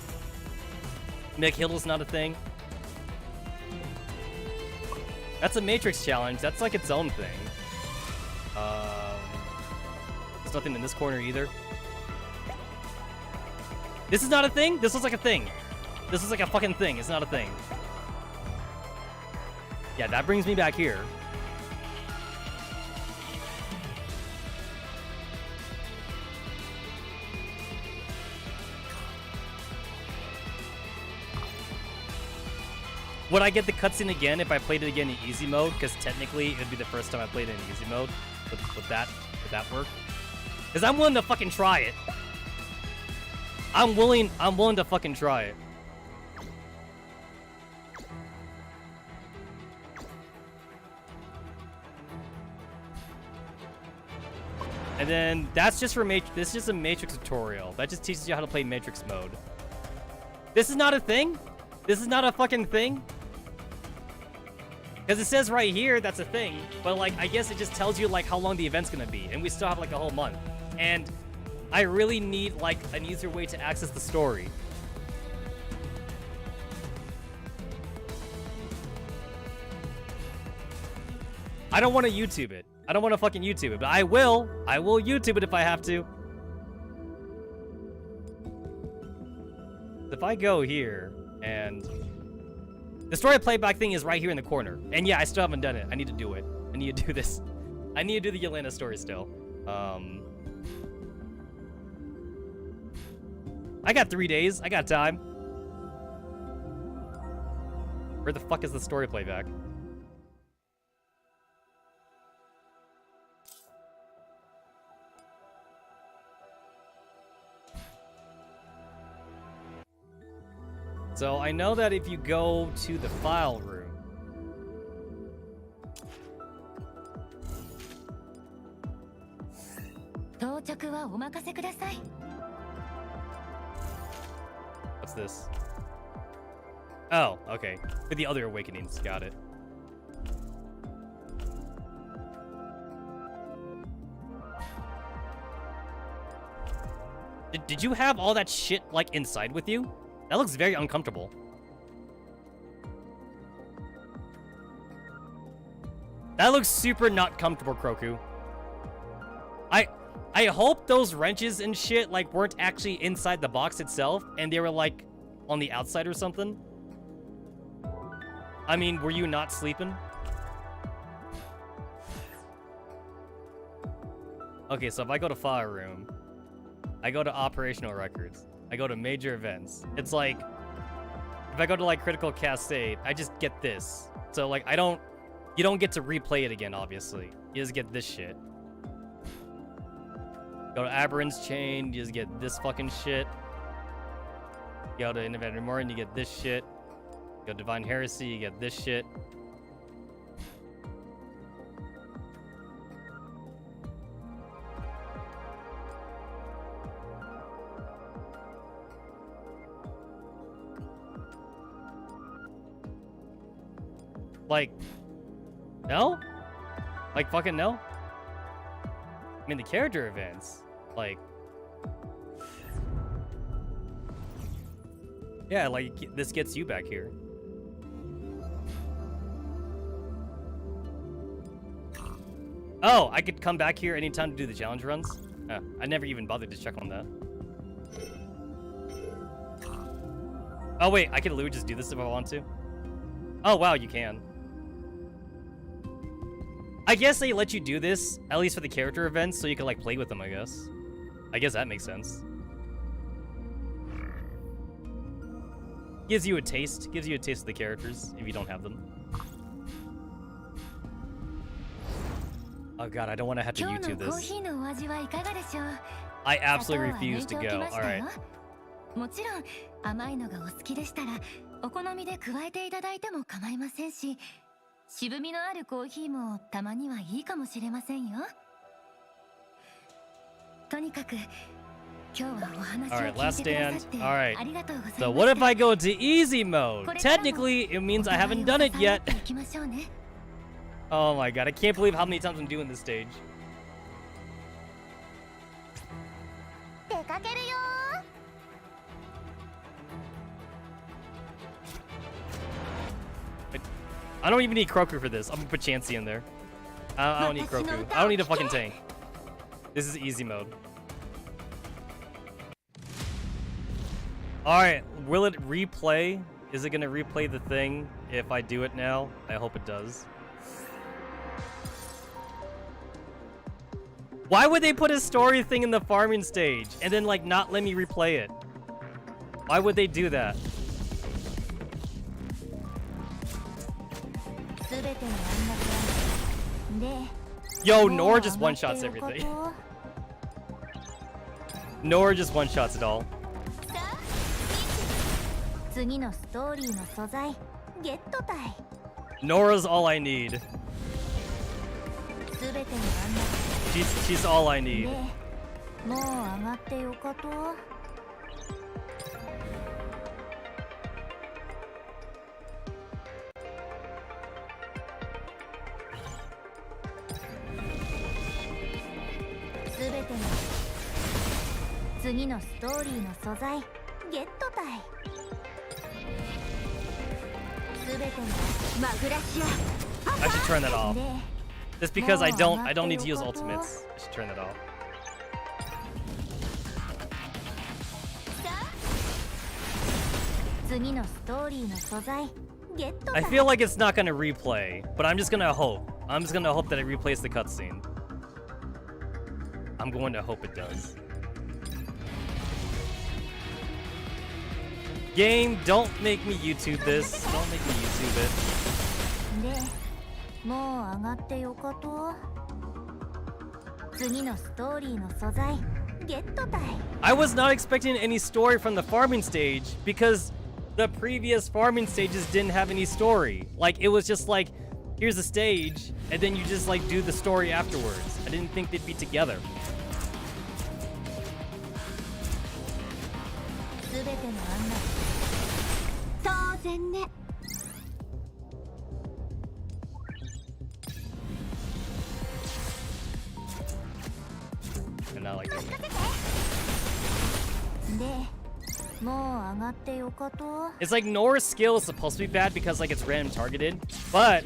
McHill's not a thing. That's a Matrix challenge. That's like its own thing. There's nothing in this corner either. This is not a thing? This looks like a thing. This is like a fucking thing. It's not a thing. Yeah, that brings me back here. Would I get the cutscene again if I played it again in easy mode? Because technically, it would be the first time I played it in easy mode. Would that work? Because I'm willing to fucking try it. I'm willing to fucking try it. And then that's just for Matrix. This is just a Matrix tutorial. That just teaches you how to play Matrix mode. This is not a thing? This is not a fucking thing? Because it says right here that's a thing, but like I guess it just tells you like how long the event's gonna be, and we still have like a whole month. And I really need like an easier way to access the story. I don't want to YouTube it. I don't want to fucking YouTube it, but I will. I will YouTube it if I have to. If I go here and the story playback thing is right here in the corner. And yeah, I still haven't done it. I need to do it. I need to do this. I need to do the Yelena story still. I got 3 days. I got time. Where the fuck is the story playback? So I know that if you go to the file room, what's this? Oh, okay. For the other awakenings, got it. Did you have all that shit like inside with you? That looks very uncomfortable. That looks super not comfortable, Kroku. I hope those wrenches and shit like weren't actually inside the box itself and they were like on the outside or something. I mean, were you not sleeping? Okay, so if I go to file room, I go to operational records. I go to major events. It's like, if I go to like critical cascade, I just get this. So like, you don't get to replay it again, obviously. You just get this shit. Go to Aberrant's Chain, you just get this fucking shit. Go to Innovator Morin, you get this shit. Go to Divine Heresy, you get this shit. Like, no? Like, fucking no? I mean, the character events, like... Yeah, like, this gets you back here. Oh, I could come back here anytime to do the challenge runs? Oh, I never even bothered to check on that. Oh, wait, I could literally just do this if I want to? Oh, wow, you can. I guess they let you do this, at least for the character events, so you can, like, play with them, I guess. I guess that makes sense. Gives you a taste of the characters, if you don't have them. Oh god, I don't want to have to YouTube this. I absolutely refuse to go. Alright. もちろん甘いのがお好きでしたらお好みで加えていただいても構いませんし、渋みのあるコーヒーもたまにはいいかもしれませんよ。とにかく今日はお話を Alright, 聞い last てくださ stand. って Alright. ありがとうございました。 So what if I go to easy mode? Technically, it means I haven't done it yet. 行きましょうね。 Oh my god, I can't believe how many times I'm doing this stage. 出かけるよ I don't even need Kroku for this. I'm gonna put Chansey in there. I don't need Kroku. I don't need a fucking tank. This is easy mode. Alright, will it replay? Is it gonna replay the thing if I do it now? I hope it does. Why would they put a story thing in the farming stage and then like not let me replay it? Why would they do that? Yo, Nor just one-shots everything. Nor just one-shots it all. 次のストーリーの素材ゲットたい Nora's all I need. すべての案内 She's all I need. でもう上がってよかと すべての次のストーリーの素材ゲットたい すべてのマグラシア I should turn that off. で Just because I don't need to use ultimates. I should turn that off. I feel like it's not gonna replay, but I'm just gonna hope. I'm just gonna hope that it replays the cutscene. I'm going to hope it does. Game, don't make me YouTube this. Don't make me YouTube it. でもう上がってよかと次のストーリーの素材ゲットたい I was not expecting any story from the farming stage because the previous farming stages didn't have any story. Like, it was just like, here's a stage, and then you just like do the story afterwards. I didn't think they'd be together. すべての案内当然ね And not like this. でもう上がってよかと It's like Nora's skill is supposed to be bad because like it's random targeted, but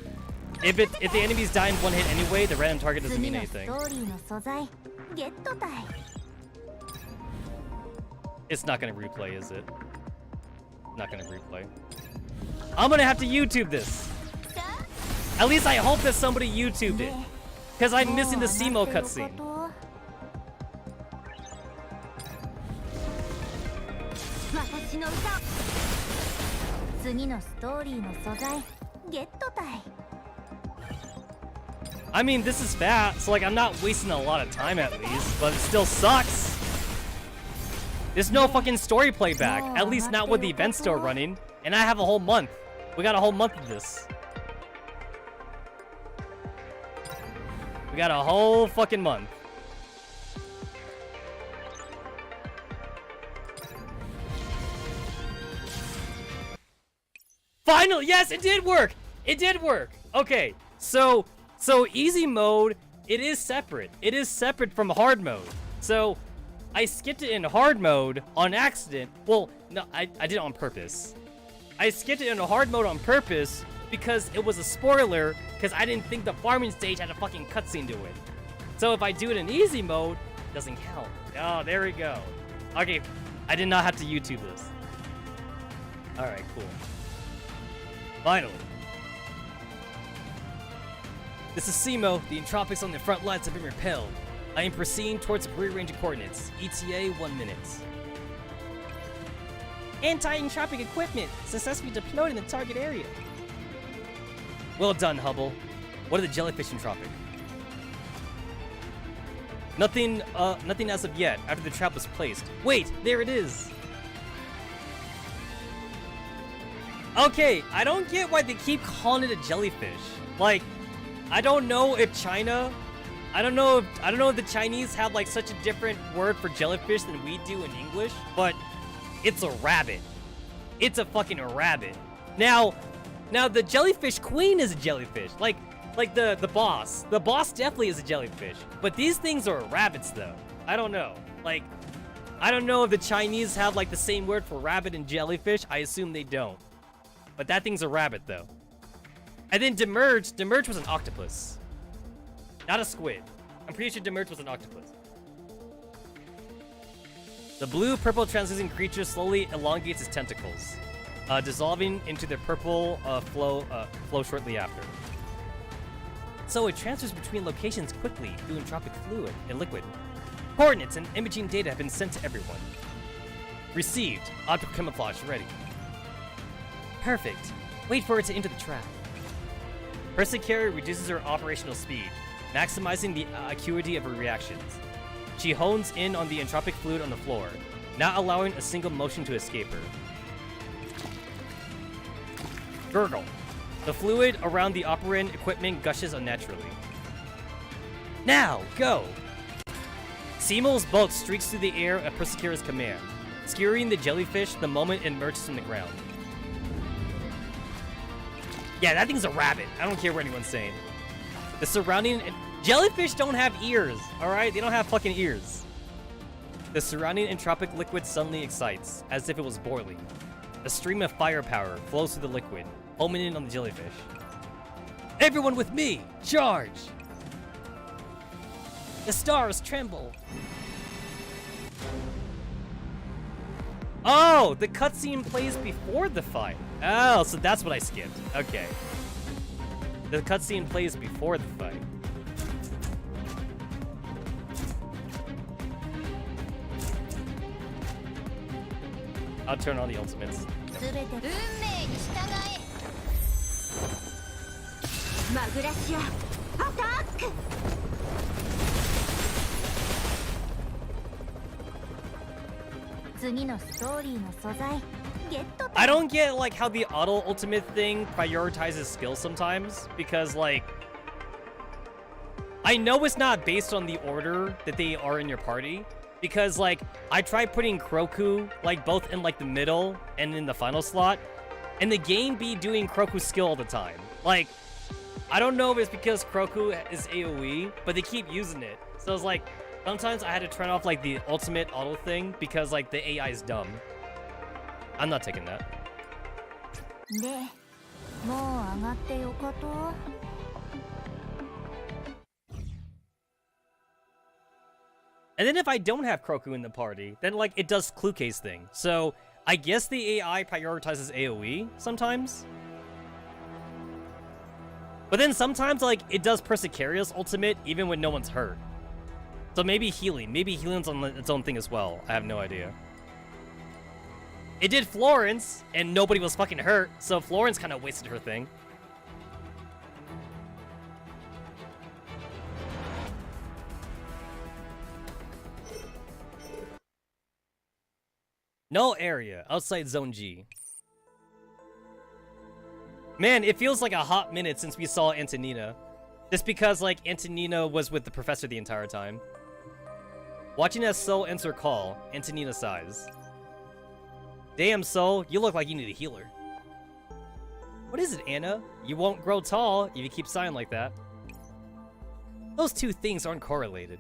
if the enemies die in one hit anyway, the random target doesn't 次 mean のス anything. トーリーの素材ゲットたい It's not gonna replay, is it? Not gonna replay. I'm gonna have to YouTube this. At least I hope that somebody YouTubed it, because I'm missing the Simo cutscene. 私の歌次のストーリーの素材ゲットたい I mean, this is fast, so like I'm not wasting a lot of time at least, but it still sucks. There's no fucking story playback, at least not with the event still running, and I have a whole month. We got a whole month of this. We got a whole fucking month. Finally, yes, it did work. It did work. Okay, so easy mode, it is separate. It is separate from hard mode. So I skipped it in hard mode on accident. Well, no, I did it on purpose. I skipped it in hard mode on purpose because it was a spoiler, because I didn't think the farming stage had a fucking cutscene to it. So if I do it in easy mode, it doesn't count. Oh, there we go. Okay, I did not have to YouTube this. Alright, cool. Finally. This is Simo. The entropics on the front lines have been repelled. I am proceeding towards the prearranged coordinates. ETA 1 minute. Anti-entropic equipment successfully deployed in the target area. Well done, Hubble. What are the jellyfish entropic? Nothing as of yet, after the trap was placed. Wait, there it is! Okay, I don't get why they keep calling it a jellyfish. Like, I don't know if China... I don't know if the Chinese have like such a different word for jellyfish than we do in English, but it's a rabbit. It's a fucking rabbit. Now the jellyfish queen is a jellyfish. Like the boss. The boss definitely is a jellyfish. But these things are rabbits though. I don't know. Like, I don't know if the Chinese have like the same word for rabbit and jellyfish. I assume they don't. But that thing's a rabbit though. And then Demerge was an octopus. Not a squid. I'm pretty sure Demerge was an octopus. The blue-purple translucent creature slowly elongates its tentacles, dissolving into the purple flow shortly after. So it transfers between locations quickly through entropic fluid and liquid. Coordinates and imaging data have been sent to everyone. Received. Optical camouflage ready. Perfect. Wait for it to enter the trap. Persicary reduces her operational speed, maximizing the acuity of her reactions. She hones in on the entropic fluid on the floor, not allowing a single motion to escape her. Gurgle. The fluid around the operand equipment gushes unnaturally. Now, go! Seamo's bolt streaks through the air at Persicara's command, skewering the jellyfish the moment it emerges from the ground. Yeah, that thing's a rabbit. I don't care what anyone's saying. The surrounding... Jellyfish don't have ears, alright? They don't have fucking ears. The surrounding entropic liquid suddenly excites, as if it was boiling. A stream of firepower flows through the liquid, homing in on the jellyfish. Everyone with me! Charge! The stars tremble. Oh, the cutscene plays before the fight. Oh, so that's what I skipped. Okay. The cutscene plays before the fight. I'll turn on the ultimates. I don't get like how the auto ultimate thing prioritizes skills sometimes, because like I know it's not based on the order that they are in your party, because like I tried putting Kroku like both in like the middle and in the final slot, and the game be doing Kroku's skill all the time. Like, I don't know if it's because Kroku is AoE, but they keep using it. So it's like sometimes I had to turn off like the ultimate auto thing because like the AI is dumb. I'm not taking that. And then if I don't have Kroku in the party, then like it does Clue Case thing. So I guess the AI prioritizes AoE sometimes. But then sometimes like it does Persicarius ultimate even when no one's hurt. So maybe healing. Maybe healing's on its own thing as well. I have no idea. It did Florence, and nobody was fucking hurt, so Florence kind of wasted her thing. Null area, outside Zone G. Man, it feels like a hot minute since we saw Antonina. Just because, like, Antonina was with the professor the entire time. Watching as Sol ends her call, Antonina sighs. Damn, Sol, you look like you need a healer. What is it, Anna? You won't grow tall if you keep sighing like that. Those two things aren't correlated.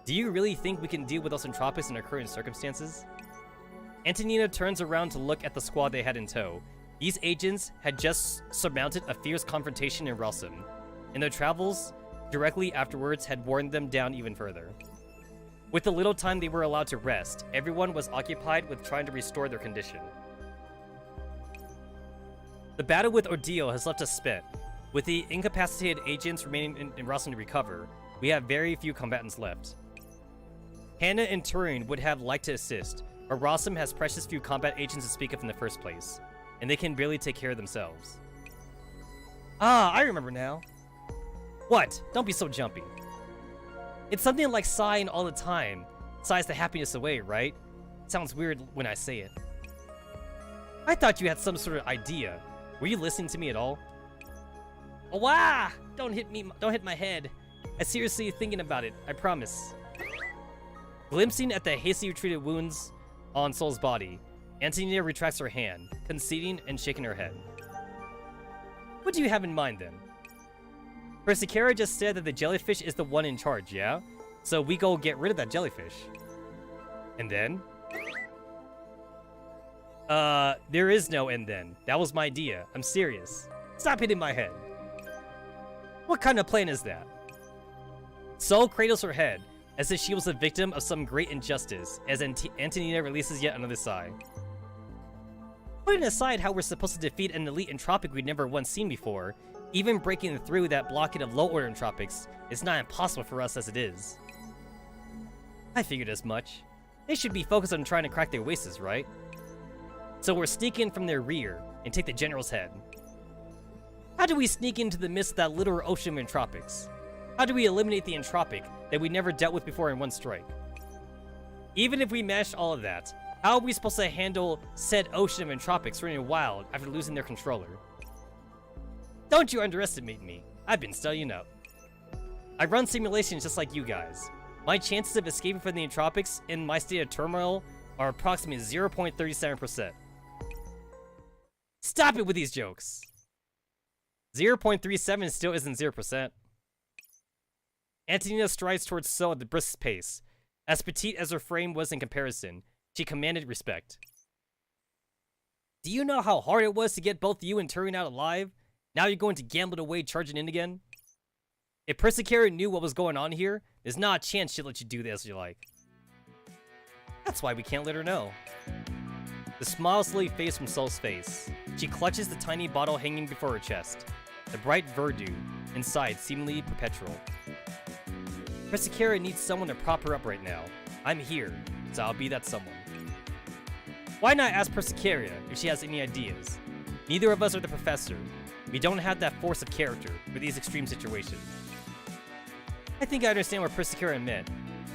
Do you really think we can deal with those entropics in our current circumstances? Antonina turns around to look at the squad they had in tow. These agents had just surmounted a fierce confrontation in Rossum, and their travels directly afterwards had worn them down even further. With the little time they were allowed to rest, everyone was occupied with trying to restore their condition. The battle with Ordeal has left us spent. With the incapacitated agents remaining in Rossum to recover, we have very few combatants left. Hannah and Turing would have liked to assist, but Rossum has precious few combat agents to speak of in the first place, and they can barely take care of themselves. Ah, I remember now. What? Don't be so jumpy. It's something like sighing all the time. Sighs the happiness away, right? Sounds weird when I say it. I thought you had some sort of idea. Were you listening to me at all? Oh, wow! Don't hit me, don't hit my head. I'm seriously thinking about it, I promise. Glimpsing at the hastily treated wounds on Sol's body, Antonina retracts her hand, conceding and shaking her head. What do you have in mind, then? Persicara just said that the jellyfish is the one in charge, yeah? So we go get rid of that jellyfish. And then? There is no and then. That was my idea. I'm serious. Stop hitting my head. What kind of plan is that? Sol cradles her head, as if she was a victim of some great injustice, as Antonina releases yet another sigh. Putting aside how we're supposed to defeat an elite entropic we'd never once seen before, even breaking through that blockade of low-order entropics is not impossible for us as it is. I figured as much. They should be focused on trying to crack their wastes, right? So we're sneaking from their rear and take the general's head. How do we sneak into the midst of that literal ocean of entropics? How do we eliminate the entropic that we never dealt with before in one strike? Even if we managed all of that, how are we supposed to handle said ocean of entropics running wild after losing their controller? Don't you underestimate me. I've been studying up. I run simulations just like you guys. My chances of escaping from the entropics in my state of turmoil are approximately 0.37%. Stop it with these jokes! 0.37 still isn't 0%. Antonina strides towards Sol at a brisk pace. As petite as her frame was in comparison, she commanded respect. Do you know how hard it was to get both you and Turing out alive? Now you're going to gamble it away charging in again? If Persicara knew what was going on here, there's not a chance she'd let you do this as you like. That's why we can't let her know. The smile slowly fades from Sol's face. She clutches the tiny bottle hanging before her chest. The bright verdure inside seemingly perpetual. Persicara needs someone to prop her up right now. I'm here, so I'll be that someone. Why not ask Persicara if she has any ideas? Neither of us are the professor. We don't have that force of character for these extreme situations. I think I understand what Persicara meant.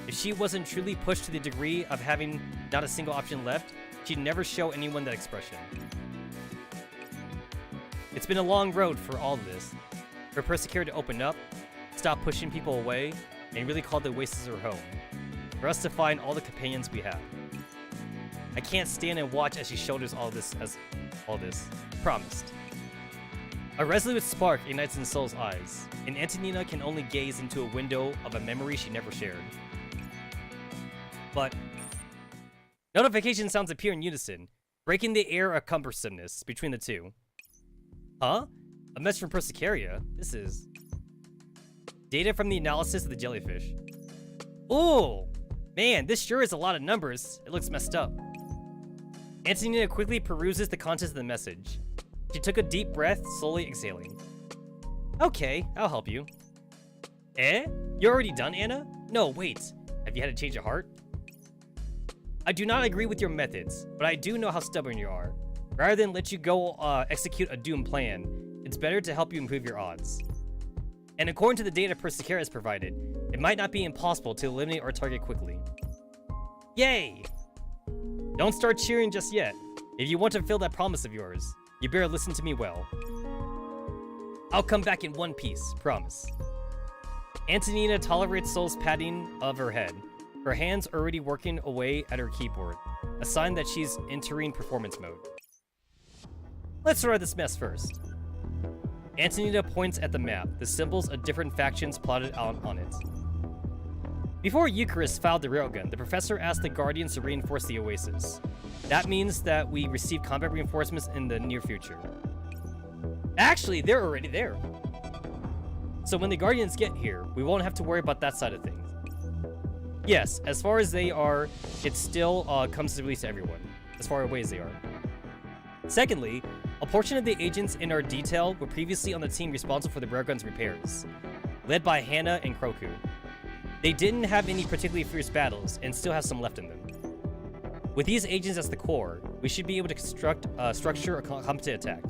If she wasn't truly pushed to the degree of having not a single option left, she'd never show anyone that expression. It's been a long road for all of this. For Persicara to open up, stop pushing people away, and really call the Wastes her home. For us to find all the companions we have. I can't stand and watch as she shoulders all this. Promised. A resolute spark ignites in Sol's eyes, and Antonina can only gaze into a window of a memory she never shared. But notification sounds appear in unison, breaking the air of cumbersomeness between the two. Huh? A message from Persicaria? This is... Data from the analysis of the jellyfish. Ooh! Man, this sure is a lot of numbers. It looks messed up. Antonina quickly peruses the contents of the message. She took a deep breath, slowly exhaling. Okay, I'll help you. Eh? You're already done, Anna? No, wait. Have you had a change of heart? I do not agree with your methods, but I do know how stubborn you are. Rather than let you go execute a doomed plan, it's better to help you improve your odds. And according to the data Persicara has provided, it might not be impossible to eliminate our target quickly. Yay! Don't start cheering just yet. If you want to fulfill that promise of yours, you better listen to me well. I'll come back in one piece, promise. Antonina tolerates Soul's patting of her head, her hands already working away at her keyboard, a sign that she's entering performance mode. Let's sort out this mess first. Antonina points at the map, the symbols of different factions plotted out on it. Before Eucharist filed the railgun, the professor asked the Guardians to reinforce the Oasis. That means that we receive combat reinforcements in the near future. Actually, they're already there. So when the Guardians get here, we won't have to worry about that side of things. Yes, as far as they are, it still comes to release to everyone, as far away as they are. Secondly, a portion of the agents in our detail were previously on the team responsible for the railgun's repairs, led by Hannah and Kroku. They didn't have any particularly fierce battles, and still have some left in them. With these agents as the core, we should be able to structure a competent attack.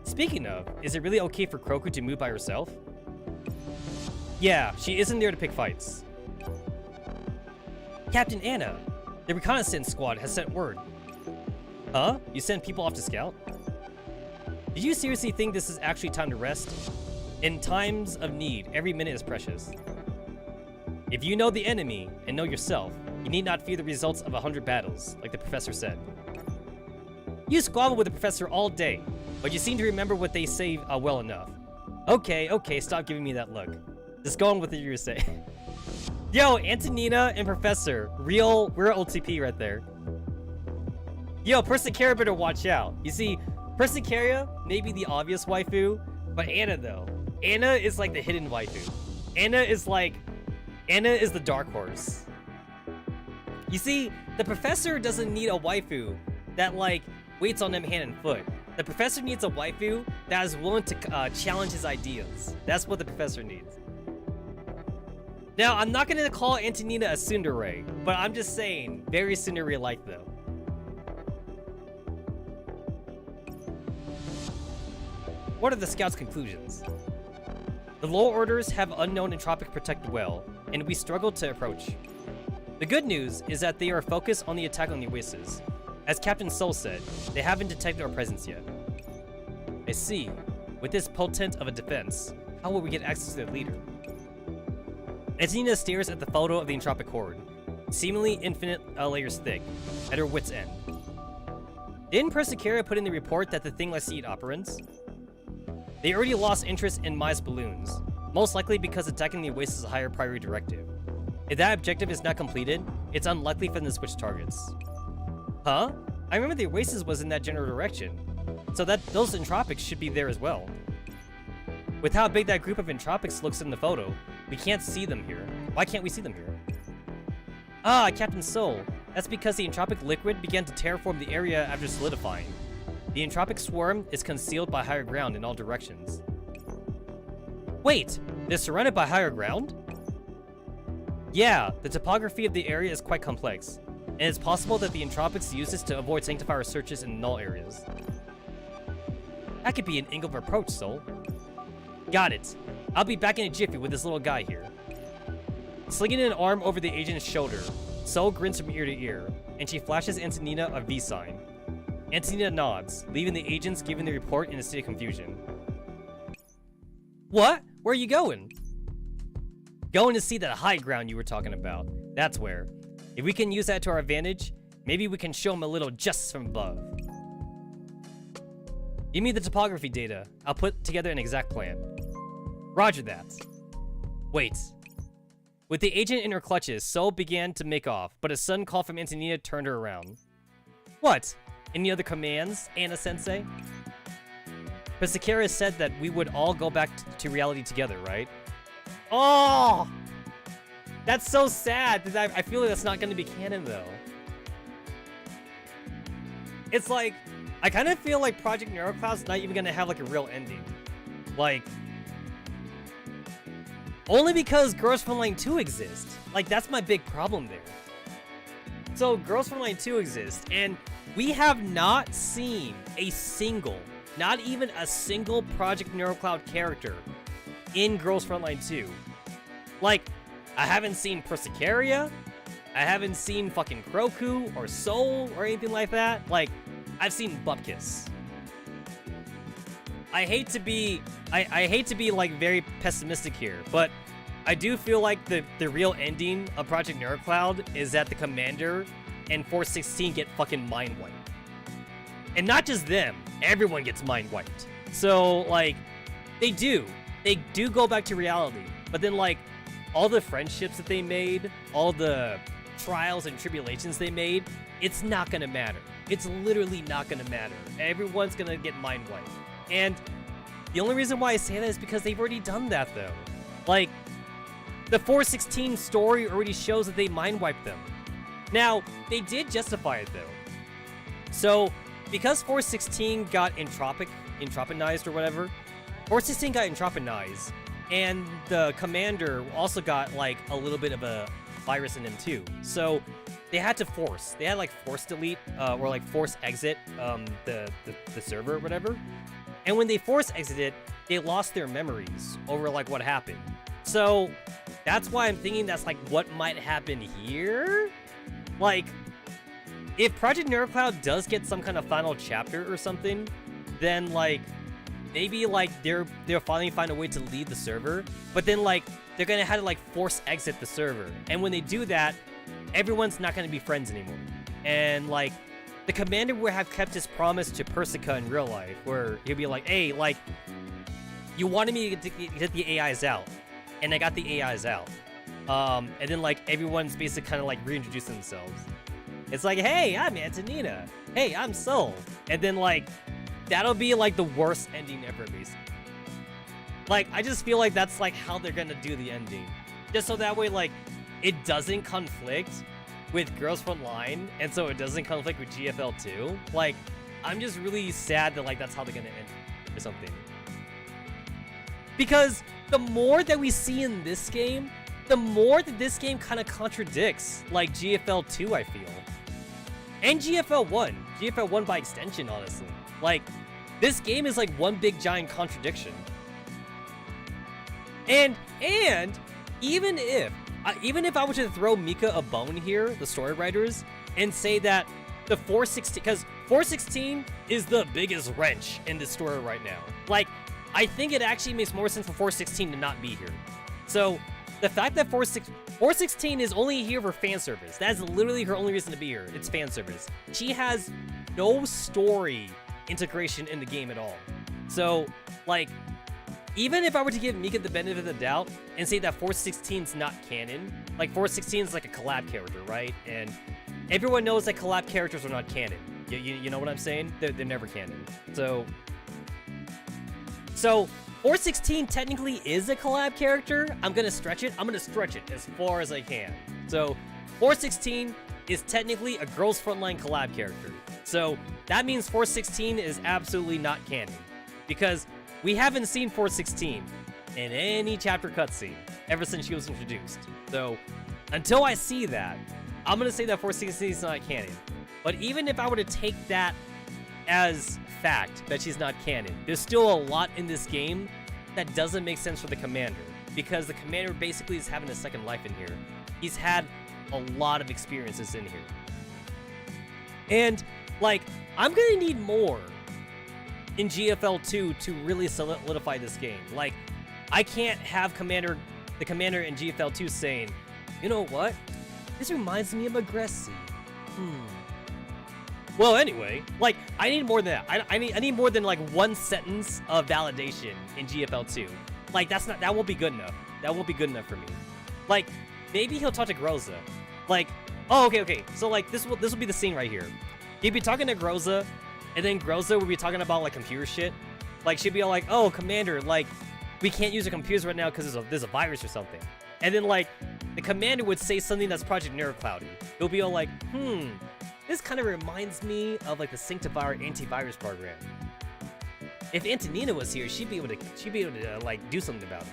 Speaking of, is it really okay for Kroku to move by herself? Yeah, she isn't there to pick fights. Captain Anna, the reconnaissance squad has sent word. Huh? You send people off to scout? Did you seriously think this is actually time to rest? In times of need, every minute is precious. If you know the enemy, and know yourself, you need not fear the results of 100 battles, like the professor said. You squabble with the professor all day, but you seem to remember what they say well enough. Okay, stop giving me that look. Just go on with what you were saying. Yo, Antonina and Professor, real OTP right there. Yo, Persicaria better watch out. You see, Persicaria may be the obvious waifu, but Anna though. Anna is like the hidden waifu. Anna is the dark horse. You see, the professor doesn't need a waifu that like waits on him hand and foot. The professor needs a waifu that is willing to challenge his ideas. That's what the professor needs. Now, I'm not gonna call Antonina a tsundere, but I'm just saying, very tsundere-like though. What are the scouts' conclusions? The lower orders have unknown entropic protected well, and we struggle to approach. The good news is that they are focused on the attack on the Oasis. As Captain Soul said, they haven't detected our presence yet. I see. With this potent of a defense, how will we get access to their leader? Antonina stares at the photo of the entropic horde, seemingly infinite layers thick, at her wit's end. Didn't Persicaria put in the report that the thing likes to eat operants? They already lost interest in Mai's balloons, most likely because attacking the Oasis is a higher priority directive. If that objective is not completed, it's unlikely for them to switch targets. Huh? I remember the Oasis was in that general direction, so that those entropics should be there as well. With how big that group of entropics looks in the photo, we can't see them here. Why can't we see them here? Ah, Captain Soul. That's because the entropic liquid began to terraform the area after solidifying. The entropic swarm is concealed by higher ground in all directions. Wait, they're surrounded by higher ground? Yeah, the topography of the area is quite complex, and it's possible that the entropics use this to avoid sanctifier searches in null areas. That could be an angle of approach, Soul. Got it. I'll be back in a jiffy with this little guy here. Slinging an arm over the agent's shoulder, Soul grins from ear to ear, and she flashes Antonina a V sign. Antonina nods, leaving the agents giving the report in a state of confusion. What? Where are you going? Going to see that high ground you were talking about. That's where. If we can use that to our advantage, maybe we can show them a little justice from above. Give me the topography data. I'll put together an exact plan. Roger that. Wait. With the agent in her clutches, Soul began to make off, but a sudden call from Antonina turned her around. What? Any other commands, Anna-sensei? Persicaria said that we would all go back to reality together, right? Oh! That's so sad, because I feel like that's not going to be canon, though. It's like, I kind of feel like Project Neurl Cloud's not even going to have, like, a real ending. Like, only because Girls from Line 2 exist. Like, that's my big problem there. So, Girls from Line 2 exist, and we have not seen a single, not even a single Project Neurl Cloud character in Girls Frontline 2. Like, I haven't seen Persicaria, I haven't seen fucking Kroku or Soul or anything like that. Like, I've seen Bupkis. I hate to be like very pessimistic here, but I do feel like the real ending of Project Neurl Cloud is that the commander and 416 get fucking mind wiped. And not just them, everyone gets mind wiped. So like they do go back to reality, but then like all the friendships that they made, all the trials and tribulations they made, it's not gonna matter. It's literally not gonna matter. Everyone's gonna get mind wiped. And the only reason why I say that is because they've already done that, though. Like, the 416 story already shows that they mind wiped them. Now, they did justify it, though. So, because 416 got entropinized or whatever, 416 got entropinized, and the commander also got, like, a little bit of a virus in him, too. So, they had to force. They had, like, force delete, or, like, force exit the server or whatever. And when they force exited, they lost their memories over, like, what happened. So, that's why I'm thinking that's, like, what might happen here? Like, if Project Neurl Cloud does get some kind of final chapter or something, then, like, maybe, like, they'll finally find a way to leave the server, but then, like, they're gonna have to, like, force exit the server. And when they do that, everyone's not gonna be friends anymore. And, like, the commander will have kept his promise to Persica in real life, where he'll be like, hey, like, you wanted me to get the AIs out, and I got the AIs out. And then, like, everyone's basically kind of, like, reintroduced themselves. It's like, hey, I'm Antonina. Hey, I'm Soul. And then, like, that'll be, like, the worst ending ever, basically. Like, I just feel like that's, like, how they're gonna do the ending. Just so that way, like, it doesn't conflict with Girls Front Line, and so it doesn't conflict with GFL2. Like, I'm just really sad that, like, that's how they're gonna end it or something. Because the more that we see in this game, the more that this game kind of contradicts, like, GFL2, I feel. And GFL1. GFL1 by extension, honestly. Like, this game is, like, one big giant contradiction. And even if I were to throw Mika a bone here, the story writers, and say that the 416, because 416 is the biggest wrench in this story right now. Like, I think it actually makes more sense for 416 to not be here. So, the fact that 416 is only here for fan service, that's literally her only reason to be here. It's fan service. She has no story integration in the game at all. So, like, even if I were to give Mika the benefit of the doubt and say that 416's not canon, like 416's like a collab character, right? And everyone knows that collab characters are not canon. You know what I'm saying? They're never canon. So 416 technically is a collab character. I'm gonna stretch it. I'm gonna stretch it as far as I can. So 416 is technically a Girls Frontline collab character. So that means 416 is absolutely not canon, because we haven't seen 416 in any chapter cutscene ever since she was introduced. So, until I see that, I'm gonna say that 416 is not canon. But even if I were to take that as fact, that she's not canon, there's still a lot in this game that doesn't make sense for the commander. Because the commander basically is having a second life in here. He's had a lot of experiences in here. And, like, I'm gonna need more in GFL2 to really solidify this game. Like, I can't have the commander in GFL2 saying, you know what? This reminds me of Aggressive. Well, anyway, like, I need more than that. I need more than, like, one sentence of validation in GFL2. Like, that won't be good enough. That won't be good enough for me. Like, maybe he'll talk to Groza. Like, oh, okay. So, like, this will be the scene right here. He'd be talking to Groza, and then Groza would be talking about, like, computer shit. Like, she'd be all like, oh, Commander, like, we can't use the computers right now because there's a virus or something. And then, like, the Commander would say something that's Project Neurl Cloudy. He'll be all like, this kind of reminds me of, like, the Sanctifier antivirus program. If Antonina was here, she'd be able to like, do something about it.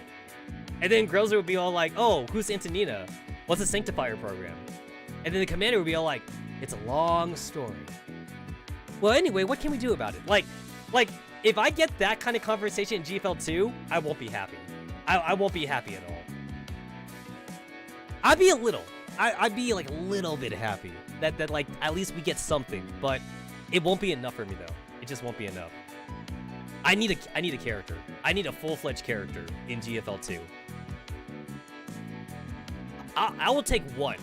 And then Groza would be all like, oh, who's Antonina? What's the Sanctifier program? And then the Commander would be all like, it's a long story. Well, anyway, what can we do about it? Like, if I get that kind of conversation in GFL2, I won't be happy. I won't be happy at all. I'd be a little. I'd be like a little bit happy that like at least we get something, but it won't be enough for me though. It just won't be enough. I need a character. I need a full-fledged character in GFL 2. I will take one.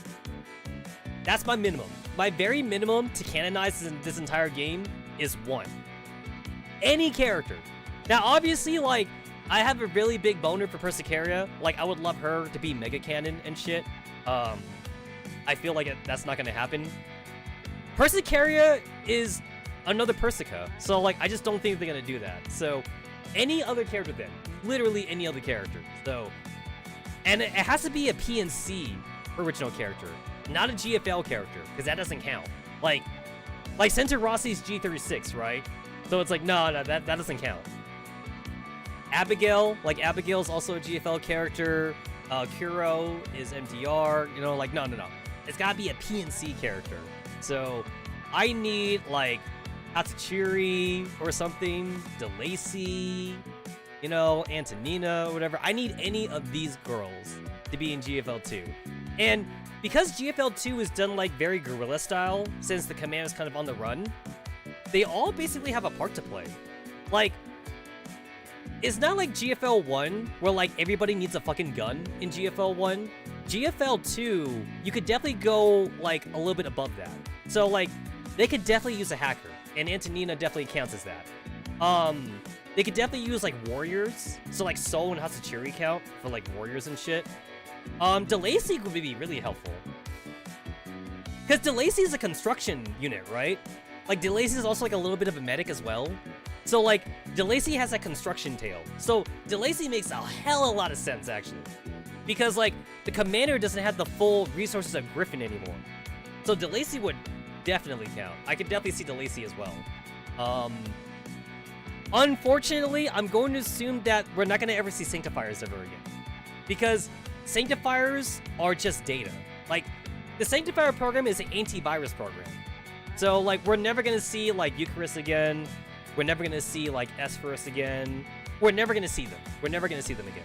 That's my minimum. My very minimum to canonize this entire game is one. Any character. Now, obviously, like, I have a really big boner for Persicaria. Like, I would love her to be mega canon and shit. I feel like that's not gonna happen. Persicaria is another Persica, so like I just don't think they're gonna do that. So any other character then, literally any other character. So, and it has to be a PNC original character, not a GFL character, because that doesn't count. Like Center Rossi's G36, right? So it's like no, that doesn't count. Abigail, like Abigail's also a GFL character. Kuro is MTR. You know, like no. It's gotta be a PNC character. So I need like Hatsukiri or something, DeLacy, you know, Antonina, whatever. I need any of these girls to be in GFL 2. And because GFL 2 is done like very guerrilla style, since the command is kind of on the run, they all basically have a part to play. Like, it's not like GFL 1 where like everybody needs a fucking gun in GFL 1. GFL 2, you could definitely go like a little bit above that. So like, they could definitely use a hacker, and Antonina definitely counts as that. They could definitely use like warriors, so like Soul and Hatsukiri count for like warriors and shit. DeLacy would be really helpful, because DeLacy is a construction unit, right? Like DeLacy is also like a little bit of a medic as well. So like DeLacy has that construction tail. So DeLacy makes a hell of a lot of sense actually, because like the commander doesn't have the full resources of Griffin anymore. So DeLacy would definitely count. I could definitely see DeLacy as well. Unfortunately, I'm going to assume that we're not going to ever see Sanctifiers ever again, because Sanctifiers are just data. Like, the Sanctifier program is an antivirus program. So, like, we're never going to see, like, Eucharist again. We're never going to see, like, Esphorus again. We're never going to see them. We're never going to see them again.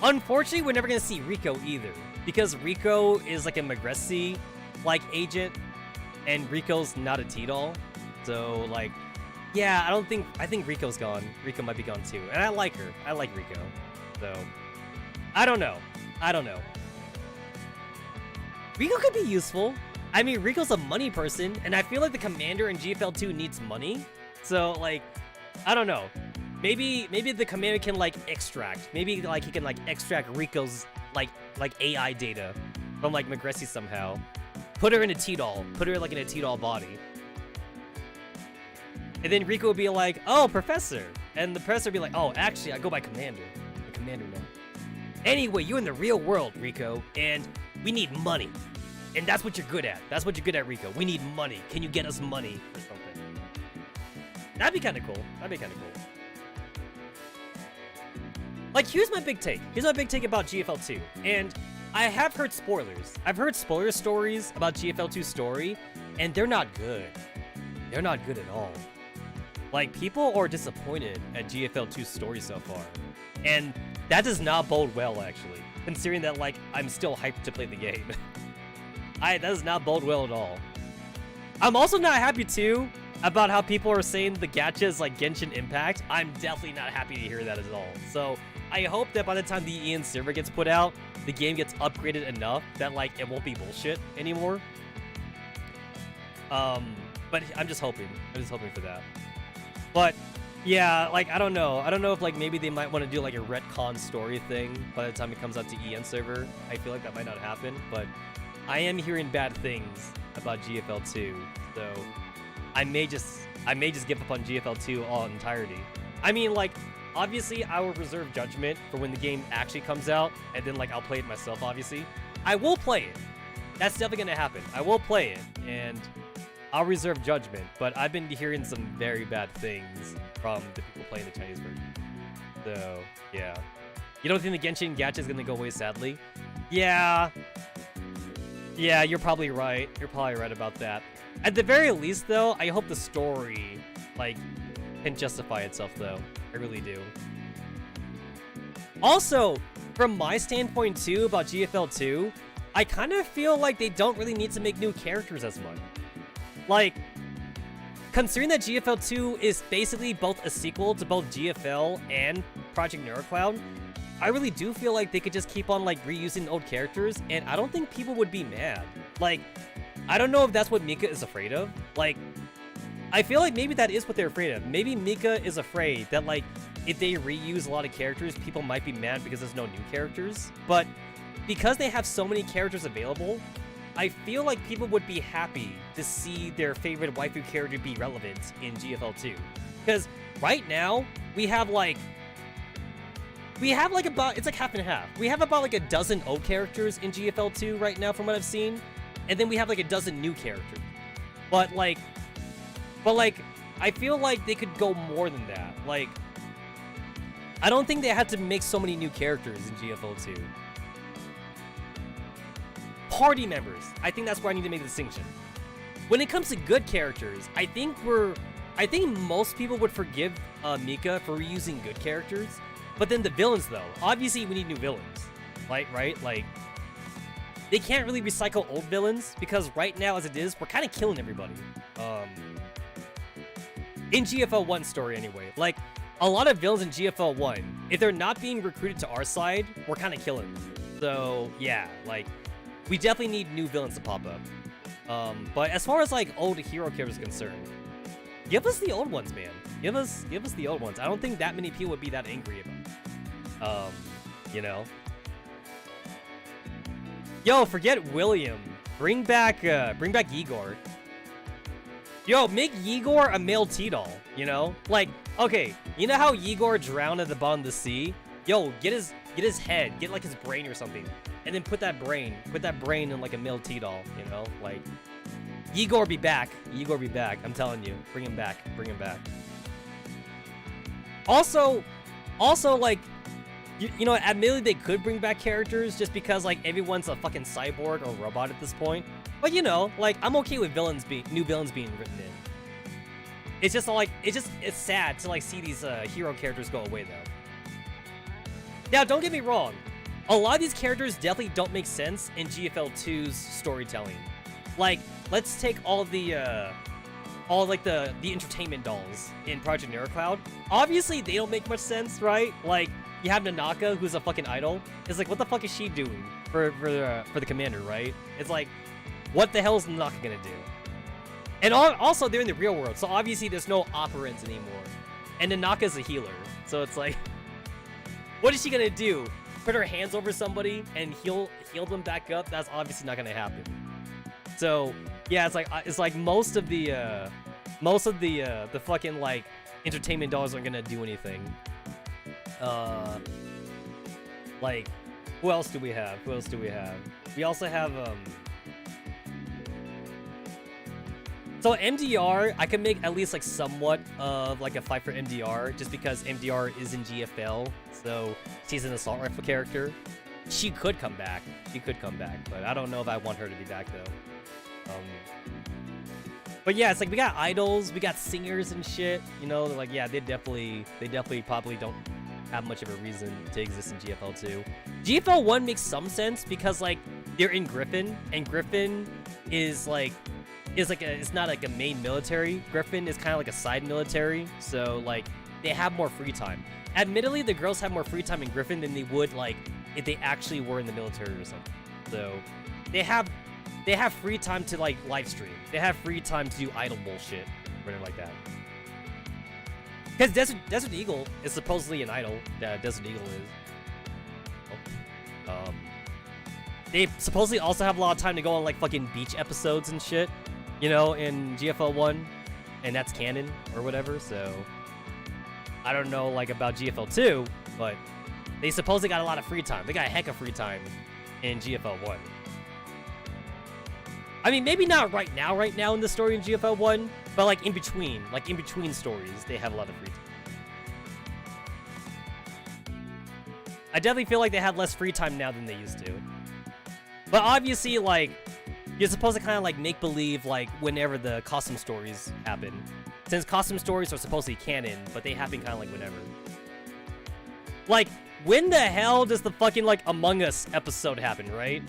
Unfortunately, we're never going to see Rico either, because Rico is, like, a Magressi like agent, and Rico's not a T-Doll. So like, yeah, I think Rico's gone. Rico might be gone too. And I like her. I like Rico. So I don't know. Rico could be useful. I mean, Rico's a money person, and I feel like the commander in GFL 2 needs money. So like, I don't know. Maybe the commander can like extract. Maybe like he can like extract Rico's like AI data from like Magressi somehow. Put her in a T-Doll. Put her like in a T-Doll body. And then Rico would be like, oh, Professor. And the Professor would be like, oh, actually, I go by Commander. The Commander now. Anyway, you're in the real world, Rico. And we need money. And that's what you're good at. That's what you're good at, Rico. We need money. Can you get us money or something? That'd be kind of cool. Like, here's my big take. Here's my big take about GFL 2. And I have heard spoilers. I've heard spoiler stories about GFL 2's story, and they're not good. They're not good at all. Like, people are disappointed at GFL 2's story so far. And that does not bode well, actually, considering that, like, I'm still hyped to play the game. That does not bode well at all. I'm also not happy, too, about how people are saying the gacha is like Genshin Impact. I'm definitely not happy to hear that at all. So I hope that by the time the EN server gets put out, the game gets upgraded enough that like it won't be bullshit anymore. But I'm just hoping for that. But yeah, like I don't know if like maybe they might want to do like a retcon story thing by the time it comes out to EN server. I feel like that might not happen, but I am hearing bad things about GFL 2, so I may just give up on GFL 2 all entirety. I mean, like, obviously I will reserve judgment for when the game actually comes out, and then like I'll play it myself. Obviously, I will play it. That's definitely gonna happen. I will play it, and I'll reserve judgment. But I've been hearing some very bad things from the people playing the Chinese version. So yeah, you don't think the Genshin gacha is gonna go away sadly? Yeah, you're probably right. You're probably right about that. At the very least, though, I hope the story, like, can justify itself, though. I really do. Also, from my standpoint, too, about GFL 2, I kind of feel like they don't really need to make new characters as much. Like, considering that GFL 2 is basically both a sequel to both GFL and Project Neurl Cloud, I really do feel like they could just keep on like reusing old characters, and I don't think people would be mad. Like, I don't know if that's what Mika is afraid of. Like, I feel like maybe that is what they're afraid of. Maybe Mika is afraid that like if they reuse a lot of characters, people might be mad because there's no new characters. But because they have so many characters available, I feel like people would be happy to see their favorite waifu character be relevant in GFL 2. Because right now, we have like about, it's like half and half. We have about like a dozen old characters in GFL 2 right now from what I've seen. And then we have like a dozen new characters. But I feel like they could go more than that. Like, I don't think they had to make so many new characters in GFL 2. Party members. I think that's where I need to make the distinction. When it comes to good characters, I think most people would forgive Mika for reusing good characters. But then the villains, though, obviously we need new villains, right? Like, they can't really recycle old villains because right now, as it is, we're kind of killing everybody. In GFL 1 story, anyway, like a lot of villains in GFL 1, if they're not being recruited to our side, we're kind of killing them. So yeah, like we definitely need new villains to pop up. But as far as like old hero characters concerned, give us the old ones, man. Give us the old ones. I don't think that many people would be that angry about. You know. Yo, forget William. Bring back Igor. Yo, make Igor a male T-doll, you know? Like, okay, you know how Igor drowned at the bottom of the sea? Yo, get his head, get like his brain or something, and then put that brain in like a male T-doll, you know? Like, Igor be back, I'm telling you. Bring him back. Also, like, you know, admittedly they could bring back characters just because like everyone's a fucking cyborg or robot at this point. But you know, like I'm okay with new villains being written in. It's just like it's sad to like see these hero characters go away though. Now, don't get me wrong, a lot of these characters definitely don't make sense in GFL 2's storytelling. Like, let's take all the entertainment dolls in Project Neurl Cloud. Obviously, they don't make much sense, right? Like, you have Nanaka, who's a fucking idol. It's like, what the fuck is she doing for the commander, right? It's like, what the hell is Nanaka gonna do? And also, they're in the real world, so obviously there's no operants anymore. And Nanaka's a healer, so it's like, what is she gonna do? Put her hands over somebody and heal them back up? That's obviously not gonna happen. So yeah, it's like most of the fucking like entertainment dolls aren't gonna do anything. Like, who else do we have? We also have so MDR, I can make at least like somewhat of like a fight for MDR just because MDR is in GFL, so she's an assault rifle character. She could come back, but I don't know if I want her to be back though. But yeah, it's like we got idols, we got singers and shit, you know, like yeah, they definitely probably don't have much of a reason to exist in GFL 2. GFL 1 makes some sense because like they're in Griffin, and Griffin is it's not like a main military. Griffin is kind of like a side military, so like they have more free time. Admittedly, the girls have more free time in Griffin than they would like if they actually were in the military or something. So they have free time to like live stream. They have free time to do idol bullshit, or whatever like that. Because Desert Eagle is supposedly an idol. That Desert Eagle is. They supposedly also have a lot of time to go on like fucking beach episodes and shit, you know, in GFL 1, and that's canon or whatever. So I don't know like about GFL 2, but they supposedly got a lot of free time. They got a heck of free time in GFL 1. I mean, maybe not right now in the story in GFL 1, but like in between stories, they have a lot of free time. I definitely feel like they have less free time now than they used to. But obviously, like, you're supposed to kind of like make believe like whenever the costume stories happen. Since costume stories are supposed to be canon, but they happen kind of like whenever. Like, when the hell does the fucking like Among Us episode happen, right?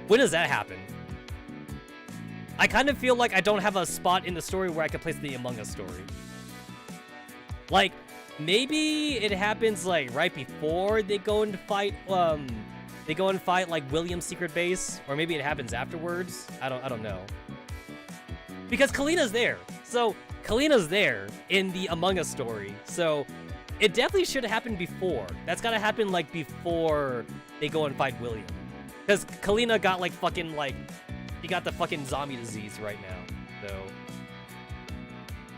When does that happen? I kind of feel like I don't have a spot in the story where I can place the Among Us story. Like, maybe it happens like right before they go and fight like William's secret base, or maybe it happens afterwards. I don't know. Because Kalina's there. So Kalina's there in the Among Us story. So it definitely should have happened before. That's gotta happen like before they go and fight William. Because Kalina got like fucking like, he got the fucking zombie disease right now. So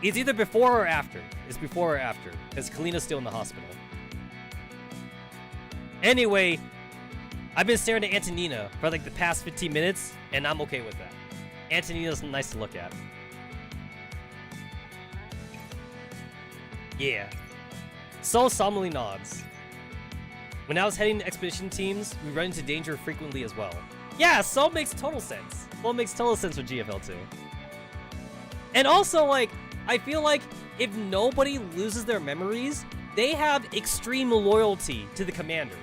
it's either before or after. It's before or after. Because Kalina's still in the hospital. Anyway, I've been staring at Antonina for like the past 15 minutes, and I'm okay with that. Antonina's nice to look at. Yeah. Sol solemnly nods. When I was heading to expedition teams, we run into danger frequently as well. Yeah, Sol makes total sense. Sol makes total sense with GFL2. And also, like, I feel like if nobody loses their memories, they have extreme loyalty to the commander.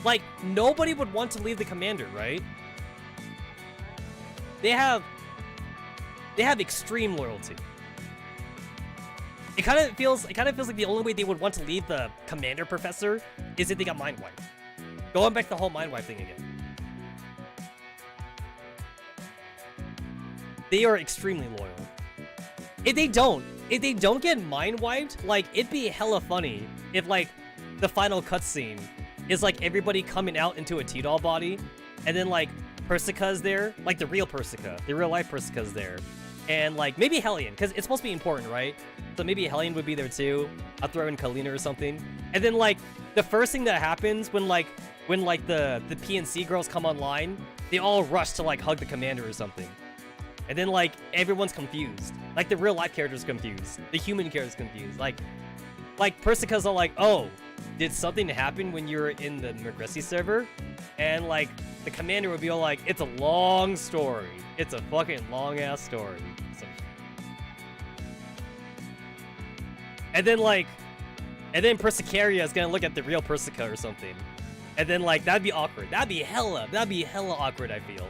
Like, nobody would want to leave the commander, right? They have extreme loyalty. It kind of feels like the only way they would want to leave the commander professor is if they got mind wiped. Going back to the whole mind wipe thing again. They are extremely loyal. If they don't get mind wiped, like, it'd be hella funny if, like, the final cutscene is, like, everybody coming out into a T-Doll body, and then, like, Persica's there, like, the real Persica, the real-life Persica's there, and, like, maybe Hellion, because it's supposed to be important, right? So maybe Hellion would be there, too. I'll throw in Kalina or something. And then, like, the first thing that happens when the PNC girls come online, they all rush to, like, hug the commander or something. And then, like, everyone's confused. Like, the real-life character's confused. The human character's confused. Like Persica's all like, oh, did something happen when you were in the Mergressi server? And, like, the commander would be all like, it's a long story. It's a fucking long-ass story. So... And then Persicaria is gonna look at the real Persica or something. And then, like, that'd be awkward. That'd be hella awkward, I feel.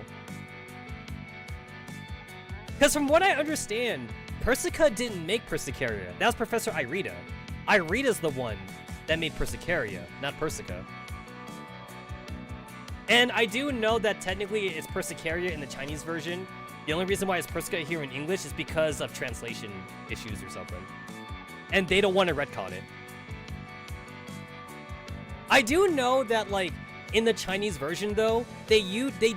Because from what I understand, Persica didn't make Persicaria. That was Professor Irita. Irita's the one that made Persicaria, not Persica. And I do know that technically it's Persicaria in the Chinese version. The only reason why it's Persica here in English is because of translation issues or something. And they don't want to retcon it. I do know that, like, in the Chinese version, though, they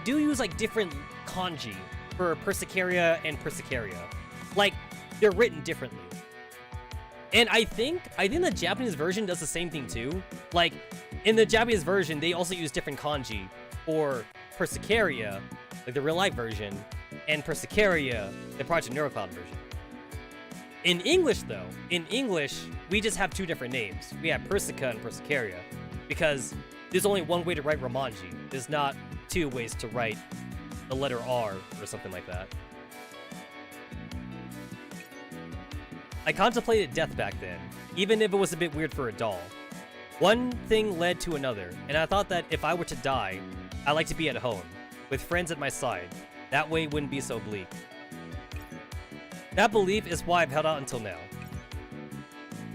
do use, like, different kanji for Persicaria and Persicaria. Like, they're written differently. And I think the Japanese version does the same thing too. Like, in the Japanese version, they also use different kanji for Persicaria, like the real-life version, and Persicaria, the Project Neurl Cloud version. In English, though, we just have two different names. We have Persica and Persicaria, because there's only one way to write Romanji. There's not two ways to write the letter R or something like that. I contemplated death back then, even if it was a bit weird for a doll. One thing led to another, and I thought that if I were to die, I'd like to be at home, with friends at my side. That way it wouldn't be so bleak. That belief is why I've held out until now.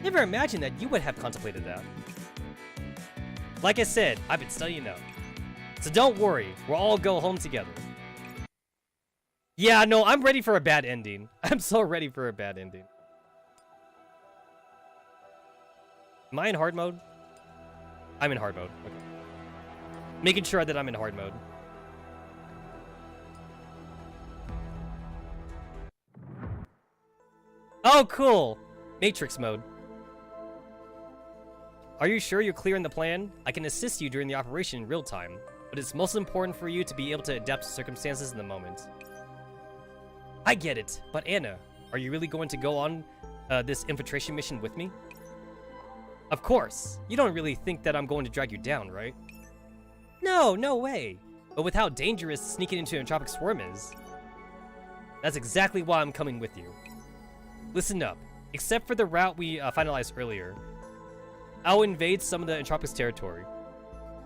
Never imagined that you would have contemplated that. Like I said, I've been studying up. So don't worry, we'll all go home together. Yeah, no, I'm ready for a bad ending. I'm so ready for a bad ending. Am I in hard mode? I'm in hard mode. Okay. Making sure that I'm in hard mode. Oh, cool! Matrix mode. Are you sure you're clear on the plan? I can assist you during the operation in real time, but it's most important for you to be able to adapt to circumstances in the moment. I get it, but Anna, are you really going to go on this infiltration mission with me? Of course. You don't really think that I'm going to drag you down, right? No, no way. But with how dangerous sneaking into an entropic swarm is, that's exactly why I'm coming with you. Listen up. Except for the route we finalized earlier, I'll invade some of the entropic's territory,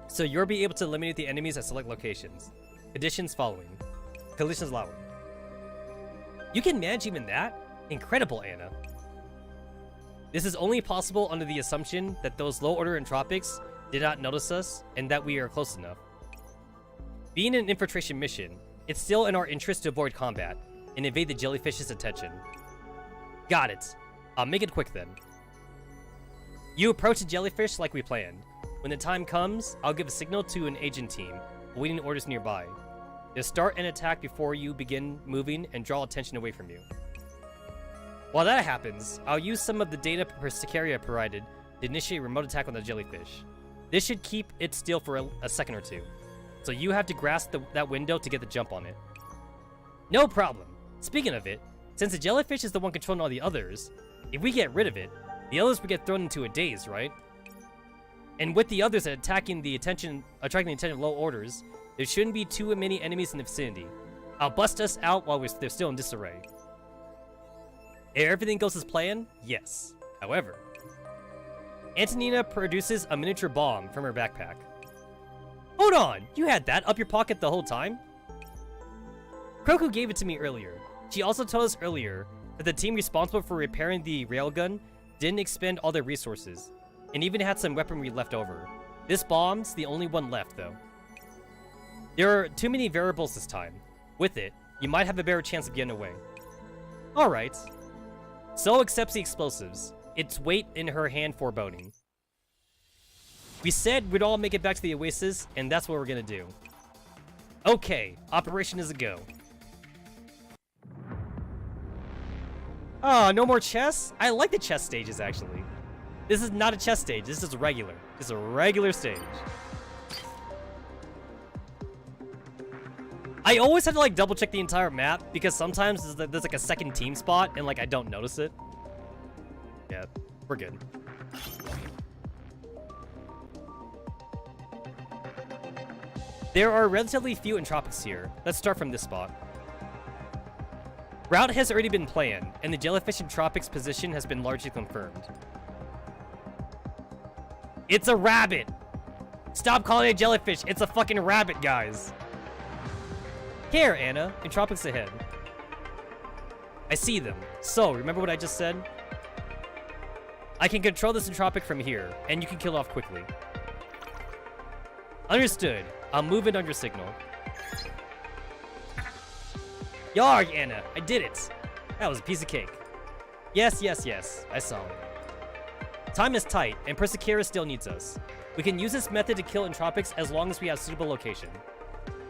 so you'll be able to eliminate the enemies at select locations. Conditions following. Collisions allowing. You can manage even that? Incredible, Anna. This is only possible under the assumption that those low-order entropics did not notice us and that we are close enough. Being an infiltration mission, it's still in our interest to avoid combat and evade the jellyfish's attention. Got it. I'll make it quick then. You approach the jellyfish like we planned. When the time comes, I'll give a signal to an agent team awaiting orders nearby. They'll start an attack before you begin moving and draw attention away from you. While that happens, I'll use some of the data Persicaria provided to initiate a remote attack on the jellyfish. This should keep it still for a second or two, so you have to grasp that window to get the jump on it. No problem. Speaking of it, since the jellyfish is the one controlling all the others, if we get rid of it, the others will get thrown into a daze, right? And with the others attracting the attention of low orders, there shouldn't be too many enemies in the vicinity. I'll bust us out while they're still in disarray. If everything goes as planned, yes. However, Antonina produces a miniature bomb from her backpack. Hold on! You had that up your pocket the whole time? Kroku gave it to me earlier. She also told us earlier that the team responsible for repairing the railgun didn't expend all their resources, and even had some weaponry left over. This bomb's the only one left, though. There are too many variables this time. With it, you might have a better chance of getting away. Alright. Sol accepts the explosives, its weight in her hand foreboding. We said we'd all make it back to the Oasis, and that's what we're gonna do. Okay, operation is a go. Oh, no more chess? I like the chess stages, actually. This is not a chess stage, this is regular. This is a regular stage. I always have to like double check the entire map because sometimes there's like a second team spot and like I don't notice it. Yeah, we're good. There are relatively few entropics here. Let's start from this spot. Route has already been planned, and the jellyfish entropics position has been largely confirmed. It's a rabbit! Stop calling it a jellyfish, it's a fucking rabbit, guys! Here, Anna. Entropics ahead. I see them. So, remember what I just said? I can control this entropic from here, and you can kill it off quickly. Understood. I'll move it under signal. Yarg, Anna! I did it! That was a piece of cake. Yes, yes, yes. I saw it. Time is tight, and Persicaria still needs us. We can use this method to kill entropics as long as we have suitable location.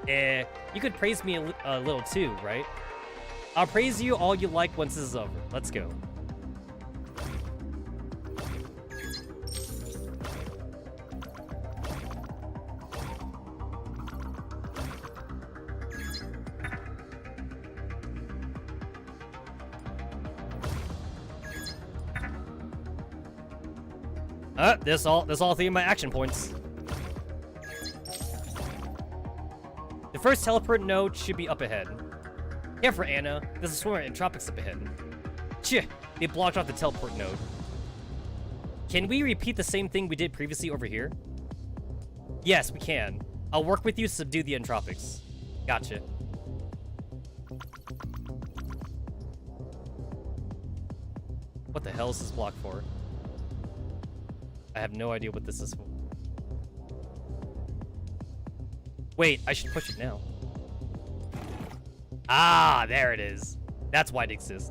You could praise me a little too, right? I'll praise you all you like once this is over. Let's go. This all three of my action points. The first teleport node should be up ahead. Careful, Anna. There's a swarm of entropics up ahead. Chih! They blocked off the teleport node. Can we repeat the same thing we did previously over here? Yes, we can. I'll work with you to subdue the entropics. Gotcha. What the hell is this block for? I have no idea what this is for. Wait, I should push it now. Ah, there it is. That's why it exists.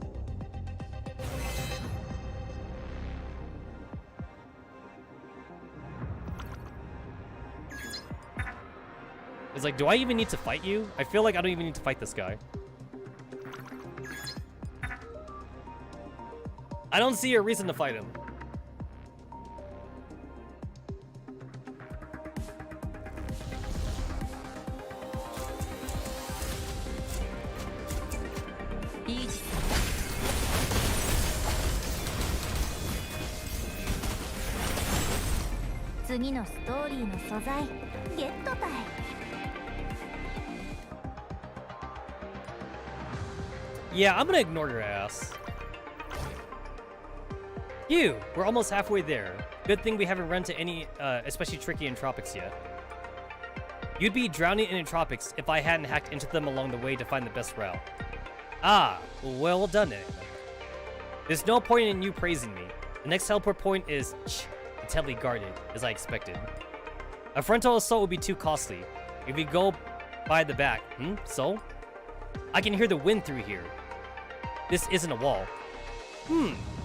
It's like, do I even need to fight you? I feel like I don't even need to fight this guy. I don't see a reason to fight him. Yeah, I'm gonna ignore your ass. We're almost halfway there. Good thing we haven't run to any, especially tricky entropics yet. You'd be drowning in entropics if I hadn't hacked into them along the way to find the best route. Ah, well done, Anna. There's no point in you praising me. The next teleport point is intently guarded, as I expected. A frontal assault would be too costly. If we go by the back, so? I can hear the wind through here. This isn't a wall.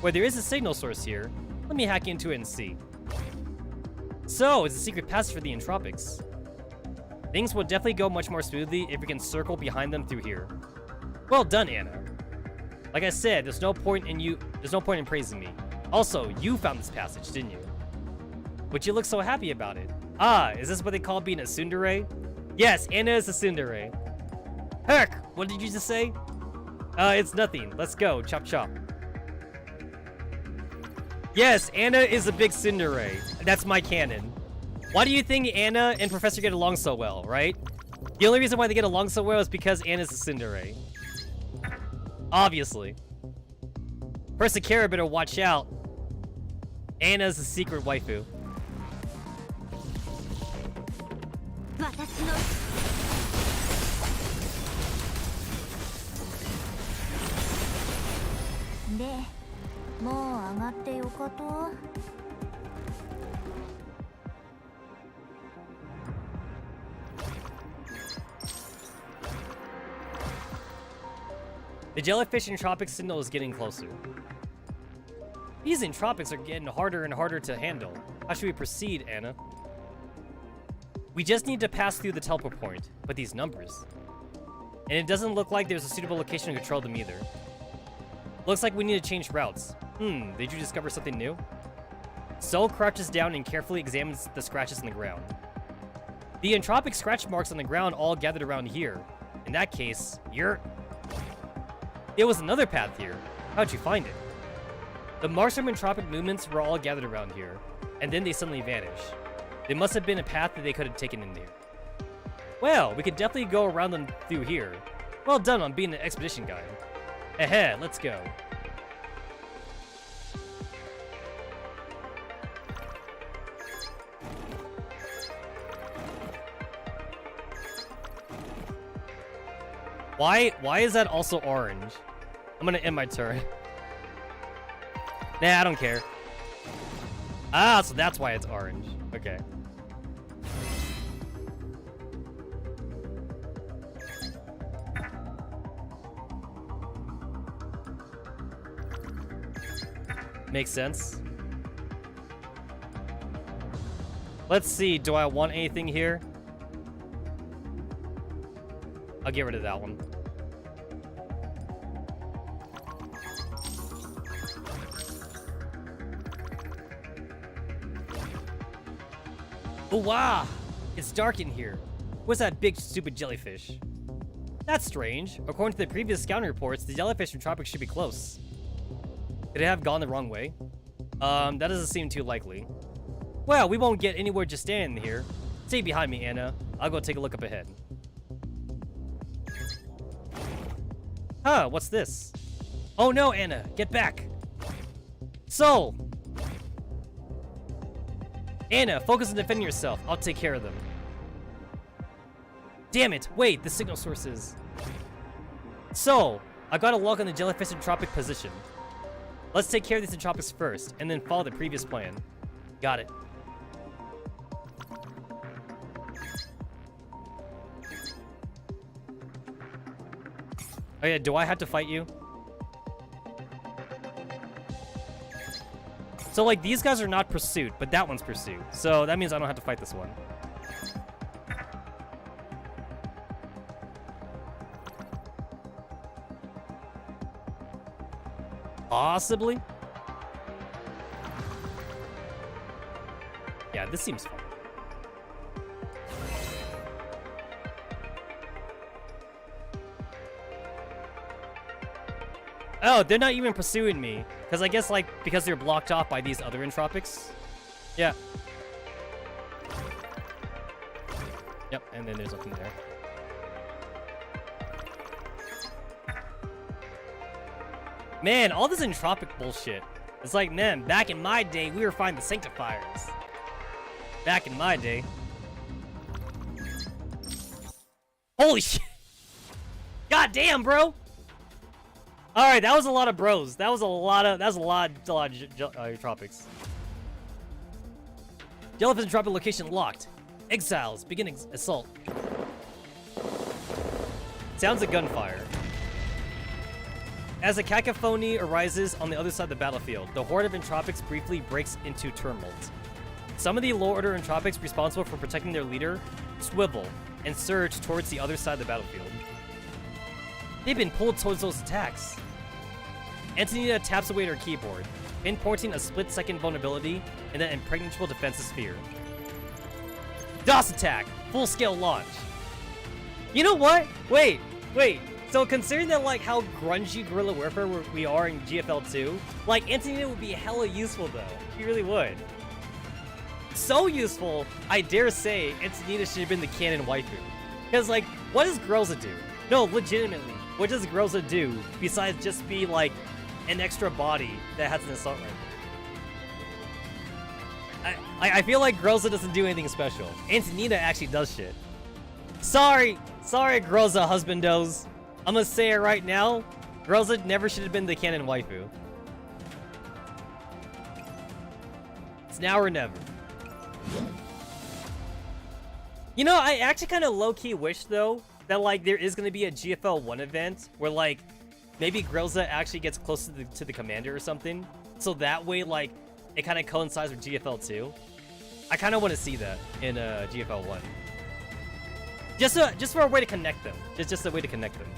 Where there is a signal source here, let me hack into it and see. So, it's a secret passage for the entropics. Things will definitely go much more smoothly if we can circle behind them through here. Well done, Anna. Like I said, there's no point in praising me. Also, you found this passage, didn't you? But you look so happy about it. Ah, is this what they call being a tsundere? Yes, Anna is a tsundere. Heck, what did you just say? It's nothing. Let's go, chop chop. Yes, Anna is a big tsundere. That's my canon. Why do you think Anna and Professor get along so well, right? The only reason why they get along so well is because Anna's a tsundere. Obviously. Persicera better watch out. Anna's a secret waifu. 私の で、もう上がってよかと。 The jellyfish entropic signal is getting closer. These entropics are getting harder and harder to handle. How should we proceed, Anna? We just need to pass through the teleport point, but these numbers. And it doesn't look like there's a suitable location to control them either. Looks like we need to change routes. Did you discover something new? Sol crouches down and carefully examines the scratches on the ground. The entropic scratch marks on the ground all gathered around here. In that case, there was another path here. How'd you find it? The marks from entropic movements were all gathered around here, and then they suddenly vanished. There must have been a path that they could have taken in there. Well, we could definitely go around them through here. Well done on being an expedition guide. Ahead, let's go. Why is that also orange? I'm gonna end my turn. Nah, I don't care. Ah, so that's why it's orange. Okay. Makes sense. Let's see, do I want anything here? I'll get rid of that one. Oh, wow! It's dark in here. What's that big, stupid jellyfish? That's strange. According to the previous scouting reports, the jellyfish in tropics should be close. Could it have gone the wrong way? That doesn't seem too likely. Well, we won't get anywhere just standing here. Stay behind me, Anna. I'll go take a look up ahead. Huh, what's this? Oh no, Anna, get back! Sol! Anna, focus on defending yourself. I'll take care of them. Damn it, wait, the signal source is... Sol, I got a lock on the jellyfish entropic position. Let's take care of these entropics first, and then follow the previous plan. Got it. Oh yeah, do I have to fight you? So like these guys are not pursuit, but that one's pursuit. So that means I don't have to fight this one. Possibly? Yeah, this seems fun. Oh, they're not even pursuing me. Because I guess, like, because they're blocked off by these other entropics. Yeah. Yep, and then there's nothing there. Man, all this entropic bullshit. It's like, man, back in my day, we were fighting the Sanctifiers. Back in my day. Holy shit! God damn, bro! Alright, that was a lot of bros. That was a lot of tropics. Jellyfish tropic location locked. Exiles, beginning assault. Sounds of gunfire. As a cacophony arises on the other side of the battlefield, the horde of entropics briefly breaks into tumult. Some of the low-order entropics responsible for protecting their leader swivel and surge towards the other side of the battlefield. They've been pulled towards those attacks. Antonina taps away at her keyboard, pinpointing a split-second vulnerability in that impregnable defensive sphere. DOS attack! Full-scale launch! You know what? Wait. So considering that, like, how grungy guerrilla warfare we are in GFL 2, like, Antonina would be hella useful, though. He really would. So useful, I dare say Antonina should have been the canon waifu. Because, like, what does Groza do? No, legitimately, what does Groza do besides just be, like, an extra body that has an assault rifle? I feel like Groza doesn't do anything special. Antonina actually does shit. Sorry, Groza husbandos. I'm gonna say it right now. Groza never should have been the canon waifu. It's now or never. You know, I actually kind of low-key wish, though, that, like, there is gonna be a GFL 1 event where, like, maybe Groza actually gets close to the commander or something. So that way, like, it kind of coincides with GFL 2. I kind of want to see that in GFL 1. Just for a way to connect them. Just a way to connect them.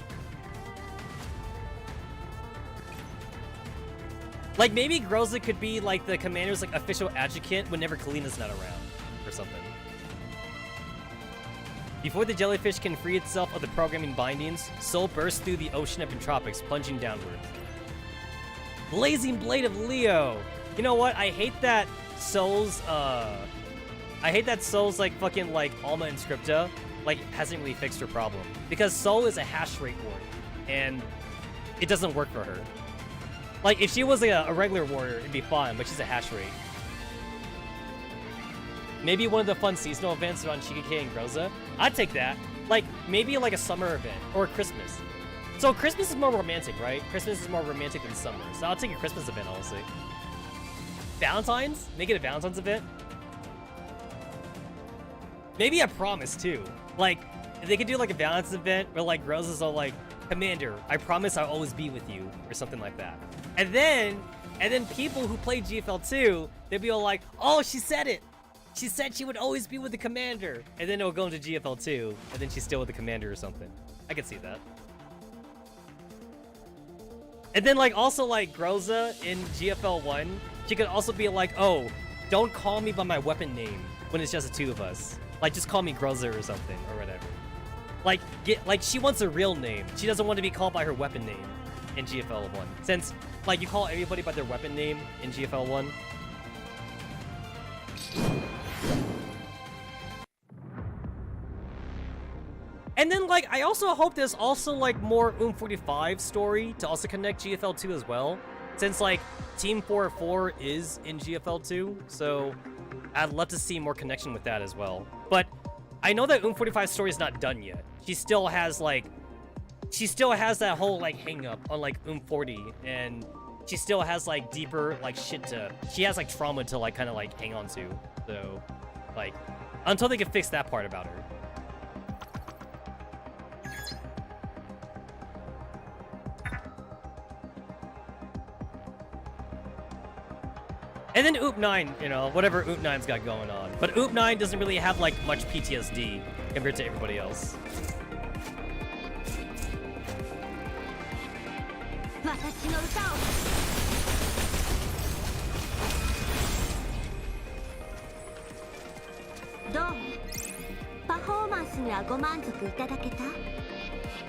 Like, maybe Groza could be, like, the commander's, like, official adjuvant whenever Kalina's not around. Or something. Before the jellyfish can free itself of the programming bindings, Soul bursts through the ocean of entropics, plunging downward. Blazing Blade of Leo! You know what? I hate that Soul's, like, fucking, like, Alma Inscripta, like, hasn't really fixed her problem. Because Soul is a hash rate warrior, and it doesn't work for her. Like, if she was a regular warrior, it'd be fine, but she's a hash rate. Maybe one of the fun seasonal events around Shigeki and Groza. I'd take that. Like, maybe like a summer event, or Christmas. So Christmas is more romantic, right? Christmas is more romantic than summer, so I'll take a Christmas event, honestly. Valentine's? Make it a Valentine's event? Maybe a promise, too. Like, if they could do like a Valentine's event where like Groza's all like, Commander, I promise I'll always be with you, or something like that. And then people who play GFL 2, they'd be all like, oh, she said it! She said she would always be with the commander! And then it'll go into GFL 2, and then she's still with the commander or something. I could see that. And then, like, also, like, Groza in GFL 1, she could also be like, oh, don't call me by my weapon name when it's just the two of us. Like, just call me Groza or something, or whatever. Like, she wants a real name. She doesn't want to be called by her weapon name in GFL 1. Since, like, you call everybody by their weapon name in GFL 1. And then, like, I also hope there's also, like, more 45 story to also connect GFL 2 as well. Since, like, Team 404 is in GFL 2, so I'd love to see more connection with that as well. But I know that 45 story is not done yet. She still has, like, that whole, like, hang-up on, like, 40, and she still has, like, deeper, like, shit to... She has, like, trauma to, like, kind of, like, hang on to. So, like, until they can fix that part about her. And then Oop 9, you know, whatever Oop 9's got going on. But Oop 9 doesn't really have, like, much PTSD compared to everybody else.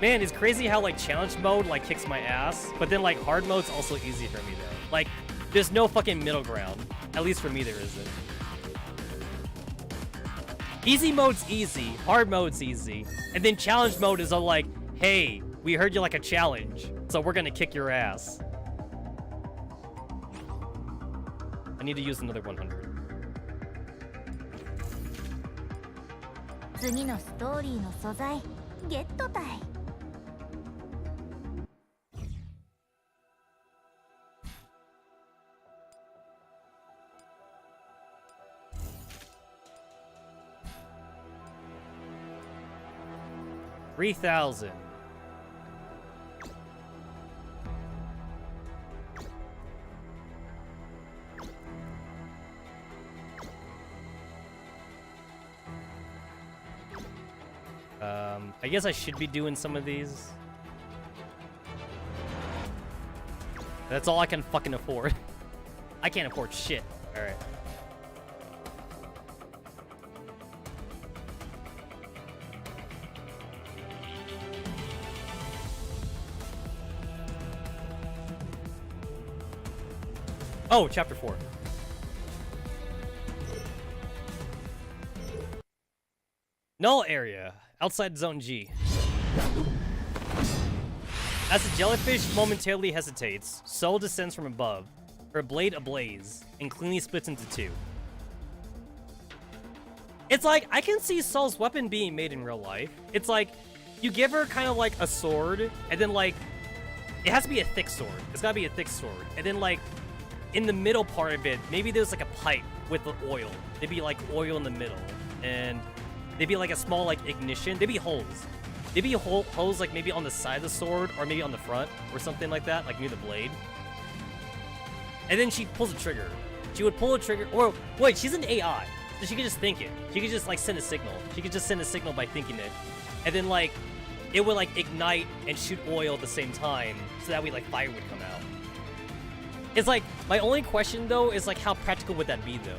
Man, it's crazy how, like, challenge mode, like, kicks my ass. But then, like, hard mode's also easy for me, though. Like, there's no fucking middle ground. At least for me, there isn't. Easy mode's easy. Hard mode's easy. And then challenge mode is all like, hey, we heard you like a challenge, so we're gonna kick your ass. I need to use another 100. 次のストーリーの素材ゲットたい。3,000. I guess I should be doing some of these. That's all I can fucking afford. I can't afford shit. Alright. Oh, chapter 4. Null area, outside zone G. As the jellyfish momentarily hesitates, Soul descends from above, her blade ablaze, and cleanly splits into two. It's like, I can see Soul's weapon being made in real life. It's like, you give her kind of like a sword, and then like, it has to be a thick sword. It's gotta be a thick sword. And then like, in the middle part of it, maybe there's like a pipe with the oil. There'd be like oil in the middle, and there'd be like a small like ignition. There'd be holes. There'd be holes like maybe on the side of the sword, or maybe on the front, or something like that, like near the blade. And then she pulls a trigger. She would pull a trigger, or wait, she's an AI, so she could just think it. She could just like send a signal. She could just send a signal by thinking it, and then like it would like ignite and shoot oil at the same time, so that way like fire would come out. It's like, my only question though is like, how practical would that be though?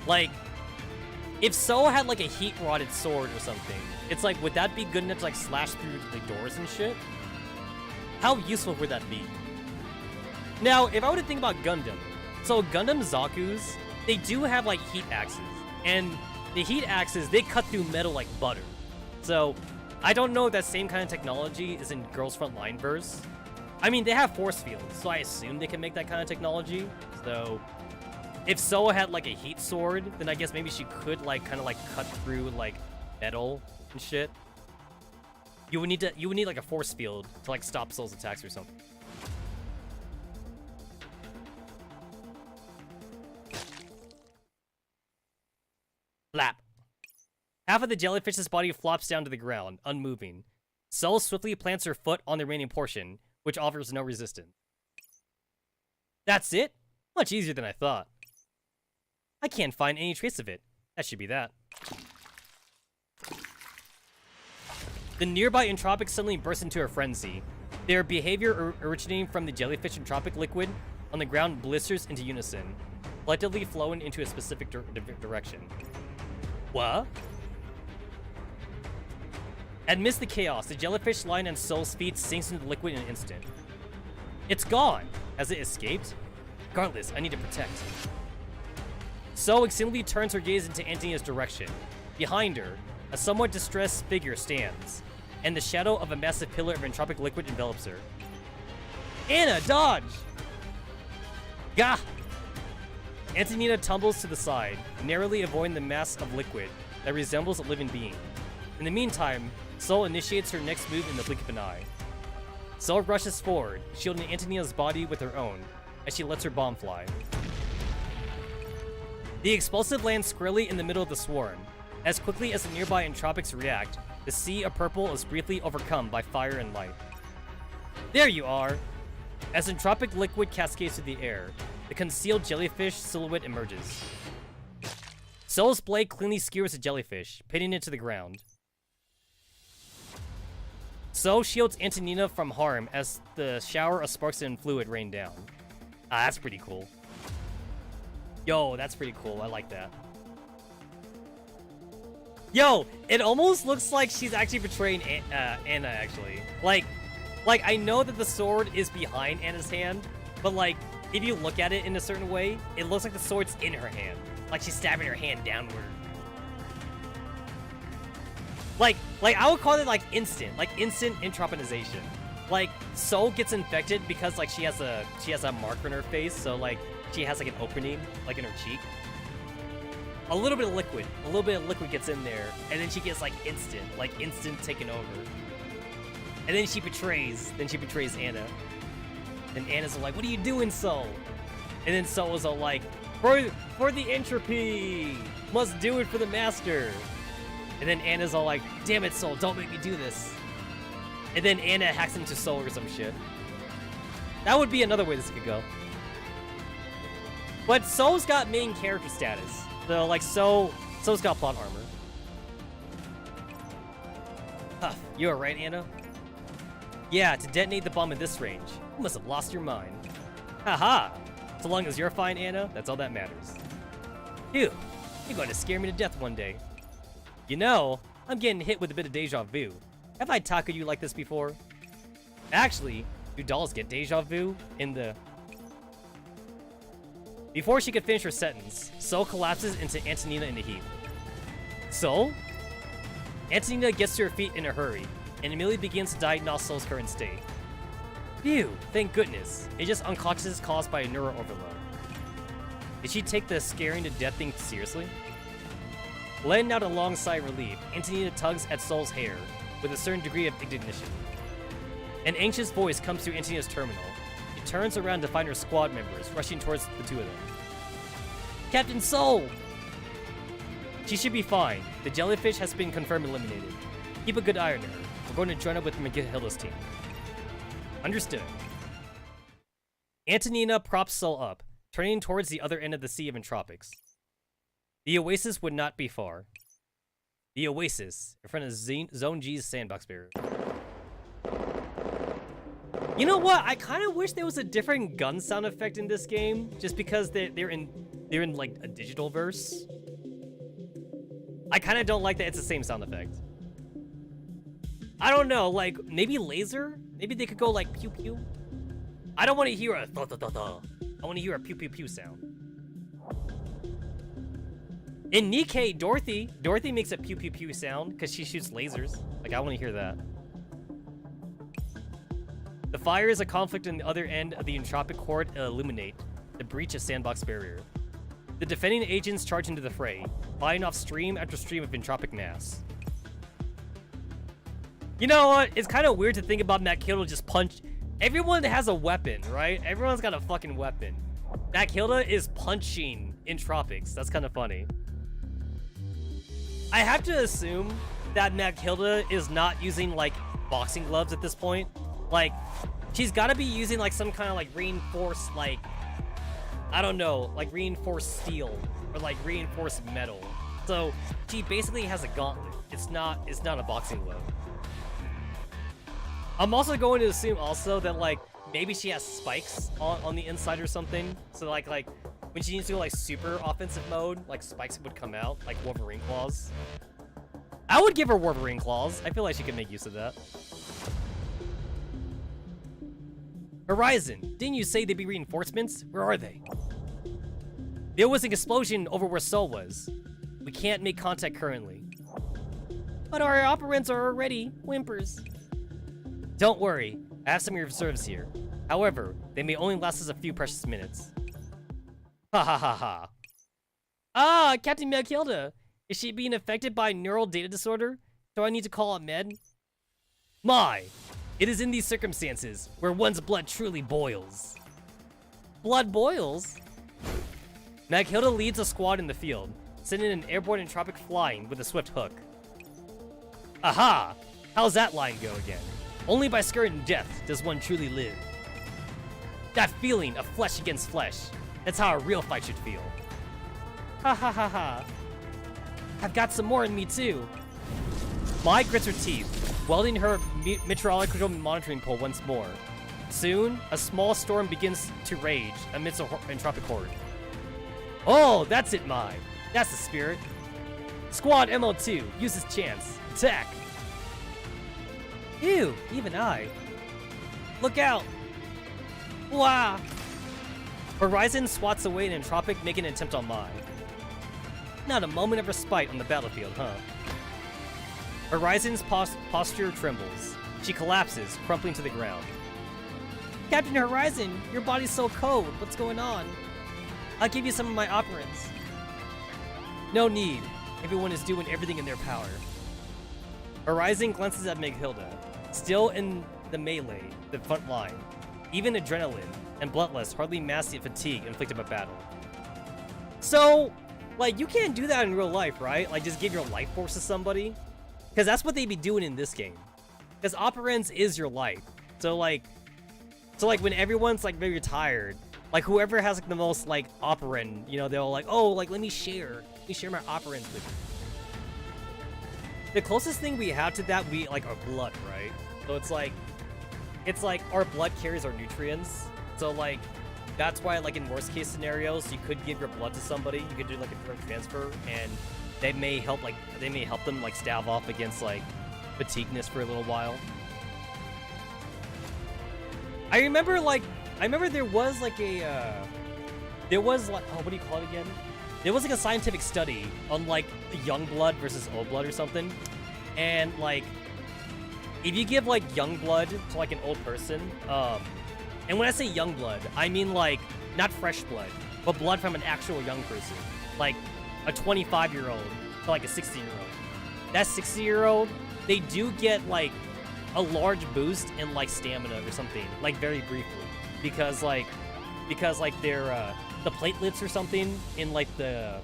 Like, if Soul had like a heat-rotted sword or something, it's like, would that be good enough to like slash through the doors and shit? How useful would that be? Now, if I were to think about Gundam, so Gundam Zaku's, they do have like heat axes, and the heat axes, they cut through metal like butter. So, I don't know if that same kind of technology is in Girls Frontline verse. I mean, they have force fields, so I assume they can make that kind of technology. So, if Soa had like a heat sword, then I guess maybe she could like kind of like cut through like metal and shit. You would need like a force field to like stop Soul's attacks or something. Flap. Half of the jellyfish's body flops down to the ground, unmoving. Soul swiftly plants her foot on the remaining portion, which offers no resistance. That's it? Much easier than I thought. I can't find any trace of it. That should be that. The nearby entropics suddenly burst into a frenzy. Their behavior originating from the jellyfish entropic liquid on the ground blisters into unison, collectively flowing into a specific direction. What? Amidst the chaos, the jellyfish lying on Soul's feet sinks into the liquid in an instant. It's gone! Has it escaped? Regardless, I need to protect. Soul excitedly turns her gaze into Antonina's direction. Behind her, a somewhat distressed figure stands, and the shadow of a massive pillar of entropic liquid envelops her. Anna, dodge! Gah! Antonina tumbles to the side, narrowly avoiding the mass of liquid that resembles a living being. In the meantime, Soul initiates her next move in the blink of an eye. Soul rushes forward, shielding Antonina's body with her own, as she lets her bomb fly. The explosive lands squarely in the middle of the swarm. As quickly as the nearby entropics react, the sea of purple is briefly overcome by fire and light. There you are! As entropic liquid cascades through the air, the concealed jellyfish silhouette emerges. Soul's blade cleanly skewers the jellyfish, pinning it to the ground. Soul shields Antonina from harm as the shower of sparks and fluid rain down. Ah, that's pretty cool. Yo, that's pretty cool. I like that. Yo, it almost looks like she's actually betraying Anna, actually. Like, I know that the sword is behind Anna's hand, but like, if you look at it in a certain way, it looks like the sword's in her hand. Like she's stabbing her hand downward. Like I would call it like instant entropinization. Like Soul gets infected because like she has a mark on her face, so like she has like an opening like in her cheek. a little bit of liquid. A little bit of liquid gets in there, and then she gets like instant taken over. And then she betrays. Anna. And Anna's like, "What are you doing, Soul?" And then Soul was all like, "For the entropy, must do it for the master." And then Anna's all like, "Damn it, Soul, don't make me do this." And then Anna hacks into Soul or some shit. That would be another way this could go. But Soul's got main character status. So, like, Soul's got plot armor. Huh, you alright, Anna? Yeah, to detonate the bomb at this range. You must have lost your mind. Haha! So long as you're fine, Anna, that's all that matters. Phew, you're going to scare me to death one day. You know, I'm getting hit with a bit of deja vu. Have I tackled you like this before? Actually, do dolls get deja vu in the... Before she could finish her sentence, Soul collapses into Antonina in a heap. Soul? Antonina gets to her feet in a hurry, and immediately begins to diagnose Soul's current state. Phew, thank goodness. It just unconscious caused by a neural overload. Did she take the scaring to death thing seriously? Letting out a long sigh of relief, Antonina tugs at Soul's hair with a certain degree of indignation. An anxious voice comes through Antonina's terminal. She turns around to find her squad members rushing towards the two of them. Captain Soul! She should be fine. The jellyfish has been confirmed eliminated. Keep a good eye on her. We're going to join up with Mikhail's team. Understood. Antonina props Soul up, turning towards the other end of the Sea of Entropics. The Oasis would not be far. The Oasis, in front of Zone G's sandbox barrier. You know what? I kind of wish there was a different gun sound effect in this game, just because they're in like a digital verse. I kind of don't like that it's the same sound effect. I don't know, like maybe laser? Maybe they could go like pew pew. I don't want to hear a th th th th. I want to hear a pew pew pew sound. In Nikke, Dorothy makes a pew pew pew sound because she shoots lasers. Like I want to hear that. The fire is a conflict on the other end of the entropic horde illuminate the breach of sandbox barrier. The defending agents charge into the fray, fighting off stream after stream of entropic mass. You know what? It's kind of weird to think about Matilda just punch. Everyone has a weapon, right? Everyone's got a fucking weapon. Matilda is punching entropics. That's kind of funny. I have to assume that Matilda is not using like boxing gloves at this point. Like, she's got to be using like some kind of like reinforced, like, I don't know, like reinforced steel or like reinforced metal. So she basically has a gauntlet. It's not a boxing glove. I'm also going to assume also that like maybe she has spikes on the inside or something. So like when she needs to go like super offensive mode, like spikes would come out, like Wolverine claws. I would give her Wolverine claws. I feel like she could make use of that. Horizon, didn't you say they'd be reinforcements? Where are they? There was an explosion over where Soul was. We can't make contact currently. But our operants are already whimpers. Don't worry, I have some reserves here. However, they may only last us a few precious minutes. Ha ha ha ha. Ah, Captain Matilda. Is she being affected by neural data disorder? Do I need to call a med? My! It is in these circumstances where one's blood truly boils. Blood boils? Matilda leads a squad in the field, sending an airborne entropic flying with a swift hook. Aha! How's that line go again? Only by skirting death does one truly live. That feeling of flesh against flesh. That's how a real fight should feel. Ha ha ha ha. I've got some more in me too. Mai grits her teeth, welding her meteorological monitoring pole once more. Soon, a small storm begins to rage amidst an entropic horde. Oh, that's it, Mai. That's the spirit. Squad MO2, use this chance. Attack! Ew, even I. Look out! Wow! Horizon swats away an entropic, making an attempt on Mai. Not a moment of respite on the battlefield, huh? Horizon's posture trembles. She collapses, crumpling to the ground. Captain Horizon, your body's so cold. What's going on? I'll give you some of my operants. No need. Everyone is doing everything in their power. Horizon glances at Meghilda, still in the melee, the front line. Even adrenaline and bloodlust hardly mask the fatigue inflicted by battle. So, like, you can't do that in real life, right? Like, just give your life force to somebody? Because that's what they be doing in this game. Because operans is your life. So, like, when everyone's, like, very tired, like, whoever has, like, the most, like, operand, you know, they'll, like, oh, like, let me share my operands with you. The closest thing we have to that, like, our blood, right? So it's like our blood carries our nutrients. So, like, that's why, like, in worst case scenarios, you could give your blood to somebody. You could do, like, a direct transfer, and they may help them, like, stave off against, like, fatigueness for a little while. I remember there was, like, oh, what do you call it again? There was, like, a scientific study on, like, young blood versus old blood or something. And, like, if you give, like, young blood to, like, an old person, and when I say young blood, I mean, like, not fresh blood, but blood from an actual young person. Like, a 25-year-old to, like, a 60-year-old. That 60-year-old, they do get, like, a large boost in, like, stamina or something, like, very briefly. Because their, the platelets or something in, like, the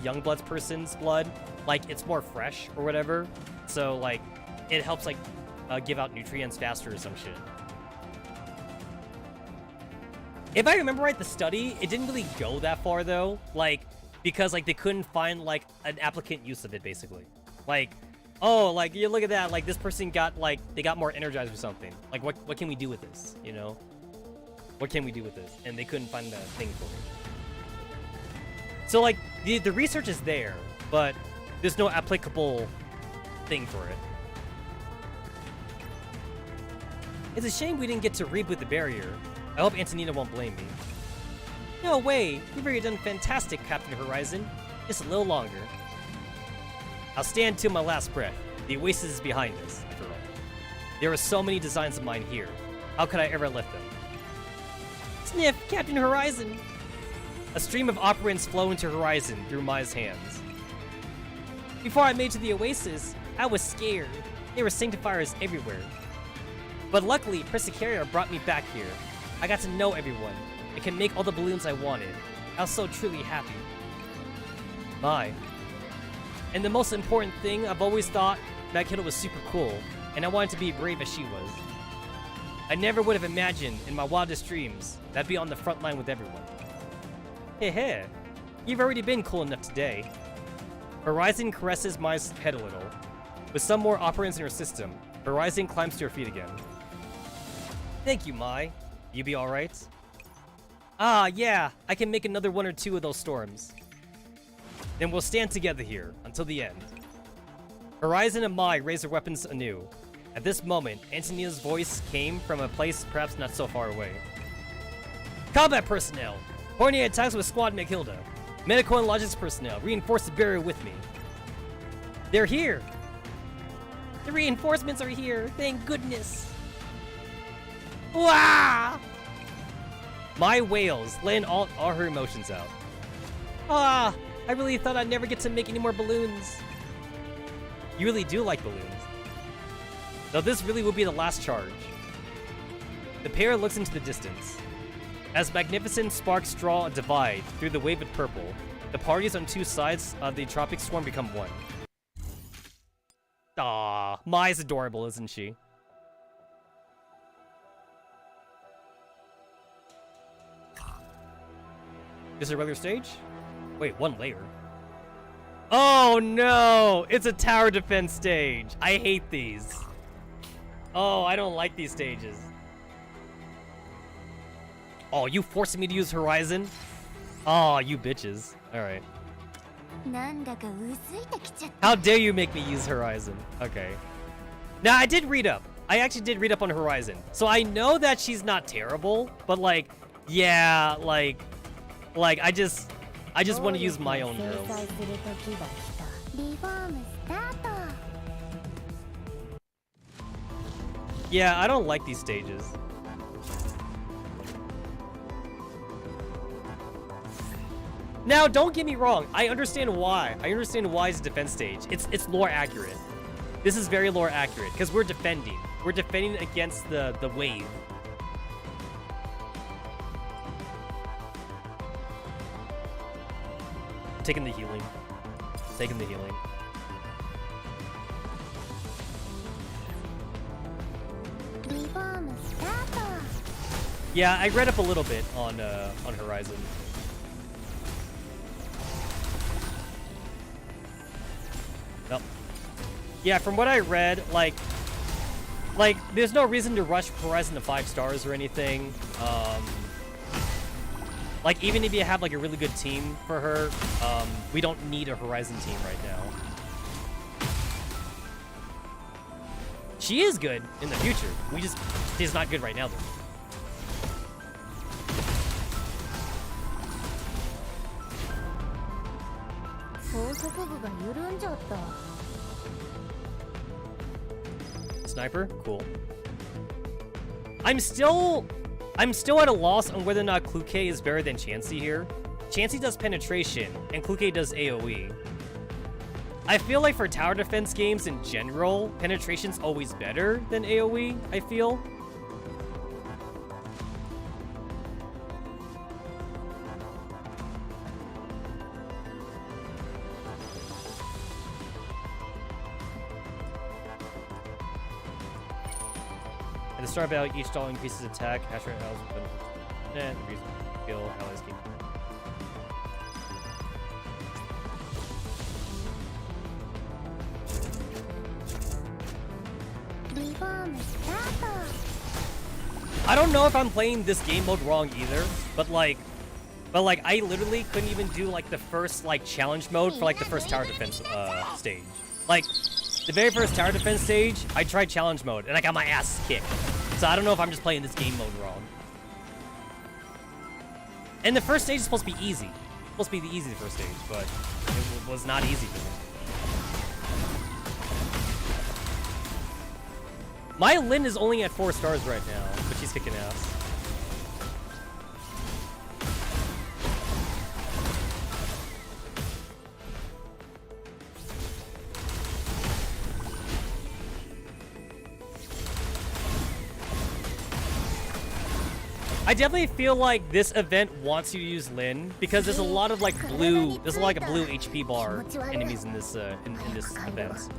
young blood person's blood, like, it's more fresh or whatever. So, like, it helps, like, give out nutrients faster or some shit. If I remember right, the study, it didn't really go that far, though. Like, because, like, they couldn't find, like, an applicant use of it, basically. Like, oh, like, you look at that, like, this person got, like, they got more energized or something. Like, what can we do with this, you know? What can we do with this? And they couldn't find a thing for it. So, like, the research is there, but there's no applicable thing for it. It's a shame we didn't get to reboot the barrier. I hope Antonina won't blame me. No way! You've already done fantastic, Captain Horizon. Just a little longer. I'll stand till my last breath. The Oasis is behind us, after all. There are so many designs of mine here. How could I ever let them? Sniff, Captain Horizon! A stream of operants flow into Horizon through Mai's hands. Before I made it to the Oasis, I was scared. There were sanctifiers everywhere. But luckily, Persicaria brought me back here. I got to know everyone. I can make all the balloons I wanted. I was so truly happy. Mai. And the most important thing, I've always thought Meghilda was super cool, and I wanted to be brave as she was. I never would have imagined in my wildest dreams that I'd be on the front line with everyone. Hey, you've already been cool enough today. Horizon caresses Mai's head a little. With some more operants in her system, Horizon climbs to her feet again. Thank you, Mai. You be alright? Ah, yeah, I can make another one or two of those storms. Then we'll stand together here, until the end. Horizon and Mai raise their weapons anew. At this moment, Antonina's voice came from a place perhaps not so far away. Combat personnel! Coordinate attacks with Squad Meghilda. Medical and logistics personnel, reinforce the barrier with me. They're here! The reinforcements are here, thank goodness! Wah! Mai wails, letting all her emotions out. Ah, I really thought I'd never get to make any more balloons. You really do like balloons. Though this really will be the last charge. The pair looks into the distance. As magnificent sparks draw a divide through the wave of purple, the parties on two sides of the tropic swarm become one. Aww, Mai's adorable, isn't she? Is it a regular stage? Wait, one layer. Oh no! It's a tower defense stage. I hate these. Oh, I don't like these stages. Oh, you forcing me to use Horizon? Oh, you bitches. Alright. How dare you make me use Horizon? Okay. Now, I did read up. I actually did read up on Horizon. So I know that she's not terrible, but like, yeah, like I just want to use my own girls. Yeah, I don't like these stages. Now, don't get me wrong. I understand why. I understand why it's a defense stage. It's lore accurate. This is very lore accurate because we're defending. We're defending against the wave. Taking the healing. Taking the healing. Yeah, I read up a little bit on Horizon. Nope. Yeah, from what I read, like there's no reason to rush Horizon to 5 stars or anything. Like even if you have like a really good team for her, we don't need a Horizon team right now. She is good in the future. She's not good right now though. Sniper? Cool. I'm still at a loss on whether or not Kluke is better than Chansey here. Chansey does penetration, and Kluke does AoE. I feel like for tower defense games in general, penetration's always better than AoE, I feel. At the start of battle, each doll increases attack, hash rate, health, and increases skill, allies gain. I don't know if I'm playing this game mode wrong either, but like I literally couldn't even do like the first like challenge mode for like the first tower defense stage. Like the very first tower defense stage, I tried challenge mode and I got my ass kicked. So I don't know if I'm just playing this game mode wrong. And the first stage is supposed to be easy. It's supposed to be the easy first stage, but it was not easy for me. My Lyn is only at 4 stars right now, but she's kicking ass. I definitely feel like this event wants you to use Lyn because there's a lot of like blue, there's like a blue HP bar enemies in this in this event.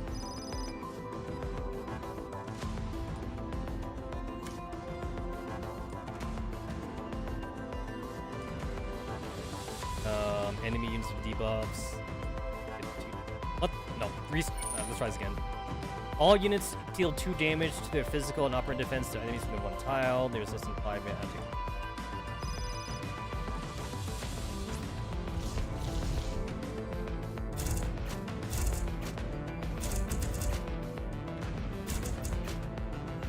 Enemy units with debuffs. What? No. Let's try this again. All units deal 2 damage to their physical and operating defense to enemies within 1 tile. There's less than 5 magic.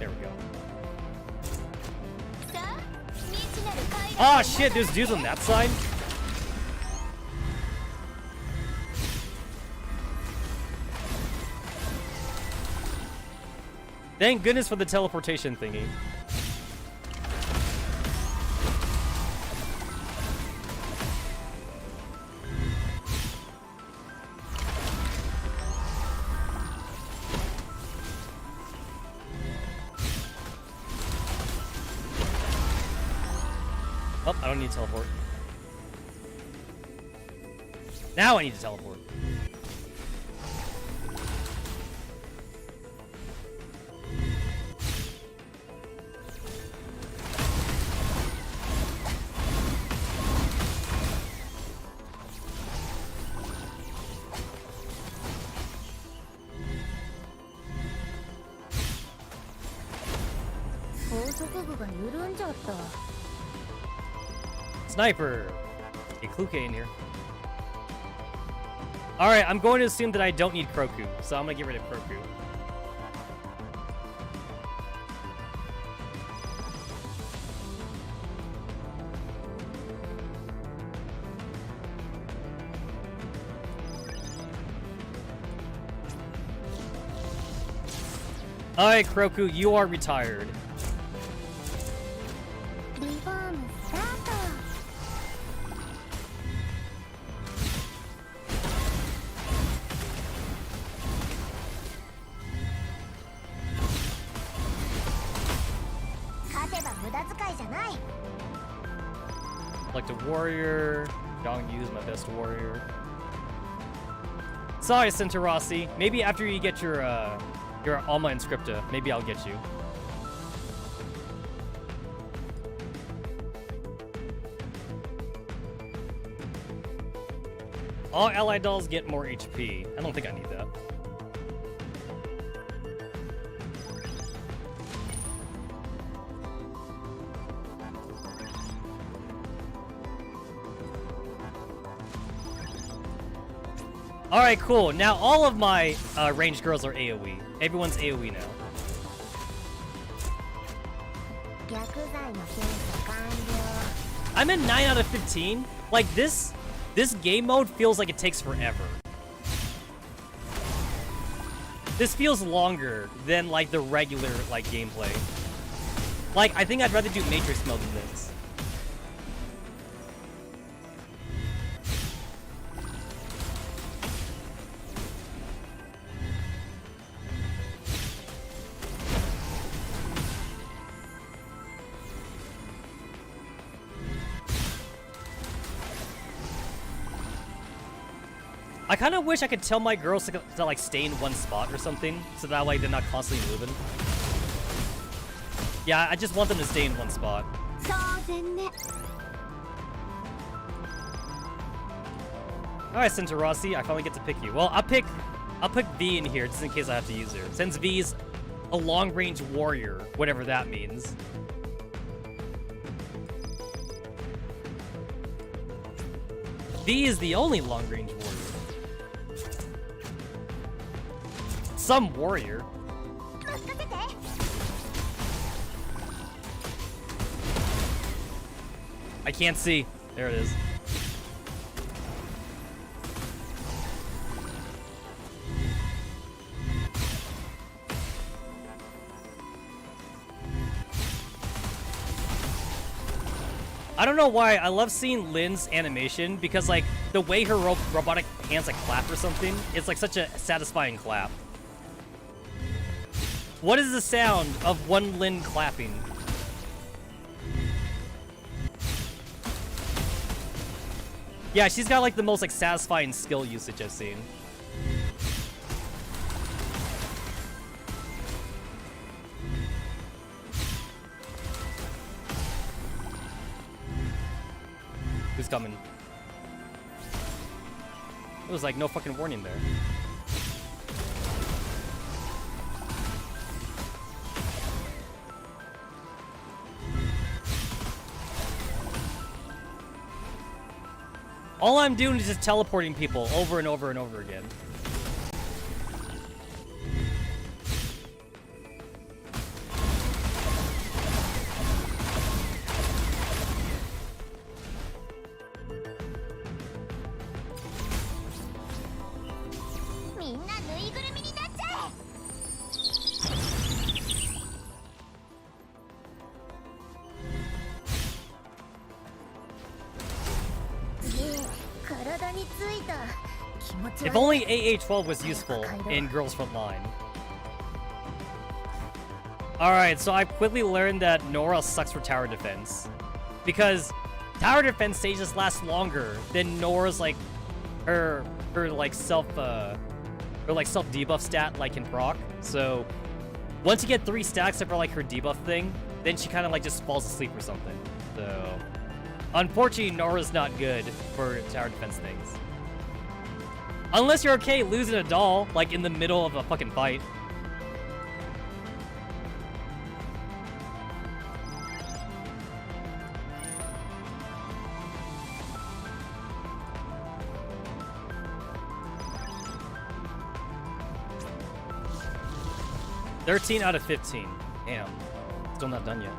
There we go. Oh shit, there's dudes on that side? Thank goodness for the teleportation thingy. Oh, I don't need to teleport. Now I need to teleport. Sniper! Hey, Kluke in here. Alright, I'm going to assume that I don't need Kroku, so I'm gonna get rid of Kroku. Alright, Kroku, you are retired. to warrior. Dong Yu's my best warrior. Sorry, Centerossi. Maybe after you get your Alma Inscripta, maybe I'll get you. All allied dolls get more HP. I don't think I need that. Alright, cool. Now all of my ranged girls are AoE. Everyone's AoE now. I'm at 9 out of 15. Like, this game mode feels like it takes forever. This feels longer than, like, the regular, like, gameplay. Like, I think I'd rather do Matrix mode than this. I kind of wish I could tell my girls to like stay in one spot or something, so that way they're not constantly moving. Yeah, I just want them to stay in one spot. Alright, Centerossi, I finally get to pick you. Well, I'll pick V in here just in case I have to use her. Since V's a long-range warrior, whatever that means. V is the only long-range warrior. Some warrior. I can't see. There it is. I don't know why I love seeing Lynn's animation because like the way her robotic hands like clap or something, it's like such a satisfying clap. What is the sound of one Lynn clapping? Yeah, she's got like the most like satisfying skill usage I've seen. Who's coming? It was like no fucking warning there. All I'm doing is just teleporting people over and over and over again. If only AA12 was useful in Girls Front Line. Alright, so I quickly learned that Neurl sucks for tower defense. Because tower defense stages last longer than Neurl's like her like self debuff stat like in proc. So once you get 3 stacks of her like her debuff thing, then she kinda like just falls asleep or something. So unfortunately Neurl's not good for tower defense things. Unless you're okay losing a doll, like, in the middle of a fucking fight. $13 out of 15. Damn. Still not done yet.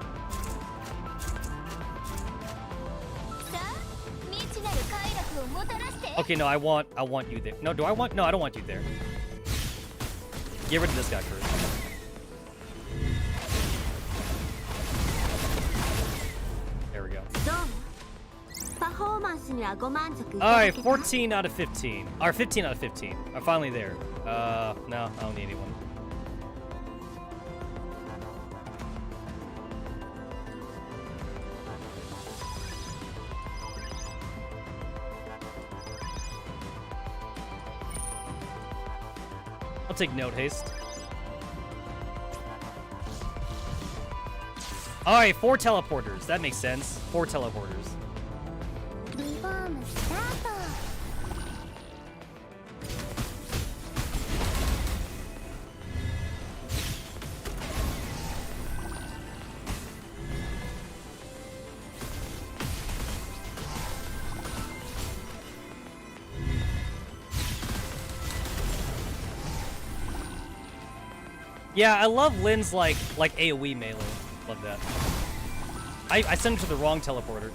Okay, no, I want you there. No, I don't want you there. Get rid of this guy first. There we go. Alright, 14 out of 15. Or 15 out of 15. I'm finally there. No, I don't need anyone. I'll take note haste. Alright, 4 teleporters. That makes sense. 4 teleporters. リフォームスタート。 Yeah, I love Lynn's like AoE melee. Love that. I sent him to the wrong teleporter.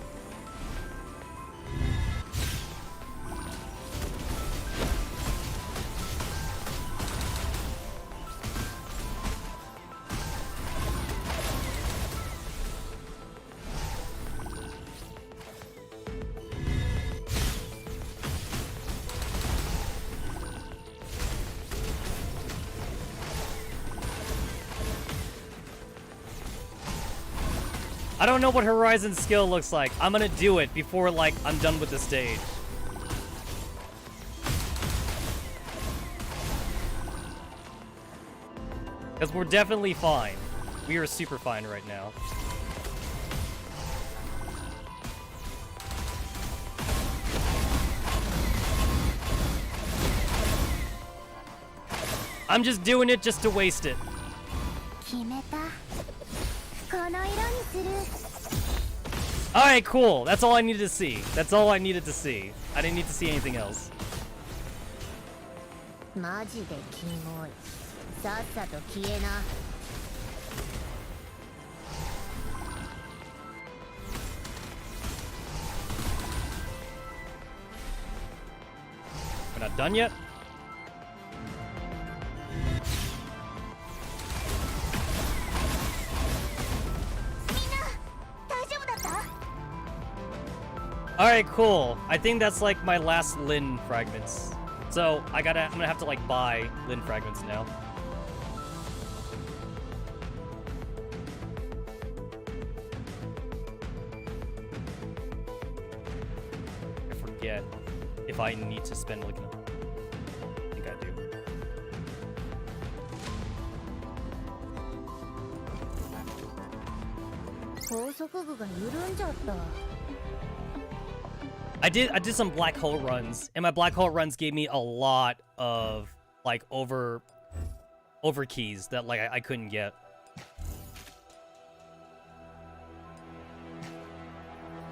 I don't know what Horizon's skill looks like. I'm gonna do it before, like, I'm done with the stage. Because we're definitely fine. We are super fine right now. I'm just doing it just to waste it. 決めた。この色にする。 Alright, cool. That's all I needed to see. That's all I needed to see. I didn't need to see anything else. マジでキモい。さっさと消えな。 We're not done yet. Alright, cool. I think that's like my last Lin fragments. So I'm gonna have to like buy Lin fragments now. I forget if I need to spend like I think I do. I did some black hole runs, and my black hole runs gave me a lot of like over keys that like I couldn't get.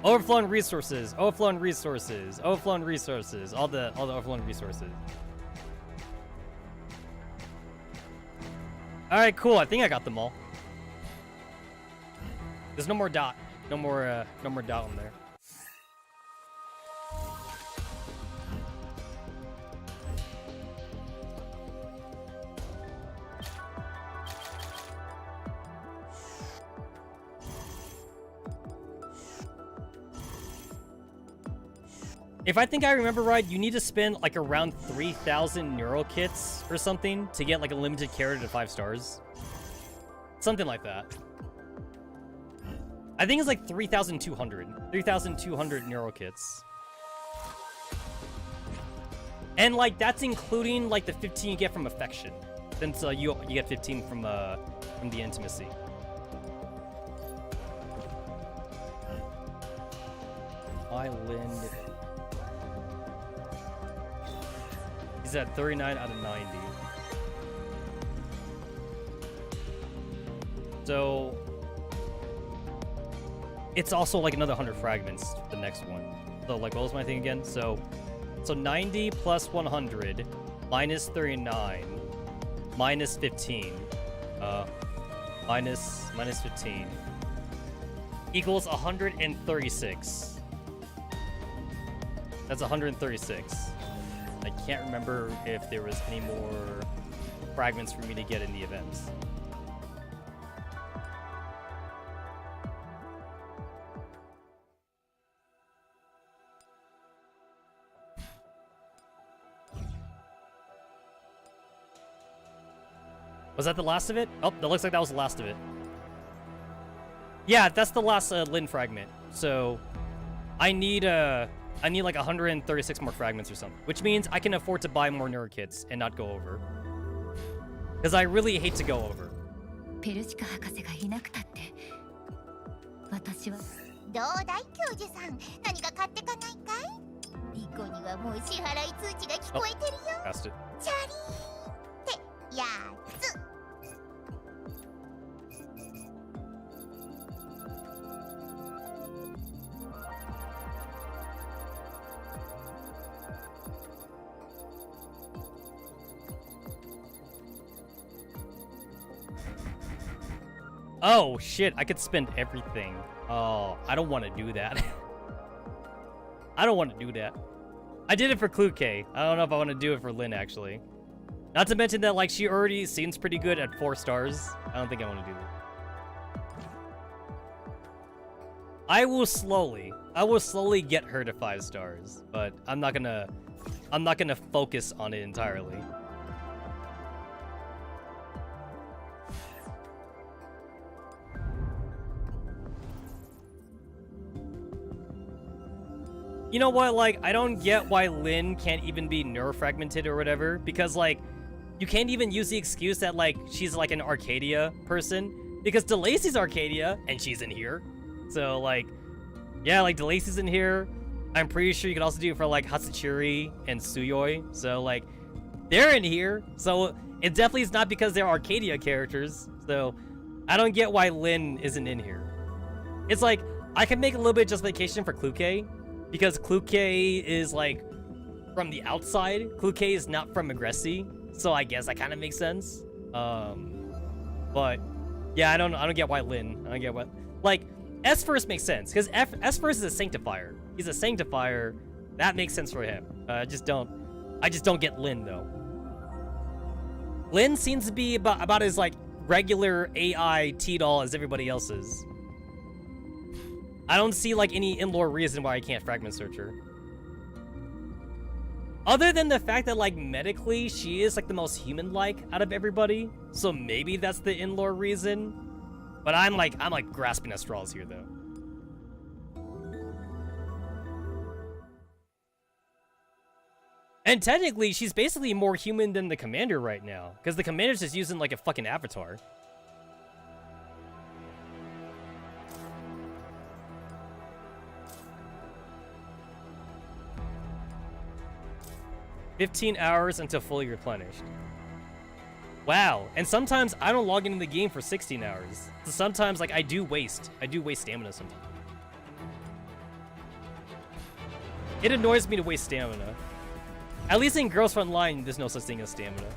Overflowing resources, overflowing resources, overflowing resources, all the overflowing resources. All right, cool. I think I got them all. There's no more dot, no more dot on there. If I think I remember right, you need to spend like around 3,000 Neurl kits or something to get like a limited character to 5 stars. Something like that. I think it's like 3,200. 3,200 Neurl kits. And like that's including like the 15 you get from affection. Since you get 15 from the intimacy. Island. He's at 39 out of 90. So it's also like another 100 fragments, the next one. So like what was my thing again? So 90 plus 100 minus 39 minus 15 minus 15 equals 136. That's 136. I can't remember if there was any more fragments for me to get in the events. Was that the last of it? Oh, that looks like that was the last of it. Yeah, that's the last Lin fragment. So I need like 136 more fragments or something, which means I can afford to buy more Neurl kits and not go over. Because I really hate to go over. ペルシカ博士がいなくたって私はどうだい教授さん、何か買ってかないかい？リコにはもう支払い通知が聞こえてるよ。 Passed it. チャリーンってやつ。Oh shit, I could spend everything. Oh, I don't want to do that. I don't want to do that. I did it for Clue K. I don't know if I want to do it for Lynn, actually. Not to mention that, like, she already seems pretty good at 4 stars. I don't think I want to do that. I will slowly get her to 5 stars, but I'm not gonna focus on it entirely. You know what, like, I don't get why Lynn can't even be neurofragmented or whatever, because, like, you can't even use the excuse that, like, she's, like, an Arcadia person, because DeLacy's Arcadia, and she's in here. So, like, yeah, like, DeLacy's in here. I'm pretty sure you can also do it for, like, Hatsukiri and Suyoi. So, like, they're in here. So, it definitely is not because they're Arcadia characters. So, I don't get why Lynn isn't in here. It's like, I can make a little bit of justification for Kluke, because Kluke is, like, from the outside. Kluke is not from Agressi, so I guess that kind of makes sense. But yeah, I don't get why Lynn. I don't get what, like, S first makes sense because S first is a sanctifier. He's a sanctifier. That makes sense for him. I just don't get Lynn though. Lynn seems to be about as like regular AI T-doll as everybody else's. I don't see like any in-lore reason why I can't fragment search her. Other than the fact that like medically she is like the most human-like out of everybody, so maybe that's the in-lore reason. But I'm like grasping at straws here though. And technically she's basically more human than the commander right now, because the commander's just using like a fucking avatar. "15 hours until fully replenished." Wow, and sometimes I don't log into the game for 16 hours. So sometimes, like, I do waste stamina sometimes. It annoys me to waste stamina. At least in Girls Frontline, there's no such thing as stamina.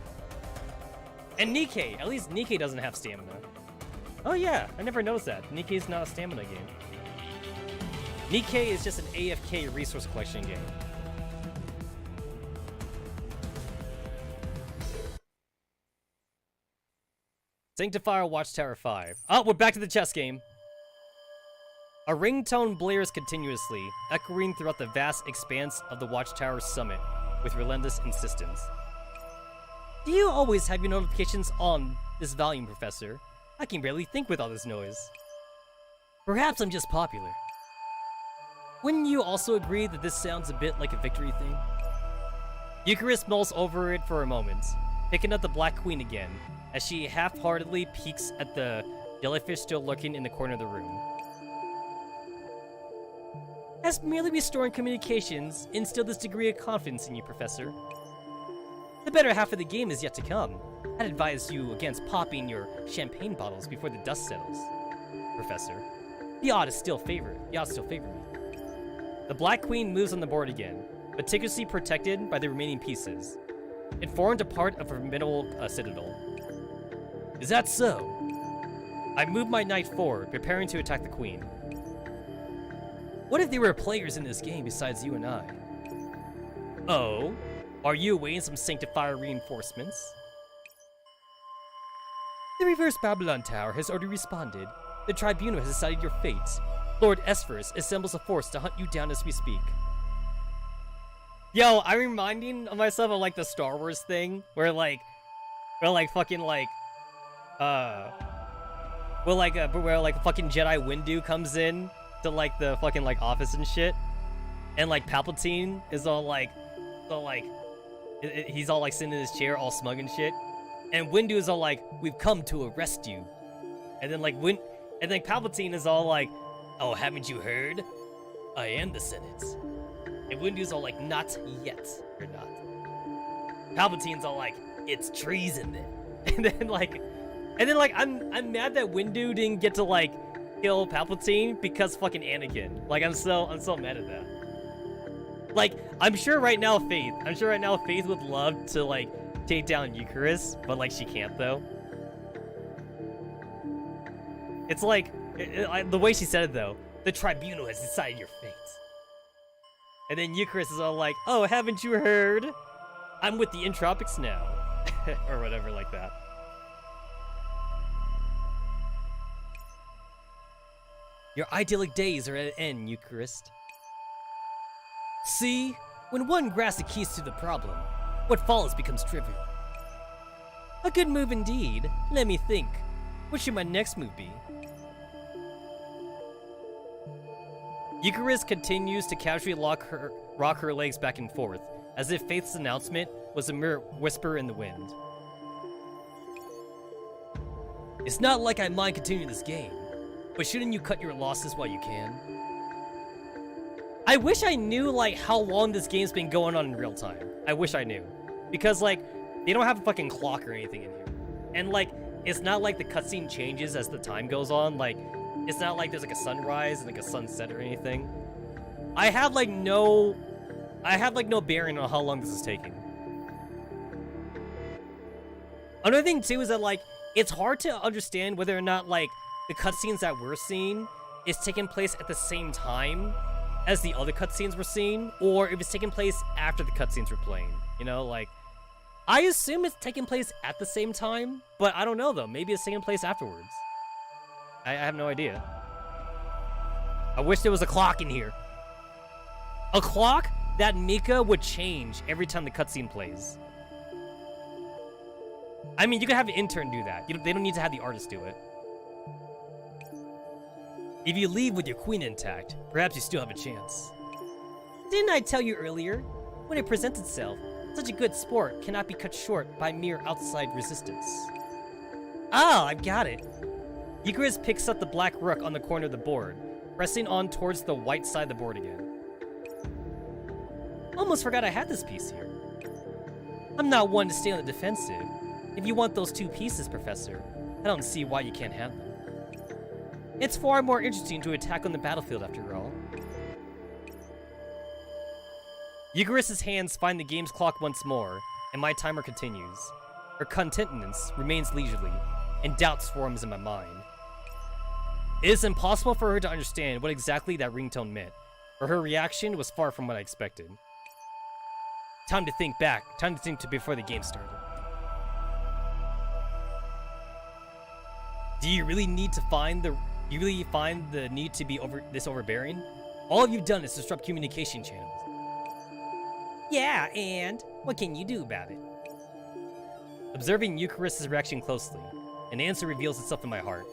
And Nikke, at least Nikke doesn't have stamina. Oh yeah, I never noticed that. Nikke's not a stamina game. Nikke is just an AFK resource collection game. Sanctifier Watchtower 5. Oh, we're back to the chess game. A ringtone blares continuously, echoing throughout the vast expanse of the Watchtower summit with relentless insistence. Do you always have your notifications on this volume, Professor? I can barely think with all this noise. Perhaps I'm just popular. Wouldn't you also agree that this sounds a bit like a victory thing? Eucharist mulls over it for a moment, picking up the Black Queen again, as she half-heartedly peeks at the jellyfish still lurking in the corner of the room. As merely restoring communications instilled this degree of confidence in you, Professor. The better half of the game is yet to come. I'd advise you against popping your champagne bottles before the dust settles, Professor. The odds still favor me. The Black Queen moves on the board again, meticulously protected by the remaining pieces. It formed a part of a formidable citadel. Is that so? I move my knight forward, preparing to attack the queen. What if there were players in this game besides you and I? Oh? Are you awaiting some Sanctifier reinforcements? The reverse Babylon Tower has already responded. The Tribunal has decided your fate. Lord Esphyrus assembles a force to hunt you down as we speak. Yo, I'm reminding myself of like the Star Wars thing, where fucking Jedi Windu comes in to like the fucking like office and shit, and like Palpatine is all like, he's all like sitting in his chair all smug and shit, And Windu is all like, "We've come to arrest you." And then like and then Palpatine is all like, "Oh, haven't you heard? I am the Senate." And Windu's all like, "Not yet, you're not." Palpatine's all like, "It's treason then." And then like I'm mad that Windu didn't get to like kill Palpatine because fucking Anakin. Like I'm so mad at that. Like I'm sure right now Faith would love to like take down Eucharist, but like she can't though. It's like the way she said it though. The tribunal has decided your fate. And then Eucharist is all like, "Oh, haven't you heard? I'm with the Entropics now." Or whatever like that. Your idyllic days are at an end, Eucharist. See? When one grasps the keys to the problem, what follows becomes trivial. A good move indeed. Let me think. What should my next move be? Eucharist continues to casually rock her legs back and forth, as if Faith's announcement was a mere whisper in the wind. It's not like I mind continuing this game, but shouldn't you cut your losses while you can? I wish I knew like how long this game's been going on in real time. I wish I knew. Because like, they don't have a fucking clock or anything in here. And like, it's not like the cutscene changes as the time goes on. Like, it's not like there's like a sunrise and like a sunset or anything. I have like no bearing on how long this is taking. Another thing too is that like, it's hard to understand whether or not like the cutscenes that we're seeing is taking place at the same time as the other cutscenes we're seeing, or if it's taking place after the cutscenes we're playing. You know, like, I assume it's taking place at the same time, but I don't know though. Maybe it's taking place afterwards. I have no idea. I wish there was a clock in here. A clock that Mika would change every time the cutscene plays. I mean, you can have an intern do that. They don't need to have the artist do it. If you leave with your queen intact, perhaps you still have a chance. Didn't I tell you earlier? When it presents itself, such a good sport cannot be cut short by mere outside resistance. Ah, I've got it. Eucharist picks up the black rook on the corner of the board, pressing on towards the white side of the board again. Almost forgot I had this piece here. I'm not one to stay on the defensive. If you want those two pieces, Professor, I don't see why you can't have them. It's far more interesting to attack on the battlefield after all. Eucharist's hands find the game's clock once more, and my timer continues. Her countenance remains leisurely, and doubt swarms in my mind. It is impossible for her to understand what exactly that ringtone meant, for her reaction was far from what I expected. Time to think back, time to think before the game started. Do you really find the need to be this overbearing? All you've done is disrupt communication channels. Yeah, and what can you do about it? Observing Eucharist's reaction closely, an answer reveals itself in my heart.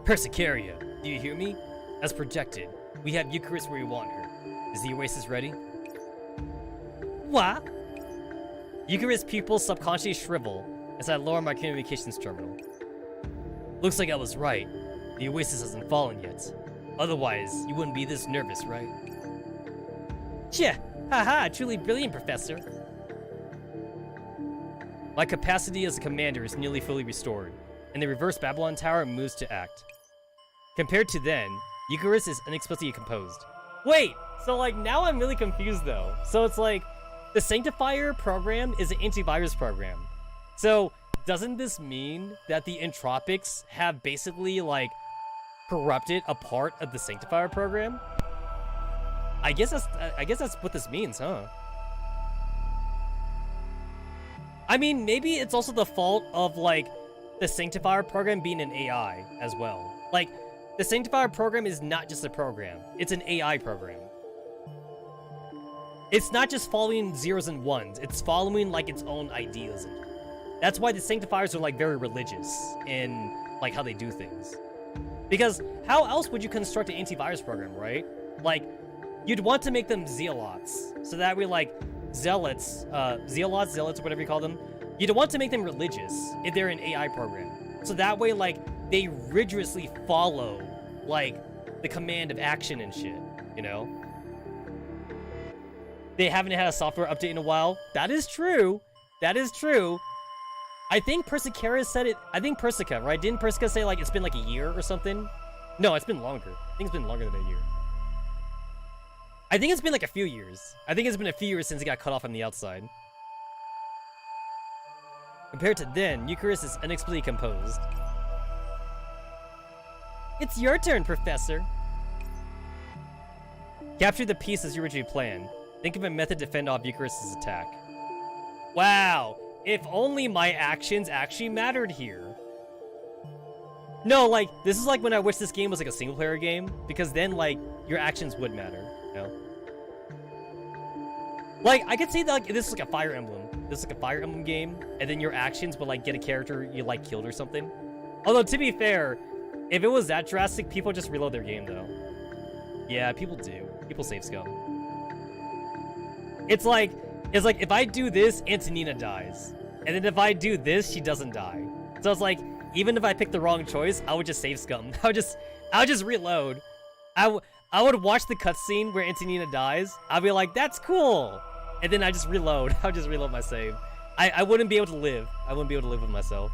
Persicaria, do you hear me? As projected, we have Eucharist where we want her. Is the Oasis ready? What? Eucharist's pupils subconsciously shrivel as I lower my communications terminal. Looks like I was right. The Oasis hasn't fallen yet. Otherwise, you wouldn't be this nervous, right? Tja, haha, truly brilliant, Professor. My capacity as a commander is nearly fully restored, and the reverse Babylon Tower moves to act. Compared to then, Eucharist is unexpectedly composed. Wait, so like now I'm really confused though. So it's like, the Sanctifier program is an antivirus program. So doesn't this mean that the Entropics have basically like corrupted a part of the Sanctifier program? I guess that's what this means, huh? I mean, maybe it's also the fault of like the Sanctifier program being an AI as well. Like, the Sanctifier program is not just a program, it's an AI program. It's not just following zeros and ones, it's following like its own ideas. That's why the Sanctifiers are like very religious in like how they do things. Because how else would you construct an antivirus program, right? Like, you'd want to make them zealots, so that way like zealots, whatever you call them, You don't want to make them religious if they're an AI program. So that way, like, they rigorously follow, like, the command of action and shit, you know? They haven't had a software update in a while. That is true. That is true. I think Persicaria said it. I think Persica, right? Didn't Persica say, like, it's been like a year or something? No, it's been longer. I think it's been longer than a year. I think it's been like a few years. I think it's been a few years since it got cut off on the outside. Compared to then, Eucharist is unexplicably composed. It's your turn, Professor. Capture the piece as you originally planned. Think of a method to fend off Eucharist's attack. Wow, if only my actions actually mattered here. No, like, this is like when I wish this game was like a single player game, because then, like, your actions would matter, you know? Like, I could see that, like, this is like a Fire Emblem. This is like a Fire Emblem game, and then your actions would, like, get a character you, like, killed or something. Although, to be fair, if it was that drastic, people just reload their game, though. Yeah, people do. People save scum. It's like, if I do this, Antonina dies. And then if I do this, she doesn't die. So it's like, even if I pick the wrong choice, I would just save scum. I would just reload. I would watch the cutscene where Antonina dies. I'd be like, that's cool. And then I just reload. I would just reload my save. I wouldn't be able to live. I wouldn't be able to live with myself.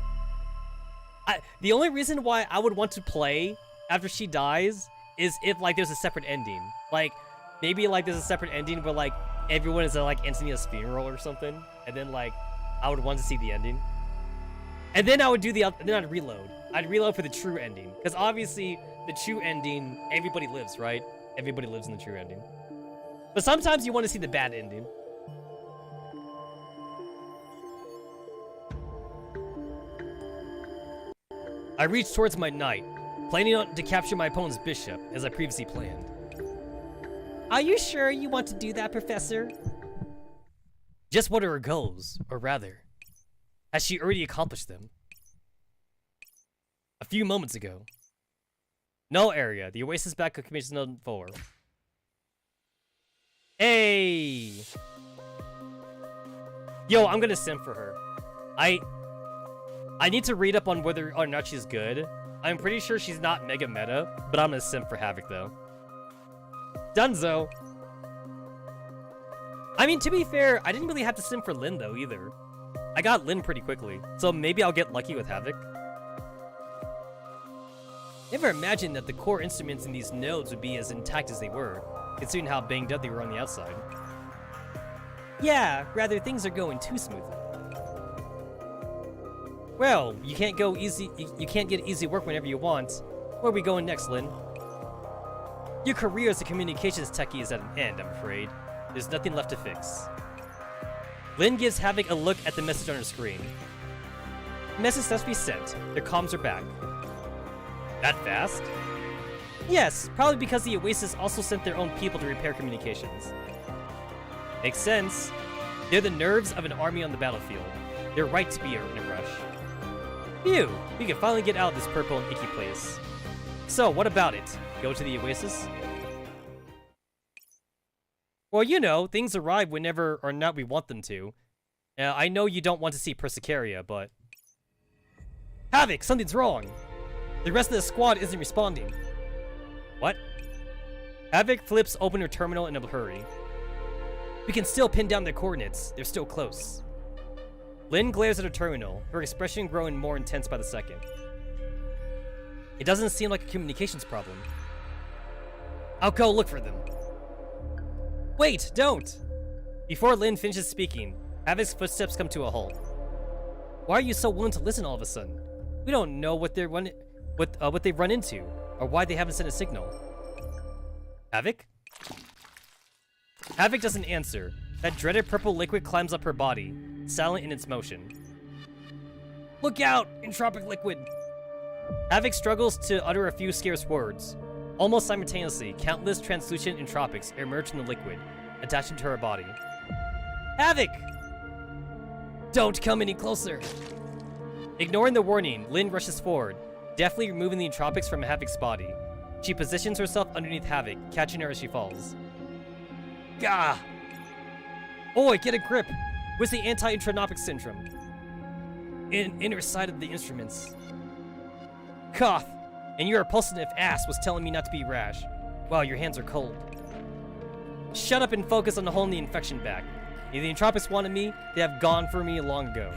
The only reason why I would want to play after she dies is if, like, there's a separate ending. Like, maybe, like, there's a separate ending where, like, everyone is at, like, Antonina's funeral or something. And then, like, I would want to see the ending. And then I would do then I'd reload. I'd reload for the true ending. Because obviously, the true ending, everybody lives, right? Everybody lives in the true ending. But sometimes you want to see the bad ending. I reached towards my knight, planning on to capture my opponent's bishop, as I previously planned. Are you sure you want to do that, Professor? Just what are her goals, or rather, has she already accomplished them? A few moments ago. Null area, the Oasis backup commission zone 4. Hey! Yo, I'm gonna sim for her. I need to read up on whether or not she's good. I'm pretty sure she's not mega meta, but I'm gonna sim for Havoc though. Dunzo! I mean, to be fair, I didn't really have to sim for Lyn though either. I got Lyn pretty quickly, so maybe I'll get lucky with Havoc. Never imagined that the core instruments in these nodes would be as intact as they were, considering how banged up they were on the outside. Yeah, rather things are going too smoothly. Well, you can't get easy work whenever you want. Where are we going next, Lyn? Your career as a communications techie is at an end, I'm afraid. There's nothing left to fix. Lyn gives Havoc a look at the message on her screen. Message must be sent. Their comms are back. That fast? Yes, probably because the Oasis also sent their own people to repair communications. Makes sense. They're the nerves of an army on the battlefield. They're right to be in a rush. Phew, we can finally get out of this purple and icky place. So, what about it? Go to the Oasis? Well, you know, things arrive whenever or not we want them to. I know you don't want to see Persicaria, but... Havoc, something's wrong! The rest of the squad isn't responding. What? Havoc flips open her terminal in a hurry. We can still pin down their coordinates. They're still close. Lyn glares at her terminal, her expression growing more intense by the second. It doesn't seem like a communications problem. I'll go look for them. Wait, don't! Before Lyn finishes speaking, Havoc's footsteps come to a halt. Why are you so willing to listen all of a sudden? We don't know what they've run into, or why they haven't sent a signal. Havoc? Havoc doesn't answer. That dreaded purple liquid climbs up her body, silent in its motion. Look out! Entropic liquid! Havoc struggles to utter a few scarce words. Almost simultaneously, countless translucent entropics emerge from the liquid, attaching to her body. Havoc! Don't come any closer! Ignoring the warning, Lyn rushes forward, deftly removing the entropics from Havoc's body. She positions herself underneath Havoc, catching her as she falls. Gah! Oi, get a grip! Where's the anti-entropic syndrome? inner side of the instruments. Cough! And your repulsive ass was telling me not to be rash. Wow, your hands are cold. Shut up and focus on holding the infection back. If the Entropics wanted me, they have gone for me long ago.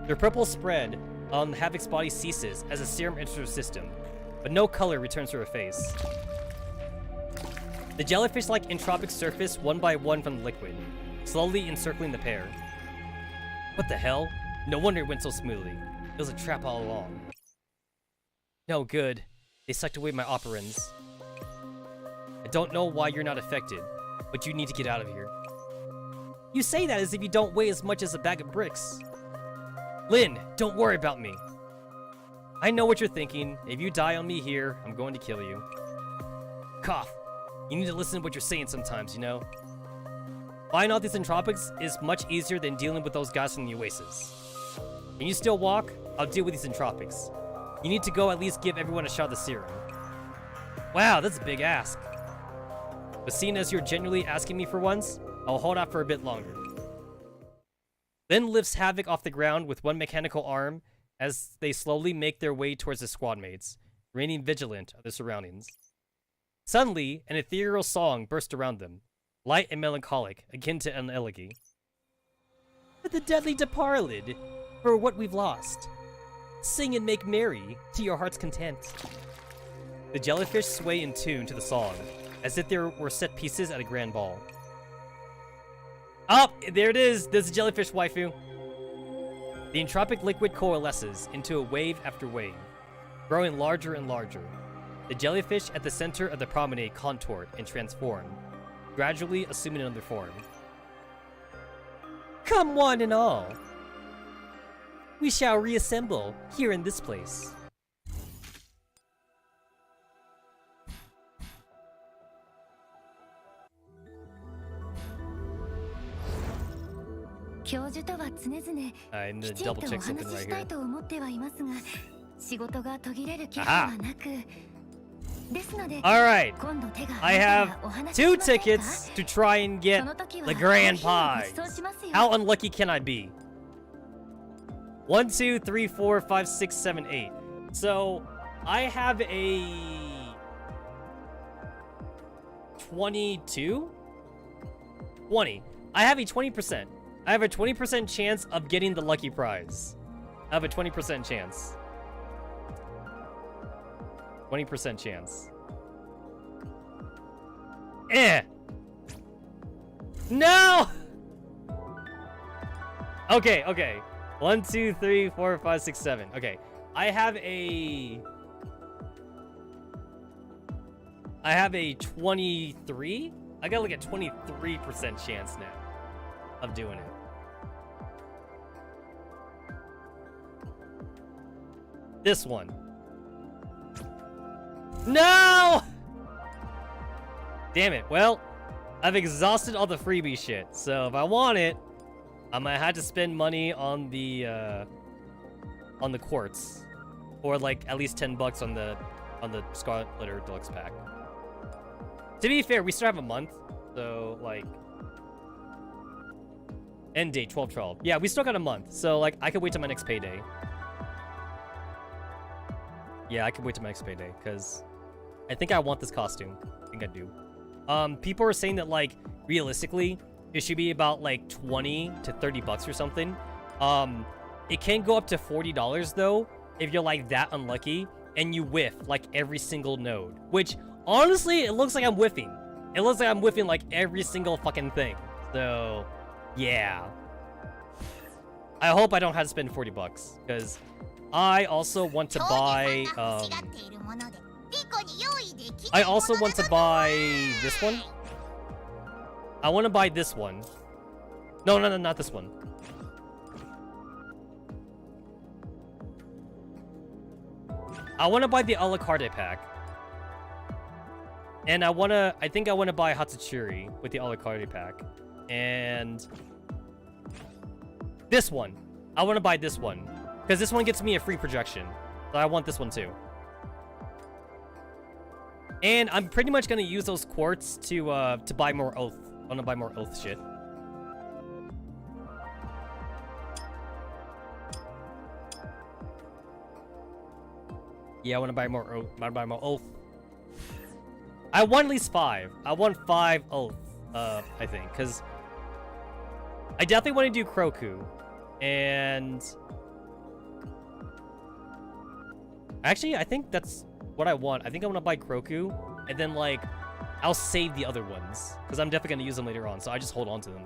Their purple spread on Havoc's body ceases as a serum enters her system, but no color returns to her face. The jellyfish-like entropic surface one by one from the liquid, slowly encircling the pair. What the hell? No wonder it went so smoothly. It was a trap all along. No good. They sucked away my operans. I don't know why you're not affected, but you need to get out of here. You say that as if you don't weigh as much as a bag of bricks. Lynn, don't worry about me. I know what you're thinking. If you die on me here, I'm going to kill you. Cough. You need to listen to what you're saying sometimes, you know? Buying out these entropics is much easier than dealing with those guys from the Oasis. Can you still walk? I'll deal with these entropics. You need to go at least give everyone a shot of the serum. Wow, that's a big ask. But seeing as you're genuinely asking me for once, I'll hold out for a bit longer. Lynn lifts Havoc off the ground with one mechanical arm as they slowly make their way towards the squad mates, remaining vigilant of their surroundings. Suddenly, an ethereal song burst around them, light and melancholic, akin to an elegy. For the deadly departed, for what we've lost. Sing and make merry, to your heart's content. The jellyfish sway in tune to the song, as if there were set pieces at a grand ball. Oh, there it is! There's a jellyfish waifu. The entropic liquid coalesces into a wave after wave, growing larger and larger. The jellyfish at the center of the promenade contoured and transformed, gradually assuming another form. Come one and all! We shall reassemble here in this place. 教授とは常々 I'm き gonna ちんと double お check 話 something し right したい here. と思ってはいますが、仕事が途切れる気配はなく、ですので Alright, 今度手が I 空い have たらお話し 2 しませんか？ tickets to try and get その時は the grand コーヒーを prize. ご馳走しますよ。 How unlucky can I be? 1, 2, 3, 4, 5, 6, 7, 8. So, I have a 22? 20. I have a 20%. I have a 20% chance of getting the lucky prize. I have a 20% chance. 20% chance. Eh! No! Okay, okay. 1, 2, 3, 4, 5, 6, 7. Okay. I have a 23? I got like a 23% chance now of doing it. This one. No! Damn it. Well, I've exhausted all the freebie shit. So if I want it, I might have to spend money on the quartz, or like at least $10 on the Scarlet Letter Deluxe pack. To be fair, we still have a month, so like end date 12/12. Yeah, we still got a month, so like I could wait till my next payday. Yeah, I could wait till my next payday because I think I want this costume. I think I do. People are saying that like realistically, it should be about like 20 to 30 bucks or something. It can go up to $40 though if you're like that unlucky and you whiff like every single node, which honestly it looks like I'm whiffing. It looks like I'm whiffing like every single fucking thing. So yeah, I hope I don't have to spend 40 bucks because I also want to buy I also want to buy this one. I want to buy this one. No, not this one. I want to buy the a la carte pack. And I think I want to buy Hatsuchiri with the a la carte pack. And this one. I want to buy this one. Because this one gets me a free projection. So I want this one too. And I'm pretty much going to use those quartz to buy more oath. I want to buy more oath shit. Yeah, I want to buy more oath. Oath. I want at least 5. I want 5 oath. I think, because I definitely want to do Kroku, and actually, I think that's what I want. I think I want to buy Kroku, and then like I'll save the other ones because I'm definitely gonna use them later on. So I just hold on to them.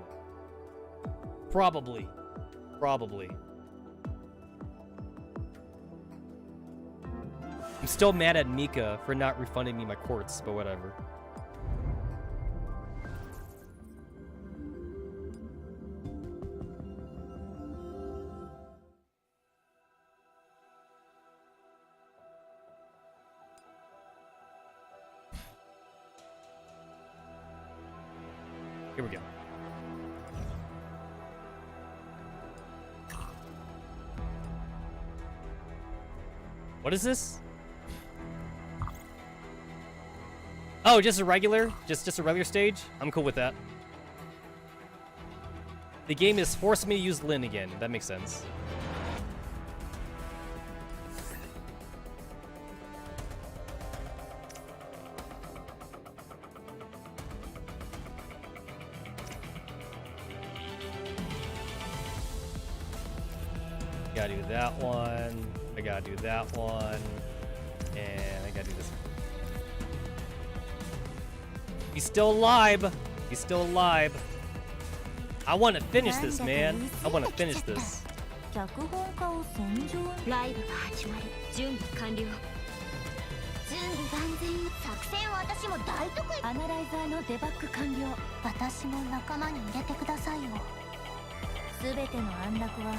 Probably. I'm still mad at Mika for not refunding me my quartz, but whatever. Here we go. What is this? Oh, just a regular? Just a regular stage? I'm cool with that. The game is forcing me to use Lyn again. That makes sense. Gotta do that one. I gotta do that one. And I gotta do this one. He's still alive. He's still alive. I want to finish this, man. I want to finish this. ライブが始まる。準備完了。準備万全。作戦は私も大得意。アナライザーのデバッグ完了。私も仲間に入れてくださいよ。すべての安楽は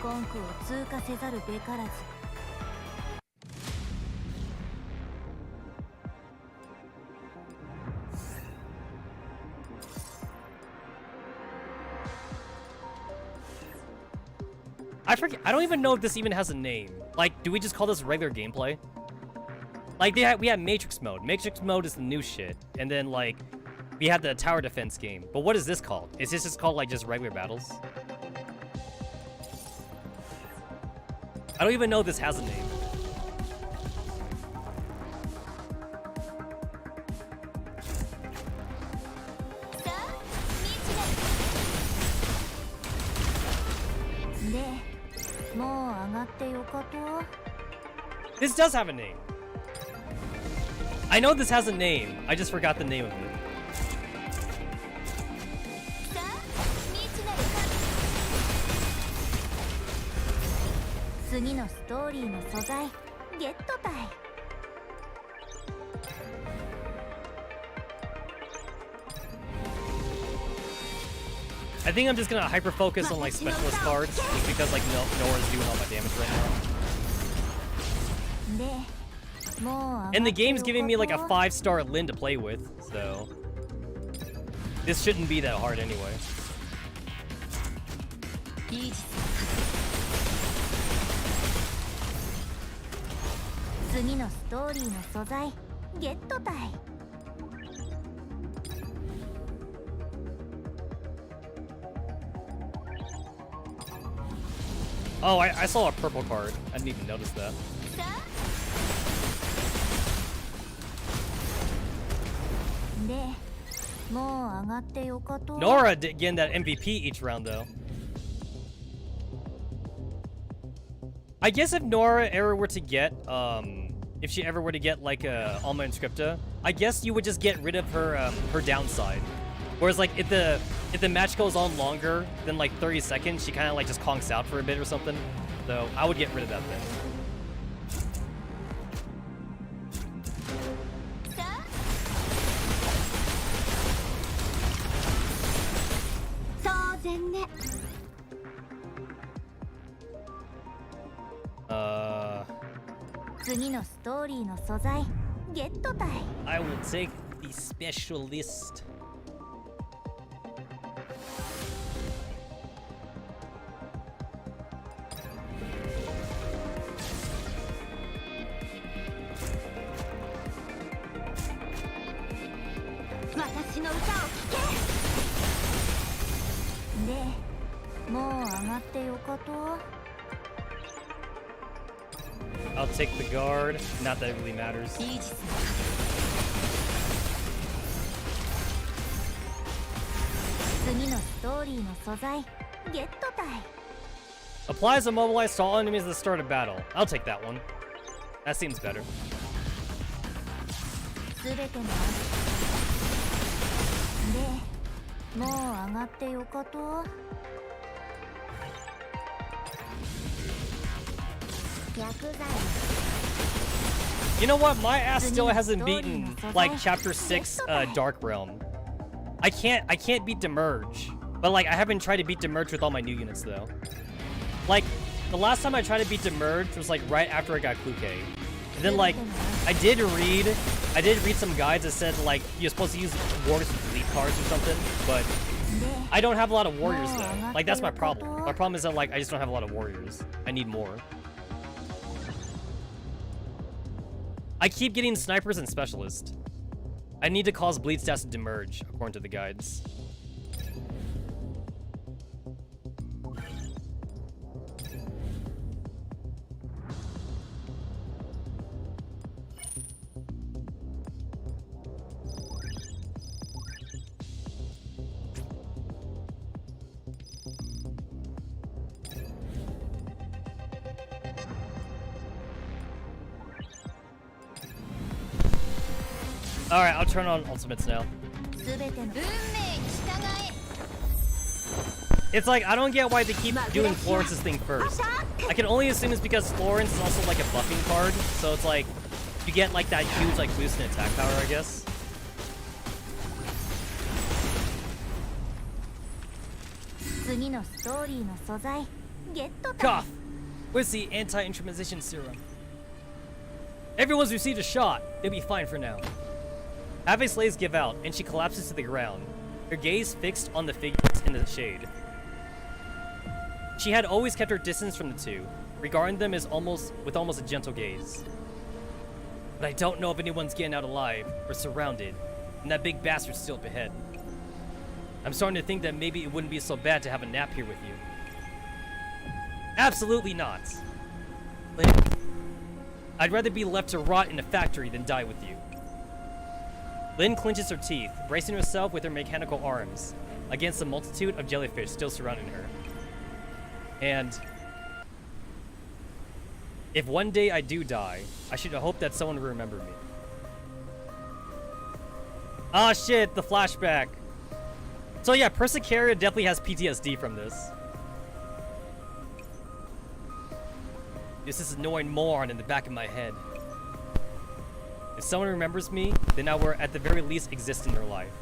コンクを通過せざるべからず。I forget. I don't even know if this even has a name. Like, do we just call this regular gameplay? Like, we had Matrix mode. Matrix mode is the new shit. And then, like, we had the tower defense game. But what is this called? Is this just called, like, just regular battles? I don't even know if this has a name. This does have a name. I know this has a name. I just forgot the name of it. 次のストーリーの素材ゲットたい。I think I'm just gonna hyper focus on like specialist cards just because like Nora's doing all my damage right now. And the game's giving me like a 5-star Lyn to play with, so this shouldn't be that hard anyway. Oh, I saw a purple card. I didn't even notice that. Nora getting that MVP each round though. I guess if Nora ever were to get, if she ever were to get like a Alma Inscripta, I guess you would just get rid of her her downside. Whereas like if the match goes on longer than like 30 seconds, she kind of like just conks out for a bit or something. So I would get rid of that thing. I will take the specialist. I'll take the guard. Not that it really matters. イージスの次のストーリーの素材ゲットたい。 Applies immobilize to all enemies at the start of battle. I'll take that one. That seems better. すべてので、もう上がってよかと。薬剤。 You know what? My ass still hasn't beaten like chapter 6 Dark Realm. I can't beat Demerge. But like I haven't tried to beat Demerge with all my new units though. Like the last time I tried to beat Demerge was like right after I got Kluke. And then like I did read some guides that said like you're supposed to use warriors with lead cards or something, but I don't have a lot of warriors though. Like that's my problem. My problem is that like I just don't have a lot of warriors. I need more. I keep getting snipers and specialists. I need to cause bleed stats to demerge, according to the guides. Alright, I'll turn on ultimates now. すべての運命に従え。 It's like, I don't get why they keep doing Florence's thing first. I can only assume it's because Florence is also like a buffing card, so it's like, you get like that huge like boost in attack power, I guess. Cough! Where's the anti-intramization serum? Everyone's received a shot. They'll be fine for now. Ave's slaves give out, and she collapses to the ground, her gaze fixed on the figures in the shade. She had always kept her distance from the two, regarding them as almost a gentle gaze. But I don't know if anyone's getting out alive or surrounded, and that big bastard's still up ahead. I'm starting to think that maybe it wouldn't be so bad to have a nap here with you. Absolutely not. Lynn, I'd rather be left to rot in a factory than die with you. Lynn clenches her teeth, bracing herself with her mechanical arms against the multitude of jellyfish still surrounding her. And if one day I do die, I should hope that someone will remember me. Ah shit, the flashback. So yeah, Persicaria definitely has PTSD from this. There's this annoying moron in the back of my head. If someone remembers me, then I will at the very least exist in their life.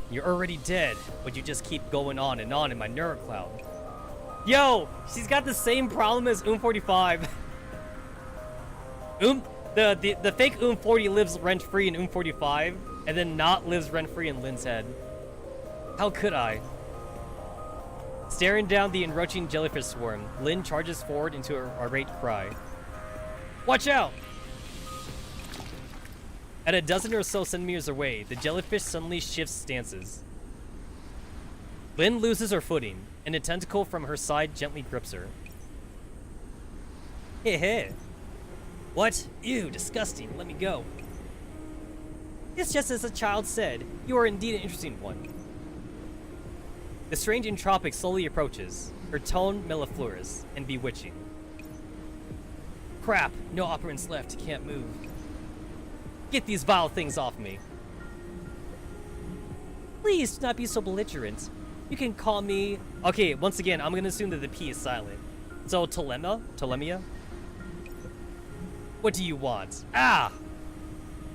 You're already dead, but you just keep going on in my Neurl Cloud. Yo, she's got the same problem as 45. The fake 40 lives rent-free in 45, and then not lives rent-free in Lynn's head. How could I? Staring down the encroaching jellyfish swarm, Lynn charges forward into her irate cry. Watch out! At a dozen or so centimeters away, the jellyfish suddenly shifts stances. Lynn loses her footing, and a tentacle from her side gently grips her. Heh. What? Ew, disgusting. Let me go. It's just as the child said. You are indeed an interesting one. The strange entropic slowly approaches, her tone mellifluous and bewitching. Crap, no operants left, can't move. Get these vile things off me. Please do not be so belligerent. You can call me... Okay, once again, I'm gonna assume that the P is silent. So, Telemia? What do you want? Ah!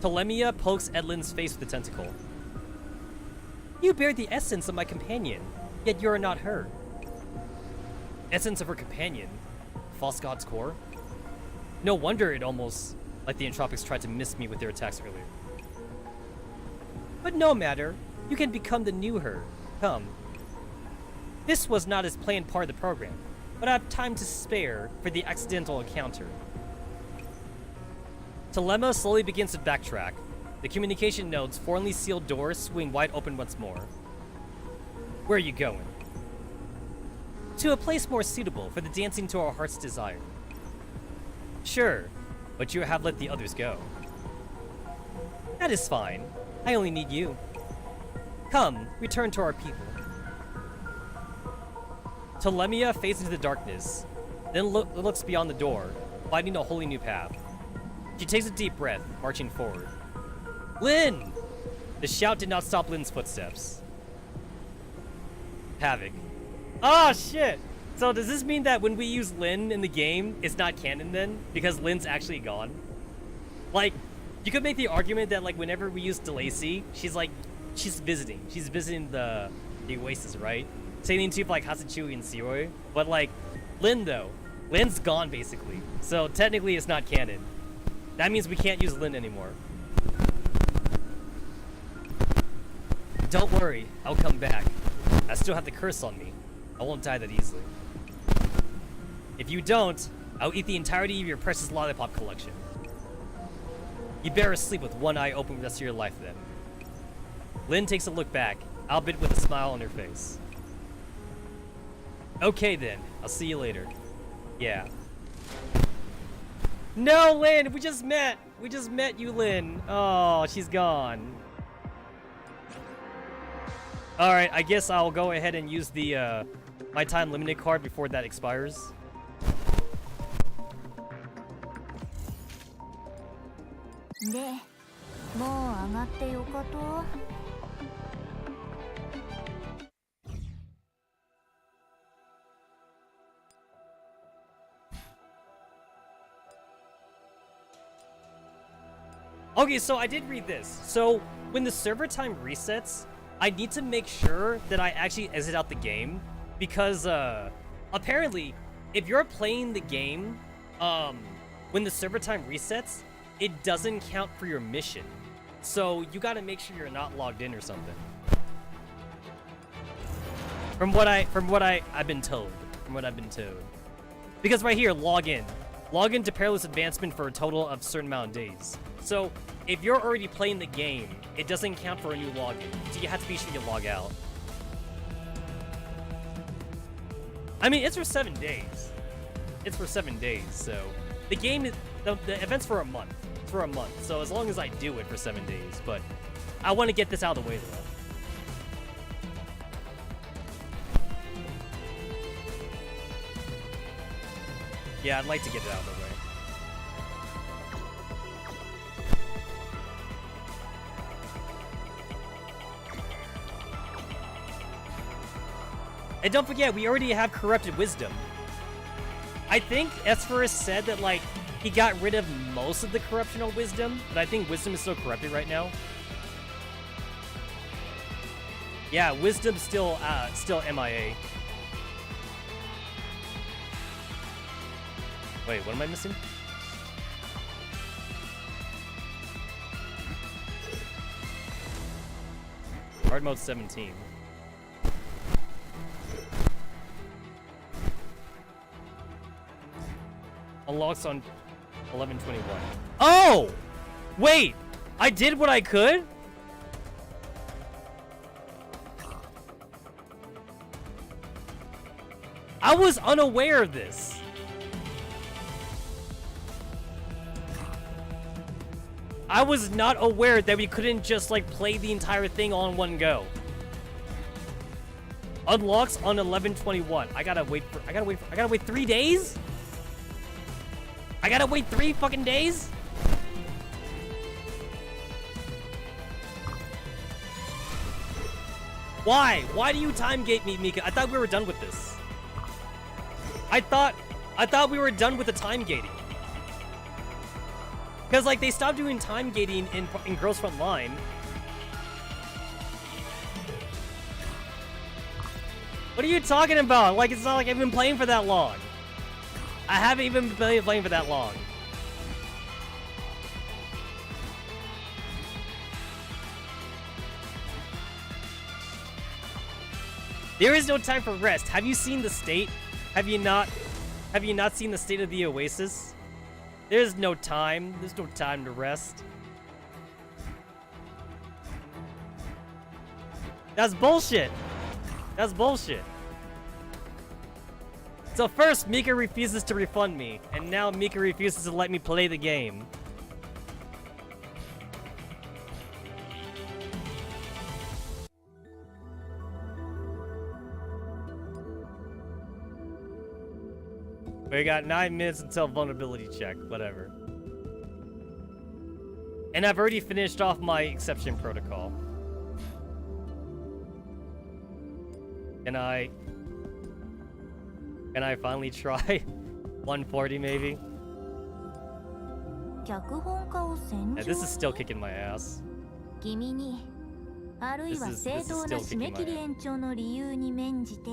Telemia pokes Edlin's face with a tentacle. You bear the essence of my companion, yet you are not her. Essence of her companion? False God's core? No wonder it almost like the Entropics tried to miss me with their attacks earlier. But no matter, you can become the new her. Come. This was not as planned part of the program, but I have time to spare for the accidental encounter. Telema slowly begins to backtrack. The communication nodes, formerly sealed doors, swing wide open once more. Where are you going? to a place more suitable for the dancing to our heart's desire. Sure, but you have let the others go. That is fine. I only need you. Come, return to our people. Telemia fades into the darkness, then looks beyond the door, finding a wholly new path. She takes a deep breath, marching forward. Lynn! The shout did not stop Lynn's footsteps. Havoc. Oh, shit! So does this mean that when we use Lynn in the game, it's not canon then? Because Lynn's actually gone? Like, you could make the argument that, like, whenever we use DeLacy, she's visiting. She's visiting the Oasis, right? Sailing to, like, Hasachui and Siroi. But, like, Lynn, though. Lynn's gone, basically. So, technically, it's not canon. That means we can't use Lynn anymore. Don't worry, I'll come back. I still have the curse on me. I won't die that easily. If you don't, I'll eat the entirety of your precious lollipop collection. You better sleep with one eye open the rest of your life, then. Lynn takes a look back, albeit with a smile on her face. Okay, then. I'll see you later. Yeah. No, Lynn! We just met! We just met you, Lynn. Oh, she's gone. Alright, I guess I'll go ahead and use the, my time limited card before that expires. Okay, so I did read this. So, when the server time resets, I need to make sure that I actually exit out the game, because, apparently, if you're playing the game, when the server time resets, it doesn't count for your mission. So, you gotta make sure you're not logged in or something. From what I've been told. Because right here, log in. Log into Perilous Advancement for a total of a certain amount of days. So, if you're already playing the game, it doesn't count for a new login. So you have to be sure you log out. I mean, it's for 7 days. It's for 7 days, so... The game is... The event's for a month. It's for a month, so as long as I do it for 7 days, but... I want to get this out of the way, though. Yeah, I'd like to get it out of the way. And don't forget, we already have Corrupted Wisdom. I think Esferus said that, like, he got rid of most of the corruptional wisdom, but I think wisdom is still corrupted right now. Yeah, wisdom's still MIA. Wait, what am I missing? Hard mode 17. Unlocks on 11/21. Oh! Wait! I did what I could? I was unaware of this. I was not aware that we couldn't just, like, play the entire thing all in one go. Unlocks on 11/21. I gotta wait 3 days? I gotta wait 3 fucking days? Why? Why do you time gate me, Mika? I thought we were done with this. I thought we were done with the time gating. Because, like, they stopped doing time gating in Girls Front Line. What are you talking about? Like, it's not like I've been playing for that long. I haven't even been playing for that long. There is no time for rest. Have you seen the state? Have you not seen the state of the Oasis? There's no time. There's no time to rest. That's bullshit. That's bullshit. So first, Mika refuses to refund me, and now Mika refuses to let me play the game. We got 9 minutes until vulnerability check, whatever. And I've already finished off my exception protocol. Can I finally try 140 maybe? Yeah, this is still kicking my ass. 君にあるいは正当な締め切り延長の理由に免じて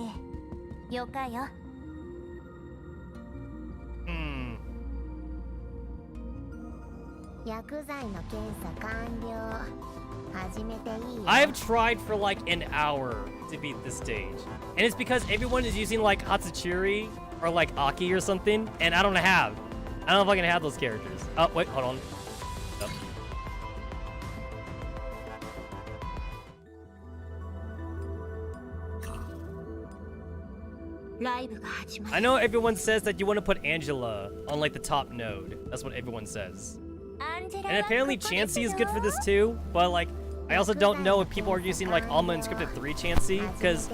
よかよ。薬剤の検査完了。始めていいよ。 I've tried for like an hour to beat this stage. And it's because everyone is using like Hatsukiri or like Aki or something, and I don't know if I can have those characters. Oh, wait, hold on. Oh. I know everyone says that you want to put Angela on like the top node. That's what everyone says. And apparently Chansey is good for this too, but like I also don't know if people are using like Alma Inscripted 3 Chansey, because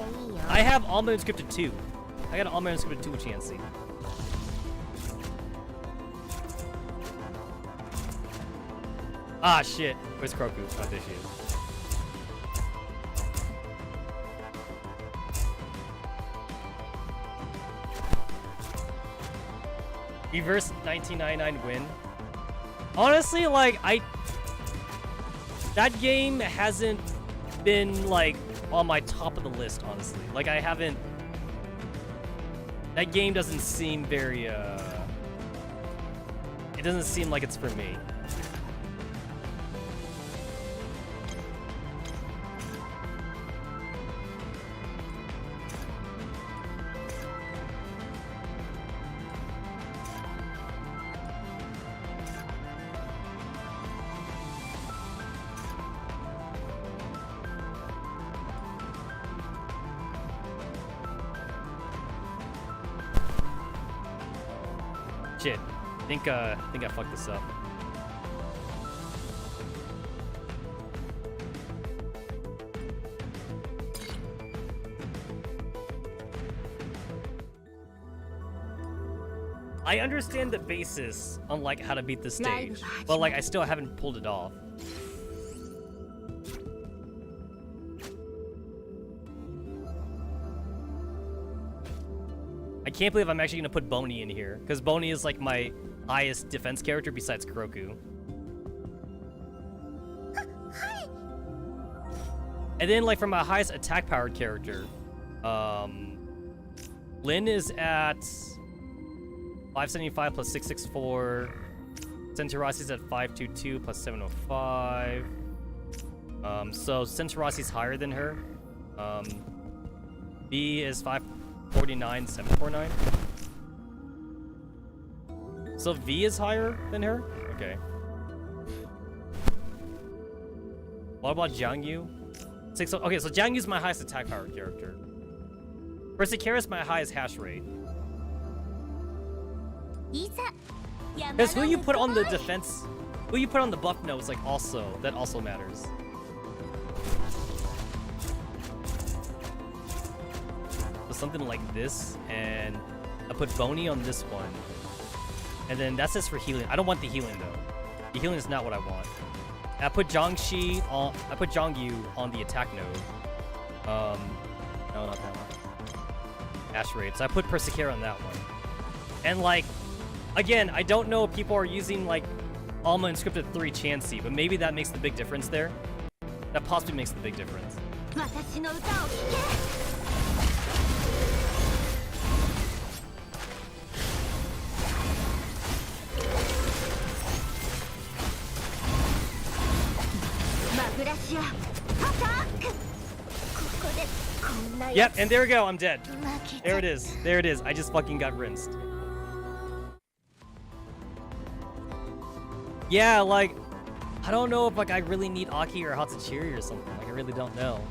I have Alma Inscripted 2. I got an Alma Inscripted 2 Chansey. Ah shit, where's Kroku? Oh, there she is. Reverse 1999 win. Honestly, like, that game hasn't been, like, on my top of the list, honestly. Like, I haven't... That game doesn't seem very, It doesn't seem like it's for me. Shit. I think I fucked this up. I understand the basis on like how to beat the stage, but like I still haven't pulled it off. I can't believe I'm actually gonna put Boney in here, because Boney is like my highest defense character besides Kroku. And then like for my highest attack powered character, Lin is at 575 plus 664. Centurasi's at 522 plus 705. So Centurasi's higher than her. B is 549, 749. So V is higher than her? Okay. What about Jiangyu? Okay, so Jiangyu's my highest attack power character. Persecaris my highest hash rate. Because who you put on the defense, who you put on the buff nodes, like that also matters. So something like this, and I put Boney on this one. And then that's just for healing. I don't want the healing though. The healing is not what I want. And I put Jiangyu on the attack node. No, not that one. Hash rate. So I put Persecara on that one. And like, again, I don't know if people are using like Alma Inscripted 3 Chansey, but maybe that makes the big difference there. That possibly makes the big difference. Yep, and there we go, I'm dead. There it is. There it is. I just fucking got rinsed. Yeah, like, I don't know if like I really need Aki or Hatsukiri or something. Like, I really don't know.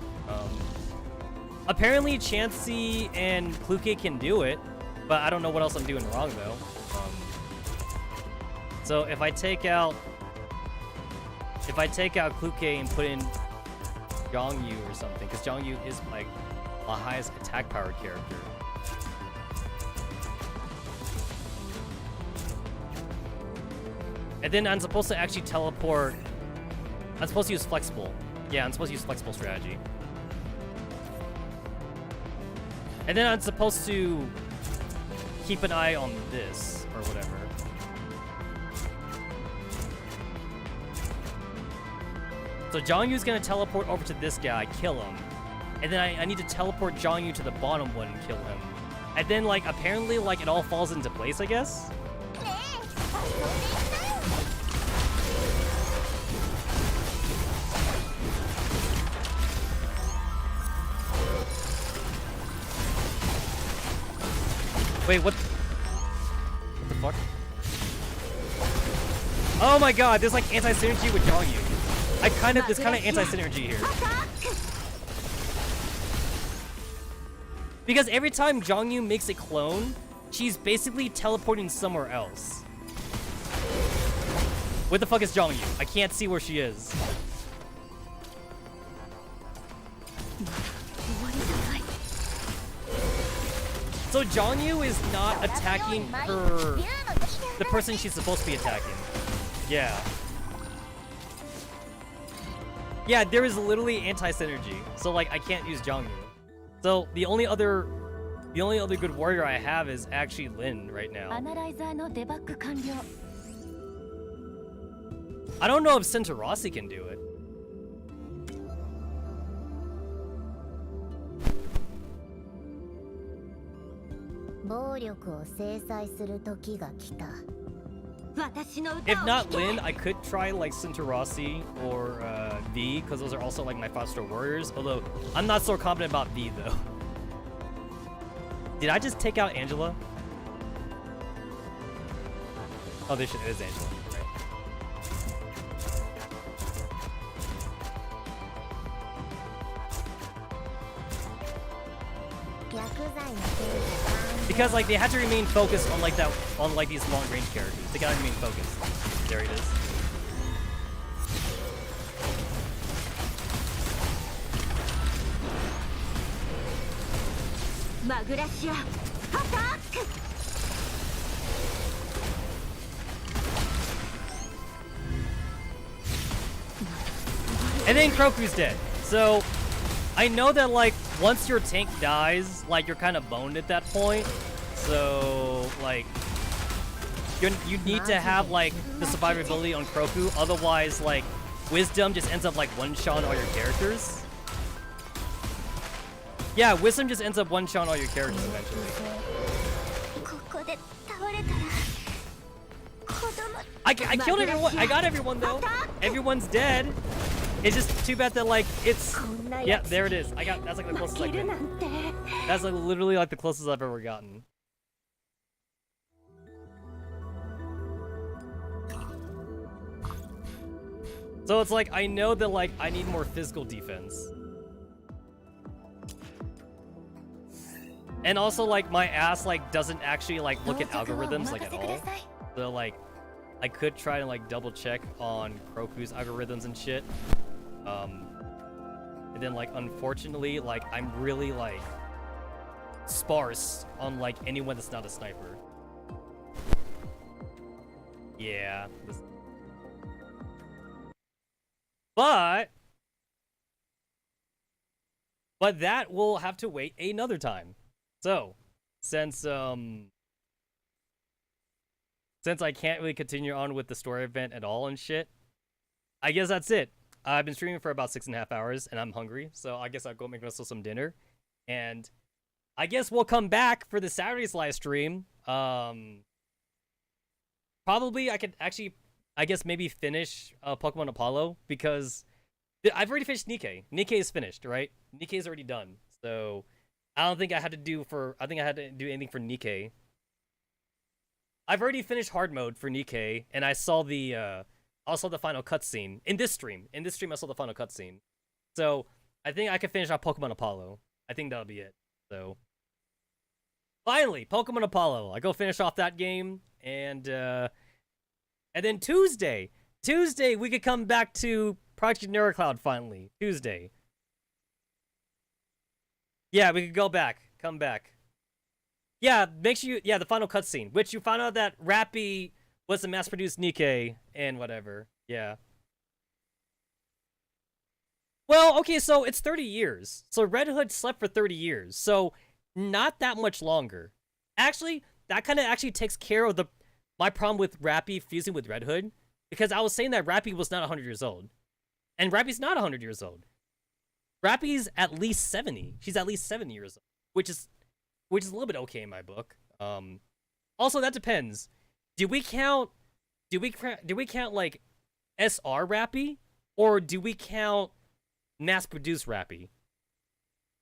Apparently Chansey and Kluke can do it, But I don't know what else I'm doing wrong though. So if I take out Kluke and put in Zhongyu or something, because Zhongyu is like my highest attack power character. And then I'm supposed to actually teleport. I'm supposed to use flexible. Yeah, I'm supposed to use flexible strategy. And then I'm supposed to keep an eye on this or whatever. So Zhongyu's gonna teleport over to this guy, kill him. And then I need to teleport Zhongyu to the bottom one and kill him. And then, like, apparently, like, it all falls into place, I guess? Wait, what the fuck? Oh my god, there's like anti-synergy with Zhongyu. There's kind of anti-synergy here. Because every time Zhongyu makes a clone, she's basically teleporting somewhere else. Where the fuck is Zhongyu? I can't see where she is. So Zhongyu is not attacking the person she's supposed to be attacking. Yeah. Yeah, there is literally anti-synergy. So like I can't use Zhongyu. So the only other good warrior I have is actually Lin right now. I don't know if Centaurosi can do it. 暴力を制裁する時が来た。 If not Lin, I could try like Centaurosi or V, because those are also like my 5-star warriors. Although I'm not so confident about V though. Did I just take out Angela? Oh, this shit is Angela. Right. Because like they had to remain focused on like these long range characters. They gotta remain focused. There it is. And then Kroku's dead. So I know that like once your tank dies, like you're kind of boned at that point. So like you need to have like the survivability on Kroku, otherwise like Wisdom just ends up like one-shotting all your characters. Yeah, Wisdom just ends up one-shotting all your characters eventually. I killed everyone. I got everyone though. Everyone's dead. It's just too bad that like it's yeah, there it is. That's like the closest I've been. That's like literally like the closest I've ever gotten. So it's like I know that like I need more physical defense. And also like my ass like doesn't actually like look at algorithms like at all. So like I could try to like double check on Kroku's algorithms and shit. And then like unfortunately like I'm really like sparse on like anyone that's not a sniper. Yeah. But that will have to wait another time. So since I can't really continue on with the story event at all and shit, I guess that's it. I've been streaming for about 6.5 hours and I'm hungry, so I guess I'll go make myself some dinner. And I guess we'll come back for the Saturday's live stream. Probably I could actually, I guess maybe finish Pokemon Apollo, because I've already finished Nikke. Nikke is finished, right? Nikke is already done. So I don't think I had to do anything for Nikke. I've already finished hard mode for Nikke, and I saw the final cutscene in this stream. In this stream, I saw the final cutscene. So I think I can finish off Pokemon Apollo. I think that'll be it. So Finally, Pokemon Apollo. I go finish off that game, and then Tuesday we could come back to Project Neurl Cloud finally. Tuesday. Yeah, we could come back. Yeah, make sure the final cutscene, which you found out that Rappy was a mass-produced Nikke and whatever. Yeah. Well, okay, so it's 30 years. So Red Hood slept for 30 years. So not that much longer. Actually, that kind of actually takes care of my problem with Rappy fusing with Red Hood, because I was saying that Rappy was not 100 years old. And Rappy's not 100 years old. Rappy's at least 70. She's at least 70 years old, which is a little bit okay in my book. Also, that depends. Do we count like SR Rappy, or do we count mass-produced Rappy?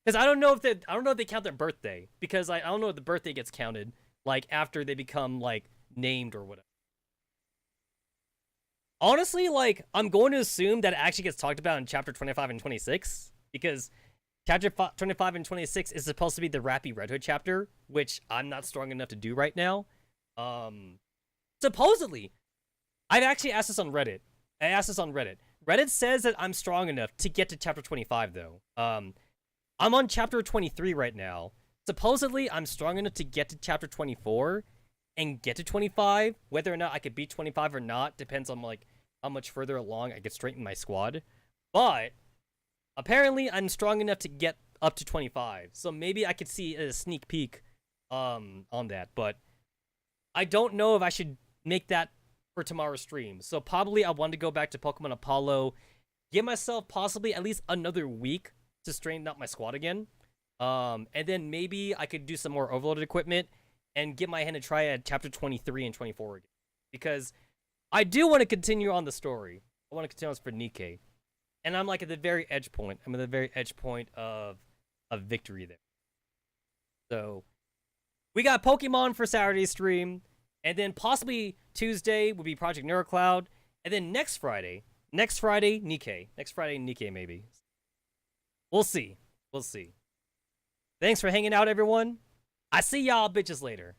Because I don't know if they count their birthday, because I don't know if the birthday gets counted like after they become like named or whatever. Honestly, like, I'm going to assume that it actually gets talked about in chapter 25 and 26, because chapter 25 and 26 is supposed to be the Rappy Red Hood chapter, which I'm not strong enough to do right now. Supposedly, I've actually asked this on Reddit. Reddit says that I'm strong enough to get to chapter 25, though. I'm on chapter 23 right now. Supposedly, I'm strong enough to get to chapter 24 and get to 25. Whether or not I could beat 25 or not depends on, like, how much further along I could straighten my squad. But apparently, I'm strong enough to get up to 25. So maybe I could see a sneak peek on that. But I don't know if I should make that for tomorrow's stream. So probably I want to go back to Pokemon Apollo, give myself possibly at least another week to straighten out my squad again. And then maybe I could do some more overloaded equipment and get my hand a try at chapter 23 and 24 again. Because I do want to continue on the story. I want to continue on for Nikke. And I'm like at the very edge point. I'm at the very edge point of victory there. So we got Pokemon for Saturday's stream. And then possibly Tuesday will be Project Neurl Cloud. And then next Friday, Nikke. Next Friday, Nikke maybe. We'll see. Thanks for hanging out, everyone. I see y'all bitches later.